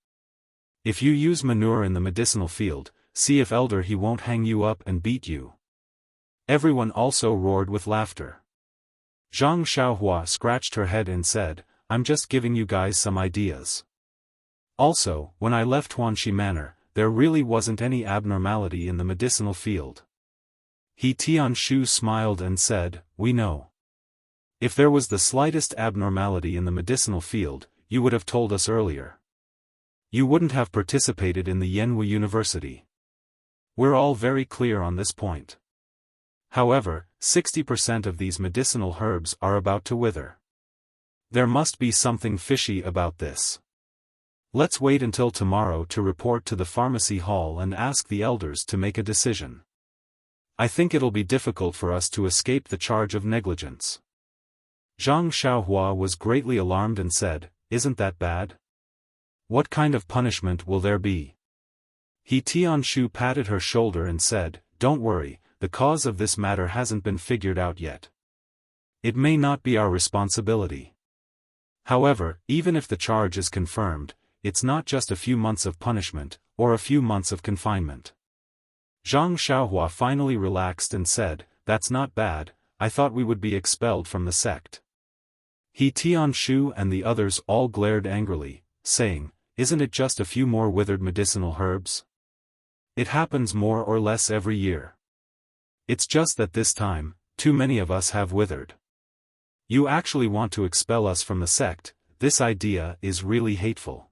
[SPEAKER 1] If you use manure in the medicinal field, see if Elder He won't hang you up and beat you. Everyone also roared with laughter. Zhang Xiaohua scratched her head and said, I'm just giving you guys some ideas. Also, when I left Huanxi Manor, there really wasn't any abnormality in the medicinal field. He Tianshu smiled and said, we know. If there was the slightest abnormality in the medicinal field, you would have told us earlier. You wouldn't have participated in the Yanwu University. We're all very clear on this point. However, 60% of these medicinal herbs are about to wither. There must be something fishy about this. Let's wait until tomorrow to report to the pharmacy hall and ask the elders to make a decision. I think it'll be difficult for us to escape the charge of negligence. Zhang Xiaohua was greatly alarmed and said, "Isn't that bad? What kind of punishment will there be?" He Tianshu patted her shoulder and said, "Don't worry, the cause of this matter hasn't been figured out yet. It may not be our responsibility. However, even if the charge is confirmed, it's not just a few months of punishment, or a few months of confinement." Zhang Xiaohua finally relaxed and said, "That's not bad, I thought we would be expelled from the sect." He Tianshu and the others all glared angrily, saying, "Isn't it just a few more withered medicinal herbs? It happens more or less every year. It's just that this time, too many of us have withered. You actually want to expel us from the sect, this idea is really hateful."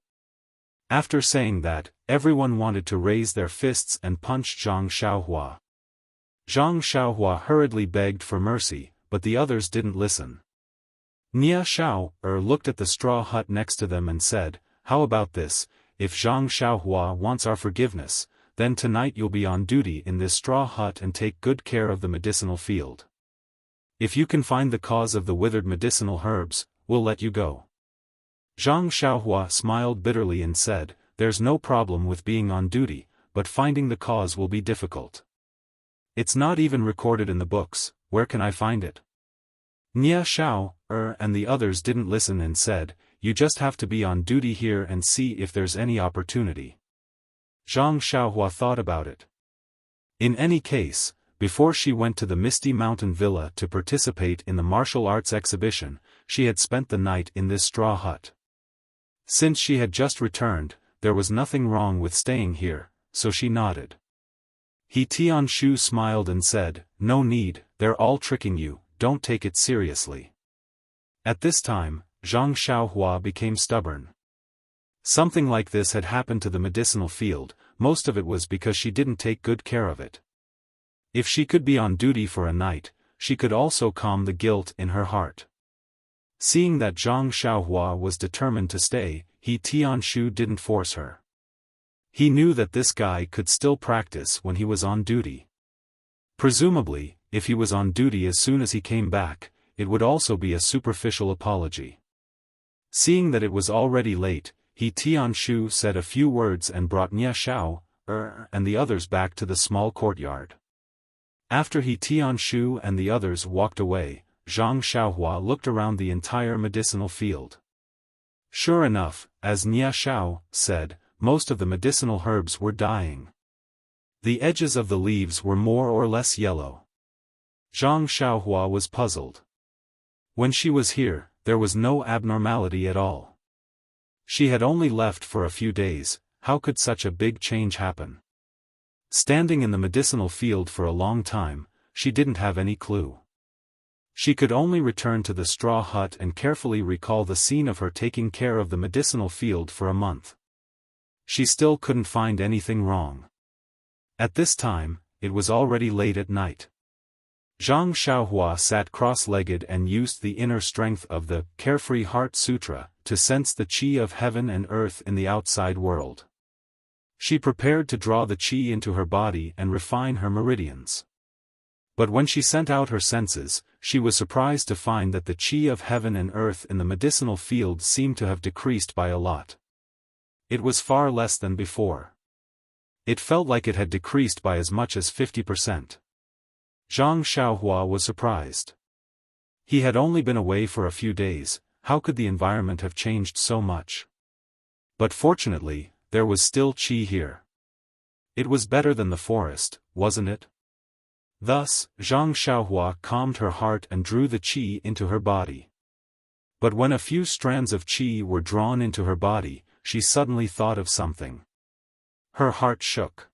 [SPEAKER 1] After saying that, everyone wanted to raise their fists and punch Zhang Xiaohua. Zhang Xiaohua hurriedly begged for mercy, but the others didn't listen. Nia Xiao looked at the straw hut next to them and said, "How about this, if Zhang Xiaohua wants our forgiveness, then tonight you'll be on duty in this straw hut and take good care of the medicinal field. If you can find the cause of the withered medicinal herbs, we'll let you go." Zhang Xiaohua smiled bitterly and said, "There's no problem with being on duty, but finding the cause will be difficult. It's not even recorded in the books, where can I find it?" Nia Xiao and the others didn't listen and said, "You just have to be on duty here and see if there's any opportunity." Zhang Xiaohua thought about it. In any case, before she went to the Misty Mountain Villa to participate in the martial arts exhibition, she had spent the night in this straw hut. Since she had just returned, there was nothing wrong with staying here, so she nodded. He Tianshu smiled and said, "No need, they're all tricking you, don't take it seriously." At this time, Zhang Xiaohua became stubborn. Something like this had happened to the medicinal field, most of it was because she didn't take good care of it. If she could be on duty for a night, she could also calm the guilt in her heart. Seeing that Zhang Xiaohua was determined to stay, He Tianshu didn't force her. He knew that this guy could still practice when he was on duty. Presumably, if he was on duty as soon as he came back, it would also be a superficial apology. Seeing that it was already late, He Tianshu said a few words and brought Nia Xiao and the others back to the small courtyard. After He Tianshu and the others walked away, Zhang Xiaohua looked around the entire medicinal field. Sure enough, as Nia Xiao said, most of the medicinal herbs were dying. The edges of the leaves were more or less yellow. Zhang Xiaohua was puzzled. When she was here, there was no abnormality at all. She had only left for a few days, how could such a big change happen? Standing in the medicinal field for a long time, she didn't have any clue. She could only return to the straw hut and carefully recall the scene of her taking care of the medicinal field for a month. She still couldn't find anything wrong. At this time, it was already late at night. Zhang Xiaohua sat cross-legged and used the inner strength of the Carefree Heart Sutra to sense the qi of heaven and earth in the outside world. She prepared to draw the qi into her body and refine her meridians. But when she sent out her senses, she was surprised to find that the qi of heaven and earth in the medicinal field seemed to have decreased by a lot. It was far less than before. It felt like it had decreased by as much as 50%. Zhang Xiaohua was surprised. He had only been away for a few days, how could the environment have changed so much? But fortunately, there was still qi here. It was better than the forest, wasn't it? Thus, Zhang Xiaohua calmed her heart and drew the qi into her body. But when a few strands of qi were drawn into her body, she suddenly thought of something. Her heart shook.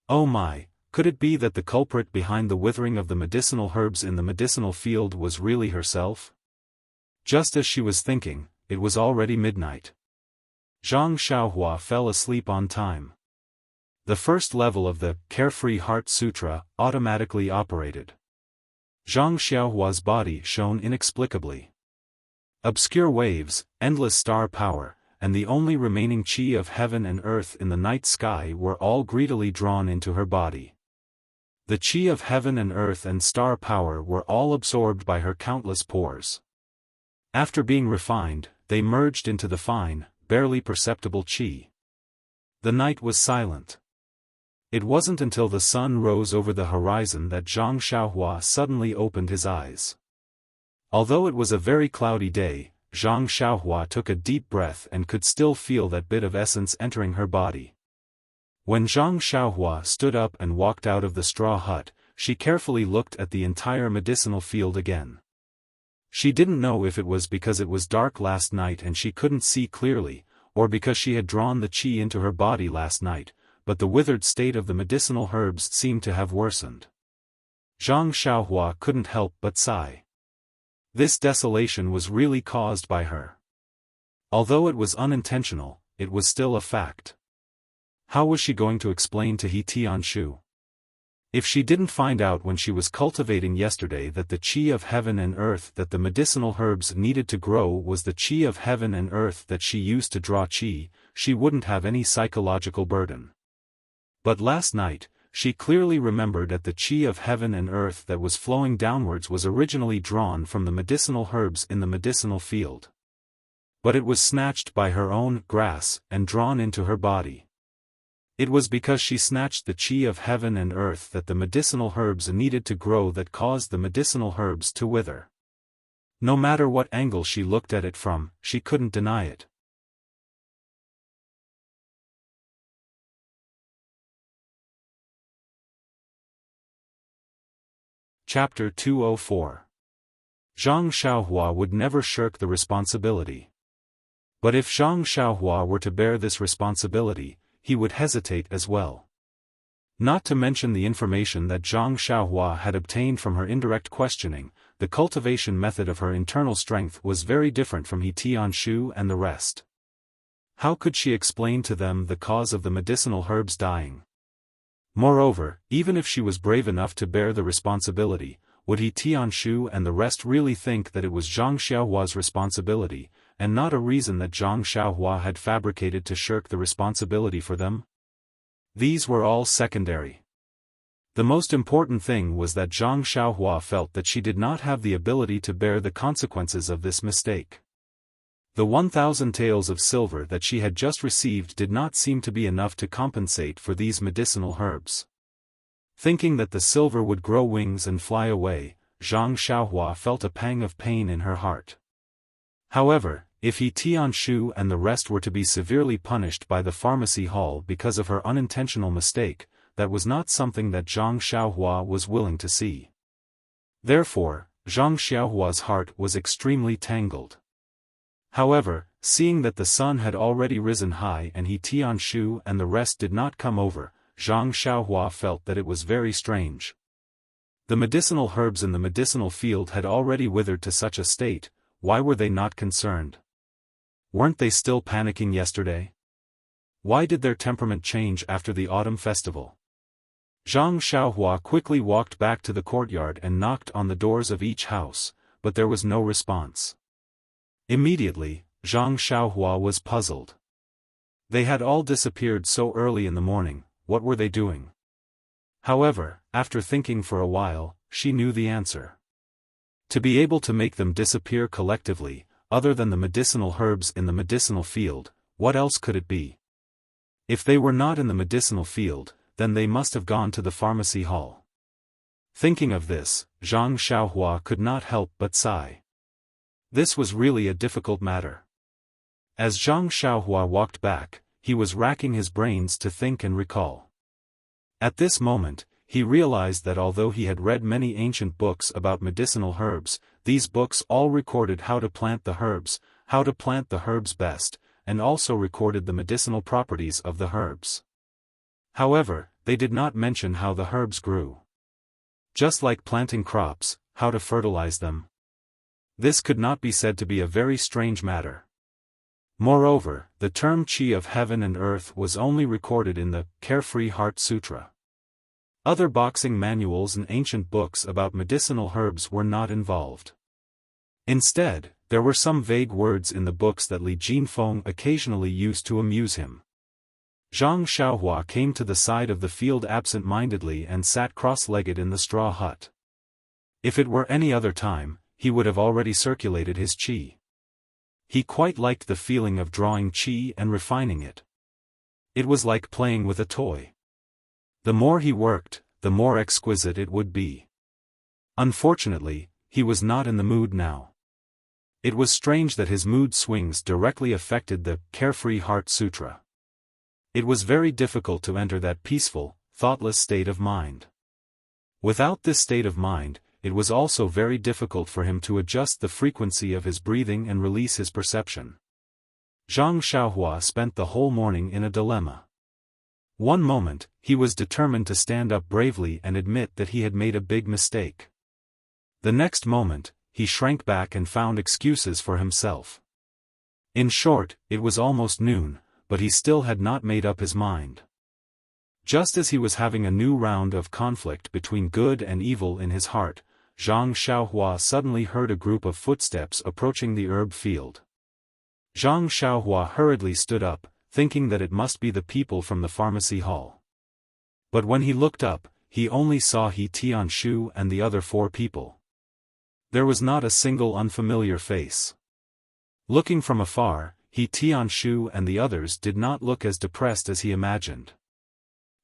[SPEAKER 1] Oh my, could it be that the culprit behind the withering of the medicinal herbs in the medicinal field was really herself? Just as she was thinking, it was already midnight. Zhang Xiaohua fell asleep on time. The first level of the Carefree Heart Sutra automatically operated. Zhang Xiaohua's body shone inexplicably. Obscure waves, endless star power, and the only remaining qi of heaven and earth in the night sky were all greedily drawn into her body. The qi of heaven and earth and star power were all absorbed by her countless pores. After being refined, they merged into the fine, barely perceptible qi. The night was silent. It wasn't until the sun rose over the horizon that Zhang Xiaohua suddenly opened his eyes. Although it was a very cloudy day, Zhang Xiaohua took a deep breath and could still feel that bit of essence entering her body. When Zhang Xiaohua stood up and walked out of the straw hut, she carefully looked at the entire medicinal field again. She didn't know if it was because it was dark last night and she couldn't see clearly, or because she had drawn the qi into her body last night, but the withered state of the medicinal herbs seemed to have worsened. Zhang Xiaohua couldn't help but sigh. This desolation was really caused by her. Although it was unintentional, it was still a fact. How was she going to explain to He Tianshu? If she didn't find out when she was cultivating yesterday that the qi of heaven and earth that the medicinal herbs needed to grow was the qi of heaven and earth that she used to draw qi, she wouldn't have any psychological burden. But last night, she clearly remembered that the qi of heaven and earth that was flowing downwards was originally drawn from the medicinal herbs in the medicinal field. But it was snatched by her own grass and drawn into her body. It was because she snatched the qi of heaven and earth that the medicinal herbs needed to grow that caused the medicinal herbs to wither. No matter what angle she looked at it from, she couldn't deny it. Chapter 204. Zhang Xiaohua would never shirk the responsibility. But if Zhang Xiaohua were to bear this responsibility, he would hesitate as well. Not to mention the information that Zhang Xiaohua had obtained from her indirect questioning, the cultivation method of her internal strength was very different from He Tianshu and the rest. How could she explain to them the cause of the medicinal herbs dying? Moreover, even if she was brave enough to bear the responsibility, would He Tianshu and the rest really think that it was Zhang Xiaohua's responsibility, and not a reason that Zhang Xiaohua had fabricated to shirk the responsibility for them? These were all secondary. The most important thing was that Zhang Xiaohua felt that she did not have the ability to bear the consequences of this mistake. The 1,000 taels of silver that she had just received did not seem to be enough to compensate for these medicinal herbs. Thinking that the silver would grow wings and fly away, Zhang Xiaohua felt a pang of pain in her heart. However, if He Tianshu and the rest were to be severely punished by the pharmacy hall because of her unintentional mistake, that was not something that Zhang Xiaohua was willing to see. Therefore, Zhang Xiaohua's heart was extremely tangled. However, seeing that the sun had already risen high and He Tianshu and the rest did not come over, Zhang Xiaohua felt that it was very strange. The medicinal herbs in the medicinal field had already withered to such a state. Why were they not concerned? Weren't they still panicking yesterday? Why did their temperament change after the autumn festival? Zhang Xiaohua quickly walked back to the courtyard and knocked on the doors of each house, but there was no response. Immediately, Zhang Xiaohua was puzzled. They had all disappeared so early in the morning. What were they doing? However, after thinking for a while, she knew the answer. To be able to make them disappear collectively, other than the medicinal herbs in the medicinal field, what else could it be? If they were not in the medicinal field, then they must have gone to the pharmacy hall. Thinking of this, Zhang Xiaohua could not help but sigh. This was really a difficult matter. As Zhang Xiaohua walked back, he was racking his brains to think and recall. At this moment, he realized that although he had read many ancient books about medicinal herbs, these books all recorded how to plant the herbs best, and also recorded the medicinal properties of the herbs. However, they did not mention how the herbs grew. Just like planting crops, how to fertilize them. This could not be said to be a very strange matter. Moreover, the term qi of heaven and earth was only recorded in the Carefree Heart Sutra. Other boxing manuals and ancient books about medicinal herbs were not involved. Instead, there were some vague words in the books that Li Jinfeng occasionally used to amuse him. Zhang Xiaohua came to the side of the field absent-mindedly and sat cross-legged in the straw hut. If it were any other time, he would have already circulated his qi. He quite liked the feeling of drawing qi and refining it. It was like playing with a toy. The more he worked, the more exquisite it would be. Unfortunately, he was not in the mood now. It was strange that his mood swings directly affected the Carefree Heart Sutra. It was very difficult to enter that peaceful, thoughtless state of mind. Without this state of mind, it was also very difficult for him to adjust the frequency of his breathing and release his perception. Zhang Xiaohua spent the whole morning in a dilemma. One moment, he was determined to stand up bravely and admit that he had made a big mistake. The next moment, he shrank back and found excuses for himself. In short, it was almost noon, but he still had not made up his mind. Just as he was having a new round of conflict between good and evil in his heart, Zhang Xiaohua suddenly heard a group of footsteps approaching the herb field. Zhang Xiaohua hurriedly stood up, thinking that it must be the people from the pharmacy hall. But when he looked up, he only saw He Tianshu and the other 4 people. There was not a single unfamiliar face. Looking from afar, He Tianshu and the others did not look as depressed as he imagined.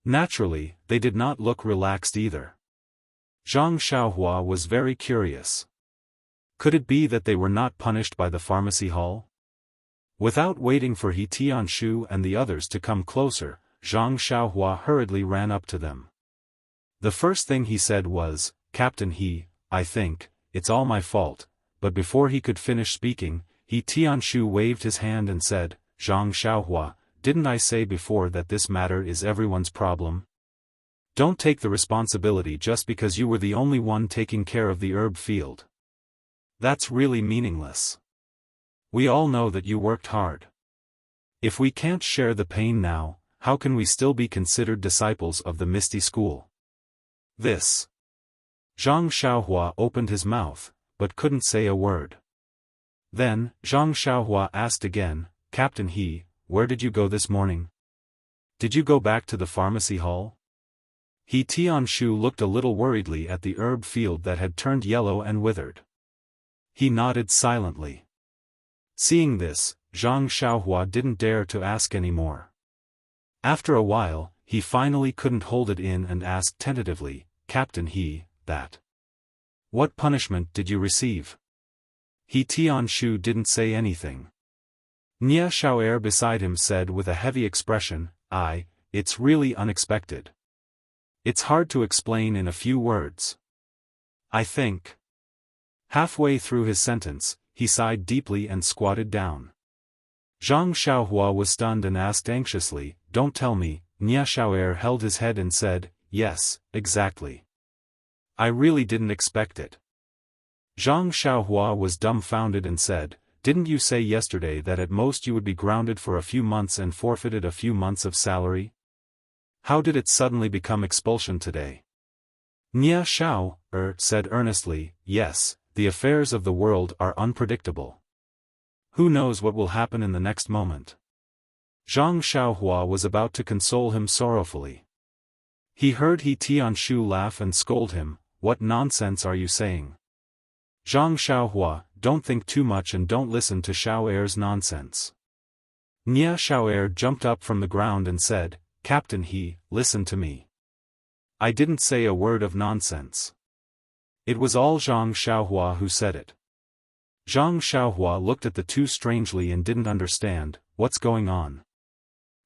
[SPEAKER 1] Naturally, they did not look relaxed either. Zhang Xiaohua was very curious. Could it be that they were not punished by the pharmacy hall? Without waiting for He Tianshu and the others to come closer, Zhang Xiaohua hurriedly ran up to them. The first thing he said was, "Captain He, I think, it's all my fault," but before he could finish speaking, He Tianshu waved his hand and said, "Zhang Xiaohua, didn't I say before that this matter is everyone's problem? Don't take the responsibility just because you were the only one taking care of the herb field. That's really meaningless. We all know that you worked hard. If we can't share the pain now, how can we still be considered disciples of the Misty School?" This. Zhang Xiaohua opened his mouth, but couldn't say a word. Then, Zhang Xiaohua asked again, "Captain He, where did you go this morning? Did you go back to the pharmacy hall?" He Tianshu looked a little worriedly at the herb field that had turned yellow and withered. He nodded silently. Seeing this, Zhang Xiaohua didn't dare to ask any more. After a while, he finally couldn't hold it in and asked tentatively, "Captain He, that. What punishment did you receive?" He Tianshu didn't say anything. Nia Xiaoer beside him said with a heavy expression, It's really unexpected. It's hard to explain in a few words. I think." Halfway through his sentence, he sighed deeply and squatted down. Zhang Xiaohua was stunned and asked anxiously, "Don't tell me." Nia Xiaoer held his head and said, "Yes, exactly. I really didn't expect it." Zhang Xiaohua was dumbfounded and said, "Didn't you say yesterday that at most you would be grounded for a few months and forfeited a few months of salary? How did it suddenly become expulsion today?" Nia Xiaoer said earnestly, "Yes, the affairs of the world are unpredictable. Who knows what will happen in the next moment?" Zhang Xiaohua was about to console him sorrowfully. He heard He Tianshu laugh and scold him, "What nonsense are you saying? Zhang Xiaohua, don't think too much and don't listen to Xiaoer's nonsense." Nia Xiaoer jumped up from the ground and said, "Captain He, listen to me. I didn't say a word of nonsense." It was all Zhang Xiaohua who said it. Zhang Xiaohua looked at the two strangely and didn't understand, "What's going on?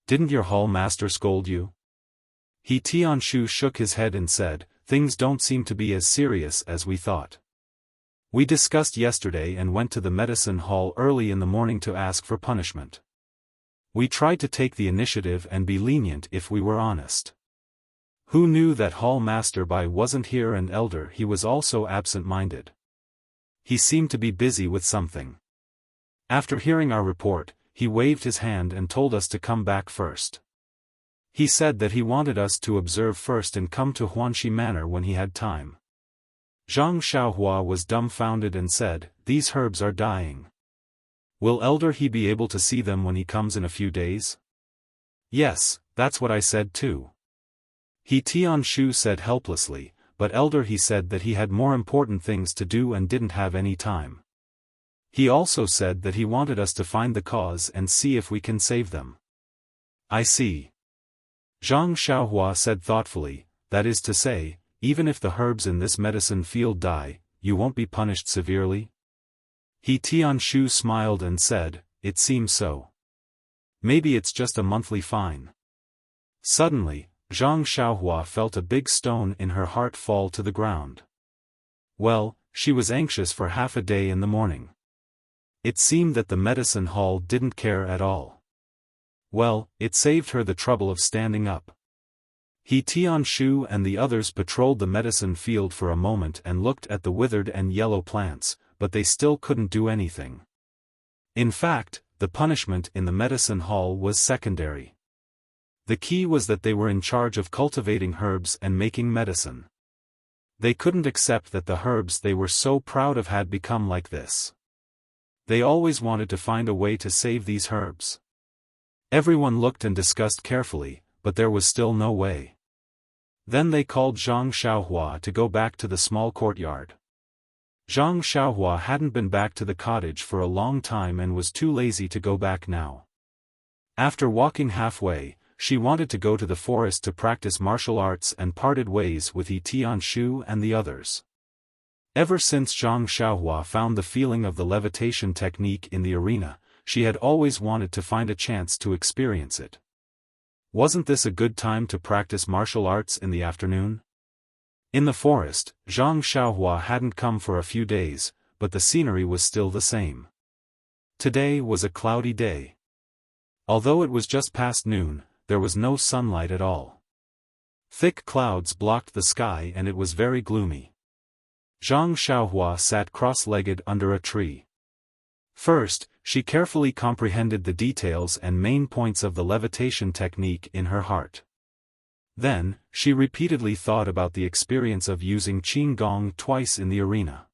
[SPEAKER 1] Didn't your hall master scold you?" He Tianshu shook his head and said, "Things don't seem to be as serious as we thought. We discussed yesterday and went to the medicine hall early in the morning to ask for punishment. We tried to take the initiative and be lenient if we were honest. Who knew that Hall Master Bai wasn't here and Elder He was also absent-minded. He seemed to be busy with something. After hearing our report, he waved his hand and told us to come back first. He said that he wanted us to observe first and come to Huanxi Manor when he had time." Zhang Xiaohua was dumbfounded and said, "These herbs are dying. Will Elder He be able to see them when he comes in a few days?" "Yes, that's what I said too." He Tianshu said helplessly, but Elder He said that he had more important things to do and didn't have any time. He also said that he wanted us to find the cause and see if we can save them. I see. Zhang Xiaohua said thoughtfully, that is to say, even if the herbs in this medicine field die, you won't be punished severely? He Tianshu smiled and said, it seems so. Maybe it's just a monthly fine. Suddenly, Zhang Xiaohua felt a big stone in her heart fall to the ground. Well, she was anxious for half a day in the morning. It seemed that the medicine hall didn't care at all. Well, it saved her the trouble of standing up. He Tianshu and the others patrolled the medicine field for a moment and looked at the withered and yellow plants, but they still couldn't do anything. In fact, the punishment in the medicine hall was secondary. The key was that they were in charge of cultivating herbs and making medicine. They couldn't accept that the herbs they were so proud of had become like this. They always wanted to find a way to save these herbs. Everyone looked and discussed carefully, but there was still no way. Then they called Zhang Xiaohua to go back to the small courtyard. Zhang Xiaohua hadn't been back to the cottage for a long time and was too lazy to go back now. After walking halfway, she wanted to go to the forest to practice martial arts and parted ways with He Tianshu and the others. Ever since Zhang Xiaohua found the feeling of the levitation technique in the arena, she had always wanted to find a chance to experience it. Wasn't this a good time to practice martial arts in the afternoon? In the forest, Zhang Xiaohua hadn't come for a few days, but the scenery was still the same. Today was a cloudy day. Although it was just past noon, there was no sunlight at all. Thick clouds blocked the sky and it was very gloomy. Zhang Xiaohua sat cross-legged under a tree. First, she carefully comprehended the details and main points of the levitation technique in her heart. Then, she repeatedly thought about the experience of using Qin Gong twice in the arena.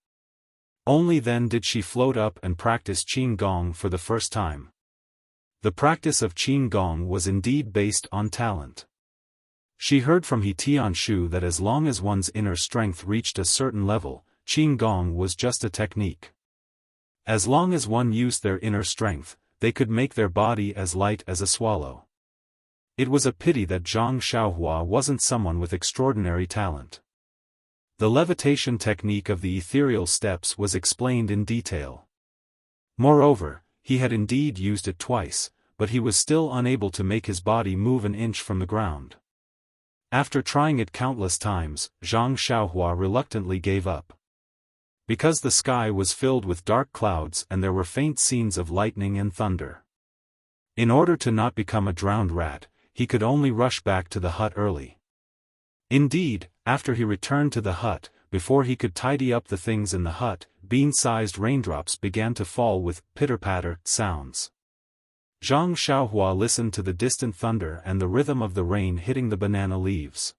[SPEAKER 1] Only then did she float up and practice Qin Gong for the first time. The practice of Qin Gong was indeed based on talent. She heard from He Tianshu that as long as one's inner strength reached a certain level, Qin Gong was just a technique. As long as one used their inner strength, they could make their body as light as a swallow. It was a pity that Zhang Xiaohua wasn't someone with extraordinary talent. The levitation technique of the ethereal steps was explained in detail. Moreover, he had indeed used it twice, but he was still unable to make his body move an inch from the ground. After trying it countless times, Zhang Xiaohua reluctantly gave up. Because the sky was filled with dark clouds and there were faint scenes of lightning and thunder. In order to not become a drowned rat, he could only rush back to the hut early. Indeed, after he returned to the hut, before he could tidy up the things in the hut, bean-sized raindrops began to fall with pitter-patter sounds. Zhang Xiaohua listened to the distant thunder and the rhythm of the rain hitting the banana leaves.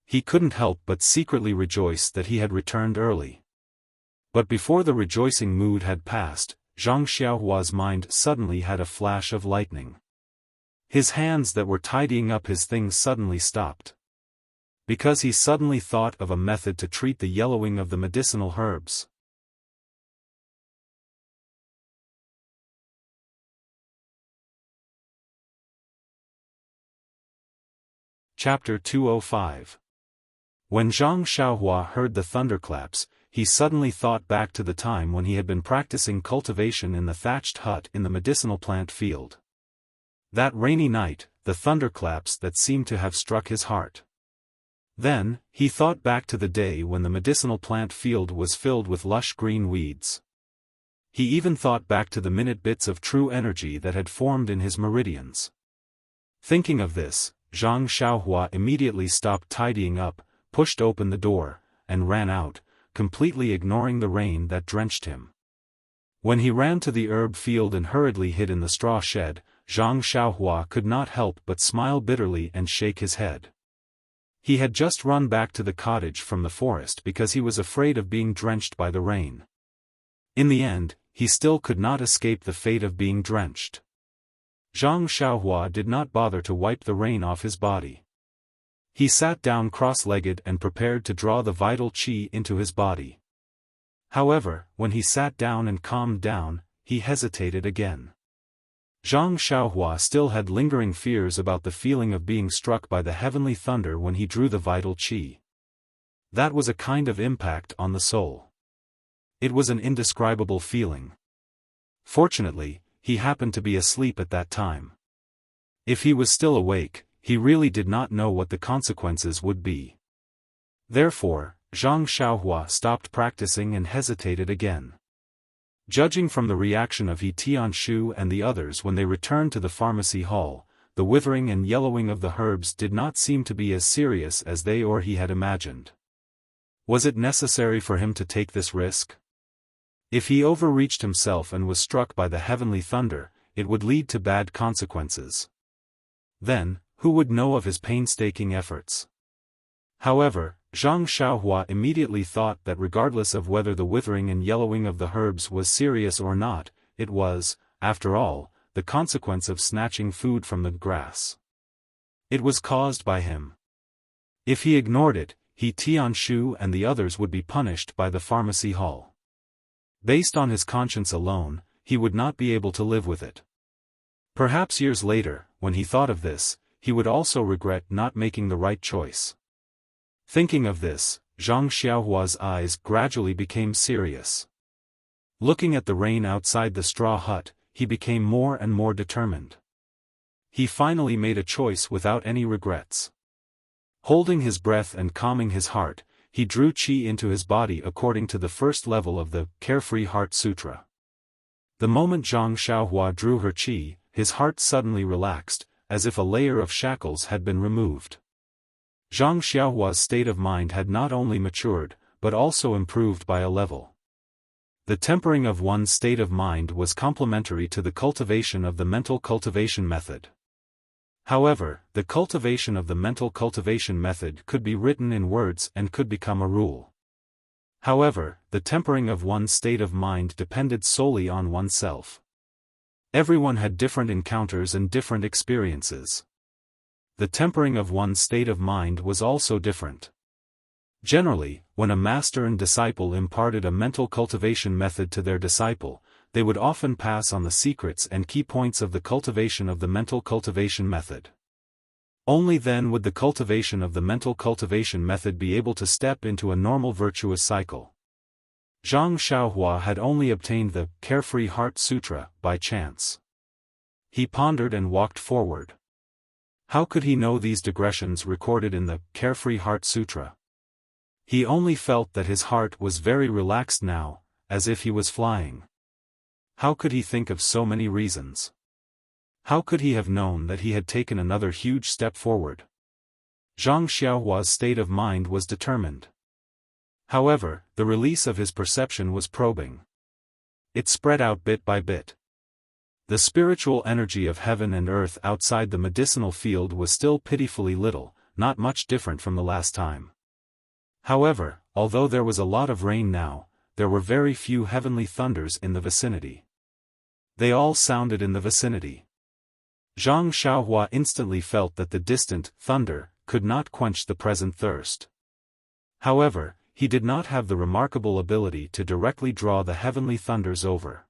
[SPEAKER 1] He couldn't help but secretly rejoice that he had returned early. But before the rejoicing mood had passed, Zhang Xiaohua's mind suddenly had a flash of lightning. His hands that were tidying up his things suddenly stopped. Because he suddenly thought of a method to treat the yellowing of the medicinal herbs. Chapter 205. When Zhang Xiaohua heard the thunderclaps, he suddenly thought back to the time when he had been practicing cultivation in the thatched hut in the medicinal plant field. That rainy night, the thunderclaps that seemed to have struck his heart. Then, he thought back to the day when the medicinal plant field was filled with lush green weeds. He even thought back to the minute bits of true energy that had formed in his meridians. Thinking of this, Zhang Xiaohua immediately stopped tidying up, pushed open the door, and ran out, completely ignoring the rain that drenched him. When he ran to the herb field and hurriedly hid in the straw shed, Zhang Xiaohua could not help but smile bitterly and shake his head. He had just run back to the cottage from the forest because he was afraid of being drenched by the rain. In the end, he still could not escape the fate of being drenched. Zhang Xiaohua did not bother to wipe the rain off his body. He sat down cross-legged and prepared to draw the vital qi into his body. However, when he sat down and calmed down, he hesitated again. Zhang Xiaohua still had lingering fears about the feeling of being struck by the heavenly thunder when he drew the vital qi. That was a kind of impact on the soul. It was an indescribable feeling. Fortunately, he happened to be asleep at that time. If he was still awake, he really did not know what the consequences would be. Therefore, Zhang Xiaohua stopped practicing and hesitated again. Judging from the reaction of He Tianshu and the others when they returned to the pharmacy hall, the withering and yellowing of the herbs did not seem to be as serious as they or he had imagined. Was it necessary for him to take this risk? If he overreached himself and was struck by the heavenly thunder, it would lead to bad consequences. Then, who would know of his painstaking efforts? However, Zhang Xiaohua immediately thought that regardless of whether the withering and yellowing of the herbs was serious or not, it was, after all, the consequence of snatching food from the grass. It was caused by him. If he ignored it, He Tianshu and the others would be punished by the pharmacy hall. Based on his conscience alone, he would not be able to live with it. Perhaps years later, when he thought of this, he would also regret not making the right choice. Thinking of this, Zhang Xiaohua's eyes gradually became serious. Looking at the rain outside the straw hut, he became more and more determined. He finally made a choice without any regrets. Holding his breath and calming his heart, he drew qi into his body according to the first level of the Carefree Heart Sutra. The moment Zhang Xiaohua drew her qi, his heart suddenly relaxed, as if a layer of shackles had been removed. Zhang Xiaohua's state of mind had not only matured, but also improved by a level. The tempering of one's state of mind was complementary to the cultivation of the mental cultivation method. However, the cultivation of the mental cultivation method could be written in words and could become a rule. However, the tempering of one's state of mind depended solely on oneself. Everyone had different encounters and different experiences. The tempering of one's state of mind was also different. Generally, when a master and disciple imparted a mental cultivation method to their disciple, they would often pass on the secrets and key points of the cultivation of the mental cultivation method. Only then would the cultivation of the mental cultivation method be able to step into a normal virtuous cycle. Zhang Xiaohua had only obtained the Carefree Heart Sutra by chance. He pondered and walked forward. How could he know these digressions recorded in the Carefree Heart Sutra? He only felt that his heart was very relaxed now, as if he was flying. How could he think of so many reasons? How could he have known that he had taken another huge step forward? Zhang Xiaohua's state of mind was determined. However, the release of his perception was probing. It spread out bit by bit. The spiritual energy of heaven and earth outside the medicinal field was still pitifully little, not much different from the last time. However, although there was a lot of rain now, there were very few heavenly thunders in the vicinity. They all sounded in the vicinity. Zhang Xiaohua instantly felt that the distant thunder could not quench the present thirst. However, he did not have the remarkable ability to directly draw the heavenly thunders over.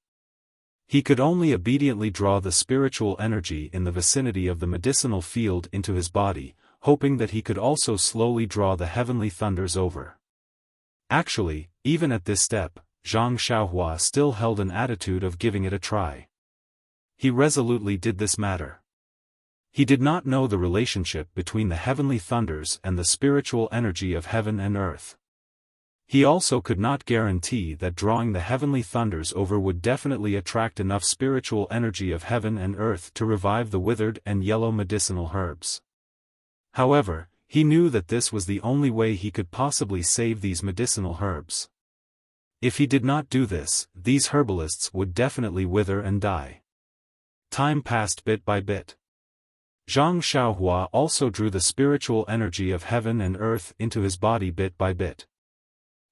[SPEAKER 1] He could only obediently draw the spiritual energy in the vicinity of the medicinal field into his body, hoping that he could also slowly draw the heavenly thunders over. Actually, even at this step, Zhang Xiaohua still held an attitude of giving it a try. He resolutely did this matter. He did not know the relationship between the heavenly thunders and the spiritual energy of heaven and earth. He also could not guarantee that drawing the heavenly thunders over would definitely attract enough spiritual energy of heaven and earth to revive the withered and yellow medicinal herbs. However, he knew that this was the only way he could possibly save these medicinal herbs. If he did not do this, these herbalists would definitely wither and die. Time passed bit by bit. Zhang Xiaohua also drew the spiritual energy of heaven and earth into his body bit by bit.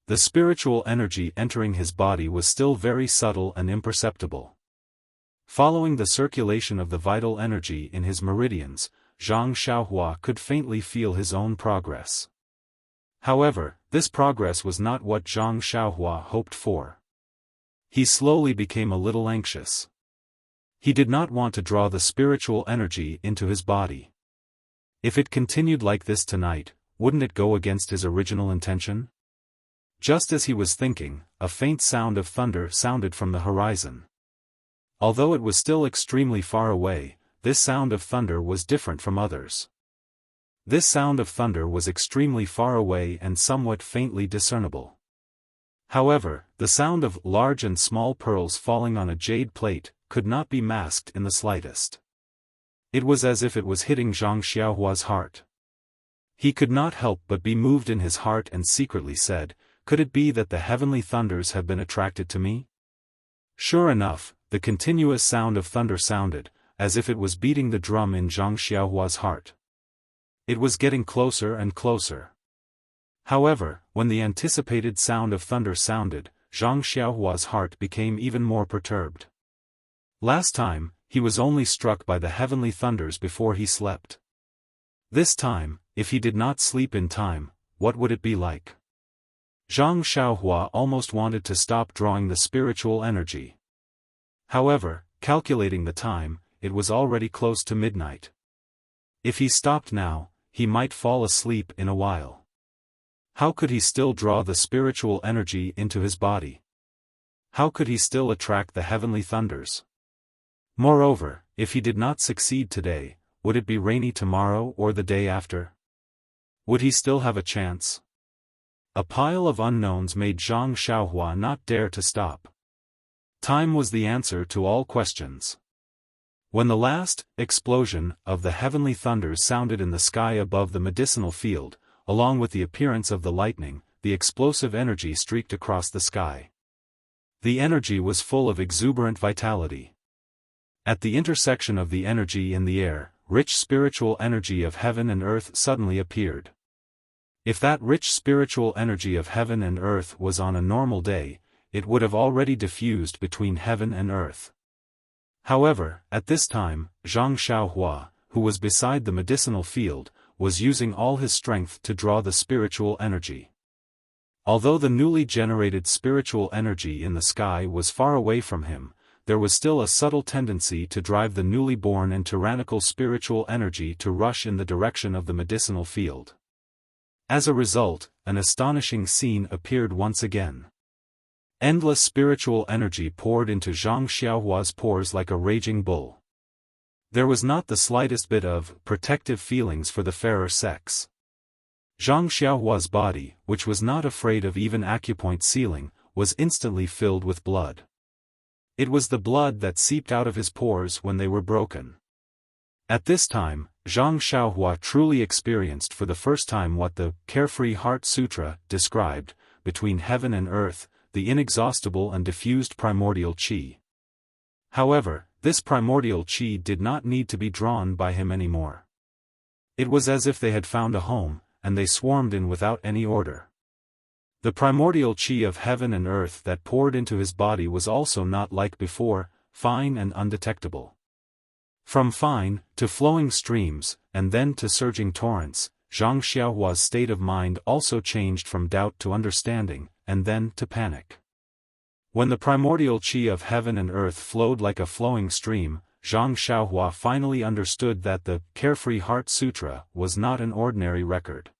[SPEAKER 1] The spiritual energy entering his body was still very subtle and imperceptible. Following the circulation of the vital energy in his meridians, Zhang Xiaohua could faintly feel his own progress. However, this progress was not what Zhang Xiaohua hoped for. He slowly became a little anxious. He did not want to draw the spiritual energy into his body. If it continued like this tonight, wouldn't it go against his original intention? Just as he was thinking, a faint sound of thunder sounded from the horizon. Although it was still extremely far away, this sound of thunder was different from others. This sound of thunder was extremely far away and somewhat faintly discernible. However, the sound of large and small pearls falling on a jade plate could not be masked in the slightest. It was as if it was hitting Zhang Xiaohua's heart. He could not help but be moved in his heart and secretly said, "Could it be that the heavenly thunders have been attracted to me?" Sure enough, the continuous sound of thunder sounded, as if it was beating the drum in Zhang Xiaohua's heart. It was getting closer and closer. However, when the anticipated sound of thunder sounded, Zhang Xiaohua's heart became even more perturbed. Last time, he was only struck by the heavenly thunders before he slept. This time, if he did not sleep in time, what would it be like? Zhang Xiaohua almost wanted to stop drawing the spiritual energy. However, calculating the time, it was already close to midnight. If he stopped now, he might fall asleep in a while. How could he still draw the spiritual energy into his body? How could he still attract the heavenly thunders? Moreover, if he did not succeed today, would it be rainy tomorrow or the day after? Would he still have a chance? A pile of unknowns made Zhang Xiaohua not dare to stop. Time was the answer to all questions. When the last explosion of the heavenly thunders sounded in the sky above the medicinal field, along with the appearance of the lightning, the explosive energy streaked across the sky. The energy was full of exuberant vitality. At the intersection of the energy in the air, rich spiritual energy of heaven and earth suddenly appeared. If that rich spiritual energy of heaven and earth was on a normal day, it would have already diffused between heaven and earth. However, at this time, Zhang Xiaohua, who was beside the medicinal field, was using all his strength to draw the spiritual energy. Although the newly generated spiritual energy in the sky was far away from him, there was still a subtle tendency to drive the newly born and tyrannical spiritual energy to rush in the direction of the medicinal field. As a result, an astonishing scene appeared once again. Endless spiritual energy poured into Zhang Xiaohua's pores like a raging bull. There was not the slightest bit of protective feelings for the fairer sex. Zhang Xiaohua's body, which was not afraid of even acupoint sealing, was instantly filled with blood. It was the blood that seeped out of his pores when they were broken. At this time, Zhang Xiaohua truly experienced for the first time what the Carefree Heart Sutra described, between heaven and earth, the inexhaustible and diffused primordial qi. However, this primordial qi did not need to be drawn by him anymore. It was as if they had found a home, and they swarmed in without any order. The primordial qi of heaven and earth that poured into his body was also not like before, fine and undetectable. From fine, to flowing streams, and then to surging torrents, Zhang Xiaohua's state of mind also changed from doubt to understanding, and then to panic. When the primordial qi of heaven and earth flowed like a flowing stream, Zhang Xiaohua finally understood that the Carefree Heart Sutra was not an ordinary record.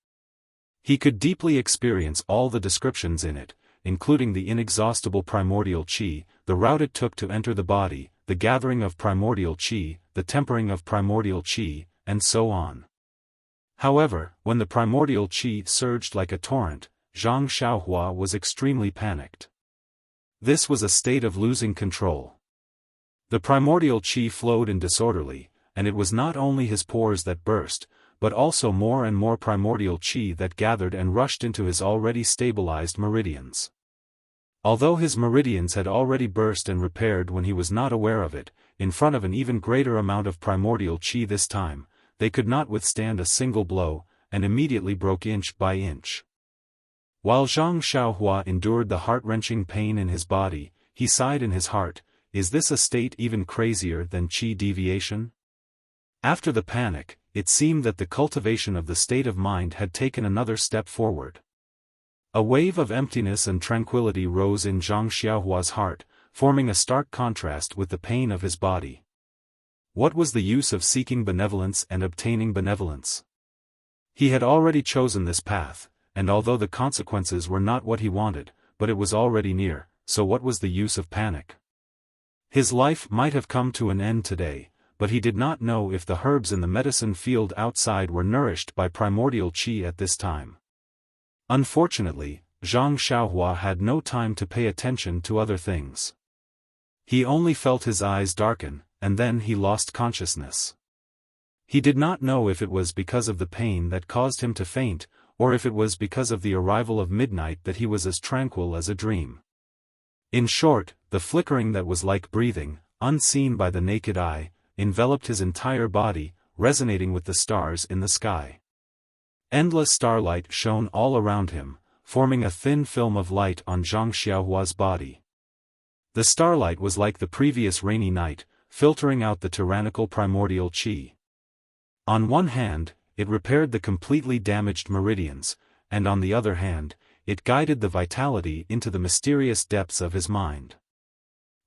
[SPEAKER 1] He could deeply experience all the descriptions in it, including the inexhaustible primordial qi, the route it took to enter the body, the gathering of primordial qi, the tempering of primordial qi, and so on. However, when the primordial qi surged like a torrent, Zhang Xiaohua was extremely panicked. This was a state of losing control. The primordial qi flowed in disorderly, and it was not only his pores that burst, but also more and more primordial qi that gathered and rushed into his already stabilized meridians. Although his meridians had already burst and repaired when he was not aware of it, in front of an even greater amount of primordial qi this time, they could not withstand a single blow, and immediately broke inch by inch. While Zhang Xiaohua endured the heart-wrenching pain in his body, he sighed in his heart, "Is this a state even crazier than qi deviation?" After the panic, it seemed that the cultivation of the state of mind had taken another step forward. A wave of emptiness and tranquility rose in Zhang Xiaohua's heart, forming a stark contrast with the pain of his body. What was the use of seeking benevolence and obtaining benevolence? He had already chosen this path, and although the consequences were not what he wanted, but it was already near, so what was the use of panic? His life might have come to an end today, but he did not know if the herbs in the medicine field outside were nourished by primordial qi at this time. Unfortunately, Zhang Xiaohua had no time to pay attention to other things. He only felt his eyes darken, and then he lost consciousness. He did not know if it was because of the pain that caused him to faint, or if it was because of the arrival of midnight that he was as tranquil as a dream. In short, the flickering that was like breathing, unseen by the naked eye, enveloped his entire body, resonating with the stars in the sky. Endless starlight shone all around him, forming a thin film of light on Zhang Xiaohua's body. The starlight was like the previous rainy night, filtering out the tyrannical primordial qi. On one hand, it repaired the completely damaged meridians, and on the other hand, it guided the vitality into the mysterious depths of his mind.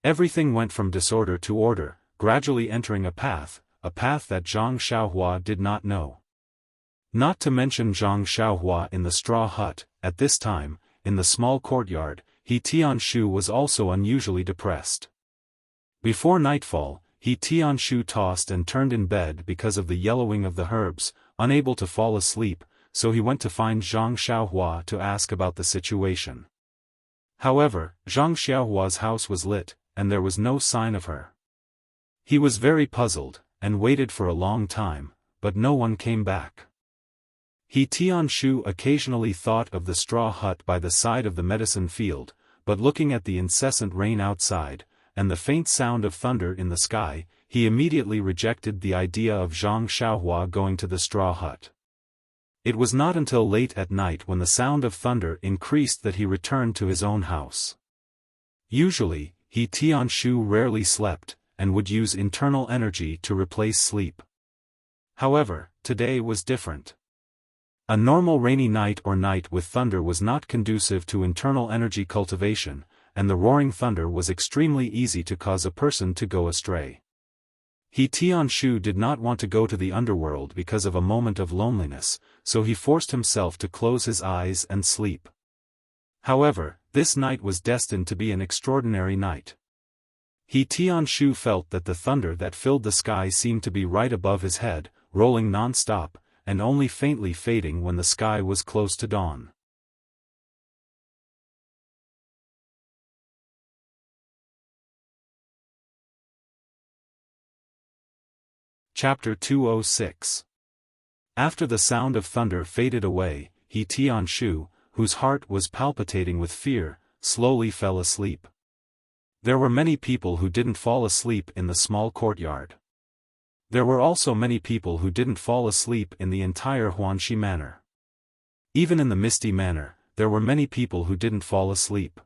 [SPEAKER 1] Everything went from disorder to order, gradually entering a path that Zhang Xiaohua did not know. Not to mention Zhang Xiaohua in the straw hut, at this time, in the small courtyard, He Tianshu was also unusually depressed. Before nightfall, He Tianshu tossed and turned in bed because of the yellowing of the herbs, unable to fall asleep, so he went to find Zhang Xiaohua to ask about the situation. However, Zhang Xiaohua's house was lit, and there was no sign of her. He was very puzzled, and waited for a long time, but no one came back. He Tianshu occasionally thought of the straw hut by the side of the medicine field, but looking at the incessant rain outside, and the faint sound of thunder in the sky, he immediately rejected the idea of Zhang Xiaohua going to the straw hut. It was not until late at night when the sound of thunder increased that he returned to his own house. Usually, He Tianshu rarely slept, and would use internal energy to replace sleep. However, today was different. A normal rainy night or night with thunder was not conducive to internal energy cultivation, and the roaring thunder was extremely easy to cause a person to go astray. He Tianshu did not want to go to the underworld because of a moment of loneliness, so he forced himself to close his eyes and sleep. However, this night was destined to be an extraordinary night. He Tianshu felt that the thunder that filled the sky seemed to be right above his head, rolling non-stop, and only faintly fading when the sky was close to dawn. Chapter 206. After the sound of thunder faded away, He Tianshu, whose heart was palpitating with fear, slowly fell asleep. There were many people who didn't fall asleep in the small courtyard. There were also many people who didn't fall asleep in the entire Huanxi manor. Even in the misty manor, there were many people who didn't fall asleep.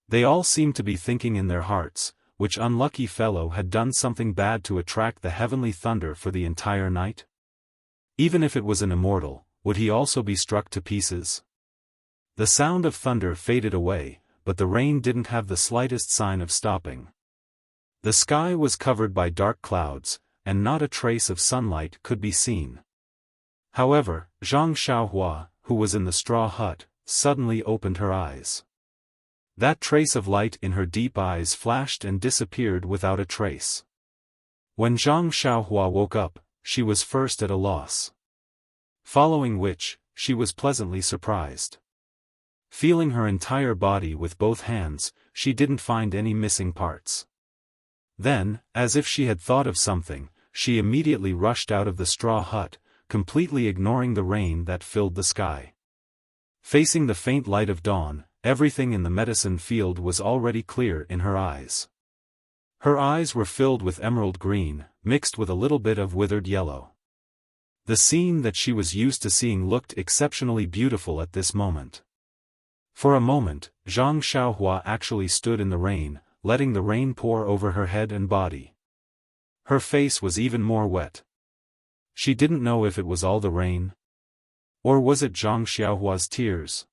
[SPEAKER 1] They all seemed to be thinking in their hearts, which unlucky fellow had done something bad to attract the heavenly thunder for the entire night? Even if it was an immortal, would he also be struck to pieces? The sound of thunder faded away, but the rain didn't have the slightest sign of stopping. The sky was covered by dark clouds, and not a trace of sunlight could be seen. However, Zhang Xiaohua, who was in the straw hut, suddenly opened her eyes. That trace of light in her deep eyes flashed and disappeared without a trace. When Zhang Xiaohua woke up, she was first at a loss. Following which, she was pleasantly surprised. Feeling her entire body with both hands, she didn't find any missing parts. Then, as if she had thought of something, she immediately rushed out of the straw hut, completely ignoring the rain that filled the sky. Facing the faint light of dawn, everything in the medicine field was already clear in her eyes. Her eyes were filled with emerald green, mixed with a little bit of withered yellow. The scene that she was used to seeing looked exceptionally beautiful at this moment. For a moment, Zhang Xiaohua actually stood in the rain, letting the rain pour over her head and body. Her face was even more wet. She didn't know if it was all the rain. Or was it Zhang Xiaohua's tears?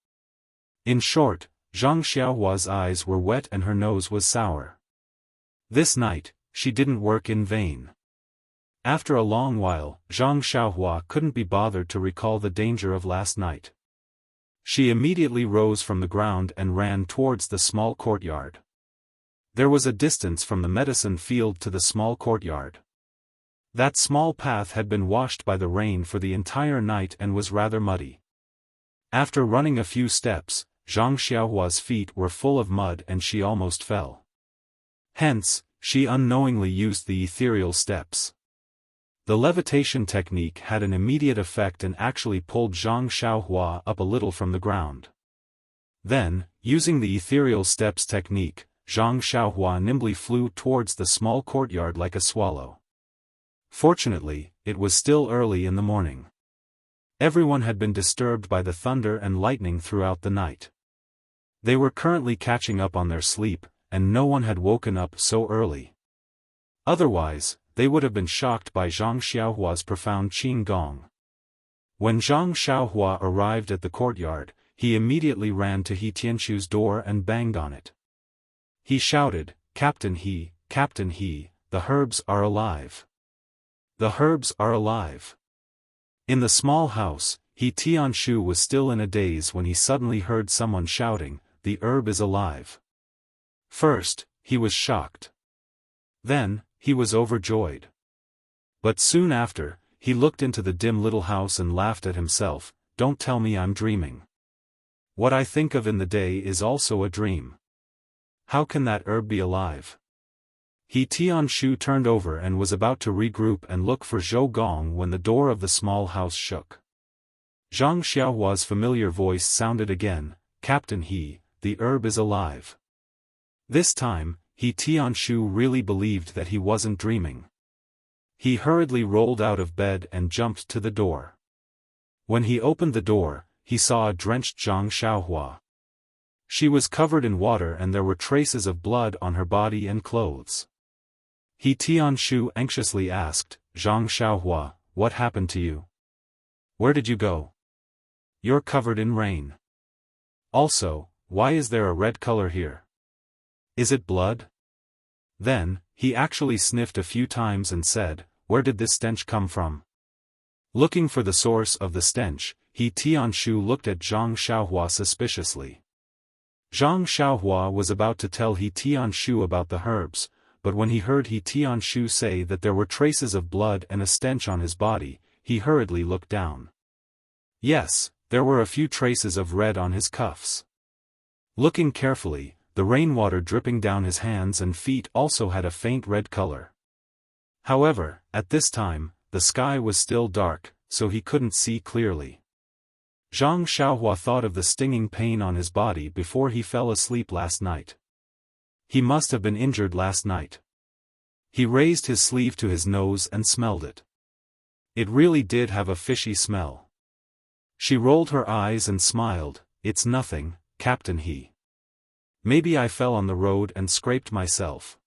[SPEAKER 1] In short, Zhang Xiaohua's eyes were wet and her nose was sour. This night, she didn't work in vain. After a long while, Zhang Xiaohua couldn't be bothered to recall the danger of last night. She immediately rose from the ground and ran towards the small courtyard. There was a distance from the medicine field to the small courtyard. That small path had been washed by the rain for the entire night and was rather muddy. After running a few steps, Zhang Xiaohua's feet were full of mud and she almost fell. Hence, she unknowingly used the ethereal steps. The levitation technique had an immediate effect and actually pulled Zhang Xiaohua up a little from the ground. Then, using the ethereal steps technique, Zhang Xiaohua nimbly flew towards the small courtyard like a swallow. Fortunately, it was still early in the morning. Everyone had been disturbed by the thunder and lightning throughout the night. They were currently catching up on their sleep, and no one had woken up so early. Otherwise, they would have been shocked by Zhang Xiaohua's profound qing gong. When Zhang Xiaohua arrived at the courtyard, he immediately ran to He Tianqu's door and banged on it. He shouted, Captain He, the herbs are alive. The herbs are alive. In the small house, He Tianquo was still in a daze when he suddenly heard someone shouting, the herb is alive. First, he was shocked. Then, he was overjoyed. But soon after, he looked into the dim little house and laughed at himself, don't tell me I'm dreaming. What I think of in the day is also a dream. How can that herb be alive? He Tianquo turned over and was about to regroup and look for Zhou Gong when the door of the small house shook. Zhang Xiaohua's familiar voice sounded again, Captain He, the herb is alive. This time, He Tianquo really believed that he wasn't dreaming. He hurriedly rolled out of bed and jumped to the door. When he opened the door, he saw a drenched Zhang Xiaohua. She was covered in water and there were traces of blood on her body and clothes. He Tianquo anxiously asked, Zhang Xiaohua, what happened to you? Where did you go? You're covered in rain. Also, why is there a red color here? Is it blood? Then, he actually sniffed a few times and said, where did this stench come from? Looking for the source of the stench, He Tianquo looked at Zhang Xiaohua suspiciously. Zhang Xiaohua was about to tell He Tianquo about the herbs, but when he heard He Tianquo say that there were traces of blood and a stench on his body, he hurriedly looked down. Yes, there were a few traces of red on his cuffs. Looking carefully, the rainwater dripping down his hands and feet also had a faint red color. However, at this time, the sky was still dark, so he couldn't see clearly. Zhang Xiaohua thought of the stinging pain on his body before he fell asleep last night. He must have been injured last night. He raised his sleeve to his nose and smelled it. It really did have a fishy smell. She rolled her eyes and smiled, it's nothing, Captain He. Maybe I fell on the road and scraped myself.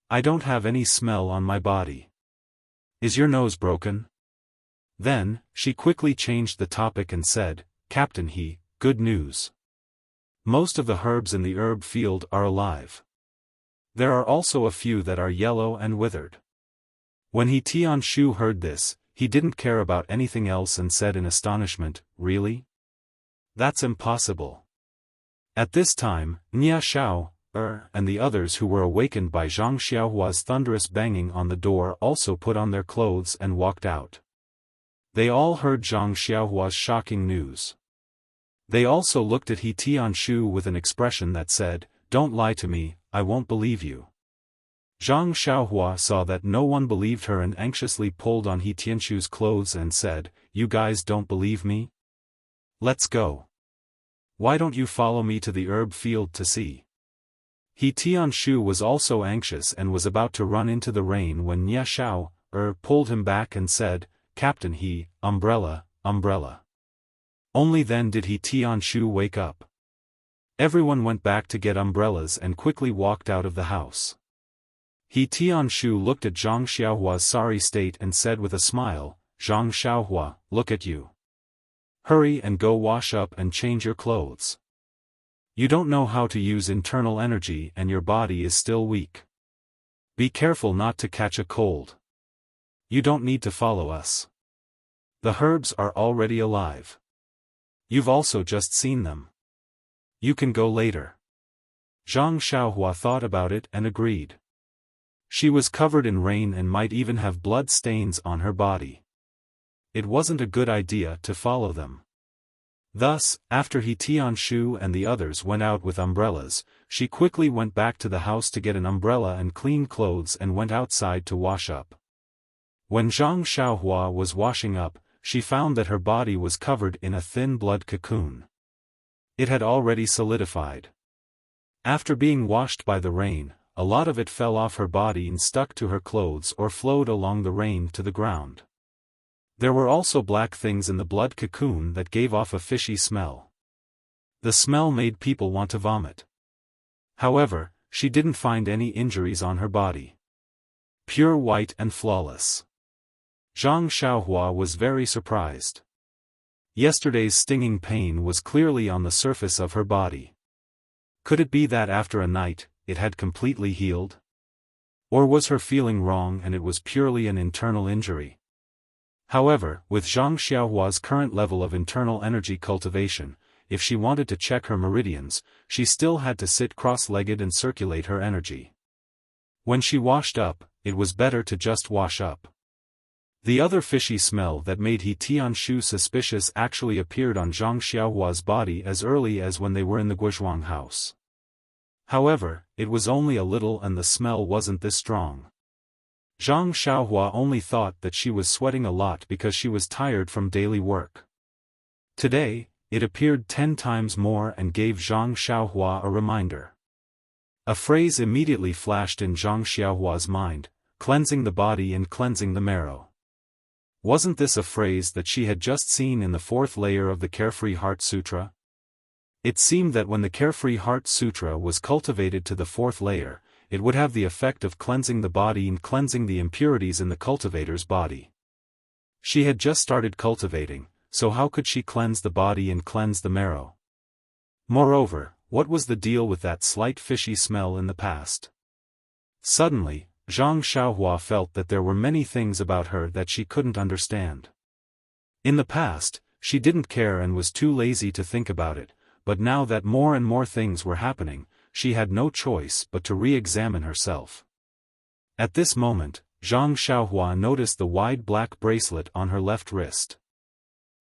[SPEAKER 1] I don't have any smell on my body. Is your nose broken? Then, she quickly changed the topic and said, Captain He, good news. Most of the herbs in the herb field are alive. There are also a few that are yellow and withered. When He Tianquo heard this, he didn't care about anything else and said in astonishment, really? That's impossible. At this time, Nia Xiao, and the others who were awakened by Zhang Xiaohua's thunderous banging on the door also put on their clothes and walked out. They all heard Zhang Xiaohua's shocking news. They also looked at He Tianquo with an expression that said, don't lie to me, I won't believe you. Zhang Xiaohua saw that no one believed her and anxiously pulled on He Tianquo's clothes and said, you guys don't believe me? Let's go. Why don't you follow me to the herb field to see? He Tianquo was also anxious and was about to run into the rain when Nia Xiao, pulled him back and said, Captain He, umbrella, umbrella. Only then did He Tianquo wake up. Everyone went back to get umbrellas and quickly walked out of the house. He Tianquo looked at Zhang Xiaohua's sorry state and said with a smile, Zhang Xiaohua, look at you. Hurry and go wash up and change your clothes. You don't know how to use internal energy and your body is still weak. Be careful not to catch a cold. You don't need to follow us. The herbs are already alive. You've also just seen them. You can go later. Zhang Xiaohua thought about it and agreed. She was covered in rain and might even have blood stains on her body. It wasn't a good idea to follow them. Thus, after He Tianshu and the others went out with umbrellas, she quickly went back to the house to get an umbrella and clean clothes and went outside to wash up. When Zhang Xiaohua was washing up, she found that her body was covered in a thin blood cocoon. It had already solidified. After being washed by the rain, a lot of it fell off her body and stuck to her clothes or flowed along the rain to the ground. There were also black things in the blood cocoon that gave off a fishy smell. The smell made people want to vomit. However, she didn't find any injuries on her body. Pure white and flawless. Zhang Xiaohua was very surprised. Yesterday's stinging pain was clearly on the surface of her body. Could it be that after a night, it had completely healed? Or was her feeling wrong and it was purely an internal injury? However, with Zhang Xiaohua's current level of internal energy cultivation, if she wanted to check her meridians, she still had to sit cross-legged and circulate her energy. When she washed up, it was better to just wash up. The other fishy smell that made He Tianshu suspicious actually appeared on Zhang Xiaohua's body as early as when they were in the Guizhuang house. However, it was only a little and the smell wasn't this strong. Zhang Xiaohua only thought that she was sweating a lot because she was tired from daily work. Today, it appeared 10 times more and gave Zhang Xiaohua a reminder. A phrase immediately flashed in Zhang Xiaohua's mind, cleansing the body and cleansing the marrow. Wasn't this a phrase that she had just seen in the 4th layer of the Carefree Heart Sutra? It seemed that when the Carefree Heart Sutra was cultivated to the 4th layer, it would have the effect of cleansing the body and cleansing the impurities in the cultivator's body. She had just started cultivating, so how could she cleanse the body and cleanse the marrow? Moreover, what was the deal with that slight fishy smell in the past? Suddenly, Zhang Xiaohua felt that there were many things about her that she couldn't understand. In the past, she didn't care and was too lazy to think about it, but now that more and more things were happening, she had no choice but to re-examine herself. At this moment, Zhang Xiaohua noticed the wide black bracelet on her left wrist.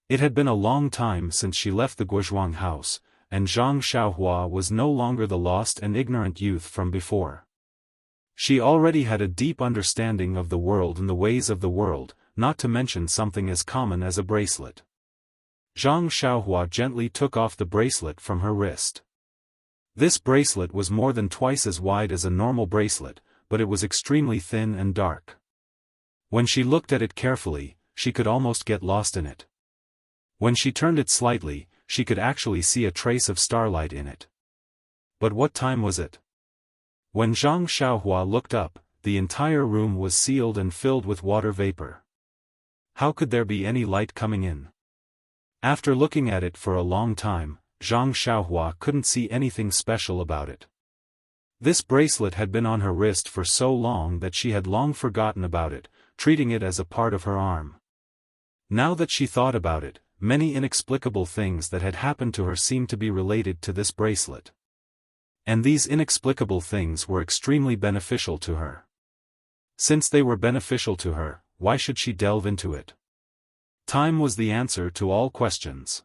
[SPEAKER 1] It had been a long time since she left the Guizhuang house, and Zhang Xiaohua was no longer the lost and ignorant youth from before. She already had a deep understanding of the world and the ways of the world, not to mention something as common as a bracelet. Zhang Xiaohua gently took off the bracelet from her wrist. This bracelet was more than twice as wide as a normal bracelet, but it was extremely thin and dark. When she looked at it carefully, she could almost get lost in it. When she turned it slightly, she could actually see a trace of starlight in it. But what time was it? When Zhang Xiaohua looked up, the entire room was sealed and filled with water vapor. How could there be any light coming in? After looking at it for a long time, Zhang Xiaohua couldn't see anything special about it. This bracelet had been on her wrist for so long that she had long forgotten about it, treating it as a part of her arm. Now that she thought about it, many inexplicable things that had happened to her seemed to be related to this bracelet. And these inexplicable things were extremely beneficial to her. Since they were beneficial to her, why should she delve into it? Time was the answer to all questions.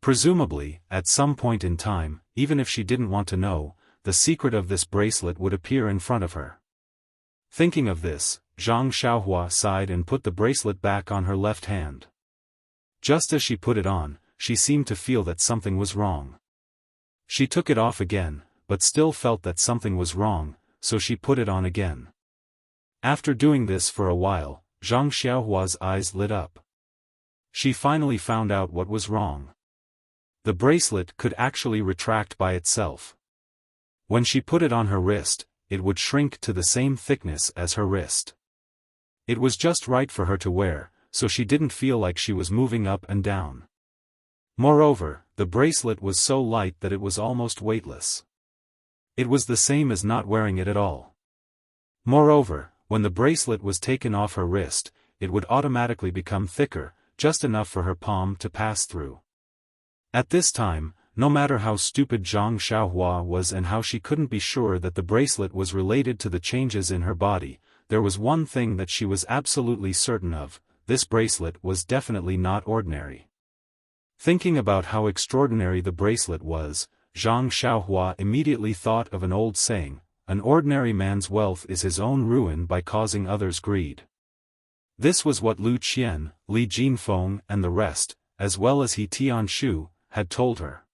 [SPEAKER 1] Presumably, at some point in time, even if she didn't want to know, the secret of this bracelet would appear in front of her. Thinking of this, Zhang Xiaohua sighed and put the bracelet back on her left hand. Just as she put it on, she seemed to feel that something was wrong. She took it off again, but still felt that something was wrong, so she put it on again. After doing this for a while, Zhang Xiaohua's eyes lit up. She finally found out what was wrong. The bracelet could actually retract by itself. When she put it on her wrist, it would shrink to the same thickness as her wrist. It was just right for her to wear, so she didn't feel like she was moving up and down. Moreover, the bracelet was so light that it was almost weightless. It was the same as not wearing it at all. Moreover, when the bracelet was taken off her wrist, it would automatically become thicker, just enough for her palm to pass through. At this time, no matter how stupid Zhang Xiaohua was and how she couldn't be sure that the bracelet was related to the changes in her body, there was one thing that she was absolutely certain of: this bracelet was definitely not ordinary. Thinking about how extraordinary the bracelet was, Zhang Xiaohua immediately thought of an old saying: an ordinary man's wealth is his own ruin by causing others greed. This was what Lu Qian, Li Jinfeng and the rest, as well as He Tianshu, had told her.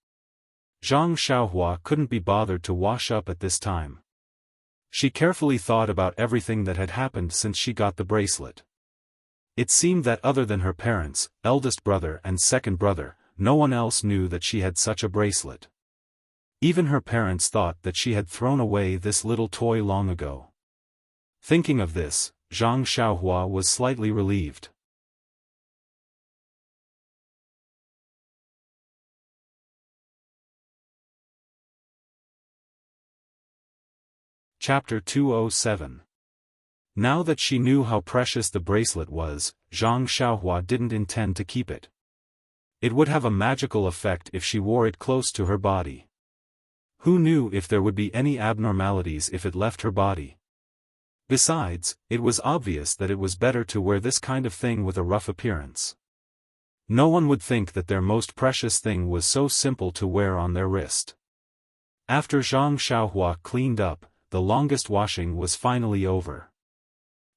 [SPEAKER 1] Zhang Xiaohua couldn't be bothered to wash up at this time. She carefully thought about everything that had happened since she got the bracelet. It seemed that other than her parents, eldest brother and second brother, no one else knew that she had such a bracelet. Even her parents thought that she had thrown away this little toy long ago. Thinking of this, Zhang Xiaohua was slightly relieved. Chapter 207. Now that she knew how precious the bracelet was, Zhang Xiaohua didn't intend to keep it. It would have a magical effect if she wore it close to her body. Who knew if there would be any abnormalities if it left her body? Besides, it was obvious that it was better to wear this kind of thing with a rough appearance. No one would think that their most precious thing was so simple to wear on their wrist. After Zhang Xiaohua cleaned up, the longest washing was finally over.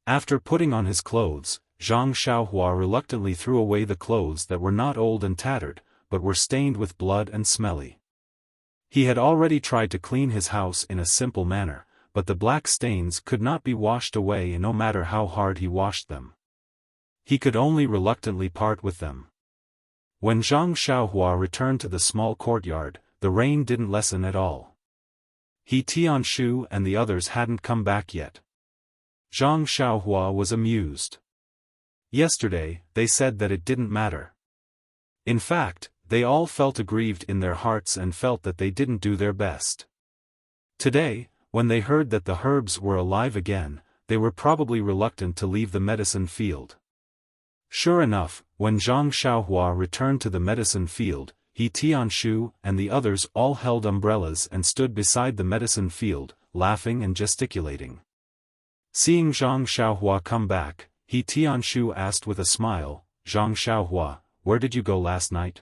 [SPEAKER 1] After putting on his clothes, Zhang Xiaohua reluctantly threw away the clothes that were not old and tattered, but were stained with blood and smelly. He had already tried to clean his house in a simple manner, but the black stains could not be washed away no matter how hard he washed them. He could only reluctantly part with them. When Zhang Xiaohua returned to the small courtyard, the rain didn't lessen at all. He Tianshu and the others hadn't come back yet. Zhang Xiaohua was amused. Yesterday, they said that it didn't matter. In fact, they all felt aggrieved in their hearts and felt that they didn't do their best. Today, when they heard that the herbs were alive again, they were probably reluctant to leave the medicine field. Sure enough, when Zhang Xiaohua returned to the medicine field, He Tianshu and the others all held umbrellas and stood beside the medicine field, laughing and gesticulating. Seeing Zhang Xiaohua come back, He Tianshu asked with a smile, "Zhang Xiaohua, where did you go last night?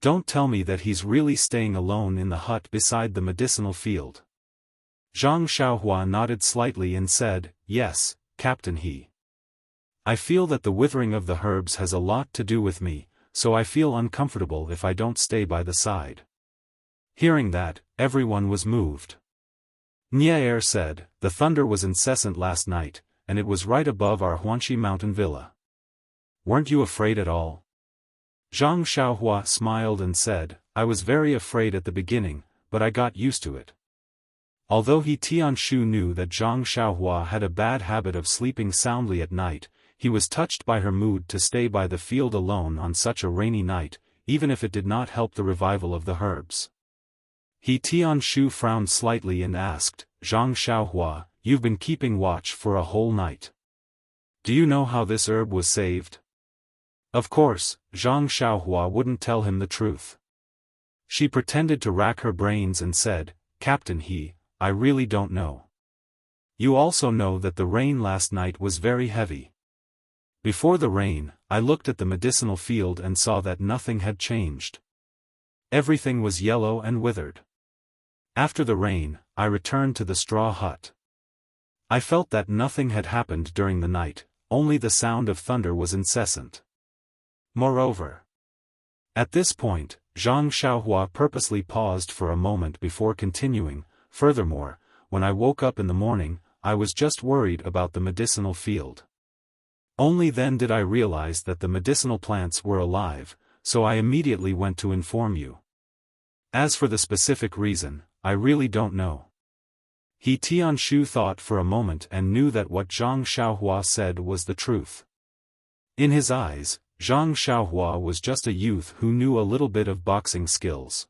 [SPEAKER 1] Don't tell me that he's really staying alone in the hut beside the medicinal field." Zhang Xiaohua nodded slightly and said, "Yes, Captain He. I feel that the withering of the herbs has a lot to do with me, so I feel uncomfortable if I don't stay by the side." Hearing that, everyone was moved. Nier said, "The thunder was incessant last night, and it was right above our Huanxi mountain villa. Weren't you afraid at all?" Zhang Xiaohua smiled and said, "I was very afraid at the beginning, but I got used to it." Although He Tianshu knew that Zhang Xiaohua had a bad habit of sleeping soundly at night, he was touched by her mood to stay by the field alone on such a rainy night, even if it did not help the revival of the herbs. He Tianshu frowned slightly and asked, "Zhang Xiaohua, you've been keeping watch for a whole night. Do you know how this herb was saved?" Of course, Zhang Xiaohua wouldn't tell him the truth. She pretended to rack her brains and said, "Captain He, I really don't know. You also know that the rain last night was very heavy. Before the rain, I looked at the medicinal field and saw that nothing had changed. Everything was yellow and withered. After the rain, I returned to the straw hut. I felt that nothing had happened during the night, only the sound of thunder was incessant. Moreover." At this point, Zhang Xiaohua purposely paused for a moment before continuing, "Furthermore, when I woke up in the morning, I was just worried about the medicinal field. Only then did I realize that the medicinal plants were alive, so I immediately went to inform you. As for the specific reason, I really don't know." He Tianshu thought for a moment and knew that what Zhang Xiaohua said was the truth. In his eyes, Zhang Xiaohua was just a youth who knew a little bit of boxing skills.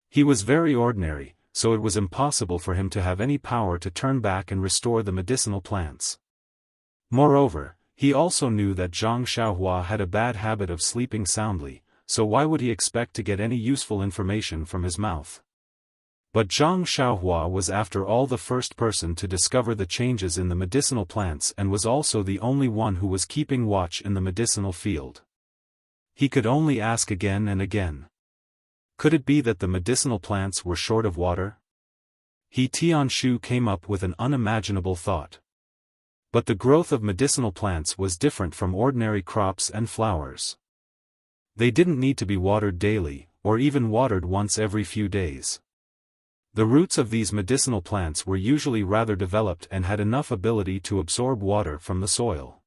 [SPEAKER 1] He was very ordinary, so it was impossible for him to have any power to turn back and restore the medicinal plants. Moreover, he also knew that Zhang Xiaohua had a bad habit of sleeping soundly, so why would he expect to get any useful information from his mouth? But Zhang Xiaohua was after all the first person to discover the changes in the medicinal plants and was also the only one who was keeping watch in the medicinal field. He could only ask again and again. Could it be that the medicinal plants were short of water? He Tianshu came up with an unimaginable thought. But the growth of medicinal plants was different from ordinary crops and flowers. They didn't need to be watered daily, or even watered once every few days. The roots of these medicinal plants were usually rather developed and had enough ability to absorb water from the soil.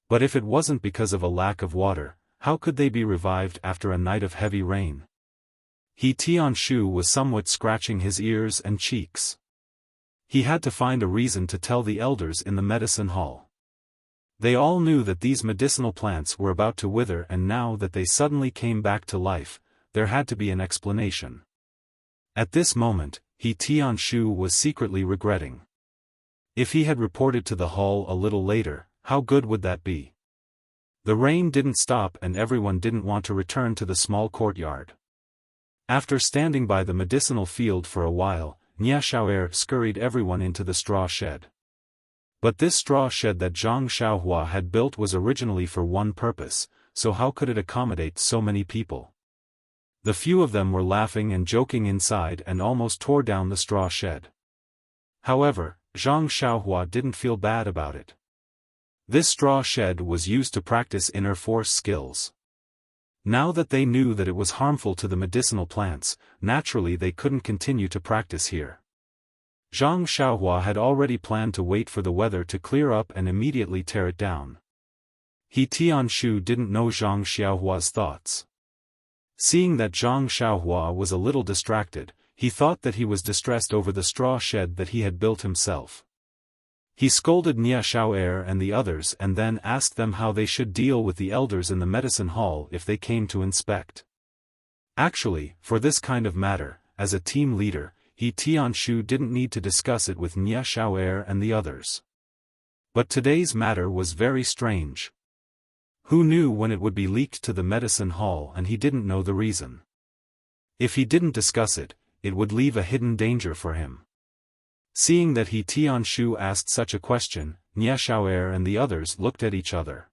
[SPEAKER 1] But if it wasn't because of a lack of water, how could they be revived after a night of heavy rain? He Tianshu was somewhat scratching his ears and cheeks. He had to find a reason to tell the elders in the medicine hall. They all knew that these medicinal plants were about to wither, and now that they suddenly came back to life, there had to be an explanation. At this moment, he Tianshu was secretly regretting. If he had reported to the hall a little later, how good would that be? The rain didn't stop and everyone didn't want to return to the small courtyard. After standing by the medicinal field for a while, Xiaoer scurried everyone into the straw shed. But this straw shed that Zhang Xiaohua had built was originally for one purpose, so how could it accommodate so many people? The few of them were laughing and joking inside and almost tore down the straw shed. However, Zhang Xiaohua didn't feel bad about it. This straw shed was used to practice inner force skills. Now that they knew that it was harmful to the medicinal plants, naturally they couldn't continue to practice here. Zhang Xiaohua had already planned to wait for the weather to clear up and immediately tear it down. He Tianshu didn't know Zhang Xiaohua's thoughts. Seeing that Zhang Xiaohua was a little distracted, he thought that he was distressed over the straw shed that he had built himself. He scolded Xiaoer and the others and then asked them how they should deal with the elders in the medicine hall if they came to inspect. Actually, for this kind of matter, as a team leader, he Tianshu didn't need to discuss it with Xiaoer and the others. But today's matter was very strange. Who knew when it would be leaked to the medicine hall, and he didn't know the reason. If he didn't discuss it, it would leave a hidden danger for him. Seeing that he Tianshu asked such a question, Xiaoer and the others looked at each other.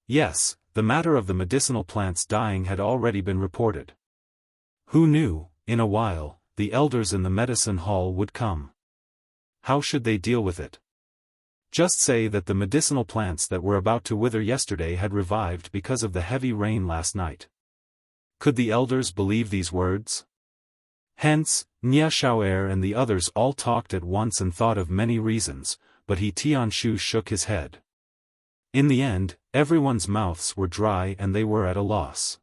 [SPEAKER 1] Yes, the matter of the medicinal plants dying had already been reported. Who knew, in a while, the elders in the medicine hall would come. How should they deal with it? Just say that the medicinal plants that were about to wither yesterday had revived because of the heavy rain last night. Could the elders believe these words? Hence, Xiaoer and the others all talked at once and thought of many reasons, but he Tianshu shook his head. In the end, everyone's mouths were dry and they were at a loss.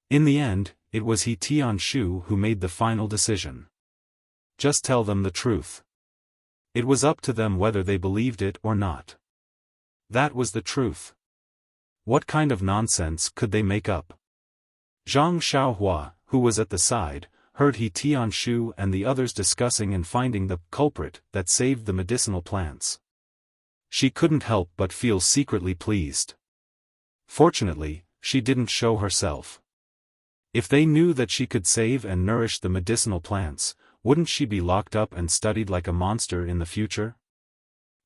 [SPEAKER 1] In the end, it was he Tianshu who made the final decision. Just tell them the truth. It was up to them whether they believed it or not. That was the truth. What kind of nonsense could they make up? Zhang Xiaohua, who was at the side, heard he Tianshu and the others discussing and finding the culprit that saved the medicinal plants. She couldn't help but feel secretly pleased. Fortunately, she didn't show herself. If they knew that she could save and nourish the medicinal plants, wouldn't she be locked up and studied like a monster in the future?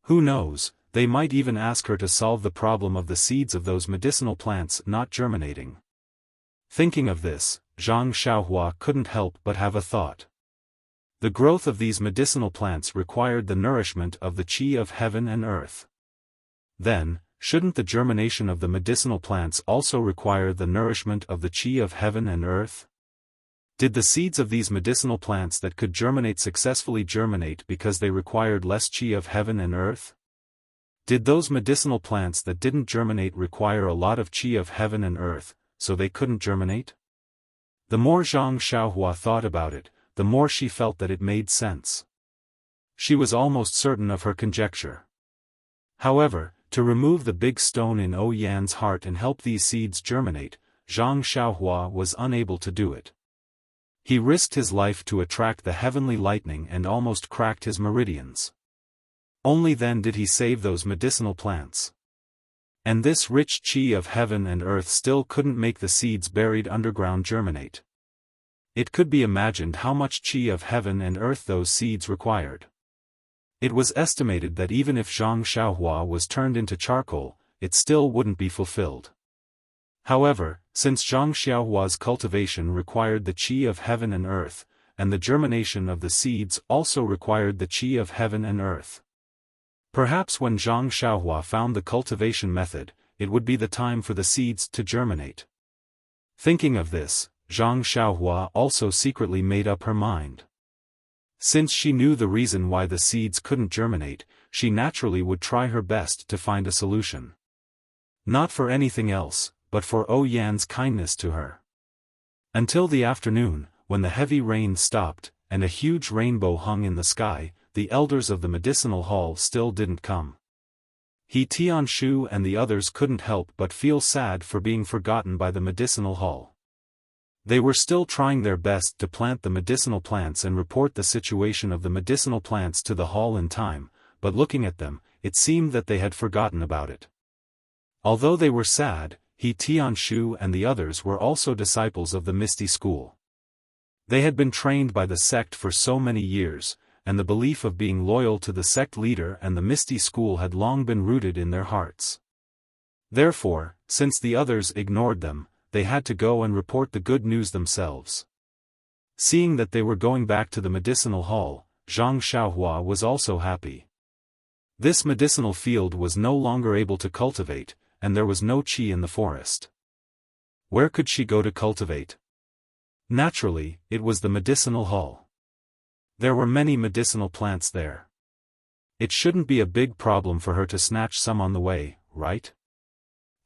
[SPEAKER 1] Who knows, they might even ask her to solve the problem of the seeds of those medicinal plants not germinating. Thinking of this, Zhang Xiaohua couldn't help but have a thought. The growth of these medicinal plants required the nourishment of the qi of heaven and earth. Then, shouldn't the germination of the medicinal plants also require the nourishment of the qi of heaven and earth? Did the seeds of these medicinal plants that could germinate successfully germinate because they required less qi of heaven and earth? Did those medicinal plants that didn't germinate require a lot of qi of heaven and earth, so they couldn't germinate? The more Zhang Xiaohua thought about it, the more she felt that it made sense. She was almost certain of her conjecture. However, To remove the big stone in Yan's heart and help these seeds germinate, Zhang Xiaohua was unable to do it. He risked his life to attract the heavenly lightning and almost cracked his meridians. Only then did he save those medicinal plants. And this rich qi of heaven and earth still couldn't make the seeds buried underground germinate. It could be imagined how much qi of heaven and earth those seeds required. It was estimated that even if Zhang Xiaohua was turned into charcoal, it still wouldn't be fulfilled. However, since Zhang Xiaohua's cultivation required the qi of heaven and earth, and the germination of the seeds also required the qi of heaven and earth. Perhaps when Zhang Xiaohua found the cultivation method, it would be the time for the seeds to germinate. Thinking of this, Zhang Xiaohua also secretly made up her mind. Since she knew the reason why the seeds couldn't germinate, she naturally would try her best to find a solution. Not for anything else, but for Yan's kindness to her. Until the afternoon, when the heavy rain stopped, and a huge rainbow hung in the sky, the elders of the medicinal hall still didn't come. Tianshu and the others couldn't help but feel sad for being forgotten by the medicinal hall. They were still trying their best to plant the medicinal plants and report the situation of the medicinal plants to the hall in time, but looking at them, it seemed that they had forgotten about it. Although they were sad, Tianshu and the others were also disciples of the Misty School. They had been trained by the sect for so many years, and the belief of being loyal to the sect leader and the Misty School had long been rooted in their hearts. Therefore, since the others ignored them, they had to go and report the good news themselves. Seeing that they were going back to the medicinal hall, Zhang Xiaohua was also happy. This medicinal field was no longer able to cultivate, and there was no qi in the forest. Where could she go to cultivate? Naturally, it was the medicinal hall. There were many medicinal plants there. It shouldn't be a big problem for her to snatch some on the way, right?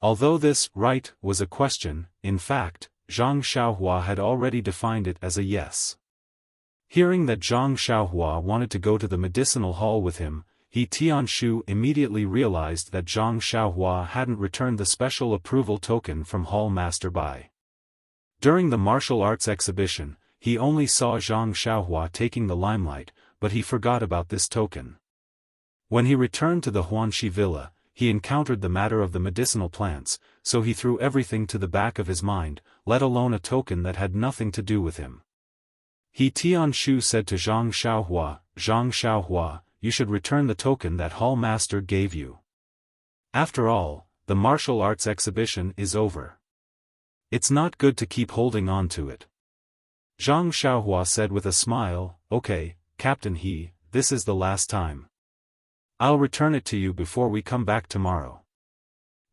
[SPEAKER 1] Although this right was a question, in fact, Zhang Xiaohua had already defined it as a yes. Hearing that Zhang Xiaohua wanted to go to the medicinal hall with him, Tianshu immediately realized that Zhang Xiaohua hadn't returned the special approval token from Hall Master Bai. During the martial arts exhibition, he only saw Zhang Xiaohua taking the limelight, but he forgot about this token. When he returned to the Huanxi villa, he encountered the matter of the medicinal plants, so he threw everything to the back of his mind, let alone a token that had nothing to do with him. Tianshu said to Zhang Xiaohua, you should return the token that Hall Master gave you. After all, the martial arts exhibition is over. It's not good to keep holding on to it. Zhang Xiaohua said with a smile, okay, Captain this is the last time. I'll return it to you before we come back tomorrow.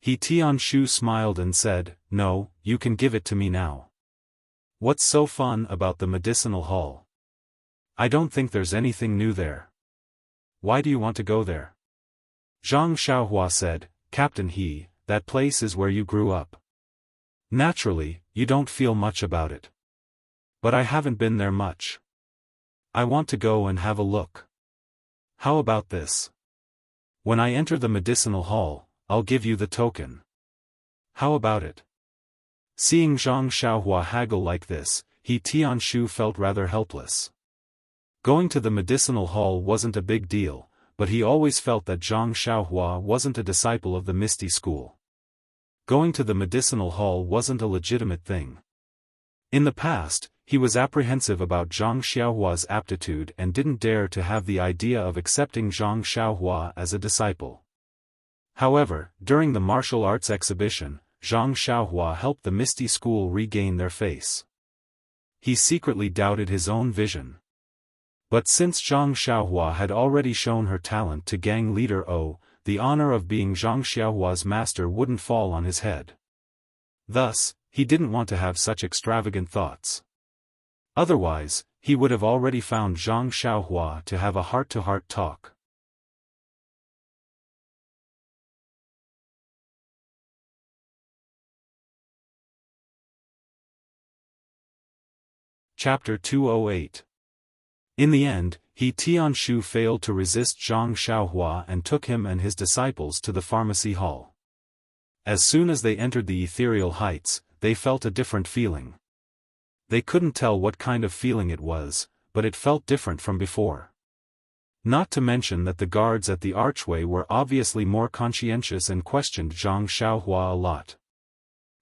[SPEAKER 1] Tianshu smiled and said, no, you can give it to me now. What's so fun about the medicinal hall? I don't think there's anything new there. Why do you want to go there? Zhang Xiaohua said, Captain that place is where you grew up. Naturally, you don't feel much about it. But I haven't been there much. I want to go and have a look. How about this? When I enter the medicinal hall, I'll give you the token. How about it? Seeing Zhang Xiaohua haggle like this, Tianshu felt rather helpless. Going to the medicinal hall wasn't a big deal, but he always felt that Zhang Xiaohua wasn't a disciple of the Misty School. Going to the medicinal hall wasn't a legitimate thing. In the past, he was apprehensive about Zhang Xiaohua's aptitude and didn't dare to have the idea of accepting Zhang Xiaohua as a disciple. However, during the martial arts exhibition, Zhang Xiaohua helped the Misty School regain their face. He secretly doubted his own vision. But since Zhang Xiaohua had already shown her talent to gang leader the honor of being Zhang Xiaohua's master wouldn't fall on his head. Thus, he didn't want to have such extravagant thoughts. Otherwise, he would have already found Zhang Xiaohua to have a heart-to-heart talk. Chapter 208. In the end, He Tianshu failed to resist Zhang Xiaohua and took him and his disciples to the pharmacy hall. As soon as they entered the ethereal heights, they felt a different feeling. They couldn't tell what kind of feeling it was, but it felt different from before. Not to mention that the guards at the archway were obviously more conscientious and questioned Zhang Xiaohua a lot.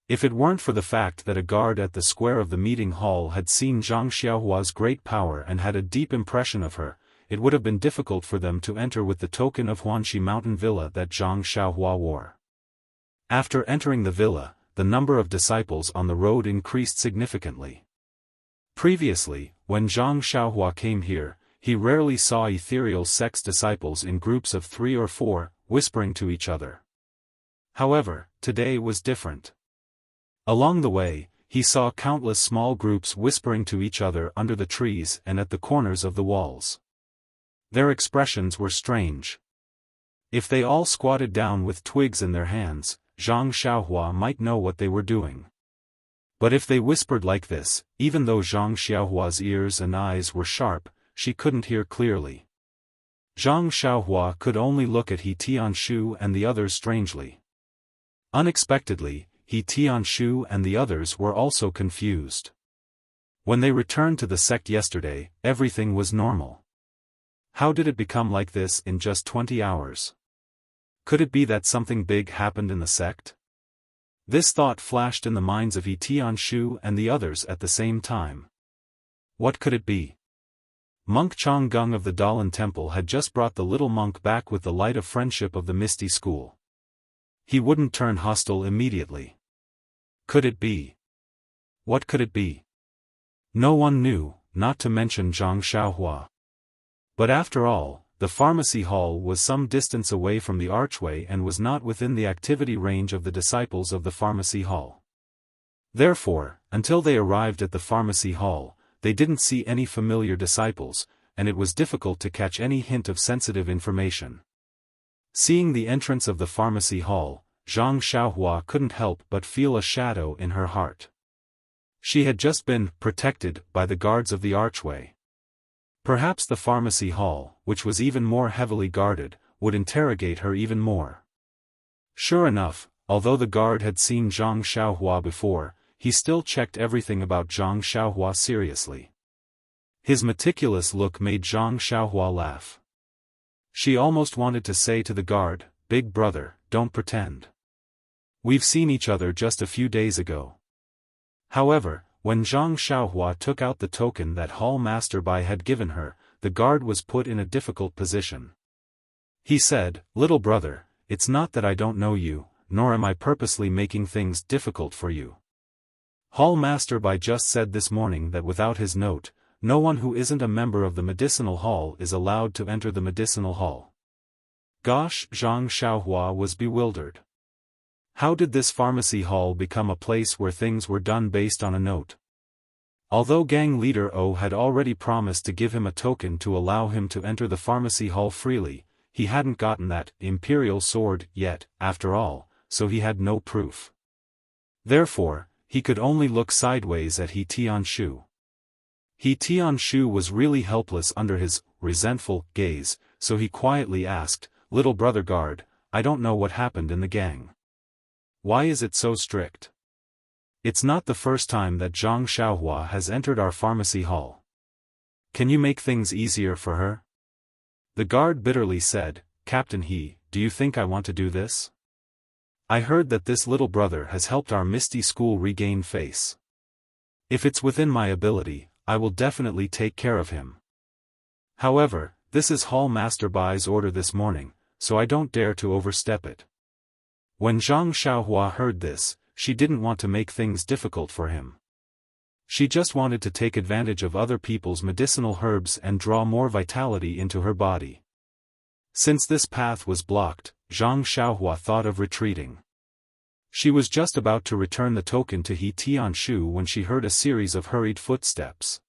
[SPEAKER 1] If it weren't for the fact that a guard at the square of the meeting hall had seen Zhang Xiaohua's great power and had a deep impression of her, it would have been difficult for them to enter with the token of Huanxi Mountain Villa that Zhang Xiaohua wore. After entering the villa, the number of disciples on the road increased significantly. Previously, when Zhang Xiaohua came here, he rarely saw ethereal sex disciples in groups of 3 or 4, whispering to each other. However, today was different. Along the way, he saw countless small groups whispering to each other under the trees and at the corners of the walls. Their expressions were strange. If they all squatted down with twigs in their hands, Zhang Xiaohua might know what they were doing. But if they whispered like this, even though Zhang Xiaohua's ears and eyes were sharp, she couldn't hear clearly. Zhang Xiaohua could only look at He Tianshu and the others strangely. Unexpectedly, He Tianshu and the others were also confused. When they returned to the sect yesterday, everything was normal. How did it become like this in just 20 hours? Could it be that something big happened in the sect? This thought flashed in the minds of He Tianshu and the others at the same time. What could it be? Monk Changgung of the Dalan Temple had just brought the little monk back with the light of friendship of the Misty School. He wouldn't turn hostile immediately. Could it be? What could it be? No one knew, not to mention Zhang Xiaohua. But after all, the pharmacy hall was some distance away from the archway and was not within the activity range of the disciples of the pharmacy hall. Therefore, until they arrived at the pharmacy hall, they didn't see any familiar disciples, and it was difficult to catch any hint of sensitive information. Seeing the entrance of the pharmacy hall, Zhang Xiaohua couldn't help but feel a shadow in her heart. She had just been protected by the guards of the archway. Perhaps the pharmacy hall, which was even more heavily guarded, would interrogate her even more. Sure enough, although the guard had seen Zhang Xiaohua before, he still checked everything about Zhang Xiaohua seriously. His meticulous look made Zhang Xiaohua laugh. She almost wanted to say to the guard, "Big brother, don't pretend. We've seen each other just a few days ago." However, when Zhang Xiaohua took out the token that Hall Master Bai had given her, the guard was put in a difficult position. He said, "Little brother, it's not that I don't know you, nor am I purposely making things difficult for you. Hall Master Bai just said this morning that without his note, no one who isn't a member of the medicinal hall is allowed to enter the medicinal hall." Gosh, Zhang Xiaohua was bewildered. How did this pharmacy hall become a place where things were done based on a note? Although gang leader O had already promised to give him a token to allow him to enter the pharmacy hall freely, he hadn't gotten that imperial sword yet, after all, so he had no proof. Therefore, he could only look sideways at He Tianshu. He Tianshu was really helpless under his resentful gaze, so he quietly asked, "Little brother guard, I don't know what happened in the gang. Why is it so strict? It's not the first time that Zhang Xiaohua has entered our pharmacy hall. Can you make things easier for her?" The guard bitterly said, "Captain He, do you think I want to do this? I heard that this little brother has helped our Misty School regain face. If it's within my ability, I will definitely take care of him. However, this is Hall Master Bai's order this morning, so I don't dare to overstep it." When Zhang Xiaohua heard this, she didn't want to make things difficult for him. She just wanted to take advantage of other people's medicinal herbs and draw more vitality into her body. Since this path was blocked, Zhang Xiaohua thought of retreating. She was just about to return the token to He Tianshu when she heard a series of hurried footsteps.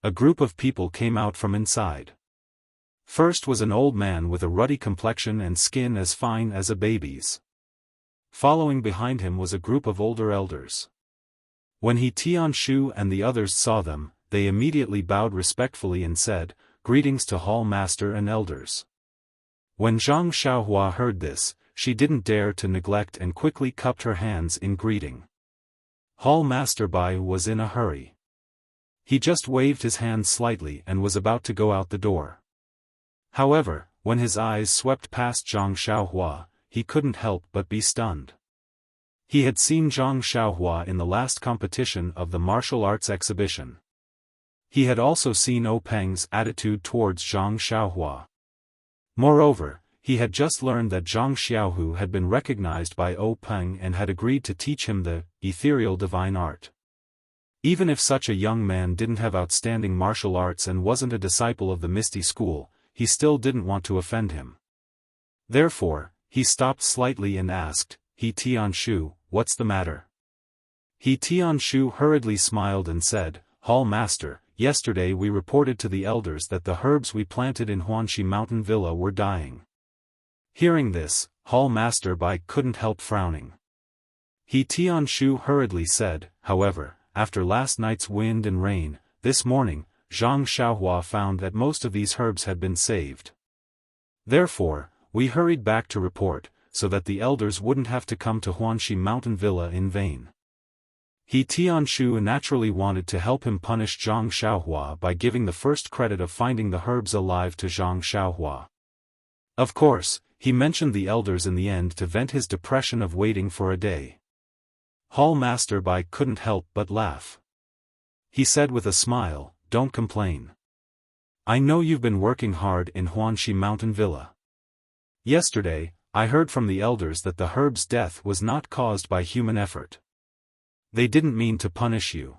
[SPEAKER 1] A group of people came out from inside. First was an old man with a ruddy complexion and skin as fine as a baby's. Following behind him was a group of older elders. When He Tianshu and the others saw them, they immediately bowed respectfully and said, greetings to hall master and elders. When Zhang Xiaohua heard this, she didn't dare to neglect and quickly cupped her hands in greeting. Hall Master Bai was in a hurry. He just waved his hand slightly and was about to go out the door. However, when his eyes swept past Zhang Xiaohua, he couldn't help but be stunned. He had seen Zhang Xiaohua in the last competition of the martial arts exhibition. He had also seen Ou Peng's attitude towards Zhang Xiaohua. Moreover, he had just learned that Zhang Xiaohu had been recognized by Ou Peng and had agreed to teach him the ethereal divine art. Even if such a young man didn't have outstanding martial arts and wasn't a disciple of the Misty School, he still didn't want to offend him. Therefore, he stopped slightly and asked, "He Tianshu, what's the matter?" He Tianshu hurriedly smiled and said, "Hall Master, yesterday we reported to the elders that the herbs we planted in Huanxi Mountain Villa were dying." Hearing this, Hall Master Bai couldn't help frowning. He Tianshu hurriedly said, "However, after last night's wind and rain, this morning, Zhang Xiaohua found that most of these herbs had been saved. Therefore, we hurried back to report, so that the elders wouldn't have to come to Huanxi Mountain Villa in vain." He Tianshu naturally wanted to help him punish Zhang Xiaohua by giving the first credit of finding the herbs alive to Zhang Xiaohua. Of course, he mentioned the elders in the end to vent his depression of waiting for a day. Hall Master Bai couldn't help but laugh. He said with a smile, "Don't complain. I know you've been working hard in Huanxi Mountain Villa. Yesterday, I heard from the elders that the herb's death was not caused by human effort. They didn't mean to punish you.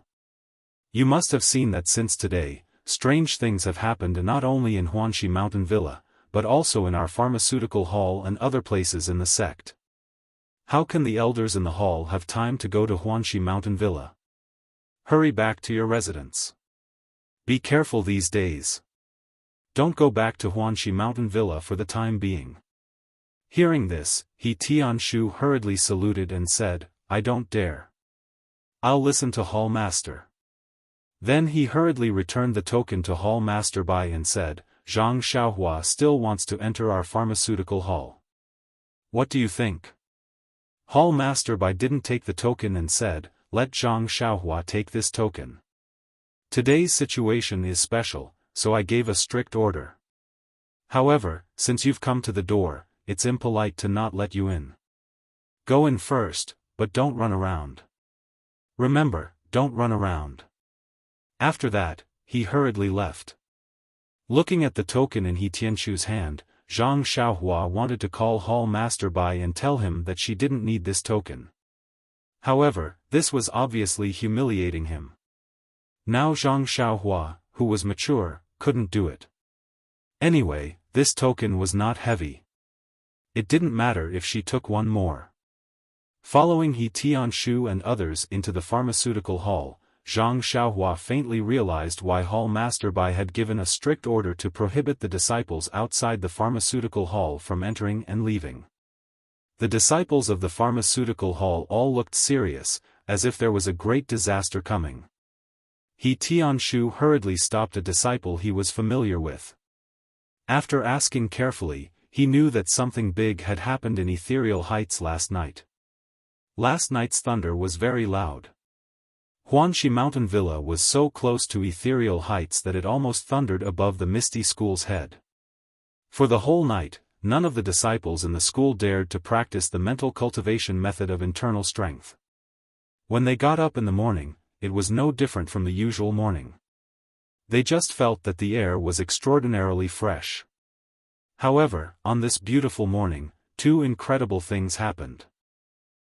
[SPEAKER 1] You must have seen that since today, strange things have happened not only in Huanxi Mountain Villa, but also in our pharmaceutical hall and other places in the sect. How can the elders in the hall have time to go to Huanxi Mountain Villa? Hurry back to your residence. Be careful these days. Don't go back to Huanxi Mountain Villa for the time being." Hearing this, He Tianshu hurriedly saluted and said, "I don't dare. I'll listen to Hall Master." Then he hurriedly returned the token to Hall Master Bai and said, "Zhang Xiaohua still wants to enter our pharmaceutical hall. What do you think?" Hall Master Bai didn't take the token and said, "Let Zhang Xiaohua take this token. Today's situation is special, so I gave a strict order. However, since you've come to the door, it's impolite to not let you in. Go in first, but don't run around. Remember, don't run around." After that, he hurriedly left. Looking at the token in He Tianshu's hand, Zhang Xiaohua wanted to call Hall Master Bai and tell him that she didn't need this token. However, this was obviously humiliating him. Now Zhang Xiaohua, who was mature, couldn't do it. Anyway, this token was not heavy. It didn't matter if she took one more. Following He Tianshu and others into the pharmaceutical hall, Zhang Xiaohua faintly realized why Hall Master Bai had given a strict order to prohibit the disciples outside the pharmaceutical hall from entering and leaving. The disciples of the pharmaceutical hall all looked serious, as if there was a great disaster coming. He Tianshu hurriedly stopped a disciple he was familiar with. After asking carefully, he knew that something big had happened in Ethereal Heights last night. Last night's thunder was very loud. Huanxi Mountain Villa was so close to Ethereal Heights that it almost thundered above the Misty School's head. For the whole night, none of the disciples in the school dared to practice the mental cultivation method of internal strength. When they got up in the morning, it was no different from the usual morning. They just felt that the air was extraordinarily fresh. However, on this beautiful morning, two incredible things happened.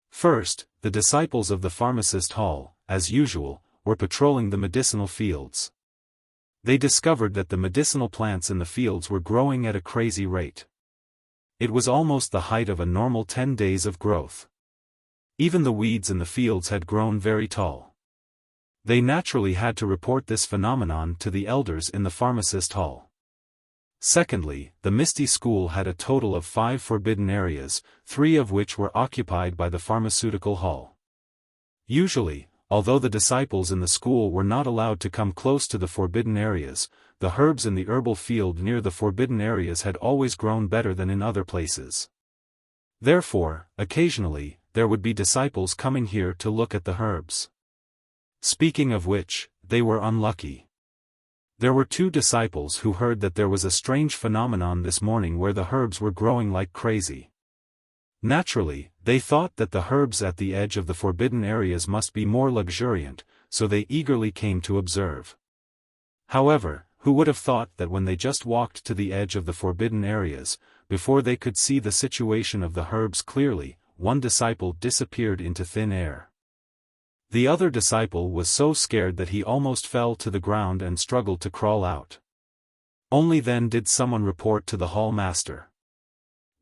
[SPEAKER 1] First, the disciples of the pharmacist hall, as usual, were patrolling the medicinal fields. They discovered that the medicinal plants in the fields were growing at a crazy rate. It was almost the height of a normal 10 days of growth. Even the weeds in the fields had grown very tall. They naturally had to report this phenomenon to the elders in the pharmacist hall. Secondly, the Misty School had a total of 5 forbidden areas, 3 of which were occupied by the pharmaceutical hall. Usually, although the disciples in the school were not allowed to come close to the forbidden areas, the herbs in the herbal field near the forbidden areas had always grown better than in other places. Therefore, occasionally, there would be disciples coming here to look at the herbs. Speaking of which, they were unlucky. There were 2 disciples who heard that there was a strange phenomenon this morning where the herbs were growing like crazy. Naturally, they thought that the herbs at the edge of the forbidden areas must be more luxuriant, so they eagerly came to observe. However, who would have thought that when they just walked to the edge of the forbidden areas, before they could see the situation of the herbs clearly, one disciple disappeared into thin air. The other disciple was so scared that he almost fell to the ground and struggled to crawl out. Only then did someone report to the hall master.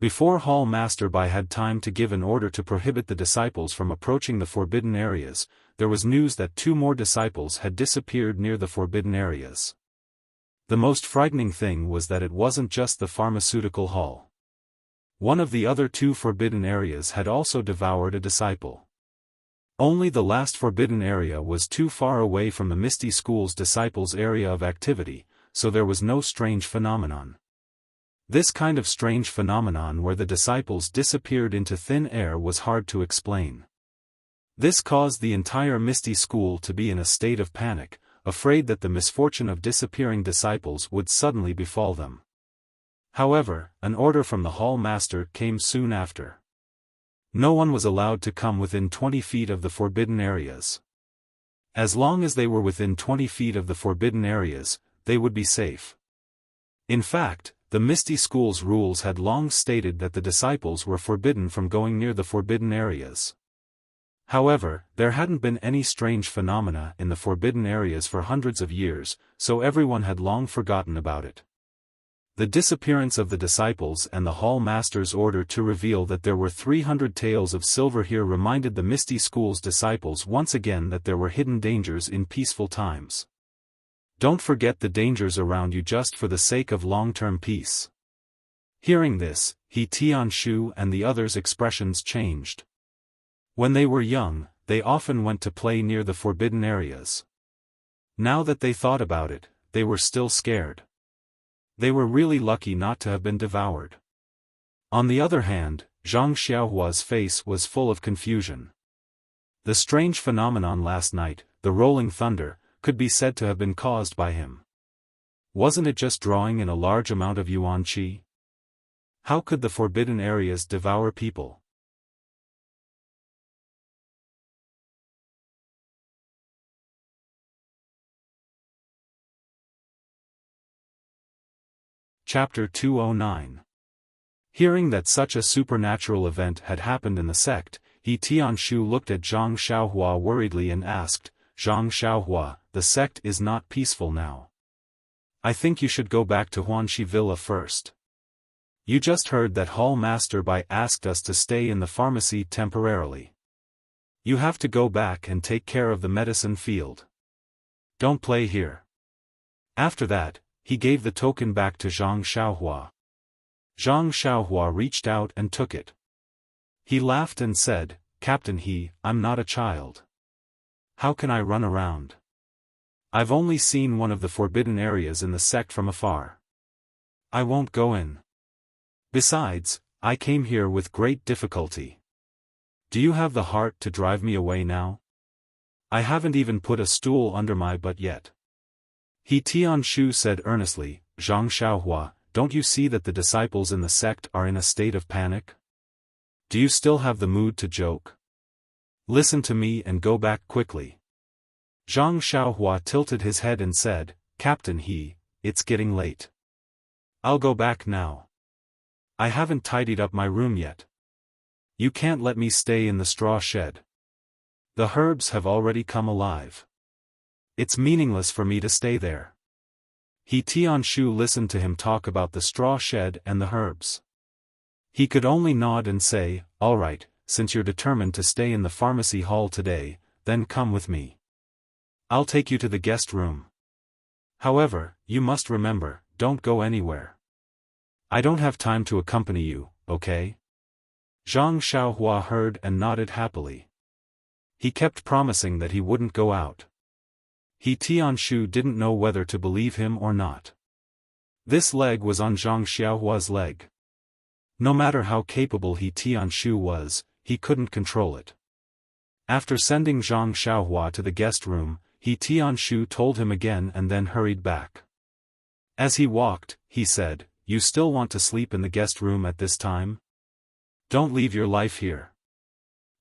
[SPEAKER 1] Before Hall Master Bai had time to give an order to prohibit the disciples from approaching the forbidden areas, there was news that 2 more disciples had disappeared near the forbidden areas. The most frightening thing was that it wasn't just the pharmaceutical hall. One of the other 2 forbidden areas had also devoured a disciple. Only the last forbidden area was too far away from the Misty School's disciples' area of activity, so there was no strange phenomenon. This kind of strange phenomenon where the disciples disappeared into thin air was hard to explain. This caused the entire Misty School to be in a state of panic, afraid that the misfortune of disappearing disciples would suddenly befall them. However, an order from the hall master came soon after. No one was allowed to come within 20 feet of the forbidden areas. As long as they were within 20 feet of the forbidden areas, they would be safe. In fact, the Misty School's rules had long stated that the disciples were forbidden from going near the forbidden areas. However, there hadn't been any strange phenomena in the forbidden areas for hundreds of years, so everyone had long forgotten about it. The disappearance of the disciples and the hall master's order to reveal that there were 300 taels of silver here reminded the Misty School's disciples once again that there were hidden dangers in peaceful times. Don't forget the dangers around you just for the sake of long-term peace. Hearing this, He Tianshu and the others' expressions changed. When they were young, they often went to play near the forbidden areas. Now that they thought about it, they were still scared. They were really lucky not to have been devoured. On the other hand, Zhang Xiaohua's face was full of confusion. The strange phenomenon last night, the rolling thunder, could be said to have been caused by him. Wasn't it just drawing in a large amount of yuan qi? How could the forbidden areas devour people? Chapter 209. Hearing that such a supernatural event had happened in the sect, He Tianshu looked at Zhang Xiaohua worriedly and asked, Zhang Xiaohua, the sect is not peaceful now. I think you should go back to Huanxi Villa first. You just heard that Hall Master Bai asked us to stay in the pharmacy temporarily. You have to go back and take care of the medicine field. Don't play here. After that, he gave the token back to Zhang Xiaohua. Zhang Xiaohua reached out and took it. He laughed and said, Captain He, I'm not a child. How can I run around? I've only seen one of the forbidden areas in the sect from afar. I won't go in. Besides, I came here with great difficulty. Do you have the heart to drive me away now? I haven't even put a stool under my butt yet. He Tianshu said earnestly, Zhang Xiaohua, don't you see that the disciples in the sect are in a state of panic? Do you still have the mood to joke? Listen to me and go back quickly. Zhang Xiaohua tilted his head and said, Captain He, it's getting late. I'll go back now. I haven't tidied up my room yet. You can't let me stay in the straw shed. The herbs have already come alive. It's meaningless for me to stay there. He Tianshu listened to him talk about the straw shed and the herbs. He could only nod and say, all right, since you're determined to stay in the pharmacy hall today, then come with me. I'll take you to the guest room. However, you must remember, don't go anywhere. I don't have time to accompany you, okay? Zhang Xiaohua heard and nodded happily. He kept promising that he wouldn't go out. He Tianshu didn't know whether to believe him or not. This leg was on Zhang Xiaohua's leg. No matter how capable He Tianshu was, he couldn't control it. After sending Zhang Xiaohua to the guest room, He Tianshu told him again and then hurried back. As he walked, he said, "You still want to sleep in the guest room at this time? Don't leave your life here."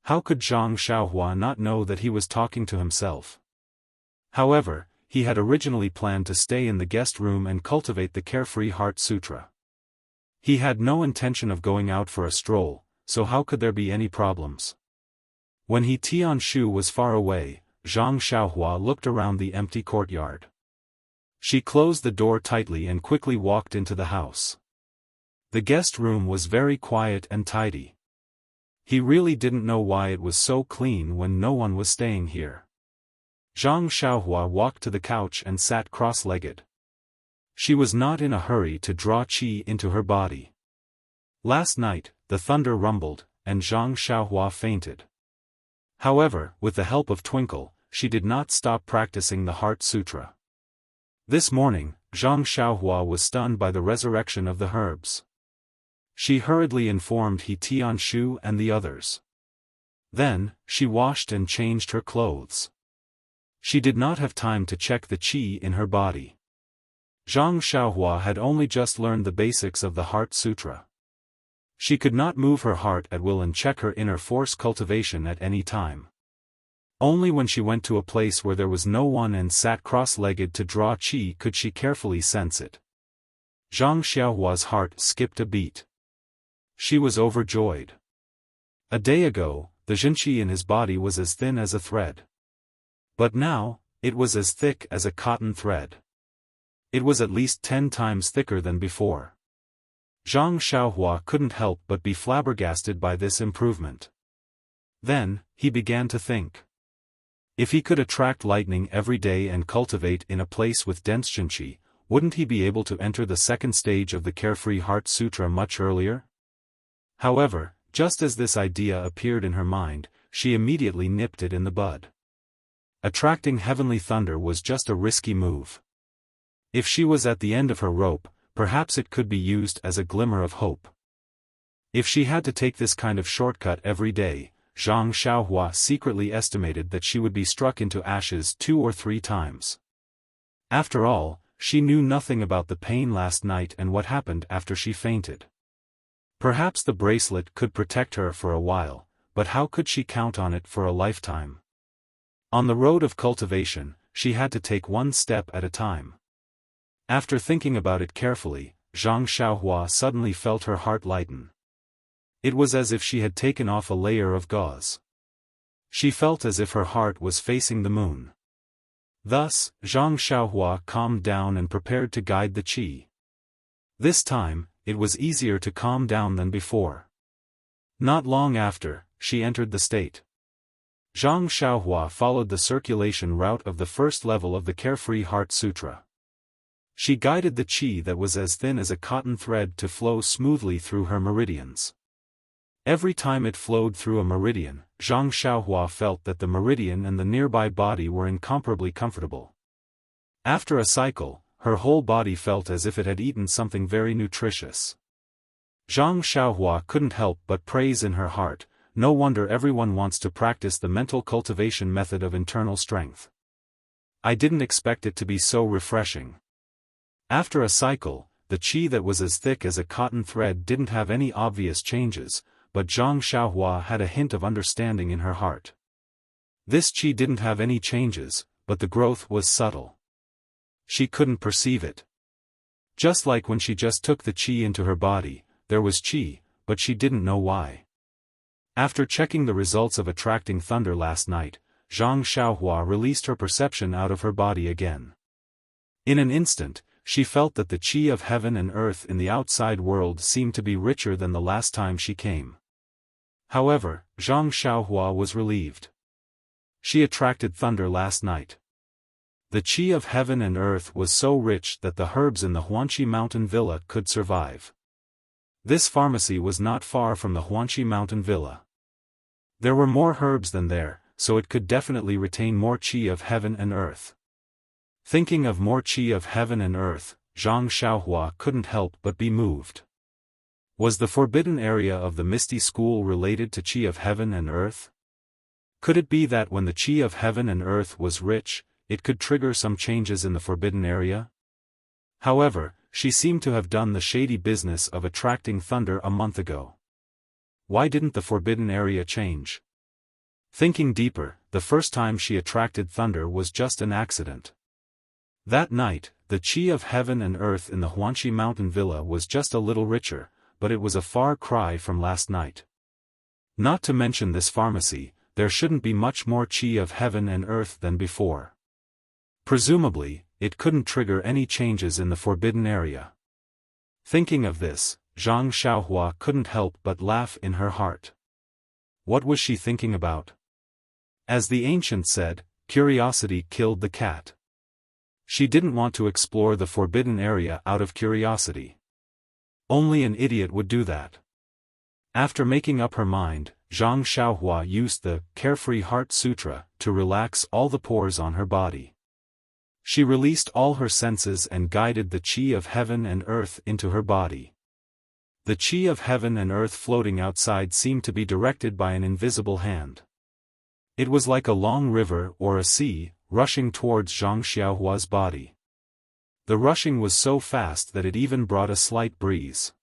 [SPEAKER 1] How could Zhang Xiaohua not know that he was talking to himself? However, he had originally planned to stay in the guest room and cultivate the Carefree Heart Sutra. He had no intention of going out for a stroll, so how could there be any problems? When He Tianshu was far away, Zhang Xiaohua looked around the empty courtyard. She closed the door tightly and quickly walked into the house. The guest room was very quiet and tidy. He really didn't know why it was so clean when no one was staying here. Zhang Xiaohua walked to the couch and sat cross-legged. She was not in a hurry to draw qi into her body. Last night, the thunder rumbled, and Zhang Xiaohua fainted. However, with the help of Twinkle, she did not stop practicing the Heart Sutra. This morning, Zhang Xiaohua was stunned by the resurrection of the herbs. She hurriedly informed He Tianshu and the others. Then, she washed and changed her clothes. She did not have time to check the qi in her body. Zhang Xiaohua had only just learned the basics of the Heart Sutra. She could not move her heart at will and check her inner force cultivation at any time. Only when she went to a place where there was no one and sat cross-legged to draw qi could she carefully sense it. Zhang Xiaohua's heart skipped a beat. She was overjoyed. A day ago, the zhenqi in his body was as thin as a thread. But now, it was as thick as a cotton thread. It was at least 10 times thicker than before. Zhang Xiaohua couldn't help but be flabbergasted by this improvement. Then, he began to think. If he could attract lightning every day and cultivate in a place with dense zhenqi, wouldn't he be able to enter the second stage of the Carefree Heart Sutra much earlier? However, just as this idea appeared in her mind, she immediately nipped it in the bud. Attracting heavenly thunder was just a risky move. If she was at the end of her rope, perhaps it could be used as a glimmer of hope. If she had to take this kind of shortcut every day, Zhang Xiaohua secretly estimated that she would be struck into ashes 2 or 3 times. After all, she knew nothing about the pain last night and what happened after she fainted. Perhaps the bracelet could protect her for a while, but how could she count on it for a lifetime? On the road of cultivation, she had to take one step at a time. After thinking about it carefully, Zhang Xiaohua suddenly felt her heart lighten. It was as if she had taken off a layer of gauze. She felt as if her heart was facing the moon. Thus, Zhang Xiaohua calmed down and prepared to guide the qi. This time, it was easier to calm down than before. Not long after, she entered the state. Zhang Xiaohua followed the circulation route of the first level of the Carefree Heart Sutra. She guided the qi that was as thin as a cotton thread to flow smoothly through her meridians. Every time it flowed through a meridian, Zhang Xiaohua felt that the meridian and the nearby body were incomparably comfortable. After a cycle, her whole body felt as if it had eaten something very nutritious. Zhang Xiaohua couldn't help but praise in her heart, no wonder everyone wants to practice the mental cultivation method of internal strength. I didn't expect it to be so refreshing. After a cycle, the qi that was as thick as a cotton thread didn't have any obvious changes, but Zhang Xiaohua had a hint of understanding in her heart. This qi didn't have any changes, but the growth was subtle. She couldn't perceive it. Just like when she just took the qi into her body, there was qi, but she didn't know why. After checking the results of attracting thunder last night, Zhang Xiaohua released her perception out of her body again. In an instant, she felt that the qi of heaven and earth in the outside world seemed to be richer than the last time she came. However, Zhang Xiaohua was relieved. She attracted thunder last night. The qi of heaven and earth was so rich that the herbs in the Huanqi Mountain Villa could survive. This pharmacy was not far from the Huanqi Mountain Villa. There were more herbs than there, so it could definitely retain more qi of heaven and earth. Thinking of more qi of heaven and earth, Zhang Xiaohua couldn't help but be moved. Was the forbidden area of the Misty School related to qi of heaven and earth? Could it be that when the qi of heaven and earth was rich, it could trigger some changes in the forbidden area? However, she seemed to have done the shady business of attracting thunder a month ago. Why didn't the forbidden area change? Thinking deeper, the first time she attracted thunder was just an accident. That night, the qi of heaven and earth in the Huanxi mountain villa was just a little richer, but it was a far cry from last night. Not to mention this pharmacy, there shouldn't be much more qi of heaven and earth than before. Presumably, it couldn't trigger any changes in the forbidden area. Thinking of this, Zhang Xiaohua couldn't help but laugh in her heart. What was she thinking about? As the ancient said, curiosity killed the cat. She didn't want to explore the forbidden area out of curiosity. Only an idiot would do that. After making up her mind, Zhang Xiaohua used the Carefree Heart Sutra to relax all the pores on her body. She released all her senses and guided the qi of heaven and earth into her body. The qi of heaven and earth floating outside seemed to be directed by an invisible hand. It was like a long river or a sea, rushing towards Zhang Xiaohua's body. The rushing was so fast that it even brought a slight breeze.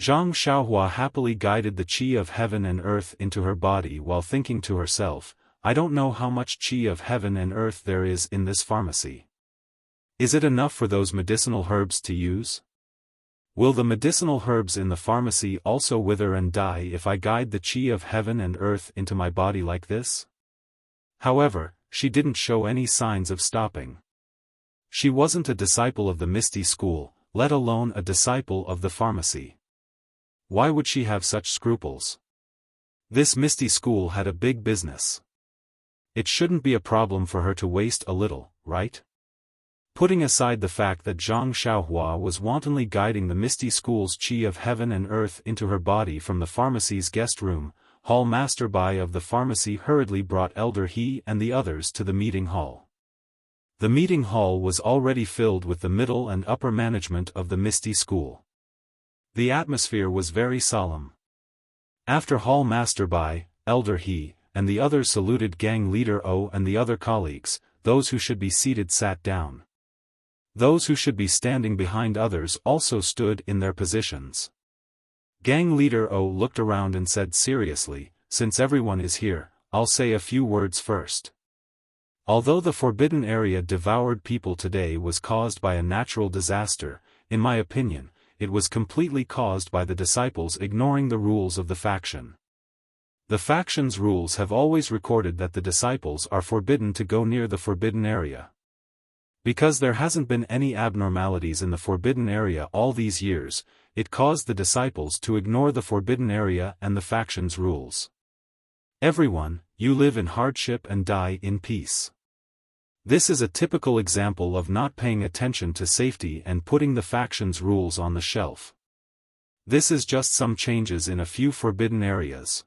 [SPEAKER 1] Zhang Xiaohua happily guided the qi of heaven and earth into her body while thinking to herself, I don't know how much qi of heaven and earth there is in this pharmacy. Is it enough for those medicinal herbs to use? Will the medicinal herbs in the pharmacy also wither and die if I guide the qi of heaven and earth into my body like this? However, she didn't show any signs of stopping. She wasn't a disciple of the Misty School, let alone a disciple of the pharmacy. Why would she have such scruples? This Misty School had a big business. It shouldn't be a problem for her to waste a little, right? Putting aside the fact that Zhang Xiaohua was wantonly guiding the Misty School's qi of heaven and earth into her body from the pharmacy's guest room, Hall Master Bai of the pharmacy hurriedly brought Elder He and the others to the meeting hall. The meeting hall was already filled with the middle and upper management of the Misty School. The atmosphere was very solemn. After Hall Master Bai, Elder He, and the others saluted Gang Leader O and the other colleagues, those who should be seated sat down. Those who should be standing behind others also stood in their positions. Gang Leader O looked around and said seriously, since everyone is here, I'll say a few words first. Although the forbidden area devoured people today was caused by a natural disaster, in my opinion, it was completely caused by the disciples ignoring the rules of the faction. The faction's rules have always recorded that the disciples are forbidden to go near the forbidden area. Because there hasn't been any abnormalities in the forbidden area all these years, it caused the disciples to ignore the forbidden area and the faction's rules. Everyone, you live in hardship and die in peace. This is a typical example of not paying attention to safety and putting the faction's rules on the shelf. This is just some changes in a few forbidden areas.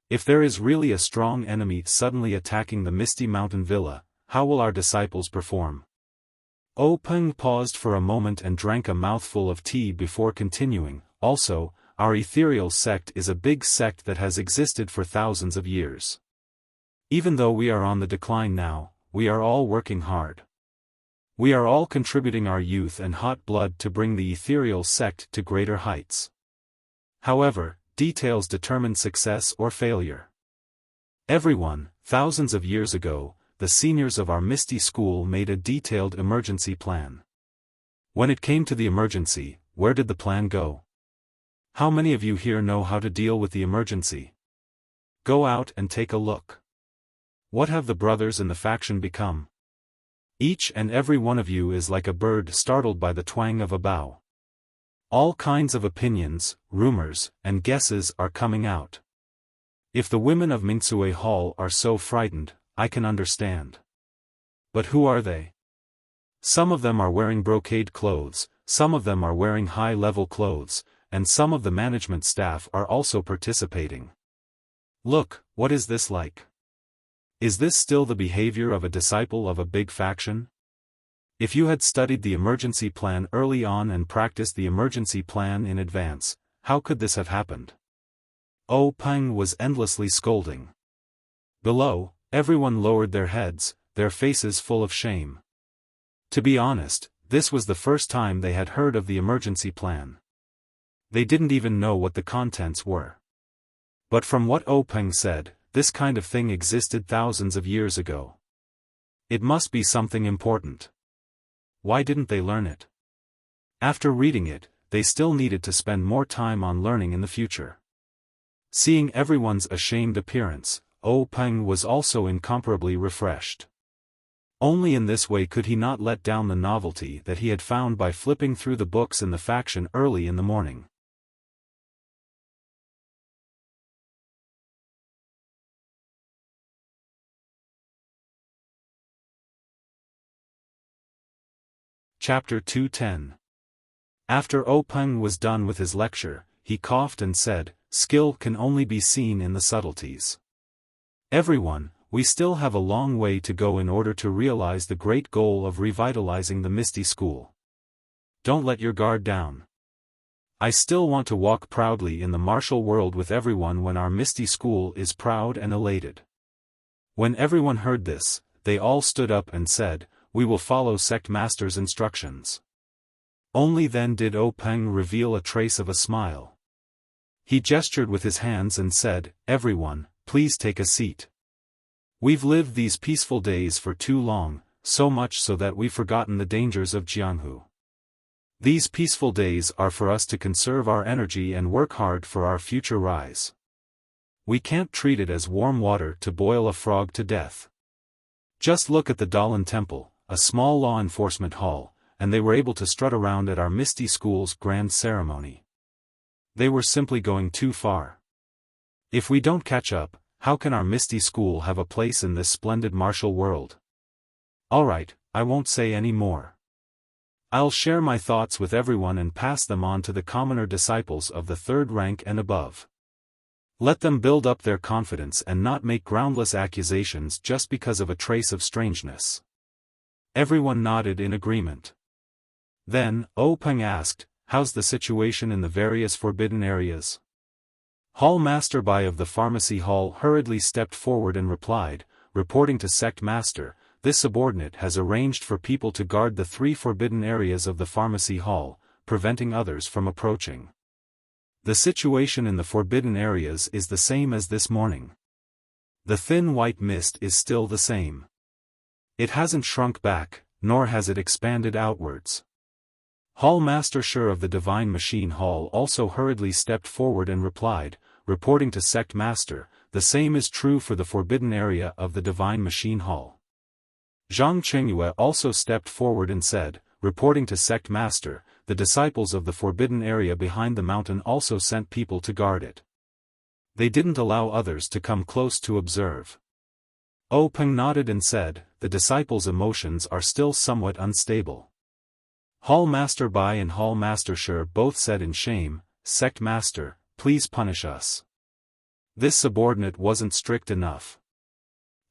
[SPEAKER 1] If there is really a strong enemy suddenly attacking the Misty Mountain Villa, how will our disciples perform? O Peng paused for a moment and drank a mouthful of tea before continuing, also, our ethereal sect is a big sect that has existed for thousands of years. Even though we are on the decline now, we are all working hard. We are all contributing our youth and hot blood to bring the ethereal sect to greater heights. However, details determine success or failure. Everyone, thousands of years ago, the seniors of our Misty School made a detailed emergency plan. When it came to the emergency, where did the plan go? How many of you here know how to deal with the emergency? Go out and take a look. What have the brothers in the faction become? Each and every one of you is like a bird startled by the twang of a bow. All kinds of opinions, rumors, and guesses are coming out. If the women of Mingsue Hall are so frightened, I can understand. But who are they? Some of them are wearing brocade clothes, some of them are wearing high-level clothes, and some of the management staff are also participating. Look, what is this like? Is this still the behavior of a disciple of a big faction? If you had studied the emergency plan early on and practiced the emergency plan in advance, how could this have happened? Peng was endlessly scolding. Below, everyone lowered their heads, their faces full of shame. To be honest, this was the first time they had heard of the emergency plan. They didn't even know what the contents were. But from what Peng said, this kind of thing existed thousands of years ago. It must be something important. Why didn't they learn it? After reading it, they still needed to spend more time on learning in the future. Seeing everyone's ashamed appearance, Peng was also incomparably refreshed. Only in this way could he not let down the novelty that he had found by flipping through the books in the faction early in the morning. Chapter 210. After Peng was done with his lecture, he coughed and said, "Skill can only be seen in the subtleties. Everyone, we still have a long way to go in order to realize the great goal of revitalizing the Misty School. Don't let your guard down. I still want to walk proudly in the martial world with everyone when our Misty School is proud and elated." When everyone heard this, they all stood up and said, "We will follow Sect Master's instructions." Only then did Peng reveal a trace of a smile. He gestured with his hands and said, "Everyone, please take a seat. We've lived these peaceful days for too long, so much so that we've forgotten the dangers of Jianghu. These peaceful days are for us to conserve our energy and work hard for our future rise. We can't treat it as warm water to boil a frog to death. Just look at the Dalan Temple, a small law enforcement hall, and they were able to strut around at our Misty School's grand ceremony. They were simply going too far. If we don't catch up, how can our Misty School have a place in this splendid martial world? Alright, I won't say any more. I'll share my thoughts with everyone and pass them on to the commoner disciples of the third rank and above. Let them build up their confidence and not make groundless accusations just because of a trace of strangeness." Everyone nodded in agreement. Then, Peng asked, "How's the situation in the various forbidden areas?" Hall Master Bai of the Pharmacy Hall hurriedly stepped forward and replied, reporting to Sect Master, "This subordinate has arranged for people to guard the 3 forbidden areas of the Pharmacy Hall, preventing others from approaching. The situation in the forbidden areas is the same as this morning. The thin white mist is still the same. It hasn't shrunk back, nor has it expanded outwards." Hall Master Sher of the Divine Machine Hall also hurriedly stepped forward and replied, reporting to Sect Master, "The same is true for the forbidden area of the Divine Machine Hall." Zhang Chengyue also stepped forward and said, reporting to Sect Master, "The disciples of the forbidden area behind the mountain also sent people to guard it. They didn't allow others to come close to observe." Peng nodded and said, "The disciples' emotions are still somewhat unstable." Hall Master Bai and Hall Master Sher both said in shame, "Sect Master, please punish us. This subordinate wasn't strict enough."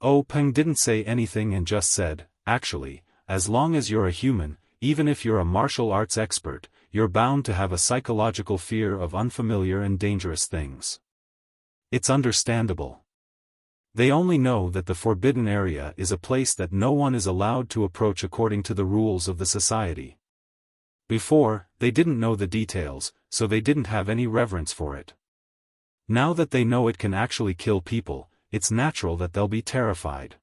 [SPEAKER 1] Peng didn't say anything and just said, "Actually, as long as you're a human, even if you're a martial arts expert, you're bound to have a psychological fear of unfamiliar and dangerous things. It's understandable. They only know that the forbidden area is a place that no one is allowed to approach according to the rules of the society. Before, they didn't know the details, so they didn't have any reverence for it. Now that they know it can actually kill people, it's natural that they'll be terrified."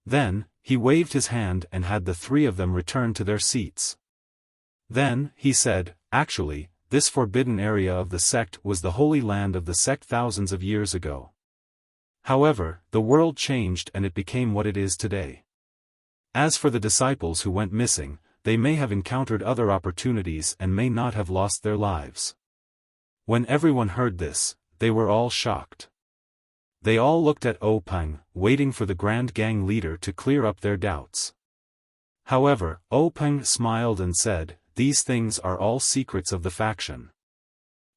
[SPEAKER 1] Then, he waved his hand and had the 3 of them return to their seats. Then, he said, "Actually, this forbidden area of the sect was the holy land of the sect thousands of years ago. However, the world changed and it became what it is today. As for the disciples who went missing, they may have encountered other opportunities and may not have lost their lives." When everyone heard this, they were all shocked. They all looked at Peng, waiting for the Grand Gang leader to clear up their doubts. However, Peng smiled and said, "These things are all secrets of the faction.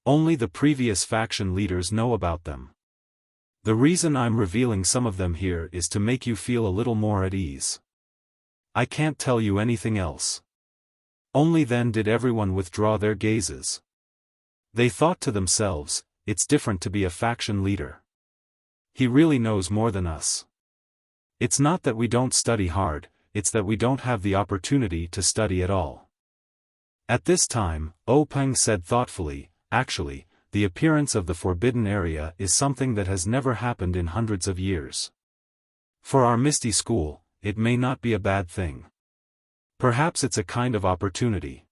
[SPEAKER 1] Only the previous faction leaders know about them. The reason I'm revealing some of them here is to make you feel a little more at ease. I can't tell you anything else. Only then did everyone withdraw their gazes. They thought to themselves, it's different to be a faction leader. He really knows more than us. It's not that we don't study hard, it's that we don't have the opportunity to study at all. At this time, Peng said thoughtfully, actually, the appearance of the forbidden area is something that has never happened in hundreds of years. For our Misty School, it may not be a bad thing. Perhaps it's a kind of opportunity.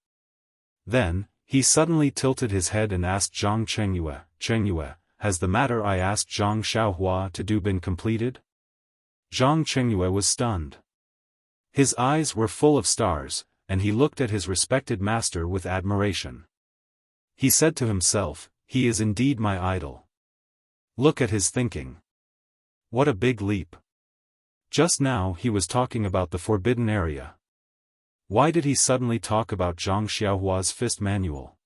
[SPEAKER 1] Then, he suddenly tilted his head and asked Zhang Chengyue, has the matter I asked Zhang Xiaohua to do been completed? Zhang Chengyue was stunned. His eyes were full of stars, and he looked at his respected master with admiration. He said to himself, he is indeed my idol. Look at his thinking. What a big leap. Just now he was talking about the forbidden area. Why did he suddenly talk about Zhang Xiaohua's fist manual?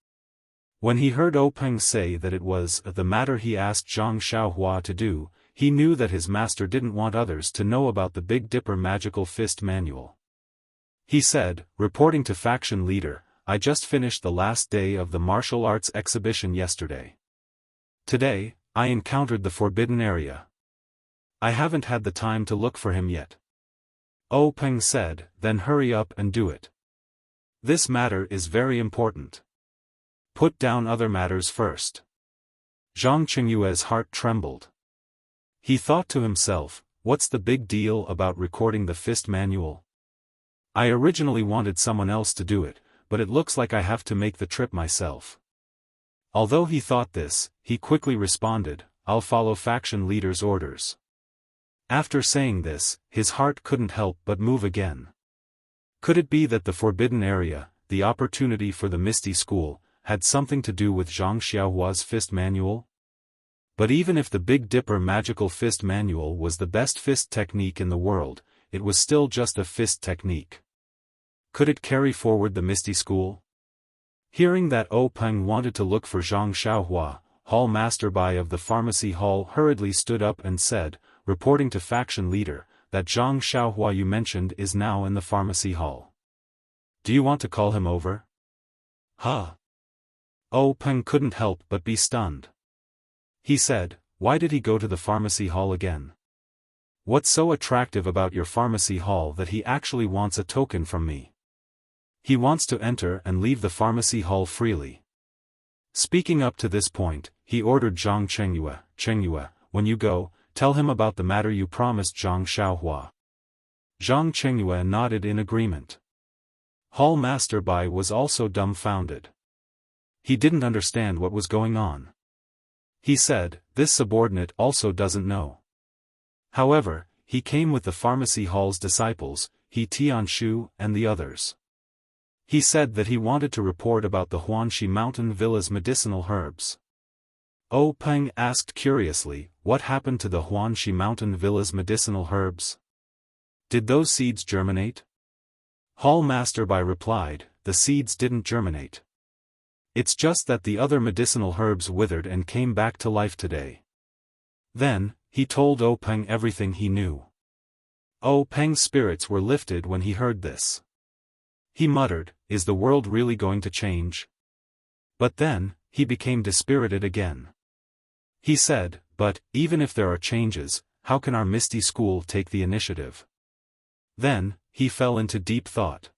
[SPEAKER 1] When he heard Peng say that it was the matter he asked Zhang Xiaohua to do, he knew that his master didn't want others to know about the Big Dipper magical fist manual. He said, reporting to faction leader, I just finished the last day of the martial arts exhibition yesterday. Today, I encountered the forbidden area. I haven't had the time to look for him yet. Peng said, then hurry up and do it. This matter is very important. Put down other matters first. Zhang Chengyue's heart trembled. He thought to himself, what's the big deal about recording the fist manual? I originally wanted someone else to do it, but it looks like I have to make the trip myself. Although he thought this, he quickly responded, I'll follow faction leader's orders. After saying this, his heart couldn't help but move again. Could it be that the forbidden area, the opportunity for the Misty School, had something to do with Zhang Xiaohua's fist manual? But even if the Big Dipper magical fist manual was the best fist technique in the world, it was still just a fist technique. Could it carry forward the Misty School? Hearing that Peng wanted to look for Zhang Xiaohua, Hall Master Bai of the Pharmacy Hall hurriedly stood up and said, reporting to faction leader, that Zhang Xiaohua you mentioned is now in the Pharmacy Hall. Do you want to call him over? Huh? Peng couldn't help but be stunned. He said, why did he go to the Pharmacy Hall again? What's so attractive about your Pharmacy Hall that he actually wants a token from me? He wants to enter and leave the Pharmacy Hall freely. Speaking up to this point, he ordered Zhang Chengyue, when you go, tell him about the matter you promised Zhang Xiaohua. Zhang Chengyue nodded in agreement. Hall Master Bai was also dumbfounded. He didn't understand what was going on. He said, this subordinate also doesn't know. However, he came with the Pharmacy Hall's disciples, He Tianshu and the others. He said that he wanted to report about the Huanxi Mountain Villa's medicinal herbs. Peng asked curiously, what happened to the Huanxi Mountain Villa's medicinal herbs? Did those seeds germinate? Hall Master Bai replied, the seeds didn't germinate. It's just that the other medicinal herbs withered and came back to life today. Then, he told Peng everything he knew. Peng's spirits were lifted when he heard this. He muttered, is the world really going to change? But then, he became dispirited again. He said, but, even if there are changes, how can our Misty School take the initiative? Then, he fell into deep thought.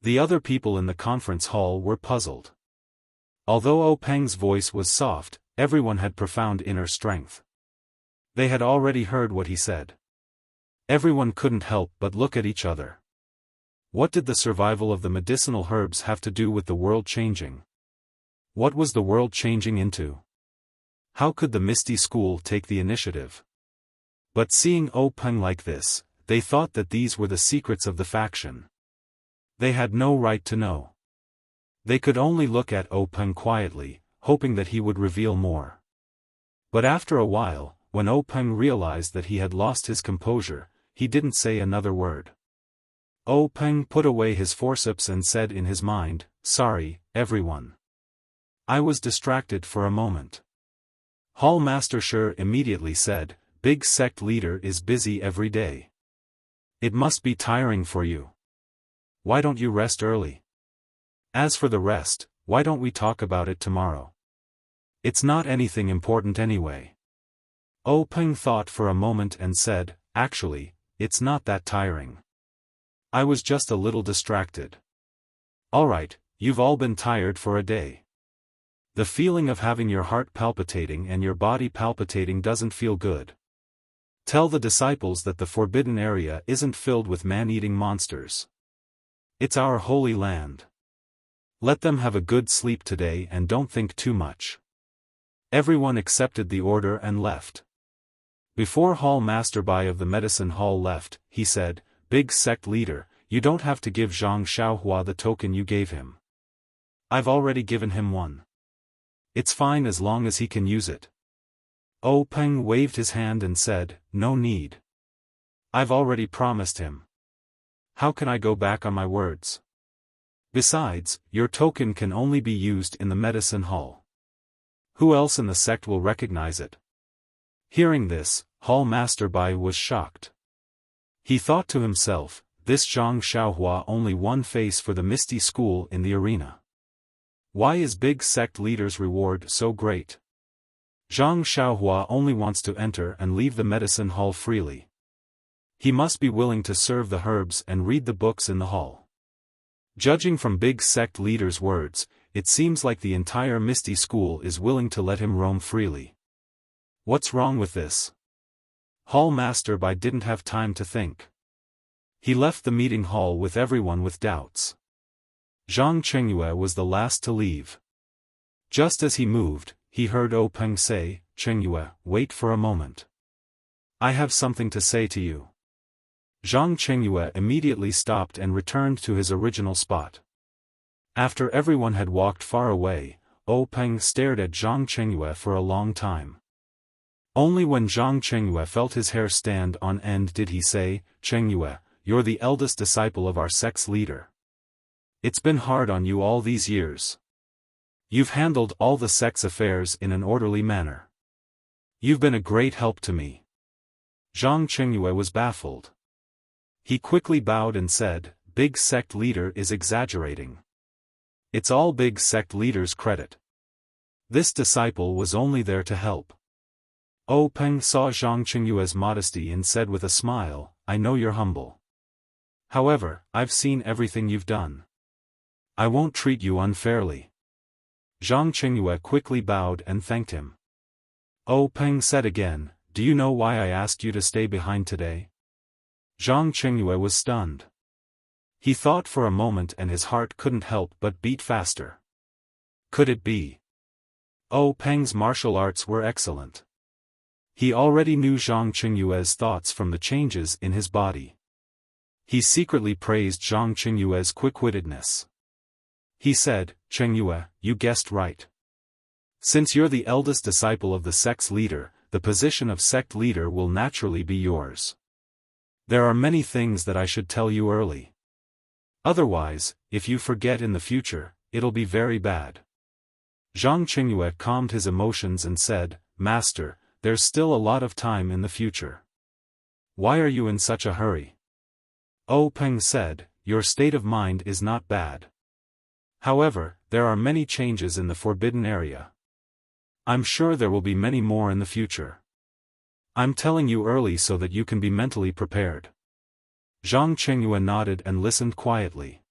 [SPEAKER 1] The other people in the conference hall were puzzled. Although Peng's voice was soft, everyone had profound inner strength. They had already heard what he said. Everyone couldn't help but look at each other. What did the survival of the medicinal herbs have to do with the world changing? What was the world changing into? How could the Misty School take the initiative? But seeing Peng like this, they thought that these were the secrets of the faction. They had no right to know. They could only look at Peng quietly, hoping that he would reveal more. But after a while, when Peng realized that he had lost his composure, he didn't say another word. Peng put away his forceps and said in his mind, sorry, everyone. I was distracted for a moment. Hall Master Shi immediately said, big sect leader is busy every day. It must be tiring for you. Why don't you rest early? As for the rest, why don't we talk about it tomorrow? It's not anything important anyway. Peng thought for a moment and said, actually, it's not that tiring. I was just a little distracted. Alright, you've all been tired for a day. The feeling of having your heart palpitating and your body palpitating doesn't feel good. Tell the disciples that the forbidden area isn't filled with man-eating monsters. It's our holy land. Let them have a good sleep today and don't think too much. Everyone accepted the order and left. Before Hall Master Bai of the Medicine Hall left, he said, Big sect leader, you don't have to give Zhang Xiaohua the token you gave him. I've already given him one. It's fine as long as he can use it. Peng waved his hand and said, no need. I've already promised him. How can I go back on my words? Besides, your token can only be used in the medicine hall. Who else in the sect will recognize it? Hearing this, Hall Master Bai was shocked. He thought to himself, this Zhang Xiaohua only one face for the Misty School in the arena. Why is big sect leader's reward so great? Zhang Xiaohua only wants to enter and leave the medicine hall freely. He must be willing to serve the herbs and read the books in the hall. Judging from big sect leader's words, it seems like the entire Misty School is willing to let him roam freely. What's wrong with this? Hall Master Bai didn't have time to think. He left the meeting hall with everyone with doubts. Zhang Chengyue was the last to leave. Just as he moved, he heard Peng say, Chengyue, wait for a moment. I have something to say to you. Zhang Chengyue immediately stopped and returned to his original spot. After everyone had walked far away, Peng stared at Zhang Chengyue for a long time. Only when Zhang Chengyue felt his hair stand on end did he say, Chengyue, you're the eldest disciple of our sect's leader. It's been hard on you all these years. You've handled all the sect's affairs in an orderly manner. You've been a great help to me. Zhang Chengyue was baffled. He quickly bowed and said, big sect leader is exaggerating. It's all big sect leader's credit. This disciple was only there to help. Peng saw Zhang Chengyue's modesty and said with a smile, I know you're humble. However, I've seen everything you've done. I won't treat you unfairly. Zhang Chengyue quickly bowed and thanked him. Peng said again, do you know why I asked you to stay behind today? Zhang Chengyue was stunned. He thought for a moment and his heart couldn't help but beat faster. Could it be? Peng's martial arts were excellent. He already knew Zhang Chengyue's thoughts from the changes in his body. He secretly praised Zhang Chengyue's quick-wittedness. He said, Chengyue, you guessed right. Since you're the eldest disciple of the sect's leader, the position of sect leader will naturally be yours. There are many things that I should tell you early. Otherwise, if you forget in the future, it'll be very bad. Zhang Chengyue calmed his emotions and said, Master, there's still a lot of time in the future. Why are you in such a hurry? Peng said, your state of mind is not bad. However, there are many changes in the forbidden area. I'm sure there will be many more in the future. I'm telling you early so that you can be mentally prepared. Zhang Chengyue nodded and listened quietly.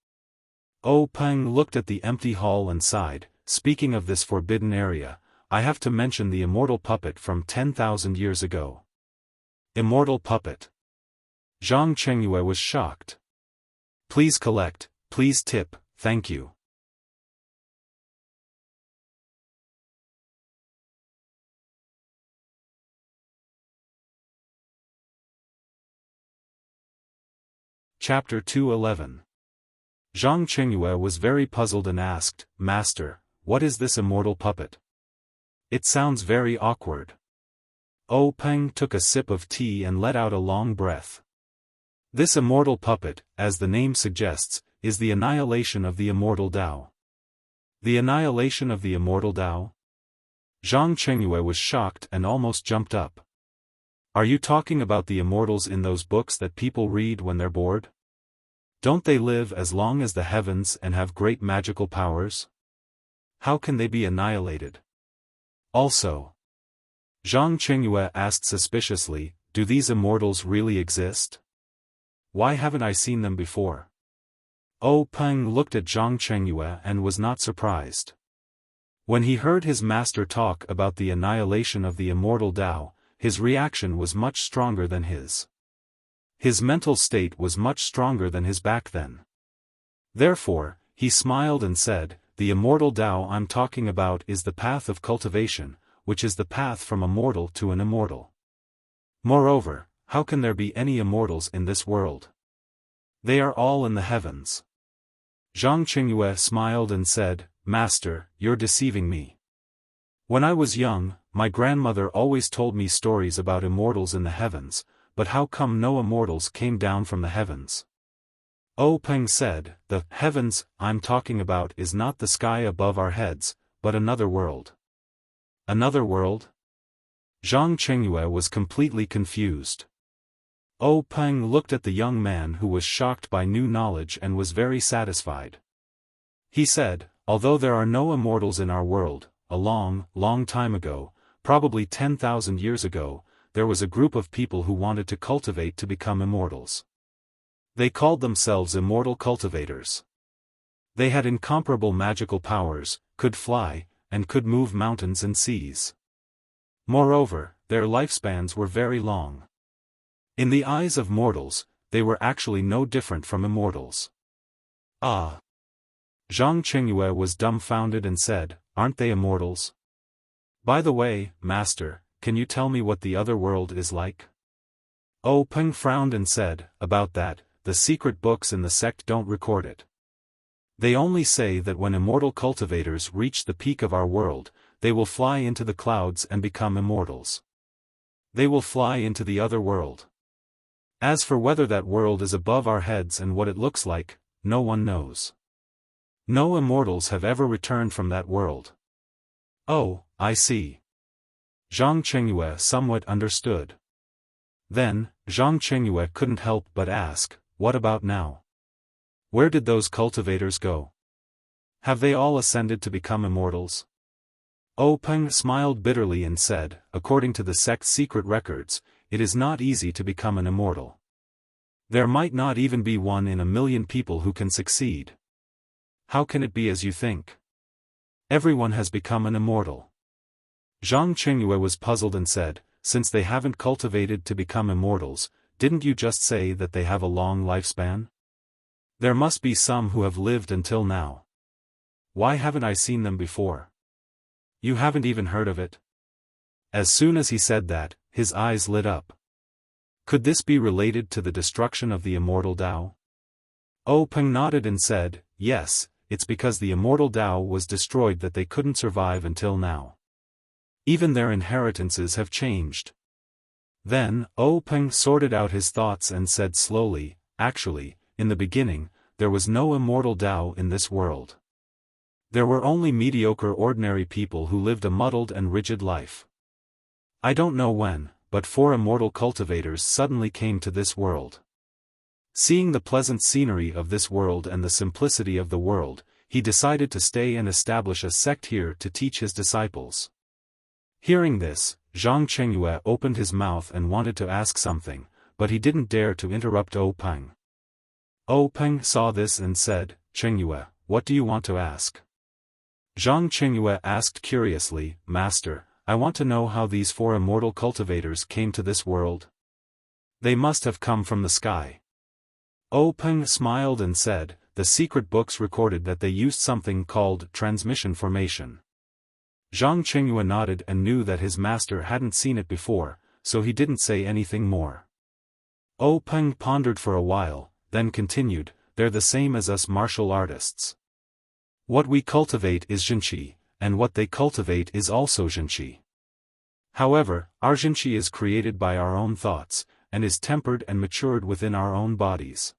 [SPEAKER 1] Peng looked at the empty hall and sighed, speaking of this forbidden area, I have to mention the immortal puppet from 10,000 years ago. Immortal puppet. Zhang Chengyue was shocked. Please collect, please tip, thank you. Chapter 211. Zhang Chengyue was very puzzled and asked, Master, what is this immortal puppet? It sounds very awkward. Peng took a sip of tea and let out a long breath. This immortal puppet, as the name suggests, is the annihilation of the immortal Tao. The annihilation of the immortal Tao? Zhang Chengyue was shocked and almost jumped up. Are you talking about the immortals in those books that people read when they're bored? Don't they live as long as the heavens and have great magical powers? How can they be annihilated? Also, Zhang Qingyue asked suspiciously, do these immortals really exist? Why haven't I seen them before? Peng looked at Zhang Qingyue and was not surprised. When he heard his master talk about the annihilation of the immortal Tao, his reaction was much stronger than his. His mental state was much stronger than his back then. Therefore, he smiled and said, the immortal Tao I'm talking about is the path of cultivation, which is the path from a mortal to an immortal. Moreover, how can there be any immortals in this world? They are all in the heavens. Zhang Qingyue smiled and said, Master, you're deceiving me. When I was young, my grandmother always told me stories about immortals in the heavens, but how come no immortals came down from the heavens? Peng said, the heavens I'm talking about is not the sky above our heads, but another world. Another world? Zhang Qingyue was completely confused. Peng looked at the young man who was shocked by new knowledge and was very satisfied. He said, although there are no immortals in our world, a long, long time ago, probably 10,000 years ago, there was a group of people who wanted to cultivate to become immortals. They called themselves immortal cultivators. They had incomparable magical powers, could fly, and could move mountains and seas. Moreover, their lifespans were very long. In the eyes of mortals, they were actually no different from immortals. Ah! Zhang Qingyue was dumbfounded and said, aren't they immortals? By the way, Master, can you tell me what the other world is like? Peng frowned and said, about that, the secret books in the sect don't record it. They only say that when immortal cultivators reach the peak of our world, they will fly into the clouds and become immortals. They will fly into the other world. As for whether that world is above our heads and what it looks like, no one knows. No immortals have ever returned from that world. Oh, I see. Zhang Qingyue somewhat understood. Then, Zhang Qingyue couldn't help but ask, what about now? Where did those cultivators go? Have they all ascended to become immortals? Peng smiled bitterly and said, according to the sect's secret records, it is not easy to become an immortal. There might not even be 1 in a million people who can succeed. How can it be as you think? Everyone has become an immortal. Zhang Qingyue was puzzled and said, since they haven't cultivated to become immortals, didn't you just say that they have a long lifespan? There must be some who have lived until now. Why haven't I seen them before? You haven't even heard of it? As soon as he said that, his eyes lit up. Could this be related to the destruction of the immortal Tao? Peng nodded and said, yes, it's because the immortal Tao was destroyed that they couldn't survive until now. Even their inheritances have changed. Then, Peng sorted out his thoughts and said slowly, actually, in the beginning, there was no immortal Tao in this world. There were only mediocre ordinary people who lived a muddled and rigid life. I don't know when, but 4 immortal cultivators suddenly came to this world. Seeing the pleasant scenery of this world and the simplicity of the world, he decided to stay and establish a sect here to teach his disciples. Hearing this, Zhang Qingyue opened his mouth and wanted to ask something, but he didn't dare to interrupt Peng. Peng saw this and said, Qingyue, what do you want to ask? Zhang Qingyue asked curiously, Master, I want to know how these 4 immortal cultivators came to this world. They must have come from the sky. Peng smiled and said, the secret books recorded that they used something called transmission formation. Zhang Qingyue nodded and knew that his master hadn't seen it before, so he didn't say anything more. Peng pondered for a while, then continued, they're the same as us martial artists. What we cultivate is zhenqi, and what they cultivate is also zhenqi. However, our zhenqi is created by our own thoughts, and is tempered and matured within our own bodies.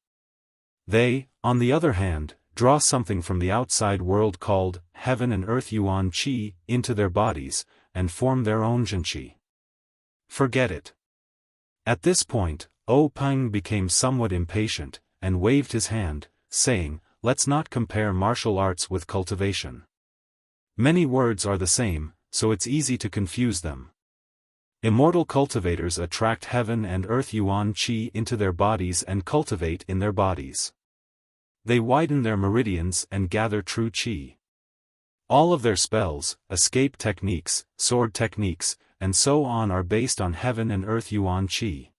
[SPEAKER 1] They, on the other hand, draw something from the outside world called heaven and earth yuan qi into their bodies, and form their own zhenqi. Forget it. At this point, Peng became somewhat impatient, and waved his hand, saying, "Let's not compare martial arts with cultivation. Many words are the same, so it's easy to confuse them. Immortal cultivators attract heaven and earth yuan qi into their bodies and cultivate in their bodies. They widen their meridians and gather true qi. All of their spells, escape techniques, sword techniques, and so on are based on heaven and earth yuan qi.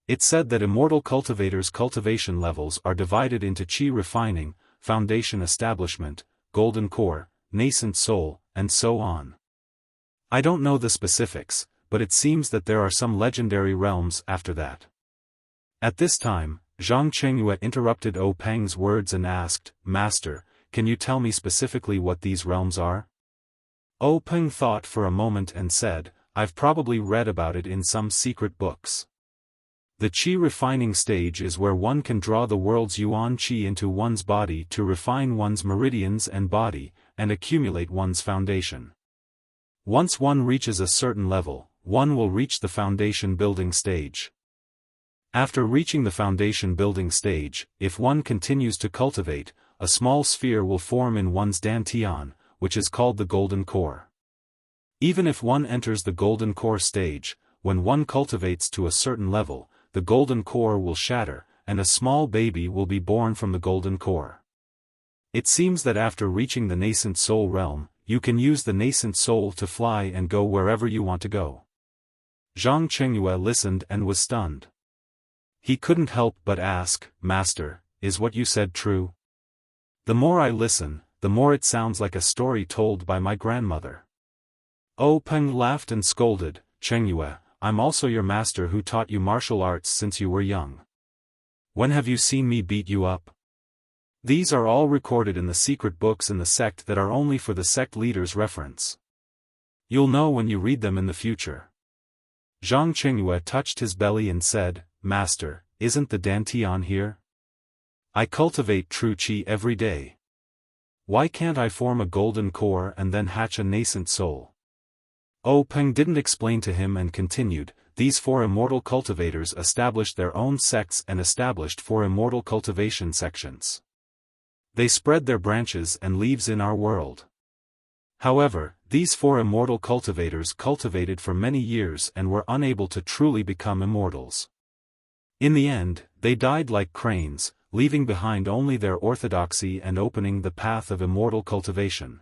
[SPEAKER 1] It's said that immortal cultivators' cultivation levels are divided into qi refining, foundation establishment, golden core, nascent soul, and so on. I don't know the specifics, but it seems that there are some legendary realms after that." At this time, Zhang Chengyue interrupted Peng's words and asked, "Master, can you tell me specifically what these realms are?" Peng thought for a moment and said, "I've probably read about it in some secret books. The qi refining stage is where one can draw the world's yuan qi into one's body to refine one's meridians and body, and accumulate one's foundation. Once one reaches a certain level, one will reach the foundation building stage. After reaching the foundation building stage, if one continues to cultivate, a small sphere will form in one's dantian, which is called the golden core. Even if one enters the golden core stage, when one cultivates to a certain level, the golden core will shatter, and a small baby will be born from the golden core. It seems that after reaching the nascent soul realm, you can use the nascent soul to fly and go wherever you want to go." Zhang Chengyue listened and was stunned. He couldn't help but ask, "Master, is what you said true? The more I listen, the more it sounds like a story told by my grandmother." Peng laughed and scolded, "Chengyue, I'm also your master who taught you martial arts since you were young. When have you seen me beat you up? These are all recorded in the secret books in the sect that are only for the sect leaders' reference. You'll know when you read them in the future." Zhang Chengyue touched his belly and said, "Master, isn't the dantian here? I cultivate true qi every day. Why can't I form a golden core and then hatch a nascent soul?" Peng didn't explain to him and continued, "These 4 immortal cultivators established their own sects and established 4 immortal cultivation sections. They spread their branches and leaves in our world. However, these 4 immortal cultivators cultivated for many years and were unable to truly become immortals. In the end, they died like cranes, leaving behind only their orthodoxy and opening the path of immortal cultivation."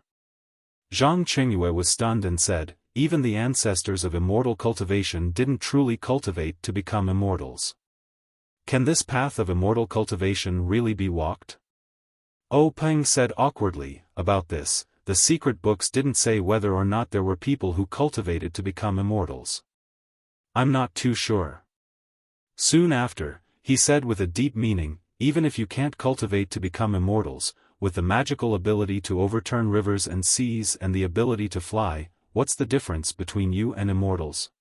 [SPEAKER 1] Zhang Chengyue was stunned and said, "Even the ancestors of immortal cultivation didn't truly cultivate to become immortals. Can this path of immortal cultivation really be walked?" Peng said awkwardly, "About this, the secret books didn't say whether or not there were people who cultivated to become immortals. I'm not too sure." Soon after, he said with a deep meaning, "Even if you can't cultivate to become immortals, with the magical ability to overturn rivers and seas and the ability to fly, what's the difference between you and immortals?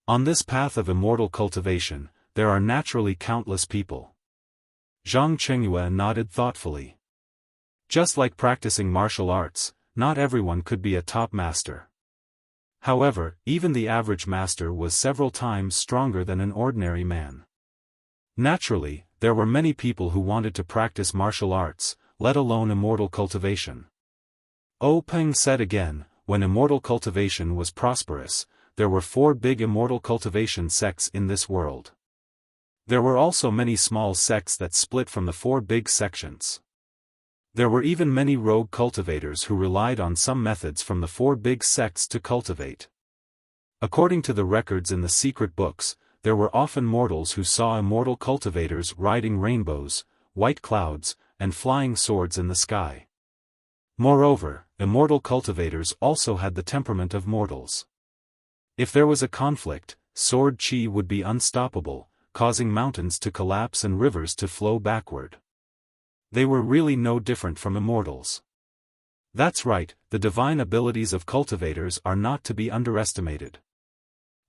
[SPEAKER 1] On this path of immortal cultivation, there are naturally countless people." Zhang Chengyue nodded thoughtfully. Just like practicing martial arts, not everyone could be a top master. However, even the average master was several times stronger than an ordinary man. Naturally, there were many people who wanted to practice martial arts, let alone immortal cultivation. Peng said again, "When immortal cultivation was prosperous, there were 4 big immortal cultivation sects in this world. There were also many small sects that split from the 4 big sections. There were even many rogue cultivators who relied on some methods from the 4 big sects to cultivate. According to the records in the secret books, there were often mortals who saw immortal cultivators riding rainbows, white clouds, and flying swords in the sky. Moreover, immortal cultivators also had the temperament of mortals. If there was a conflict, sword qi would be unstoppable, causing mountains to collapse and rivers to flow backward. They were really no different from immortals. That's right, the divine abilities of cultivators are not to be underestimated.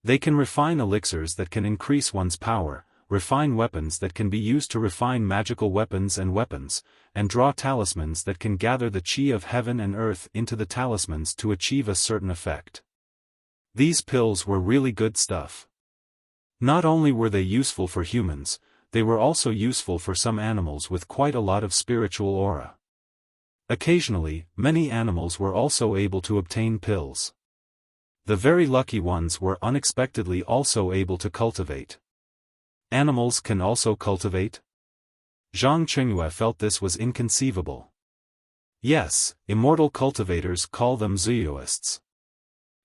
[SPEAKER 1] They can refine elixirs that can increase one's power, refine weapons that can be used to refine magical weapons, and draw talismans that can gather the qi of heaven and earth into the talismans to achieve a certain effect. These pills were really good stuff. Not only were they useful for humans, they were also useful for some animals with quite a lot of spiritual aura. Occasionally, many animals were also able to obtain pills. The very lucky ones were unexpectedly also able to cultivate. Animals can also cultivate? Zhang Qingyue felt this was inconceivable. Yes, immortal cultivators call them zooists.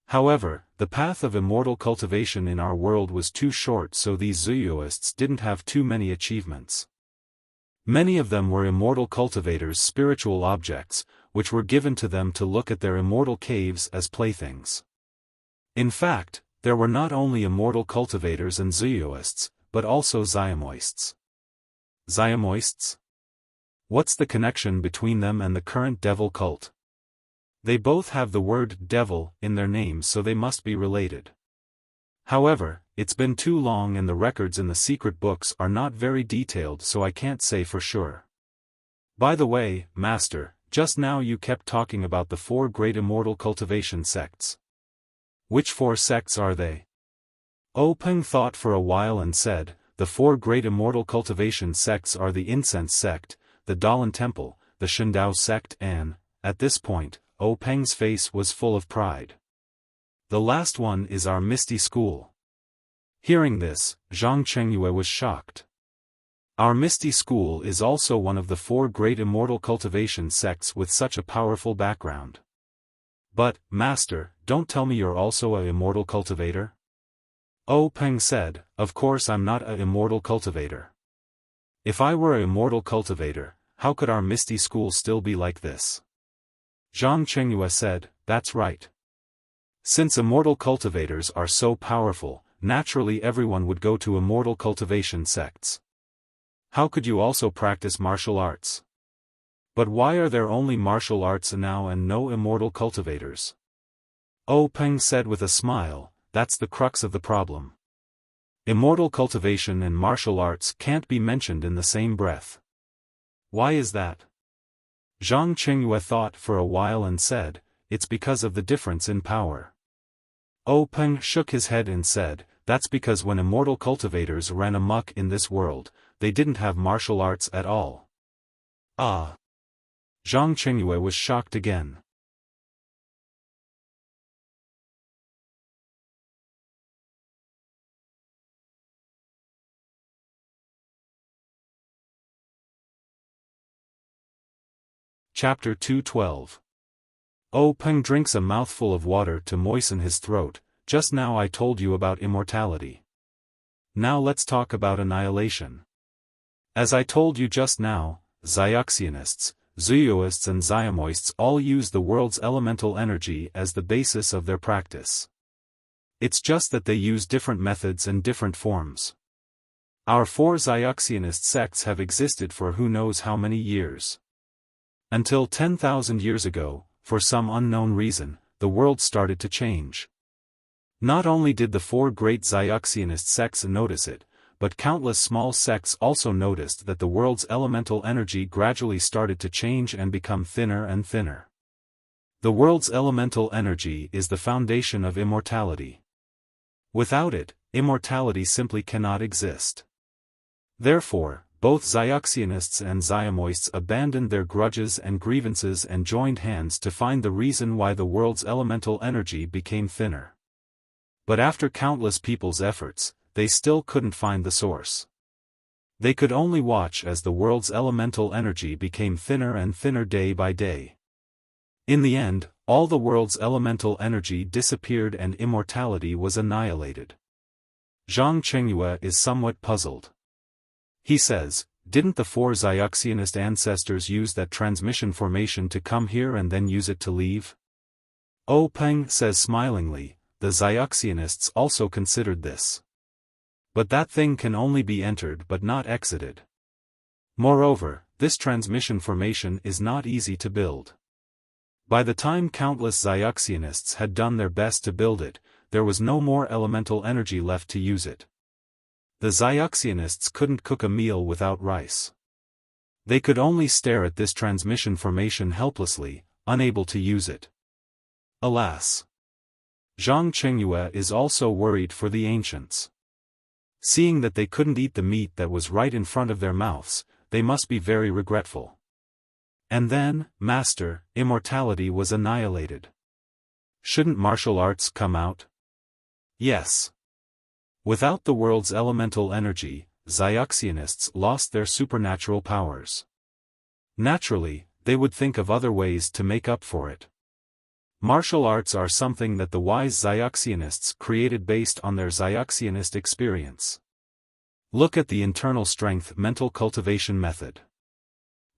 [SPEAKER 1] However, the path of immortal cultivation in our world was too short, so these zooists didn't have too many achievements. Many of them were immortal cultivators' spiritual objects, which were given to them to look at their immortal caves as playthings. In fact, there were not only immortal cultivators and zooists, but also xiaomoists. Xiaomoists? What's the connection between them and the current devil cult? They both have the word devil in their names, so they must be related. However, it's been too long and the records in the secret books are not very detailed, so I can't say for sure. By the way, Master, just now you kept talking about the 4 great immortal cultivation sects. Which 4 sects are they? Peng thought for a while and said, the 4 great immortal cultivation sects are the Incense sect, the Dalan Temple, the Shindao sect and, at this point, Peng's face was full of pride. The last one is our Misty School. Hearing this, Zhang Qingyue was shocked. Our Misty School is also one of the 4 great immortal cultivation sects with such a powerful background. But, Master, don't tell me you're also a immortal cultivator? Peng said, of course I'm not a immortal cultivator. If I were a immortal cultivator, how could our Misty School still be like this? Zhang Qingyue said, that's right. Since immortal cultivators are so powerful, naturally everyone would go to immortal cultivation sects. How could you also practice martial arts? But why are there only martial arts now and no immortal cultivators? Peng said with a smile, that's the crux of the problem. Immortal cultivation and martial arts can't be mentioned in the same breath. Why is that? Zhang Qingyue thought for a while and said, it's because of the difference in power. Peng shook his head and said, that's because when immortal cultivators ran amok in this world, they didn't have martial arts at all. Ah! Zhang Qingyue was shocked again. Chapter 212. Peng drinks a mouthful of water to moisten his throat. Just now I told you about immortality. Now let's talk about annihilation. As I told you just now, Xiaoxianists, Zooists and Xiaomoists all use the world's elemental energy as the basis of their practice. It's just that they use different methods and different forms. Our 4 Xiaoxianist sects have existed for who knows how many years. Until 10,000 years ago, for some unknown reason, the world started to change. Not only did the 4 great Xiaoxianist sects notice it, but countless small sects also noticed that the world's elemental energy gradually started to change and become thinner and thinner. The world's elemental energy is the foundation of immortality. Without it, immortality simply cannot exist. Therefore, both Xiaoxianists and Xiaomoists abandoned their grudges and grievances and joined hands to find the reason why the world's elemental energy became thinner. But after countless people's efforts, they still couldn't find the source. They could only watch as the world's elemental energy became thinner and thinner day by day. In the end, all the world's elemental energy disappeared and immortality was annihilated. Zhang Qingyue is somewhat puzzled. He says, didn't the 4 Xiaoxianist ancestors use that transmission formation to come here and then use it to leave? Peng says smilingly, the Xiaoxianists also considered this. But that thing can only be entered but not exited. Moreover, this transmission formation is not easy to build. By the time countless Xiaoxianists had done their best to build it, there was no more elemental energy left to use it. The Xiaoxianists couldn't cook a meal without rice. They could only stare at this transmission formation helplessly, unable to use it. Alas! Zhang Qingyue is also worried for the ancients. Seeing that they couldn't eat the meat that was right in front of their mouths, they must be very regretful. And then, Master, immortality was annihilated. Shouldn't martial arts come out? Yes. Without the world's elemental energy, Xiaoxianists lost their supernatural powers. Naturally, they would think of other ways to make up for it. Martial arts are something that the wise Xiaoxianists created based on their Xiaoxianist experience. Look at the internal strength mental cultivation method.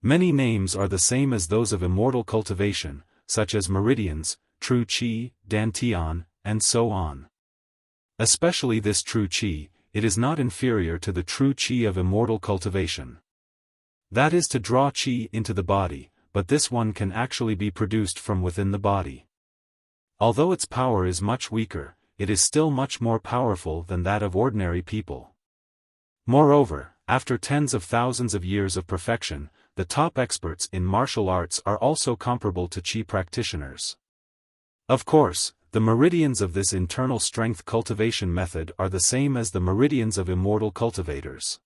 [SPEAKER 1] Many names are the same as those of immortal cultivation, such as meridians, true qi, dantian, and so on. Especially this true qi, it is not inferior to the true qi of immortal cultivation. That is to draw qi into the body, but this one can actually be produced from within the body. Although its power is much weaker, it is still much more powerful than that of ordinary people. Moreover, after tens of thousands of years of perfection, the top experts in martial arts are also comparable to qi practitioners. Of course, the meridians of this internal strength cultivation method are the same as the meridians of immortal cultivators.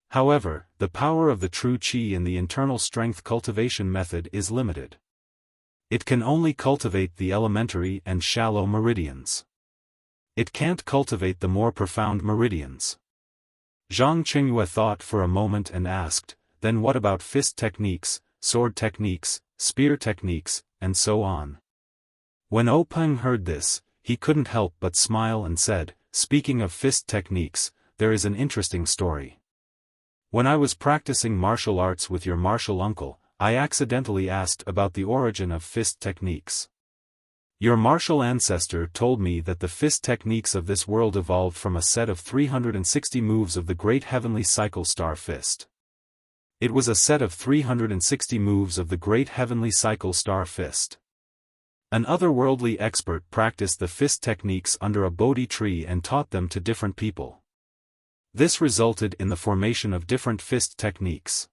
[SPEAKER 1] However, the power of the true qi in the internal strength cultivation method is limited. It can only cultivate the elementary and shallow meridians. It can't cultivate the more profound meridians. Zhang Qingyue thought for a moment and asked, then what about fist techniques, sword techniques, spear techniques, and so on? When Peng heard this, he couldn't help but smile and said, speaking of fist techniques, there is an interesting story. When I was practicing martial arts with your martial uncle, I accidentally asked about the origin of fist techniques. Your martial ancestor told me that the fist techniques of this world evolved from a set of 360 moves of the great heavenly cycle star fist. It was a set of 360 moves of the great heavenly cycle star fist. An otherworldly expert practiced the fist techniques under a Bodhi tree and taught them to different people. This resulted in the formation of different fist techniques.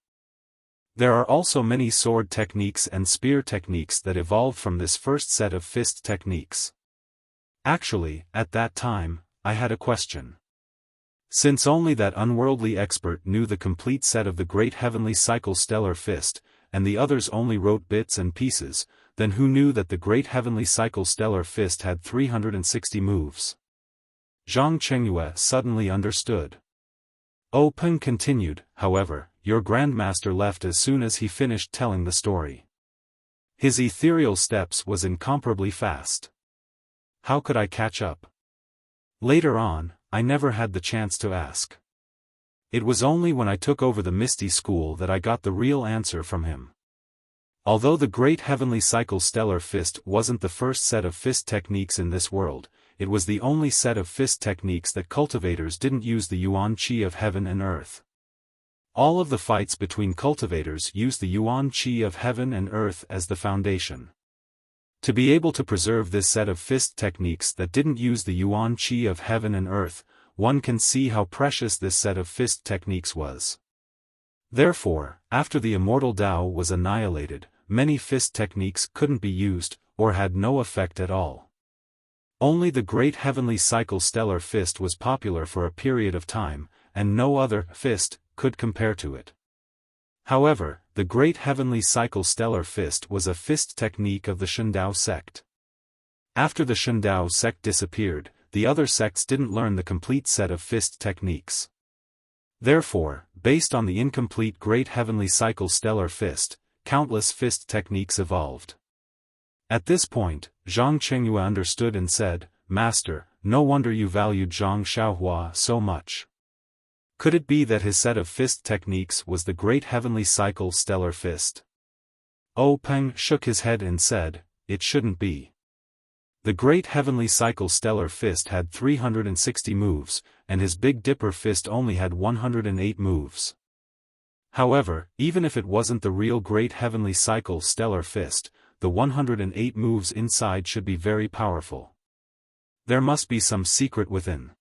[SPEAKER 1] There are also many sword techniques and spear techniques that evolved from this first set of fist techniques. Actually, at that time, I had a question. Since only that unworldly expert knew the complete set of the great heavenly cycle stellar fist, and the others only wrote bits and pieces, then who knew that the great heavenly cycle stellar fist had 360 moves? Zhang Qingyue suddenly understood. Peng continued, however, your grandmaster left as soon as he finished telling the story. His ethereal steps was incomparably fast. How could I catch up? Later on, I never had the chance to ask. It was only when I took over the Misty School that I got the real answer from him. Although the great heavenly cycle stellar fist wasn't the first set of fist techniques in this world, it was the only set of fist techniques that cultivators didn't use the yuan qi of heaven and earth. All of the fights between cultivators used the yuan qi of heaven and earth as the foundation. To be able to preserve this set of fist techniques that didn't use the yuan qi of heaven and earth, one can see how precious this set of fist techniques was. Therefore, after the immortal Tao was annihilated, many fist techniques couldn't be used, or had no effect at all. Only the great heavenly cycle stellar fist was popular for a period of time, and no other fist could compare to it. However, the great heavenly cycle stellar fist was a fist technique of the Shundao sect. After the Shundao sect disappeared, the other sects didn't learn the complete set of fist techniques. Therefore, based on the incomplete great heavenly cycle stellar fist, countless fist techniques evolved. At this point, Zhang Qingyue understood and said, Master, no wonder you valued Zhang Xiaohua so much. Could it be that his set of fist techniques was the great heavenly cycle stellar fist? Peng shook his head and said, it shouldn't be. The great heavenly cycle stellar fist had 360 moves, and his Big Dipper fist only had 108 moves. However, even if it wasn't the real great heavenly cycle stellar fist, the 108 moves inside should be very powerful. There must be some secret within.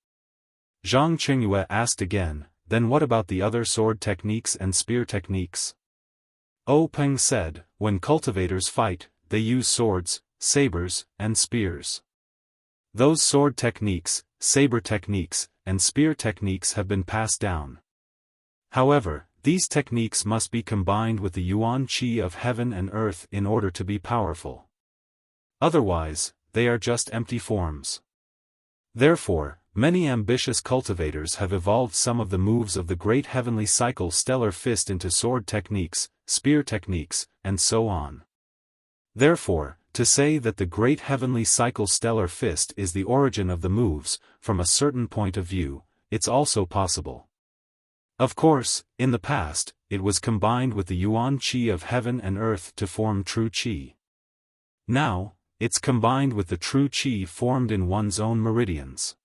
[SPEAKER 1] Zhang Qingyue asked again, then what about the other sword techniques and spear techniques? Peng said, when cultivators fight, they use swords, sabers, and spears. Those sword techniques, saber techniques, and spear techniques have been passed down. However, these techniques must be combined with the yuan qi of heaven and earth in order to be powerful. Otherwise, they are just empty forms. Therefore, many ambitious cultivators have evolved some of the moves of the great heavenly cycle stellar fist into sword techniques, spear techniques, and so on. Therefore, to say that the great heavenly cycle stellar fist is the origin of the moves, from a certain point of view, it's also possible. Of course, in the past, it was combined with the yuan qi of heaven and earth to form true qi. Now, it's combined with the true qi formed in one's own meridians.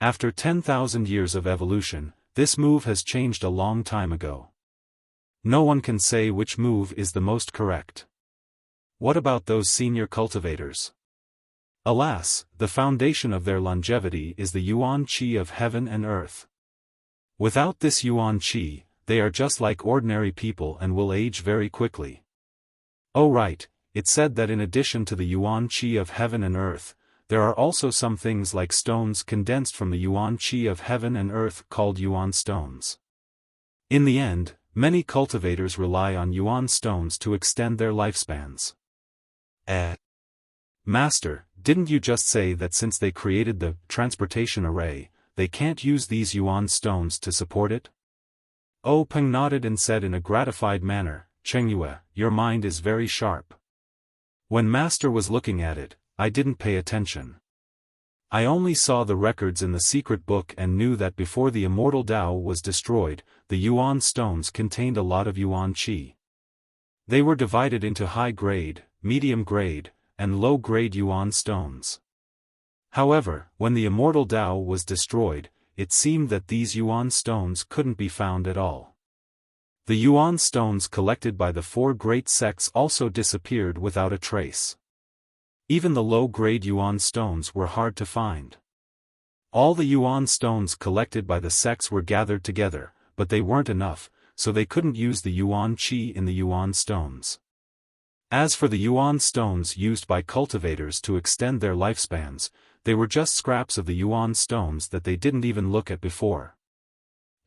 [SPEAKER 1] After 10,000 years of evolution, this move has changed a long time ago. No one can say which move is the most correct. What about those senior cultivators? Alas, the foundation of their longevity is the yuan qi of heaven and earth. Without this yuan qi, they are just like ordinary people and will age very quickly. Oh right, it said that in addition to the yuan qi of heaven and earth, there are also some things like stones condensed from the yuan qi of heaven and earth called yuan stones. In the end, many cultivators rely on yuan stones to extend their lifespans. Master, didn't you just say that since they created the transportation array, they can't use these yuan stones to support it? Oh Peng nodded and said in a gratified manner, Chengyue, your mind is very sharp. When Master was looking at it, I didn't pay attention. I only saw the records in the secret book and knew that before the immortal Tao was destroyed, the yuan stones contained a lot of yuan qi. They were divided into high-grade, medium-grade, and low-grade yuan stones. However, when the immortal Tao was destroyed, it seemed that these yuan stones couldn't be found at all. The yuan stones collected by the four great sects also disappeared without a trace. Even the low-grade yuan stones were hard to find. All the yuan stones collected by the sects were gathered together, but they weren't enough, so they couldn't use the yuan qi in the yuan stones. As for the yuan stones used by cultivators to extend their lifespans, they were just scraps of the yuan stones that they didn't even look at before.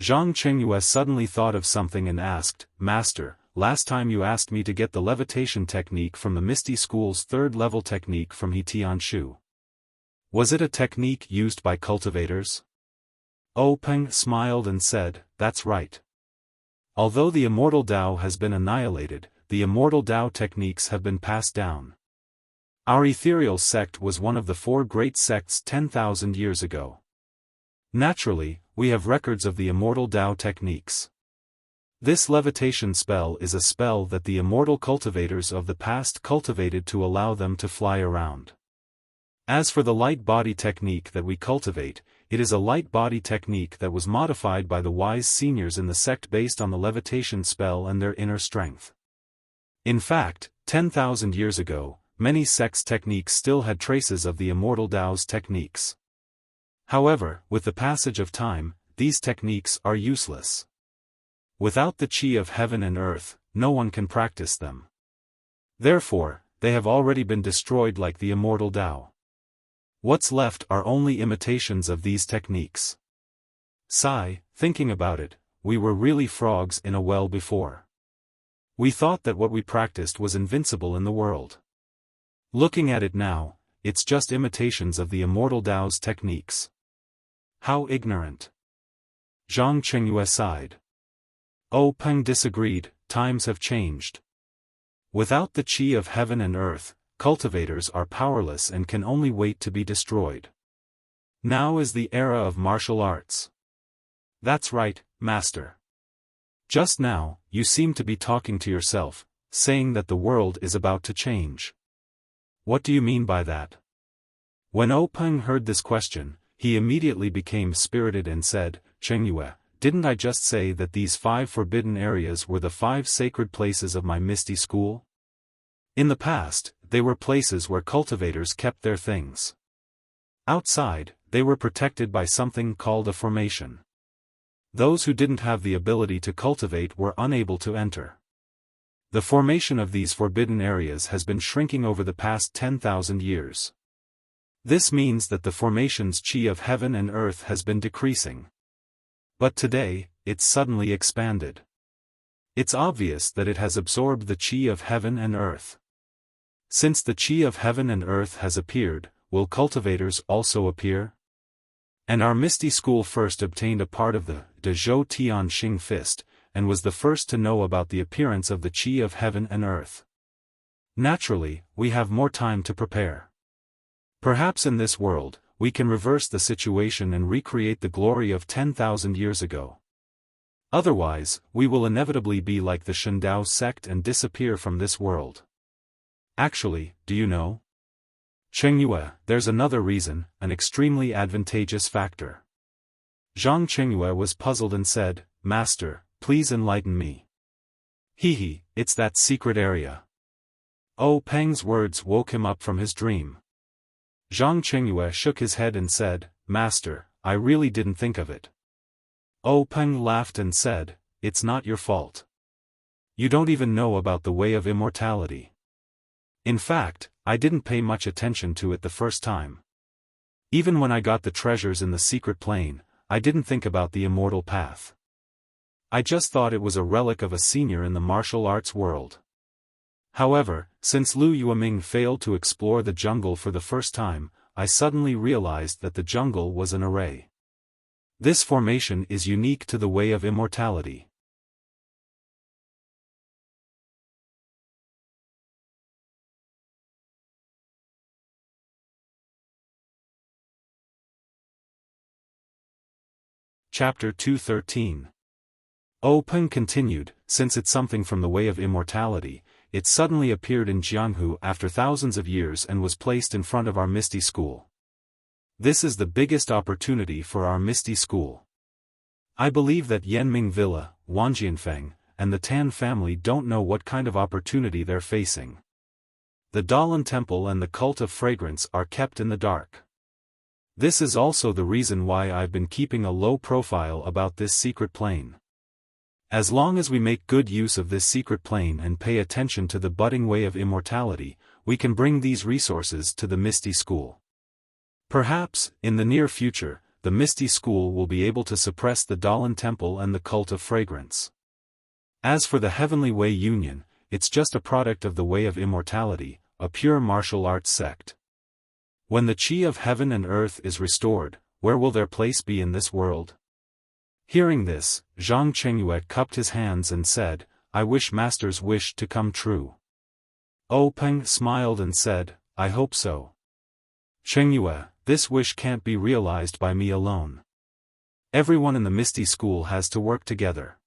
[SPEAKER 1] Zhang Chengyue suddenly thought of something and asked, Master, last time you asked me to get the levitation technique from the Misty School's third-level technique from He Tianshu. Was it a technique used by cultivators? Oh Peng smiled and said, that's right. Although the immortal Tao has been annihilated, the immortal Tao techniques have been passed down. Our ethereal sect was one of the four great sects 10,000 years ago. Naturally, we have records of the immortal Tao techniques. This levitation spell is a spell that the immortal cultivators of the past cultivated to allow them to fly around. As for the light body technique that we cultivate, it is a light body technique that was modified by the wise seniors in the sect based on the levitation spell and their inner strength. In fact, 10,000 years ago, many sects' techniques still had traces of the immortal Tao's techniques. However, with the passage of time, these techniques are useless. Without the qi of heaven and earth, no one can practice them. Therefore, they have already been destroyed like the immortal Tao. What's left are only imitations of these techniques. Sigh, thinking about it, we were really frogs in a well before. We thought that what we practiced was invincible in the world. Looking at it now, it's just imitations of the immortal Tao's techniques. How ignorant. Zhang Chengyue sighed. Oh Peng disagreed, times have changed. Without the qi of heaven and earth, cultivators are powerless and can only wait to be destroyed. Now is the era of martial arts. That's right, Master. Just now, you seem to be talking to yourself, saying that the world is about to change. What do you mean by that? When Oh Peng heard this question, he immediately became spirited and said, Chengyue, didn't I just say that these 5 forbidden areas were the 5 sacred places of my Misty School? In the past, they were places where cultivators kept their things. Outside, they were protected by something called a formation. Those who didn't have the ability to cultivate were unable to enter. The formation of these forbidden areas has been shrinking over the past 10,000 years. This means that the formation's qi of heaven and earth has been decreasing. But today, it's suddenly expanded. It's obvious that it has absorbed the qi of heaven and earth. Since the qi of heaven and earth has appeared, will cultivators also appear? And our Misty School first obtained a part of the De Zhou Tian Xing fist, and was the first to know about the appearance of the qi of heaven and earth. Naturally, we have more time to prepare. Perhaps in this world, we can reverse the situation and recreate the glory of 10,000 years ago. Otherwise, we will inevitably be like the Shendao sect and disappear from this world. Actually, do you know? Chengyue, there's another reason, an extremely advantageous factor. Zhang Chengyue was puzzled and said, Master, please enlighten me. Hehe, it's that secret area. Oh Peng's words woke him up from his dream. Zhang Chengyue shook his head and said, Master, I really didn't think of it. Oh Peng laughed and said, It's not your fault. You don't even know about the way of immortality. In fact, I didn't pay much attention to it the first time. Even when I got the treasures in the secret plane, I didn't think about the immortal path. I just thought it was a relic of a senior in the martial arts world. However, since Lu Yueming failed to explore the jungle for the first time, I suddenly realized that the jungle was an array. This formation is unique to the way of immortality. Chapter 213. O Peng continued, since it's something from the way of immortality, it suddenly appeared in Jianghu after thousands of years and was placed in front of our Misty School. This is the biggest opportunity for our Misty School. I believe that Yanming Villa, Wanjianfeng, and the Tan family don't know what kind of opportunity they're facing. The Dalan Temple and the Cult of Fragrance are kept in the dark. This is also the reason why I've been keeping a low profile about this secret plane. As long as we make good use of this secret plane and pay attention to the budding way of immortality, we can bring these resources to the Misty School. Perhaps, in the near future, the Misty School will be able to suppress the Dalan Temple and the Cult of Fragrance. As for the Heavenly Way Union, it's just a product of the way of immortality, a pure martial arts sect. When the qi of heaven and earth is restored, where will their place be in this world? Hearing this, Zhang Chengyue cupped his hands and said, I wish Master's wish to come true. O Peng smiled and said, I hope so. Chengyue, this wish can't be realized by me alone. Everyone in the Misty School has to work together.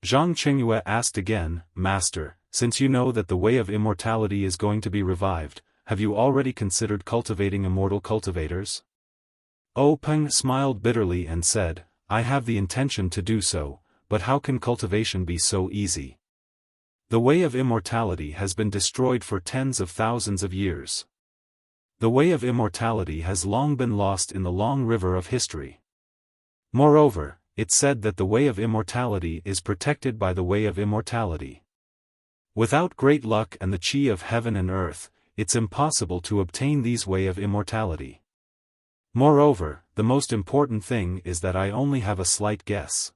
[SPEAKER 1] Zhang Chengyue asked again, Master, since you know that the way of immortality is going to be revived, have you already considered cultivating immortal cultivators? O Peng smiled bitterly and said, I have the intention to do so, but how can cultivation be so easy? The way of immortality has been destroyed for tens of thousands of years. The way of immortality has long been lost in the long river of history. Moreover, it's said that the way of immortality is protected by the way of immortality. Without great luck and the qi of heaven and earth, it's impossible to obtain these way of immortality. Moreover, the most important thing is that I only have a slight guess.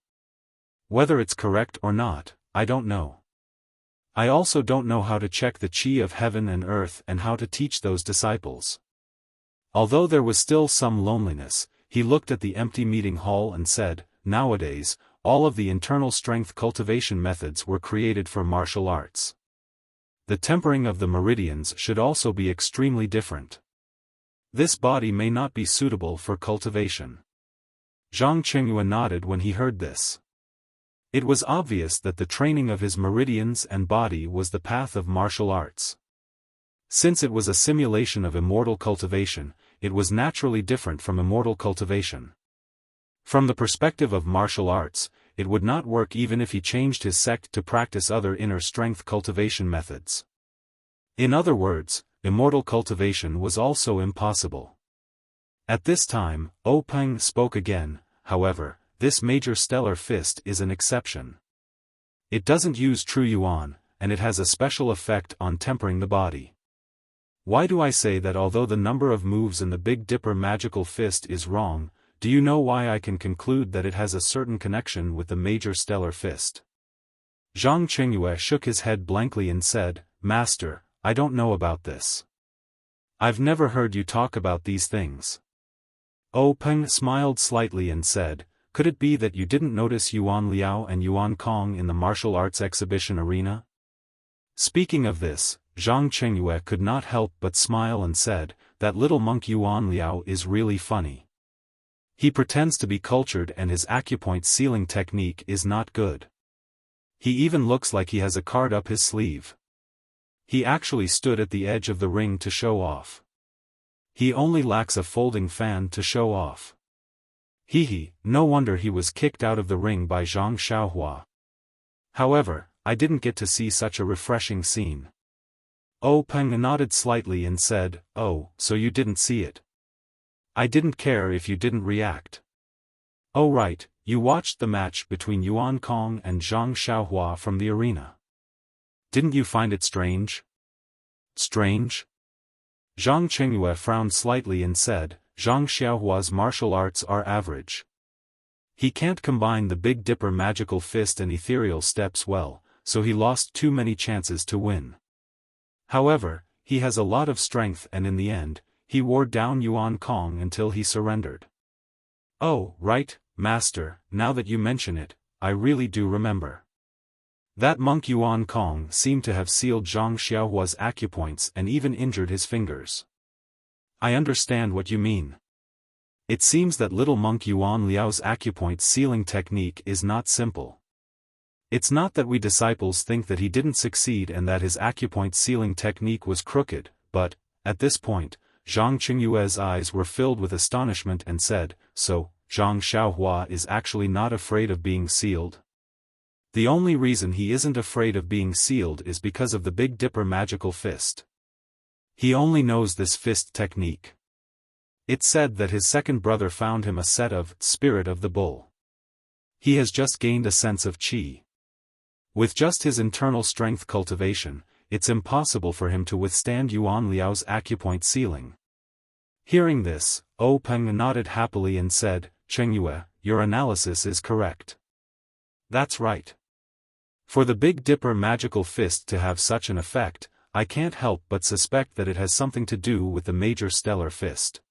[SPEAKER 1] Whether it's correct or not, I don't know. I also don't know how to check the qi of heaven and earth and how to teach those disciples. Although there was still some loneliness, he looked at the empty meeting hall and said, nowadays, all of the internal strength cultivation methods were created for martial arts. The tempering of the meridians should also be extremely different. This body may not be suitable for cultivation. Zhang Chengyue nodded when he heard this. It was obvious that the training of his meridians and body was the path of martial arts. Since it was a simulation of immortal cultivation, it was naturally different from immortal cultivation. From the perspective of martial arts, it would not work even if he changed his sect to practice other inner strength cultivation methods. In other words, immortal cultivation was also impossible. At this time, O Peng spoke again, however, this major stellar fist is an exception. It doesn't use true yuan, and it has a special effect on tempering the body. Why do I say that although the number of moves in the Big Dipper magical fist is wrong, do you know why I can conclude that it has a certain connection with the major stellar fist? Zhang Qingyue shook his head blankly and said, Master, I don't know about this. I've never heard you talk about these things. Peng smiled slightly and said, could it be that you didn't notice Yuan Liao and Yuan Kong in the martial arts exhibition arena? Speaking of this, Zhang Qingyue could not help but smile and said, that little monk Yuan Liao is really funny. He pretends to be cultured and his acupoint sealing technique is not good. He even looks like he has a card up his sleeve. He actually stood at the edge of the ring to show off. He only lacks a folding fan to show off. Hee, no wonder he was kicked out of the ring by Zhang Xiaohua. However, I didn't get to see such a refreshing scene. Peng nodded slightly and said, oh, so you didn't see it. I didn't care if you didn't react. Oh right, you watched the match between Yuan Kong and Zhang Xiaohua from the arena. Didn't you find it strange? Strange? Zhang Qingyue frowned slightly and said, Zhang Xiaohua's martial arts are average. He can't combine the Big Dipper magical fist and ethereal steps well, so he lost too many chances to win. However, he has a lot of strength and in the end, he wore down Yuan Kong until he surrendered. Oh, right, Master, now that you mention it, I really do remember. That monk Yuan Kong seemed to have sealed Zhang Xiaohua's acupoints and even injured his fingers. I understand what you mean. It seems that little monk Yuan Liao's acupoint sealing technique is not simple. It's not that we disciples think that he didn't succeed and that his acupoint sealing technique was crooked, but, at this point, Zhang Qingyue's eyes were filled with astonishment and said, so, Zhang Xiaohua is actually not afraid of being sealed? The only reason he isn't afraid of being sealed is because of the Big Dipper magical fist. He only knows this fist technique. It's said that his second brother found him a set of Spirit of the Bull. He has just gained a sense of qi. With just his internal strength cultivation, it's impossible for him to withstand Yuan Liao's acupoint sealing. Hearing this, Peng nodded happily and said, Qingyue, your analysis is correct. That's right. For the Big Dipper magical fist to have such an effect, I can't help but suspect that it has something to do with the major stellar fist.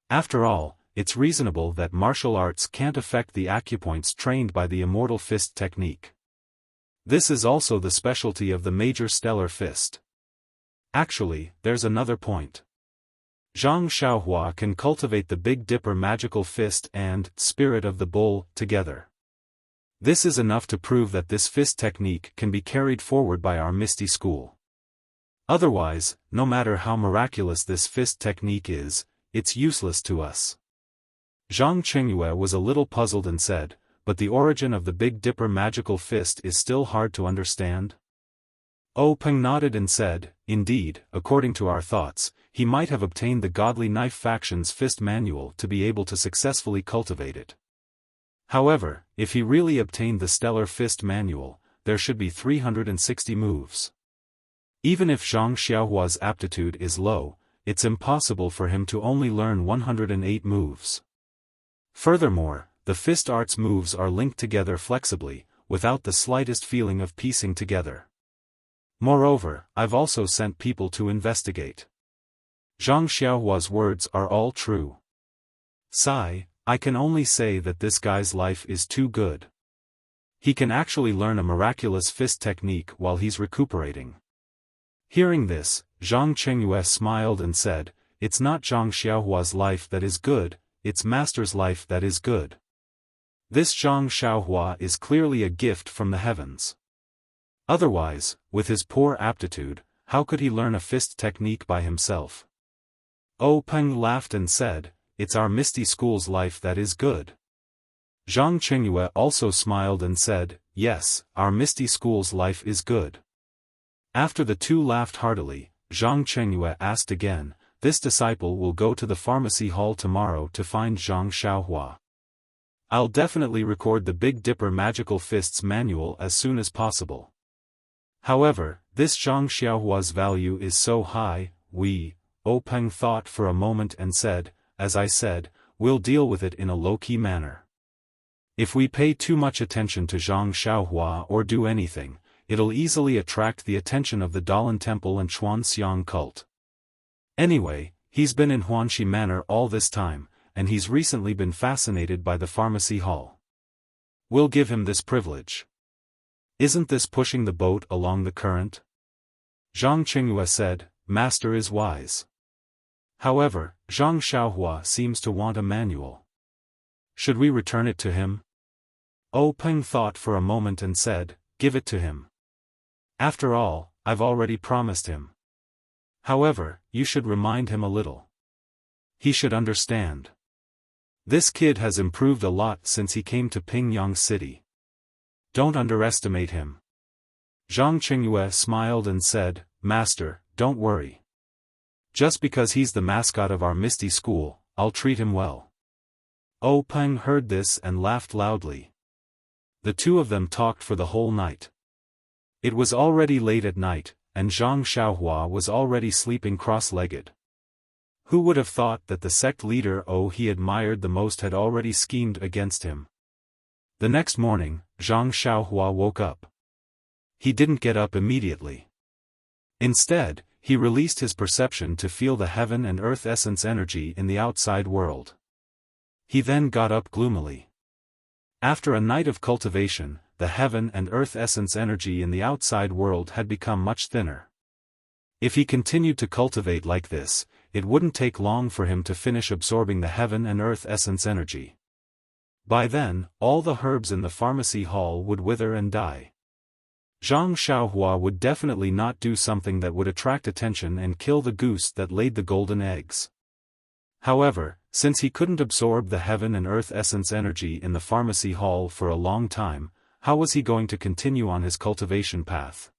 [SPEAKER 1] After all, it's reasonable that martial arts can't affect the acupoints trained by the immortal fist technique. This is also the specialty of the major stellar fist. Actually, there's another point. Zhang Xiaohua can cultivate the Big Dipper magical fist and Spirit of the Bull together. This is enough to prove that this fist technique can be carried forward by our Misty School. Otherwise, no matter how miraculous this fist technique is, it's useless to us. Zhang Qingyue was a little puzzled and said, but the origin of the Big Dipper magical fist is still hard to understand? Peng nodded and said, indeed, according to our thoughts, he might have obtained the Godly Knife Faction's fist manual to be able to successfully cultivate it. However, if he really obtained the Stellar Fist manual, there should be 360 moves. Even if Zhang Xiaohua's aptitude is low, it's impossible for him to only learn 108 moves. Furthermore, the fist arts moves are linked together flexibly, without the slightest feeling of piecing together. Moreover, I've also sent people to investigate. Zhang Xiaohua's words are all true. Sigh, I can only say that this guy's life is too good. He can actually learn a miraculous fist technique while he's recuperating. Hearing this, Zhang Qingyue smiled and said, it's not Zhang Xiaohua's life that is good, it's Master's life that is good. This Zhang Xiaohua is clearly a gift from the heavens. Otherwise, with his poor aptitude, how could he learn a fist technique by himself? Peng laughed and said, it's our Misty School's life that is good. Zhang Qingyue also smiled and said, yes, our Misty School's life is good. After the two laughed heartily, Zhang Qingyue asked again, this disciple will go to the pharmacy hall tomorrow to find Zhang Xiaohua. I'll definitely record the Big Dipper Magical Fists manual as soon as possible. However, this Zhang Xiaohua's value is so high, Peng thought for a moment and said, as I said, we'll deal with it in a low-key manner. If we pay too much attention to Zhang Xiaohua or do anything, it'll easily attract the attention of the Dalan Temple and Xuanxiang cult. Anyway, he's been in Huanxi Manor all this time, and he's recently been fascinated by the pharmacy hall. We'll give him this privilege. Isn't this pushing the boat along the current? Zhang Qingyue said, Master is wise. However, Zhang Xiaohua seems to want a manual. Should we return it to him? Peng thought for a moment and said, give it to him. After all, I've already promised him. However, you should remind him a little. He should understand. This kid has improved a lot since he came to Pingyang City. Don't underestimate him. Zhang Qingyue smiled and said, Master, don't worry. Just because he's the mascot of our Misty School, I'll treat him well. Peng heard this and laughed loudly. The two of them talked for the whole night. It was already late at night, and Zhang Xiaohua was already sleeping cross-legged. Who would have thought that the sect leader he admired the most had already schemed against him? The next morning, Zhang Xiaohua woke up. He didn't get up immediately. Instead, he released his perception to feel the heaven and earth essence energy in the outside world. He then got up gloomily. After a night of cultivation, the heaven and earth essence energy in the outside world had become much thinner. If he continued to cultivate like this, it wouldn't take long for him to finish absorbing the heaven and earth essence energy. By then, all the herbs in the pharmacy hall would wither and die. Zhang Xiaohua would definitely not do something that would attract attention and kill the goose that laid the golden eggs. However, since he couldn't absorb the heaven and earth essence energy in the pharmacy hall for a long time, how was he going to continue on his cultivation path?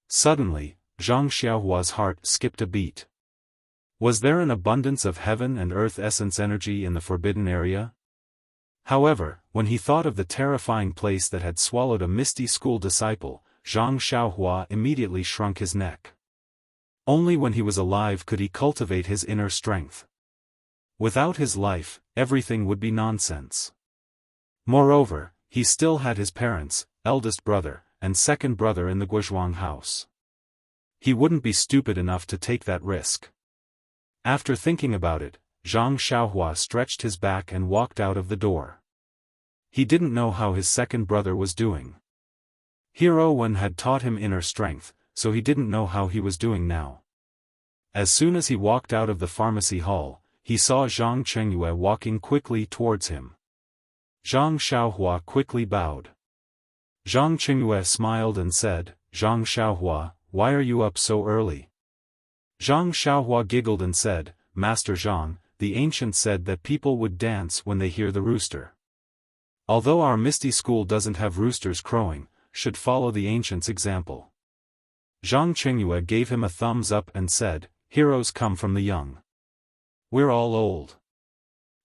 [SPEAKER 1] Suddenly, Zhang Xiaohua's heart skipped a beat. Was there an abundance of heaven and earth essence energy in the forbidden area? However, when he thought of the terrifying place that had swallowed a Misty School disciple, Zhang Xiaohua immediately shrunk his neck. Only when he was alive could he cultivate his inner strength. Without his life, everything would be nonsense. Moreover, he still had his parents, eldest brother, and second brother in the Guozhuang house. He wouldn't be stupid enough to take that risk. After thinking about it, Zhang Xiaohua stretched his back and walked out of the door. He didn't know how his second brother was doing. Hero Wen had taught him inner strength, so he didn't know how he was doing now. As soon as he walked out of the pharmacy hall, he saw Zhang Qingyue walking quickly towards him. Zhang Xiaohua quickly bowed. Zhang Qingyue smiled and said, Zhang Xiaohua, why are you up so early? Zhang Xiaohua giggled and said, Master Zhang, the ancient said that people would dance when they hear the rooster. Although our Misty School doesn't have roosters crowing, should follow the ancient's example. Zhang Qingyue gave him a thumbs up and said, heroes come from the young. We're all old.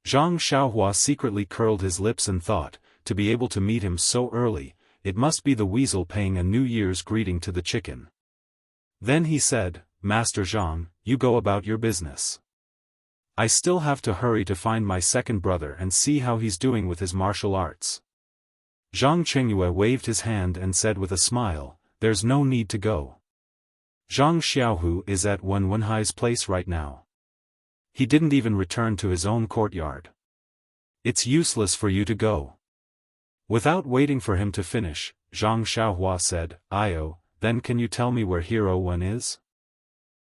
[SPEAKER 1] Zhang Xiaohua secretly curled his lips and thought, to be able to meet him so early, it must be the weasel paying a New Year's greeting to the chicken. Then he said, Master Zhang, you go about your business. I still have to hurry to find my second brother and see how he's doing with his martial arts. Zhang Qingyue waved his hand and said with a smile, there's no need to go. Zhang Xiaohu is at Wen Wenhai's place right now. He didn't even return to his own courtyard. It's useless for you to go. Without waiting for him to finish, Zhang Xiaohua said, Io, then can you tell me where Hero Wen is?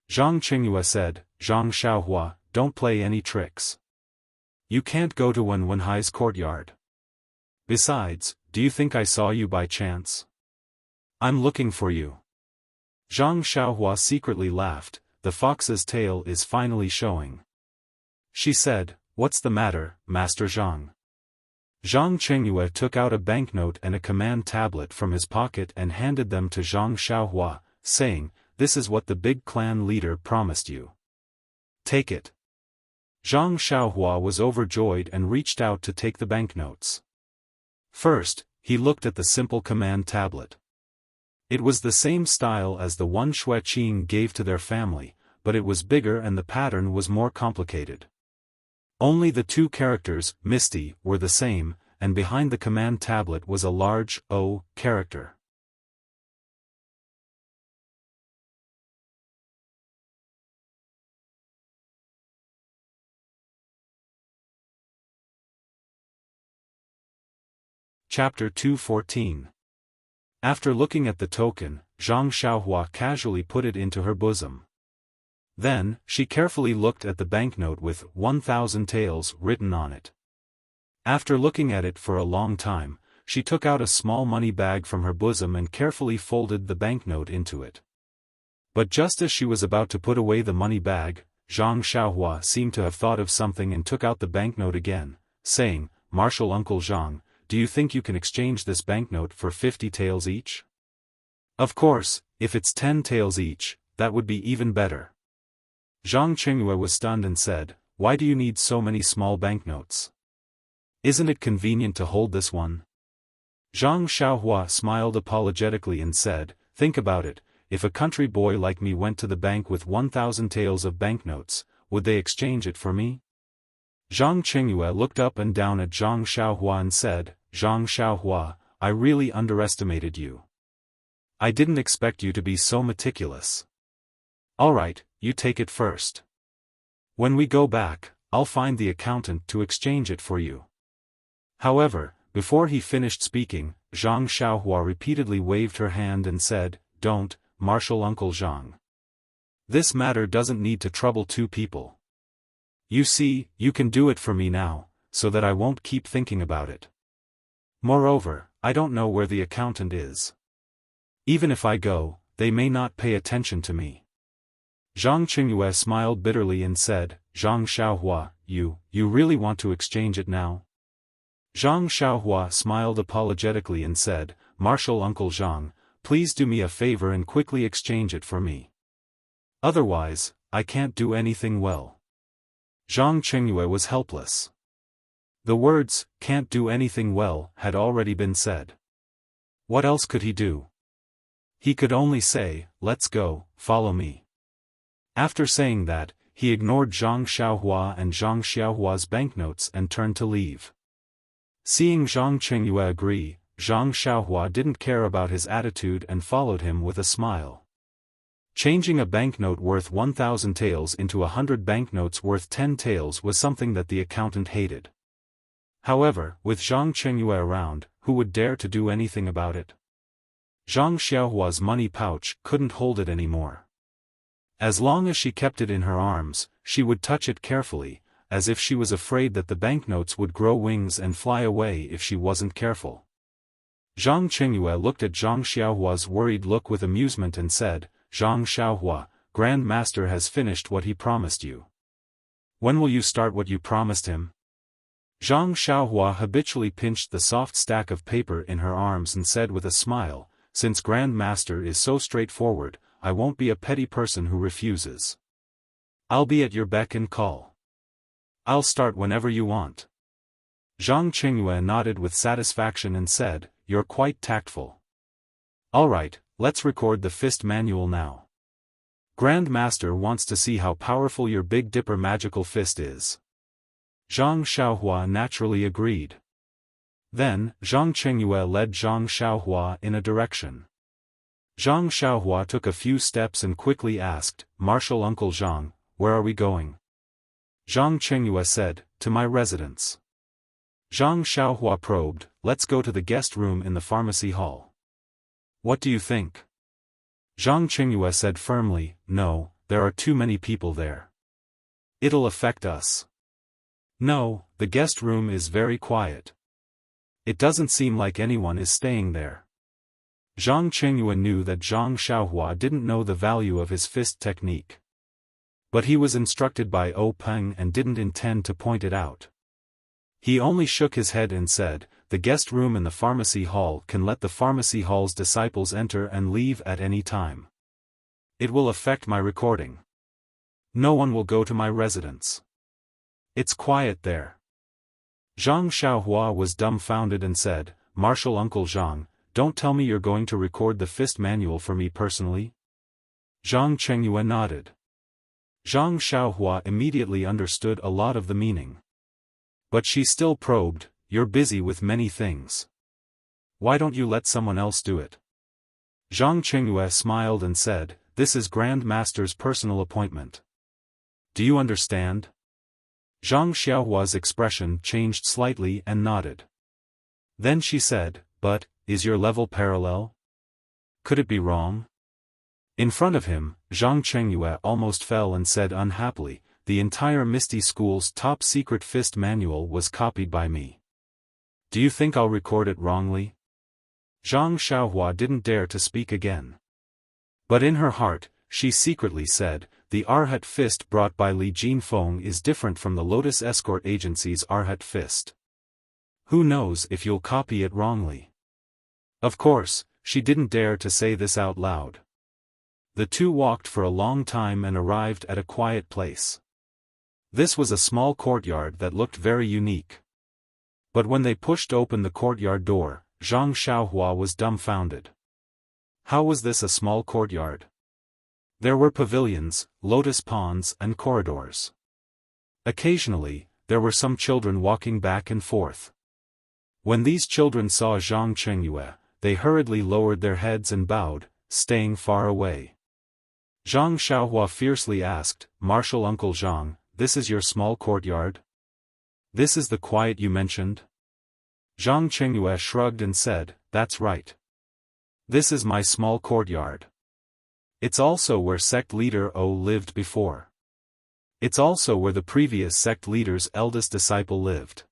[SPEAKER 1] Zhang Qingyue said, Zhang Xiaohua, don't play any tricks. You can't go to Wen Wenhai's courtyard. Besides, do you think I saw you by chance? I'm looking for you. Zhang Xiaohua secretly laughed, the fox's tail is finally showing. She said, what's the matter, Master Zhang? Zhang Qingyue took out a banknote and a command tablet from his pocket and handed them to Zhang Xiaohua, saying, this is what the big clan leader promised you. Take it. Zhang Xiaohua was overjoyed and reached out to take the banknotes. First, he looked at the simple command tablet. It was the same style as the one Xue Qing gave to their family, but it was bigger and the pattern was more complicated. Only the two characters, Misty, were the same, and behind the command tablet was a large O character. Chapter 214. After looking at the token, Zhang Xiaohua casually put it into her bosom. Then, she carefully looked at the banknote with 1,000 taels written on it. After looking at it for a long time, she took out a small money bag from her bosom and carefully folded the banknote into it. But just as she was about to put away the money bag, Zhang Xiaohua seemed to have thought of something and took out the banknote again, saying, "Marshal Uncle Zhang, do you think you can exchange this banknote for 50 taels each?" "Of course, if it's 10 taels each, that would be even better." Zhang Qingyue was stunned and said, "Why do you need so many small banknotes? Isn't it convenient to hold this one?" Zhang Xiaohua smiled apologetically and said, "Think about it, if a country boy like me went to the bank with 1,000 taels of banknotes, would they exchange it for me?" Zhang Qingyue looked up and down at Zhang Xiaohua and said, "Zhang Xiaohua, I really underestimated you. I didn't expect you to be so meticulous. Alright, you take it first. When we go back, I'll find the accountant to exchange it for you." However, before he finished speaking, Zhang Xiaohua repeatedly waved her hand and said, "Don't, Marshal Uncle Zhang. This matter doesn't need to trouble two people. You see, you can do it for me now, so that I won't keep thinking about it. Moreover, I don't know where the accountant is. Even if I go, they may not pay attention to me." Zhang Qingyue smiled bitterly and said, "Zhang Xiaohua, you really want to exchange it now?" Zhang Xiaohua smiled apologetically and said, "Marshal Uncle Zhang, please do me a favor and quickly exchange it for me. Otherwise, I can't do anything well." Zhang Qingyue was helpless. The words, "can't do anything well," had already been said. What else could he do? He could only say, "Let's go, follow me." After saying that, he ignored Zhang Xiaohua and Zhang Xiaohua's banknotes and turned to leave. Seeing Zhang Qingyue agree, Zhang Xiaohua didn't care about his attitude and followed him with a smile. Changing a banknote worth 1,000 taels into 100 banknotes worth 10 taels was something that the accountant hated. However, with Zhang Qingyue around, who would dare to do anything about it? Zhang Xiaohua's money pouch couldn't hold it anymore. As long as she kept it in her arms, she would touch it carefully, as if she was afraid that the banknotes would grow wings and fly away if she wasn't careful. Zhang Qingyue looked at Zhang Xiaohua's worried look with amusement and said, "Zhang Xiaohua, Grand Master has finished what he promised you. When will you start what you promised him?" Zhang Xiaohua habitually pinched the soft stack of paper in her arms and said with a smile, "Since Grand Master is so straightforward, I won't be a petty person who refuses. I'll be at your beck and call. I'll start whenever you want." Zhang Qingyue nodded with satisfaction and said, "You're quite tactful. Alright, let's record the fist manual now. Grand Master wants to see how powerful your Big Dipper magical fist is." Zhang Xiaohua naturally agreed. Then, Zhang Qingyue led Zhang Xiaohua in a direction. Zhang Xiaohua took a few steps and quickly asked, "Marshal Uncle Zhang, where are we going?" Zhang Qingyue said, "To my residence." Zhang Xiaohua probed, "Let's go to the guest room in the pharmacy hall." "What do you think?" Zhang Qingyue said firmly, "No, there are too many people there. It'll affect us." "No, the guest room is very quiet. It doesn't seem like anyone is staying there." Zhang Qingyue knew that Zhang Xiaohua didn't know the value of his fist technique. But he was instructed by O Peng and didn't intend to point it out. He only shook his head and said, "The guest room in the pharmacy hall can let the pharmacy hall's disciples enter and leave at any time. It will affect my recording. No one will go to my residence. It's quiet there." Zhang Xiaohua was dumbfounded and said, "Marshal Uncle Zhang, don't tell me you're going to record the fist manual for me personally?" Zhang Qingyue nodded. Zhang Xiaohua immediately understood a lot of the meaning. But she still probed, "You're busy with many things. Why don't you let someone else do it?" Zhang Qingyue smiled and said, "This is Grand Master's personal appointment. Do you understand?" Zhang Xiaohua's expression changed slightly and nodded. Then she said, "But, is your level parallel? Could it be wrong?" In front of him, Zhang Qingyue almost fell and said unhappily, "The entire Misty School's top-secret fist manual was copied by me. Do you think I'll record it wrongly?" Zhang Xiaohua didn't dare to speak again. But in her heart, she secretly said, "The Arhat fist brought by Li Jinfeng is different from the Lotus Escort Agency's Arhat fist. Who knows if you'll copy it wrongly?" Of course, she didn't dare to say this out loud. The two walked for a long time and arrived at a quiet place. This was a small courtyard that looked very unique. But when they pushed open the courtyard door, Zhang Xiaohua was dumbfounded. How was this a small courtyard? There were pavilions, lotus ponds and corridors. Occasionally, there were some children walking back and forth. When these children saw Zhang Qingyue, they hurriedly lowered their heads and bowed, staying far away. Zhang Xiaohua fiercely asked, "Martial Uncle Zhang, this is your small courtyard? This is the quiet you mentioned?" Zhang Qingyue shrugged and said, "That's right. This is my small courtyard. It's also where sect leader O lived before. It's also where the previous sect leader's eldest disciple lived."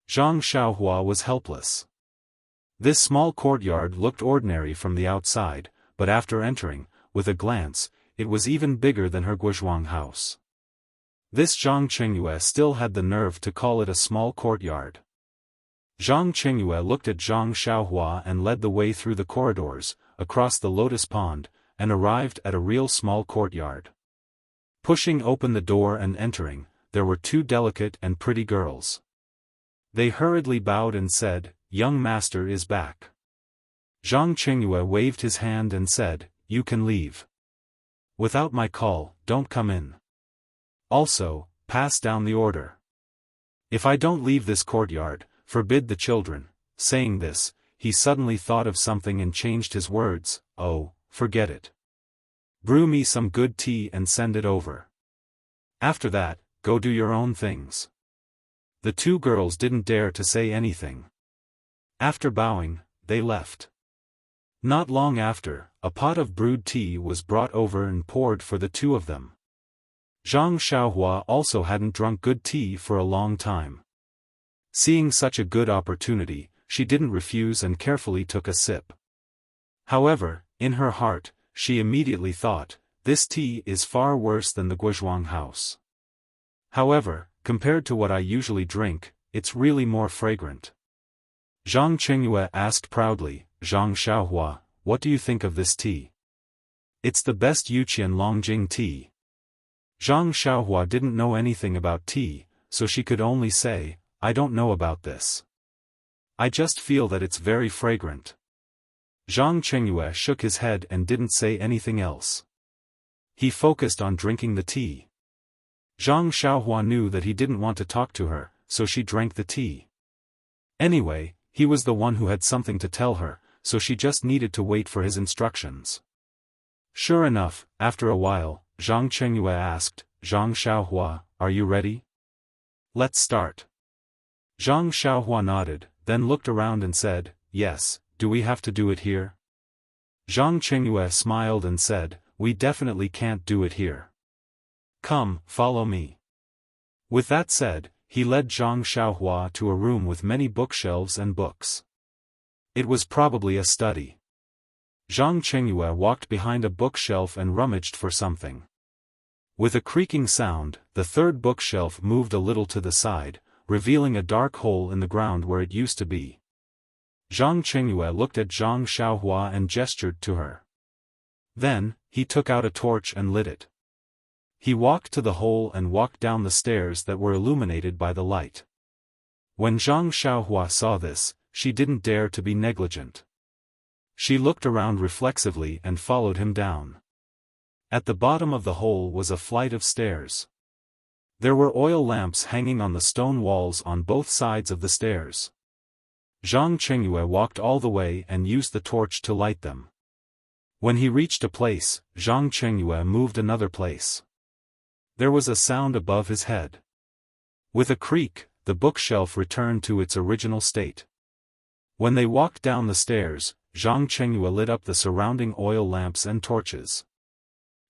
[SPEAKER 1] Zhang Xiaohua was helpless. This small courtyard looked ordinary from the outside, but after entering, with a glance, it was even bigger than her Guozhuang house. This Zhang Qingyue still had the nerve to call it a small courtyard. Zhang Qingyue looked at Zhang Xiaohua and led the way through the corridors, across the lotus pond, and arrived at a real small courtyard. Pushing open the door and entering, there were two delicate and pretty girls. They hurriedly bowed and said, "Young master is back." Zhang Qingyue waved his hand and said, "You can leave. Without my call, don't come in. Also, pass down the order. If I don't leave this courtyard, forbid the children." Saying this, he suddenly thought of something and changed his words, "Oh, forget it. Brew me some good tea and send it over. After that, go do your own things." The two girls didn't dare to say anything. After bowing, they left. Not long after, a pot of brewed tea was brought over and poured for the two of them. Zhang Xiaohua also hadn't drunk good tea for a long time. Seeing such a good opportunity, she didn't refuse and carefully took a sip. However, in her heart, she immediately thought, "This tea is far worse than the Guozhuang house. However, compared to what I usually drink, it's really more fragrant." Zhang Qingyue asked proudly, "Zhang Xiaohua, what do you think of this tea? It's the best Yuqian Longjing tea." Zhang Xiaohua didn't know anything about tea, so she could only say, "I don't know about this. I just feel that it's very fragrant." Zhang Qingyue shook his head and didn't say anything else. He focused on drinking the tea. Zhang Xiaohua knew that he didn't want to talk to her, so she drank the tea. Anyway, he was the one who had something to tell her, so she just needed to wait for his instructions. Sure enough, after a while, Zhang Qingyue asked, "Zhang Xiaohua, are you ready? Let's start." Zhang Xiaohua nodded, then looked around and said, "Yes, do we have to do it here?" Zhang Qingyue smiled and said, "We definitely can't do it here. Come, follow me." With that said, he led Zhang Xiaohua to a room with many bookshelves and books. It was probably a study. Zhang Qingyue walked behind a bookshelf and rummaged for something. With a creaking sound, the third bookshelf moved a little to the side, revealing a dark hole in the ground where it used to be. Zhang Qingyue looked at Zhang Xiaohua and gestured to her. Then, he took out a torch and lit it. He walked to the hole and walked down the stairs that were illuminated by the light. When Zhang Xiaohua saw this, she didn't dare to be negligent. She looked around reflexively and followed him down. At the bottom of the hole was a flight of stairs. There were oil lamps hanging on the stone walls on both sides of the stairs. Zhang Chengyue walked all the way and used the torch to light them. When he reached a place, Zhang Chengyue moved another place. There was a sound above his head. With a creak, the bookshelf returned to its original state. When they walked down the stairs, Zhang Chengyue lit up the surrounding oil lamps and torches.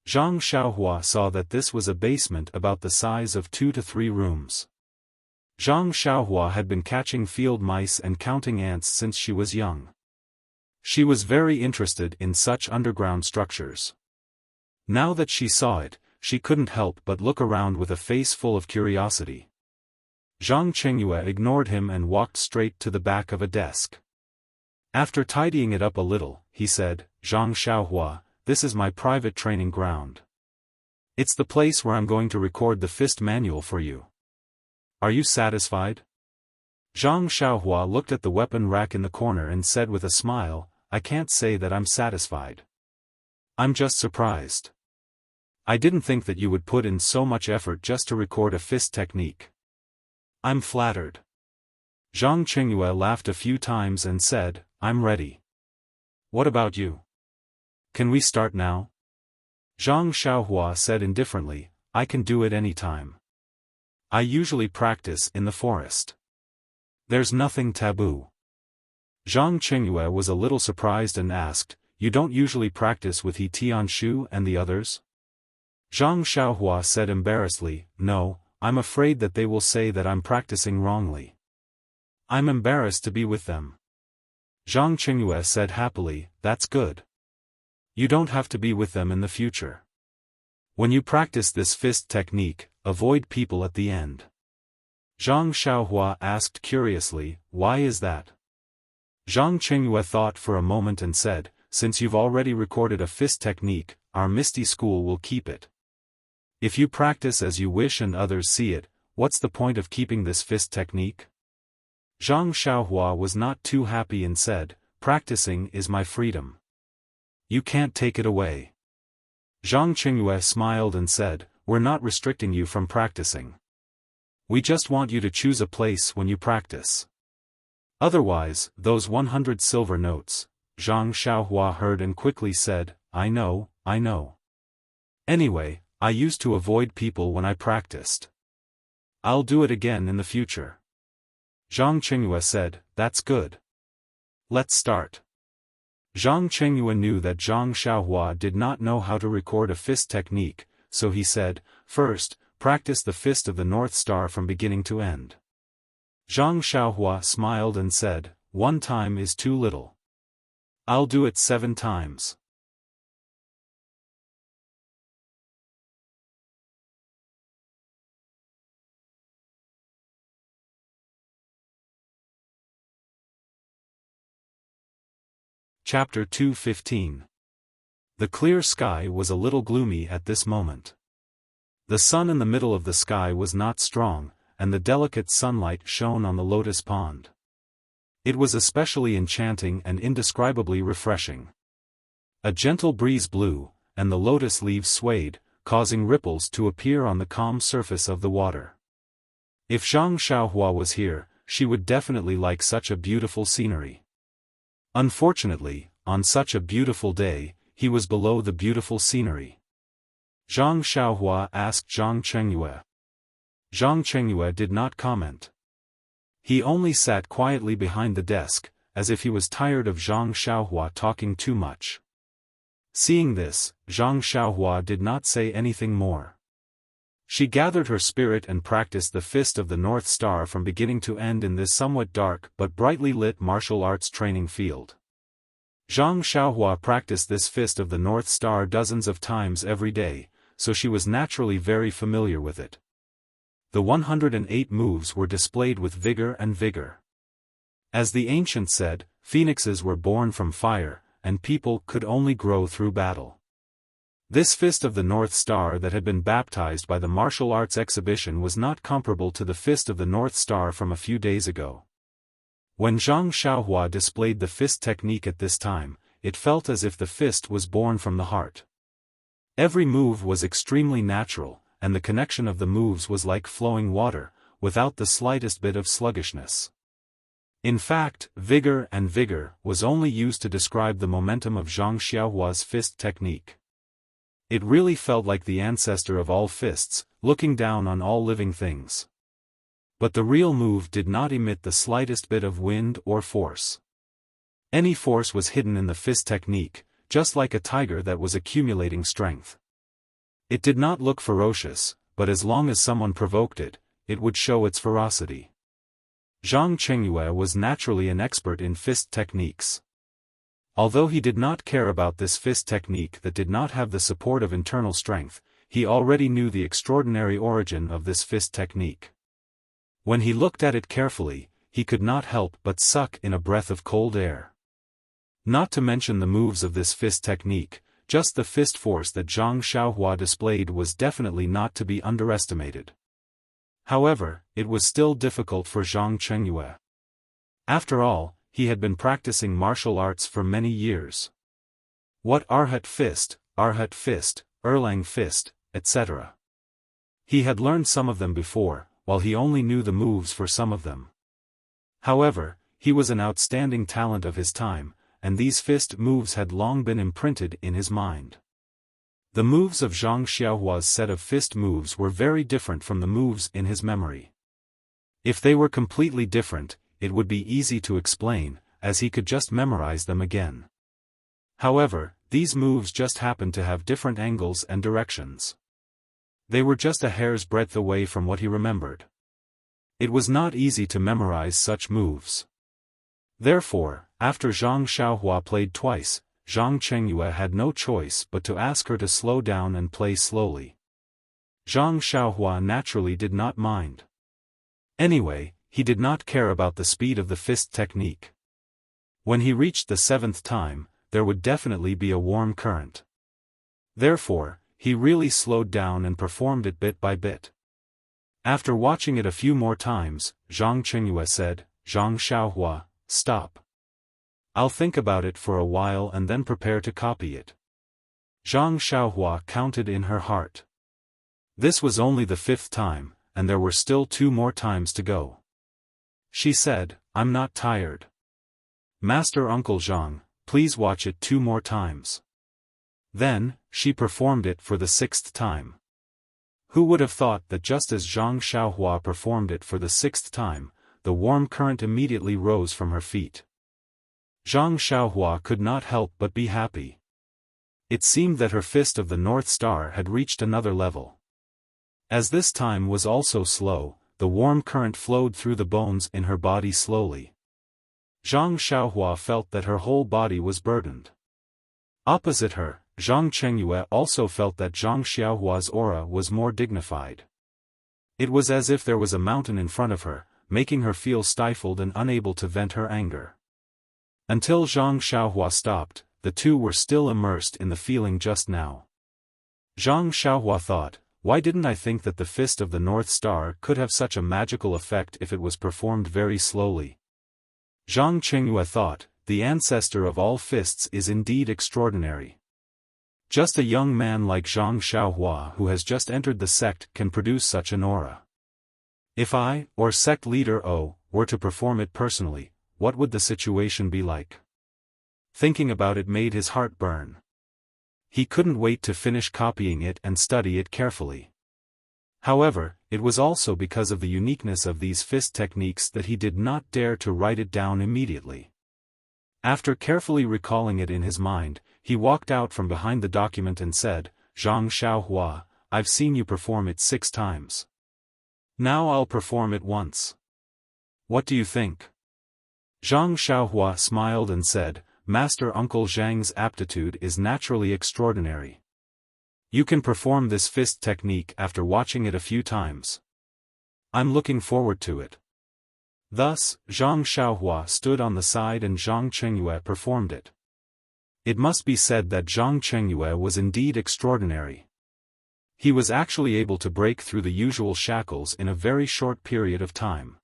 [SPEAKER 1] Zhang Xiaohua saw that this was a basement about the size of 2 to 3 rooms. Zhang Xiaohua had been catching field mice and counting ants since she was young. She was very interested in such underground structures. Now that she saw it, she couldn't help but look around with a face full of curiosity. Zhang Chengyue ignored him and walked straight to the back of a desk. After tidying it up a little, he said, "Zhang Xiaohua, this is my private training ground. It's the place where I'm going to record the fist manual for you. Are you satisfied?" Zhang Xiaohua looked at the weapon rack in the corner and said with a smile, "I can't say that I'm satisfied. I'm just surprised. I didn't think that you would put in so much effort just to record a fist technique. I'm flattered." Zhang Chengyue laughed a few times and said, "I'm ready. What about you? Can we start now?" Zhang Xiaohua said indifferently, "I can do it any time. I usually practice in the forest. There's nothing taboo." Zhang Chengyue was a little surprised and asked, "You don't usually practice with He Tianshu and the others?" Zhang Xiaohua said embarrassedly, "No, I'm afraid that they will say that I'm practicing wrongly. I'm embarrassed to be with them." Zhang Chengyue said happily, "That's good. You don't have to be with them in the future. When you practice this fist technique, avoid people at the end." Zhang Xiaohua asked curiously, "Why is that?" Zhang Chengyue thought for a moment and said, "Since you've already recorded a fist technique, our Misty School will keep it. If you practice as you wish and others see it, what's the point of keeping this fist technique?" Zhang Xiaohua was not too happy and said, "Practicing is my freedom. You can't take it away." Zhang Chengyue smiled and said, "We're not restricting you from practicing. We just want you to choose a place when you practice. Otherwise, those 100 silver notes." Zhang Xiaohua heard and quickly said, I know. Anyway, I used to avoid people when I practiced. I'll do it again in the future." Zhang Chengyue said, "That's good. Let's start." Zhang Chengyue knew that Zhang Xiaohua did not know how to record a fist technique, so he said, "First, practice the fist of the North Star from beginning to end." Zhang Xiaohua smiled and said, "1 time is too little. I'll do it 7 times. Chapter 2:15. The clear sky was a little gloomy at this moment. The sun in the middle of the sky was not strong, and the delicate sunlight shone on the lotus pond. It was especially enchanting and indescribably refreshing. A gentle breeze blew, and the lotus leaves swayed, causing ripples to appear on the calm surface of the water. If Zhang Xiaohua was here, she would definitely like such a beautiful scenery. Unfortunately, on such a beautiful day, he was below the beautiful scenery. Zhang Xiaohua asked Zhang Chengyue. Zhang Chengyue did not comment. He only sat quietly behind the desk, as if he was tired of Zhang Xiaohua talking too much. Seeing this, Zhang Xiaohua did not say anything more. She gathered her spirit and practiced the fist of the North Star from beginning to end in this somewhat dark but brightly lit martial arts training field. Zhang Xiaohua practiced this fist of the North Star dozens of times every day, so she was naturally very familiar with it. The 108 moves were displayed with vigor. As the ancient said, phoenixes were born from fire, and people could only grow through battle. This fist of the North Star that had been baptized by the martial arts exhibition was not comparable to the fist of the North Star from a few days ago. When Zhang Xiaohua displayed the fist technique at this time, it felt as if the fist was born from the heart. Every move was extremely natural, and the connection of the moves was like flowing water, without the slightest bit of sluggishness. In fact, vigor was only used to describe the momentum of Zhang Xiaohua's fist technique. It really felt like the ancestor of all fists, looking down on all living things. But the real move did not emit the slightest bit of wind or force. Any force was hidden in the fist technique, just like a tiger that was accumulating strength. It did not look ferocious, but as long as someone provoked it, it would show its ferocity. Zhang Chengyue was naturally an expert in fist techniques. Although he did not care about this fist technique that did not have the support of internal strength, he already knew the extraordinary origin of this fist technique. When he looked at it carefully, he could not help but suck in a breath of cold air. Not to mention the moves of this fist technique, just the fist force that Zhang Xiaohua displayed was definitely not to be underestimated. However, it was still difficult for Zhang Chengyue. After all, he had been practicing martial arts for many years. What Arhat fist, Erlang fist, etc. He had learned some of them before, while he only knew the moves for some of them. However, he was an outstanding talent of his time, and these fist moves had long been imprinted in his mind. The moves of Zhang Xiaohua's set of fist moves were very different from the moves in his memory. If they were completely different, it would be easy to explain, as he could just memorize them again. However, these moves just happened to have different angles and directions. They were just a hair's breadth away from what he remembered. It was not easy to memorize such moves. Therefore, after Zhang Xiaohua played twice, Zhang Chengyue had no choice but to ask her to slow down and play slowly. Zhang Xiaohua naturally did not mind. Anyway, he did not care about the speed of the fist technique. When he reached the 7th time, there would definitely be a warm current. Therefore, he really slowed down and performed it bit by bit. After watching it a few more times, Zhang Chengyue said, "Zhang Xiaohua, stop. I'll think about it for a while and then prepare to copy it." Zhang Xiaohua counted in her heart. This was only the 5th time, and there were still 2 more times to go. She said, "I'm not tired. Master Uncle Zhang, please watch it 2 more times." Then, she performed it for the 6th time. Who would have thought that just as Zhang Xiaohua performed it for the 6th time, the warm current immediately rose from her feet. Zhang Xiaohua could not help but be happy. It seemed that her fist of the North Star had reached another level. As this time was also slow, the warm current flowed through the bones in her body slowly. Zhang Xiaohua felt that her whole body was burdened. Opposite her, Zhang Chengyue also felt that Zhang Xiaohua's aura was more dignified. It was as if there was a mountain in front of her, making her feel stifled and unable to vent her anger. Until Zhang Xiaohua stopped, the two were still immersed in the feeling just now. Zhang Xiaohua thought, why didn't I think that the fist of the North Star could have such a magical effect if it was performed very slowly? Zhang Chengyue thought, the ancestor of all fists is indeed extraordinary. Just a young man like Zhang Xiaohua who has just entered the sect can produce such an aura. If I, or sect leader O, were to perform it personally, what would the situation be like? Thinking about it made his heart burn. He couldn't wait to finish copying it and study it carefully. However, it was also because of the uniqueness of these fist techniques that he did not dare to write it down immediately. After carefully recalling it in his mind, he walked out from behind the document and said, "Zhang Xiaohua, I've seen you perform it 6 times. Now I'll perform it once. What do you think?" Zhang Xiaohua smiled and said, "Master Uncle Zhang's aptitude is naturally extraordinary. You can perform this fist technique after watching it a few times. I'm looking forward to it." Thus, Zhang Xiaohua stood on the side and Zhang Chengyue performed it. It must be said that Zhang Chengyue was indeed extraordinary. He was actually able to break through the usual shackles in a very short period of time.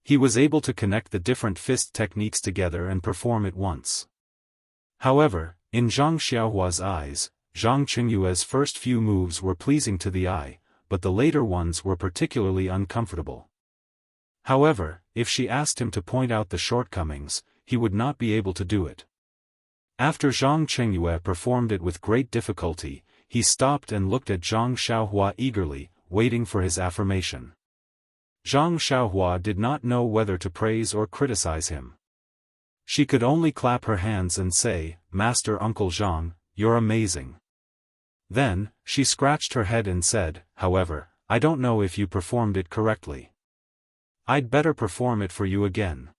[SPEAKER 1] He was able to connect the different fist techniques together and perform it once. However, in Zhang Xiaohua's eyes, Zhang Qingyue's first few moves were pleasing to the eye, but the later ones were particularly uncomfortable. However, if she asked him to point out the shortcomings, he would not be able to do it. After Zhang Qingyue performed it with great difficulty, he stopped and looked at Zhang Xiaohua eagerly, waiting for his affirmation. Zhang Xiaohua did not know whether to praise or criticize him. She could only clap her hands and say, "Master Uncle Zhang, you're amazing." Then, she scratched her head and said, "However, I don't know if you performed it correctly. I'd better perform it for you again."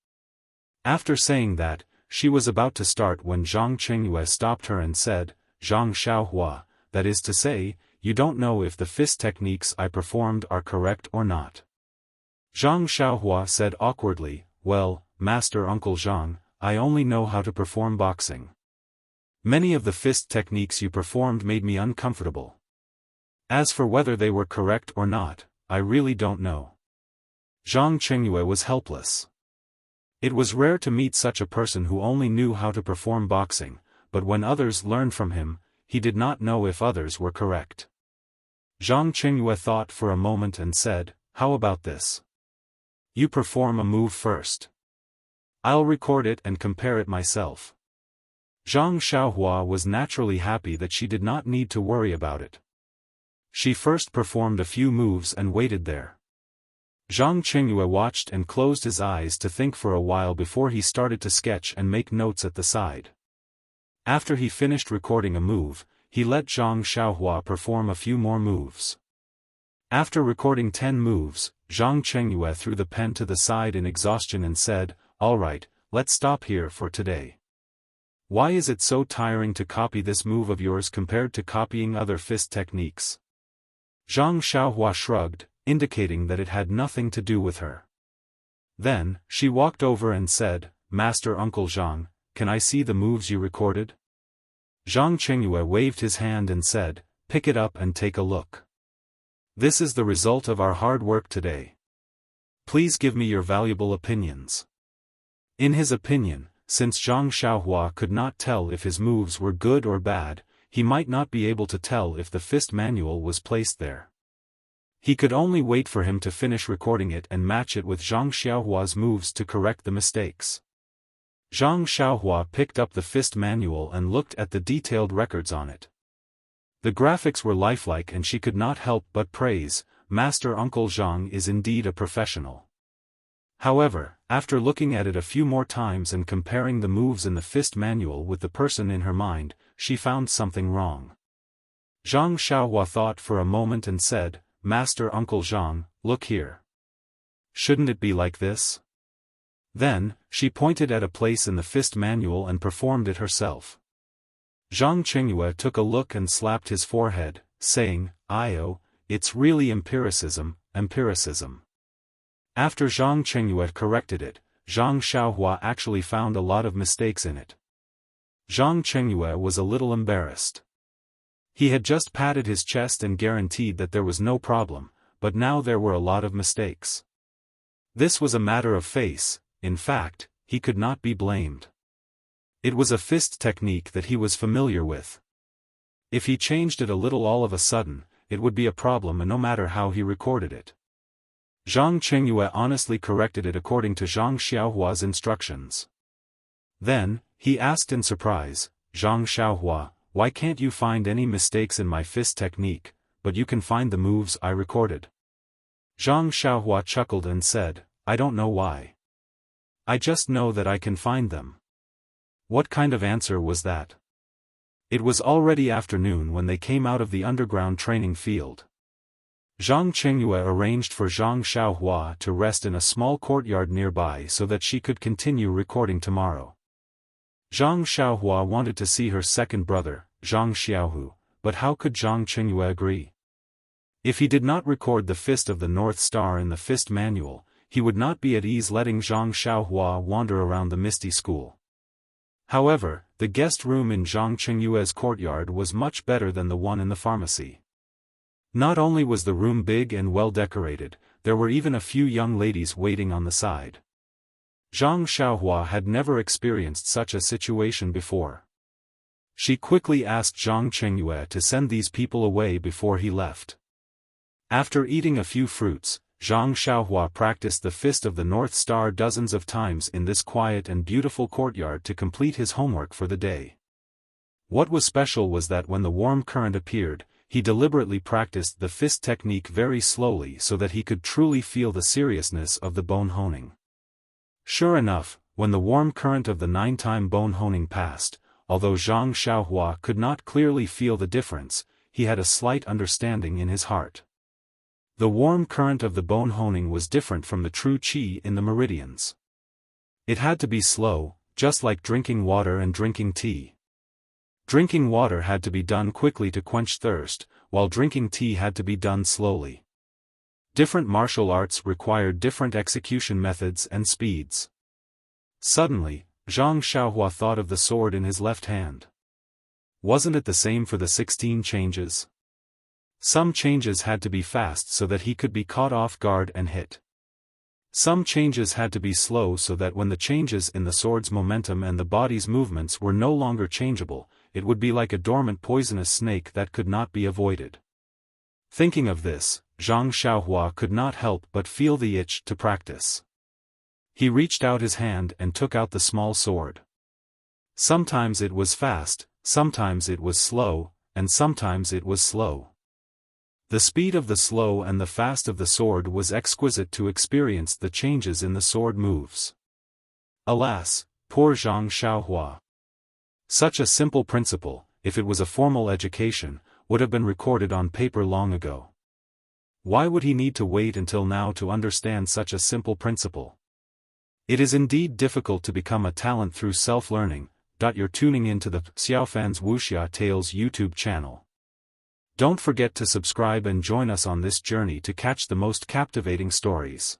[SPEAKER 1] After saying that, she was about to start when Zhang Qingyue stopped her and said, "Zhang Xiaohua, that is to say, you don't know if the fist techniques I performed are correct or not." Zhang Xiaohua said awkwardly, "Well, Master Uncle Zhang, I only know how to perform boxing. Many of the fist techniques you performed made me uncomfortable. As for whether they were correct or not, I really don't know." Zhang Qingyue was helpless. It was rare to meet such a person who only knew how to perform boxing, but when others learned from him, he did not know if others were correct. Zhang Qingyue thought for a moment and said, "How about this? You perform a move first. I'll record it and compare it myself." Zhang Xiaohua was naturally happy that she did not need to worry about it. She first performed a few moves and waited there. Zhang Qingyue watched and closed his eyes to think for a while before he started to sketch and make notes at the side. After he finished recording a move, he let Zhang Xiaohua perform a few more moves. After recording 10 moves, Zhang Qingyue threw the pen to the side in exhaustion and said, "All right, let's stop here for today. Why is it so tiring to copy this move of yours compared to copying other fist techniques?" Zhang Xiaohua shrugged, indicating that it had nothing to do with her. Then, she walked over and said, "Master Uncle Zhang, can I see the moves you recorded?" Zhang Qingyue waved his hand and said, "Pick it up and take a look. This is the result of our hard work today. Please give me your valuable opinions." In his opinion, since Zhang Xiaohua could not tell if his moves were good or bad, he might not be able to tell if the fist manual was placed there. He could only wait for him to finish recording it and match it with Zhang Xiaohua's moves to correct the mistakes. Zhang Xiaohua picked up the fist manual and looked at the detailed records on it. The graphics were lifelike and she could not help but praise, "Master Uncle Zhang is indeed a professional." However, after looking at it a few more times and comparing the moves in the fist manual with the person in her mind, she found something wrong. Zhang Xiaohua thought for a moment and said, "Master Uncle Zhang, look here. Shouldn't it be like this?" Then, she pointed at a place in the fist manual and performed it herself. Zhang Qingyue took a look and slapped his forehead, saying, "Io, it's really empiricism, empiricism." After Zhang Qingyue corrected it, Zhang Xiaohua actually found a lot of mistakes in it. Zhang Qingyue was a little embarrassed. He had just patted his chest and guaranteed that there was no problem, but now there were a lot of mistakes. This was a matter of face, in fact, he could not be blamed. It was a fist technique that he was familiar with. If he changed it a little all of a sudden, it would be a problem, and no matter how he recorded it. Zhang Qingyue honestly corrected it according to Zhang Xiaohua's instructions. Then, he asked in surprise, "Zhang Xiaohua, why can't you find any mistakes in my fist technique, but you can find the moves I recorded?" Zhang Xiaohua chuckled and said, "I don't know why. I just know that I can find them." What kind of answer was that? It was already afternoon when they came out of the underground training field. Zhang Qingyue arranged for Zhang Xiaohua to rest in a small courtyard nearby so that she could continue recording tomorrow. Zhang Xiaohua wanted to see her second brother, Zhang Xiaohu, but how could Zhang Qingyue agree? If he did not record the fist of the North Star in the fist manual, he would not be at ease letting Zhang Xiaohua wander around the misty school. However, the guest room in Zhang Qingyue's courtyard was much better than the one in the pharmacy. Not only was the room big and well decorated, there were even a few young ladies waiting on the side. Zhang Xiaohua had never experienced such a situation before. She quickly asked Zhang Chengyue to send these people away before he left. After eating a few fruits, Zhang Xiaohua practiced the Fist of the North Star dozens of times in this quiet and beautiful courtyard to complete his homework for the day. What was special was that when the warm current appeared, he deliberately practiced the fist technique very slowly so that he could truly feel the seriousness of the bone honing. Sure enough, when the warm current of the 9-time bone honing passed, although Zhang Xiaohua could not clearly feel the difference, he had a slight understanding in his heart. The warm current of the bone honing was different from the true qi in the meridians. It had to be slow, just like drinking water and drinking tea. Drinking water had to be done quickly to quench thirst, while drinking tea had to be done slowly. Different martial arts required different execution methods and speeds. Suddenly, Zhang Xiaohua thought of the sword in his left hand. Wasn't it the same for the 16 changes? Some changes had to be fast so that he could be caught off guard and hit. Some changes had to be slow so that when the changes in the sword's momentum and the body's movements were no longer changeable, it would be like a dormant poisonous snake that could not be avoided. Thinking of this, Zhang Xiaohua could not help but feel the itch to practice. He reached out his hand and took out the small sword. Sometimes it was fast, sometimes it was slow, and sometimes it was slow. The speed of the slow and the fast of the sword was exquisite to experience the changes in the sword moves. Alas, poor Zhang Xiaohua. Such a simple principle, if it was a formal education, would have been recorded on paper long ago. Why would he need to wait until now to understand such a simple principle? It is indeed difficult to become a talent through self-learning. You're tuning into the Xiaofan's Wuxia Tales YouTube channel. Don't forget to subscribe and join us on this journey to catch the most captivating stories.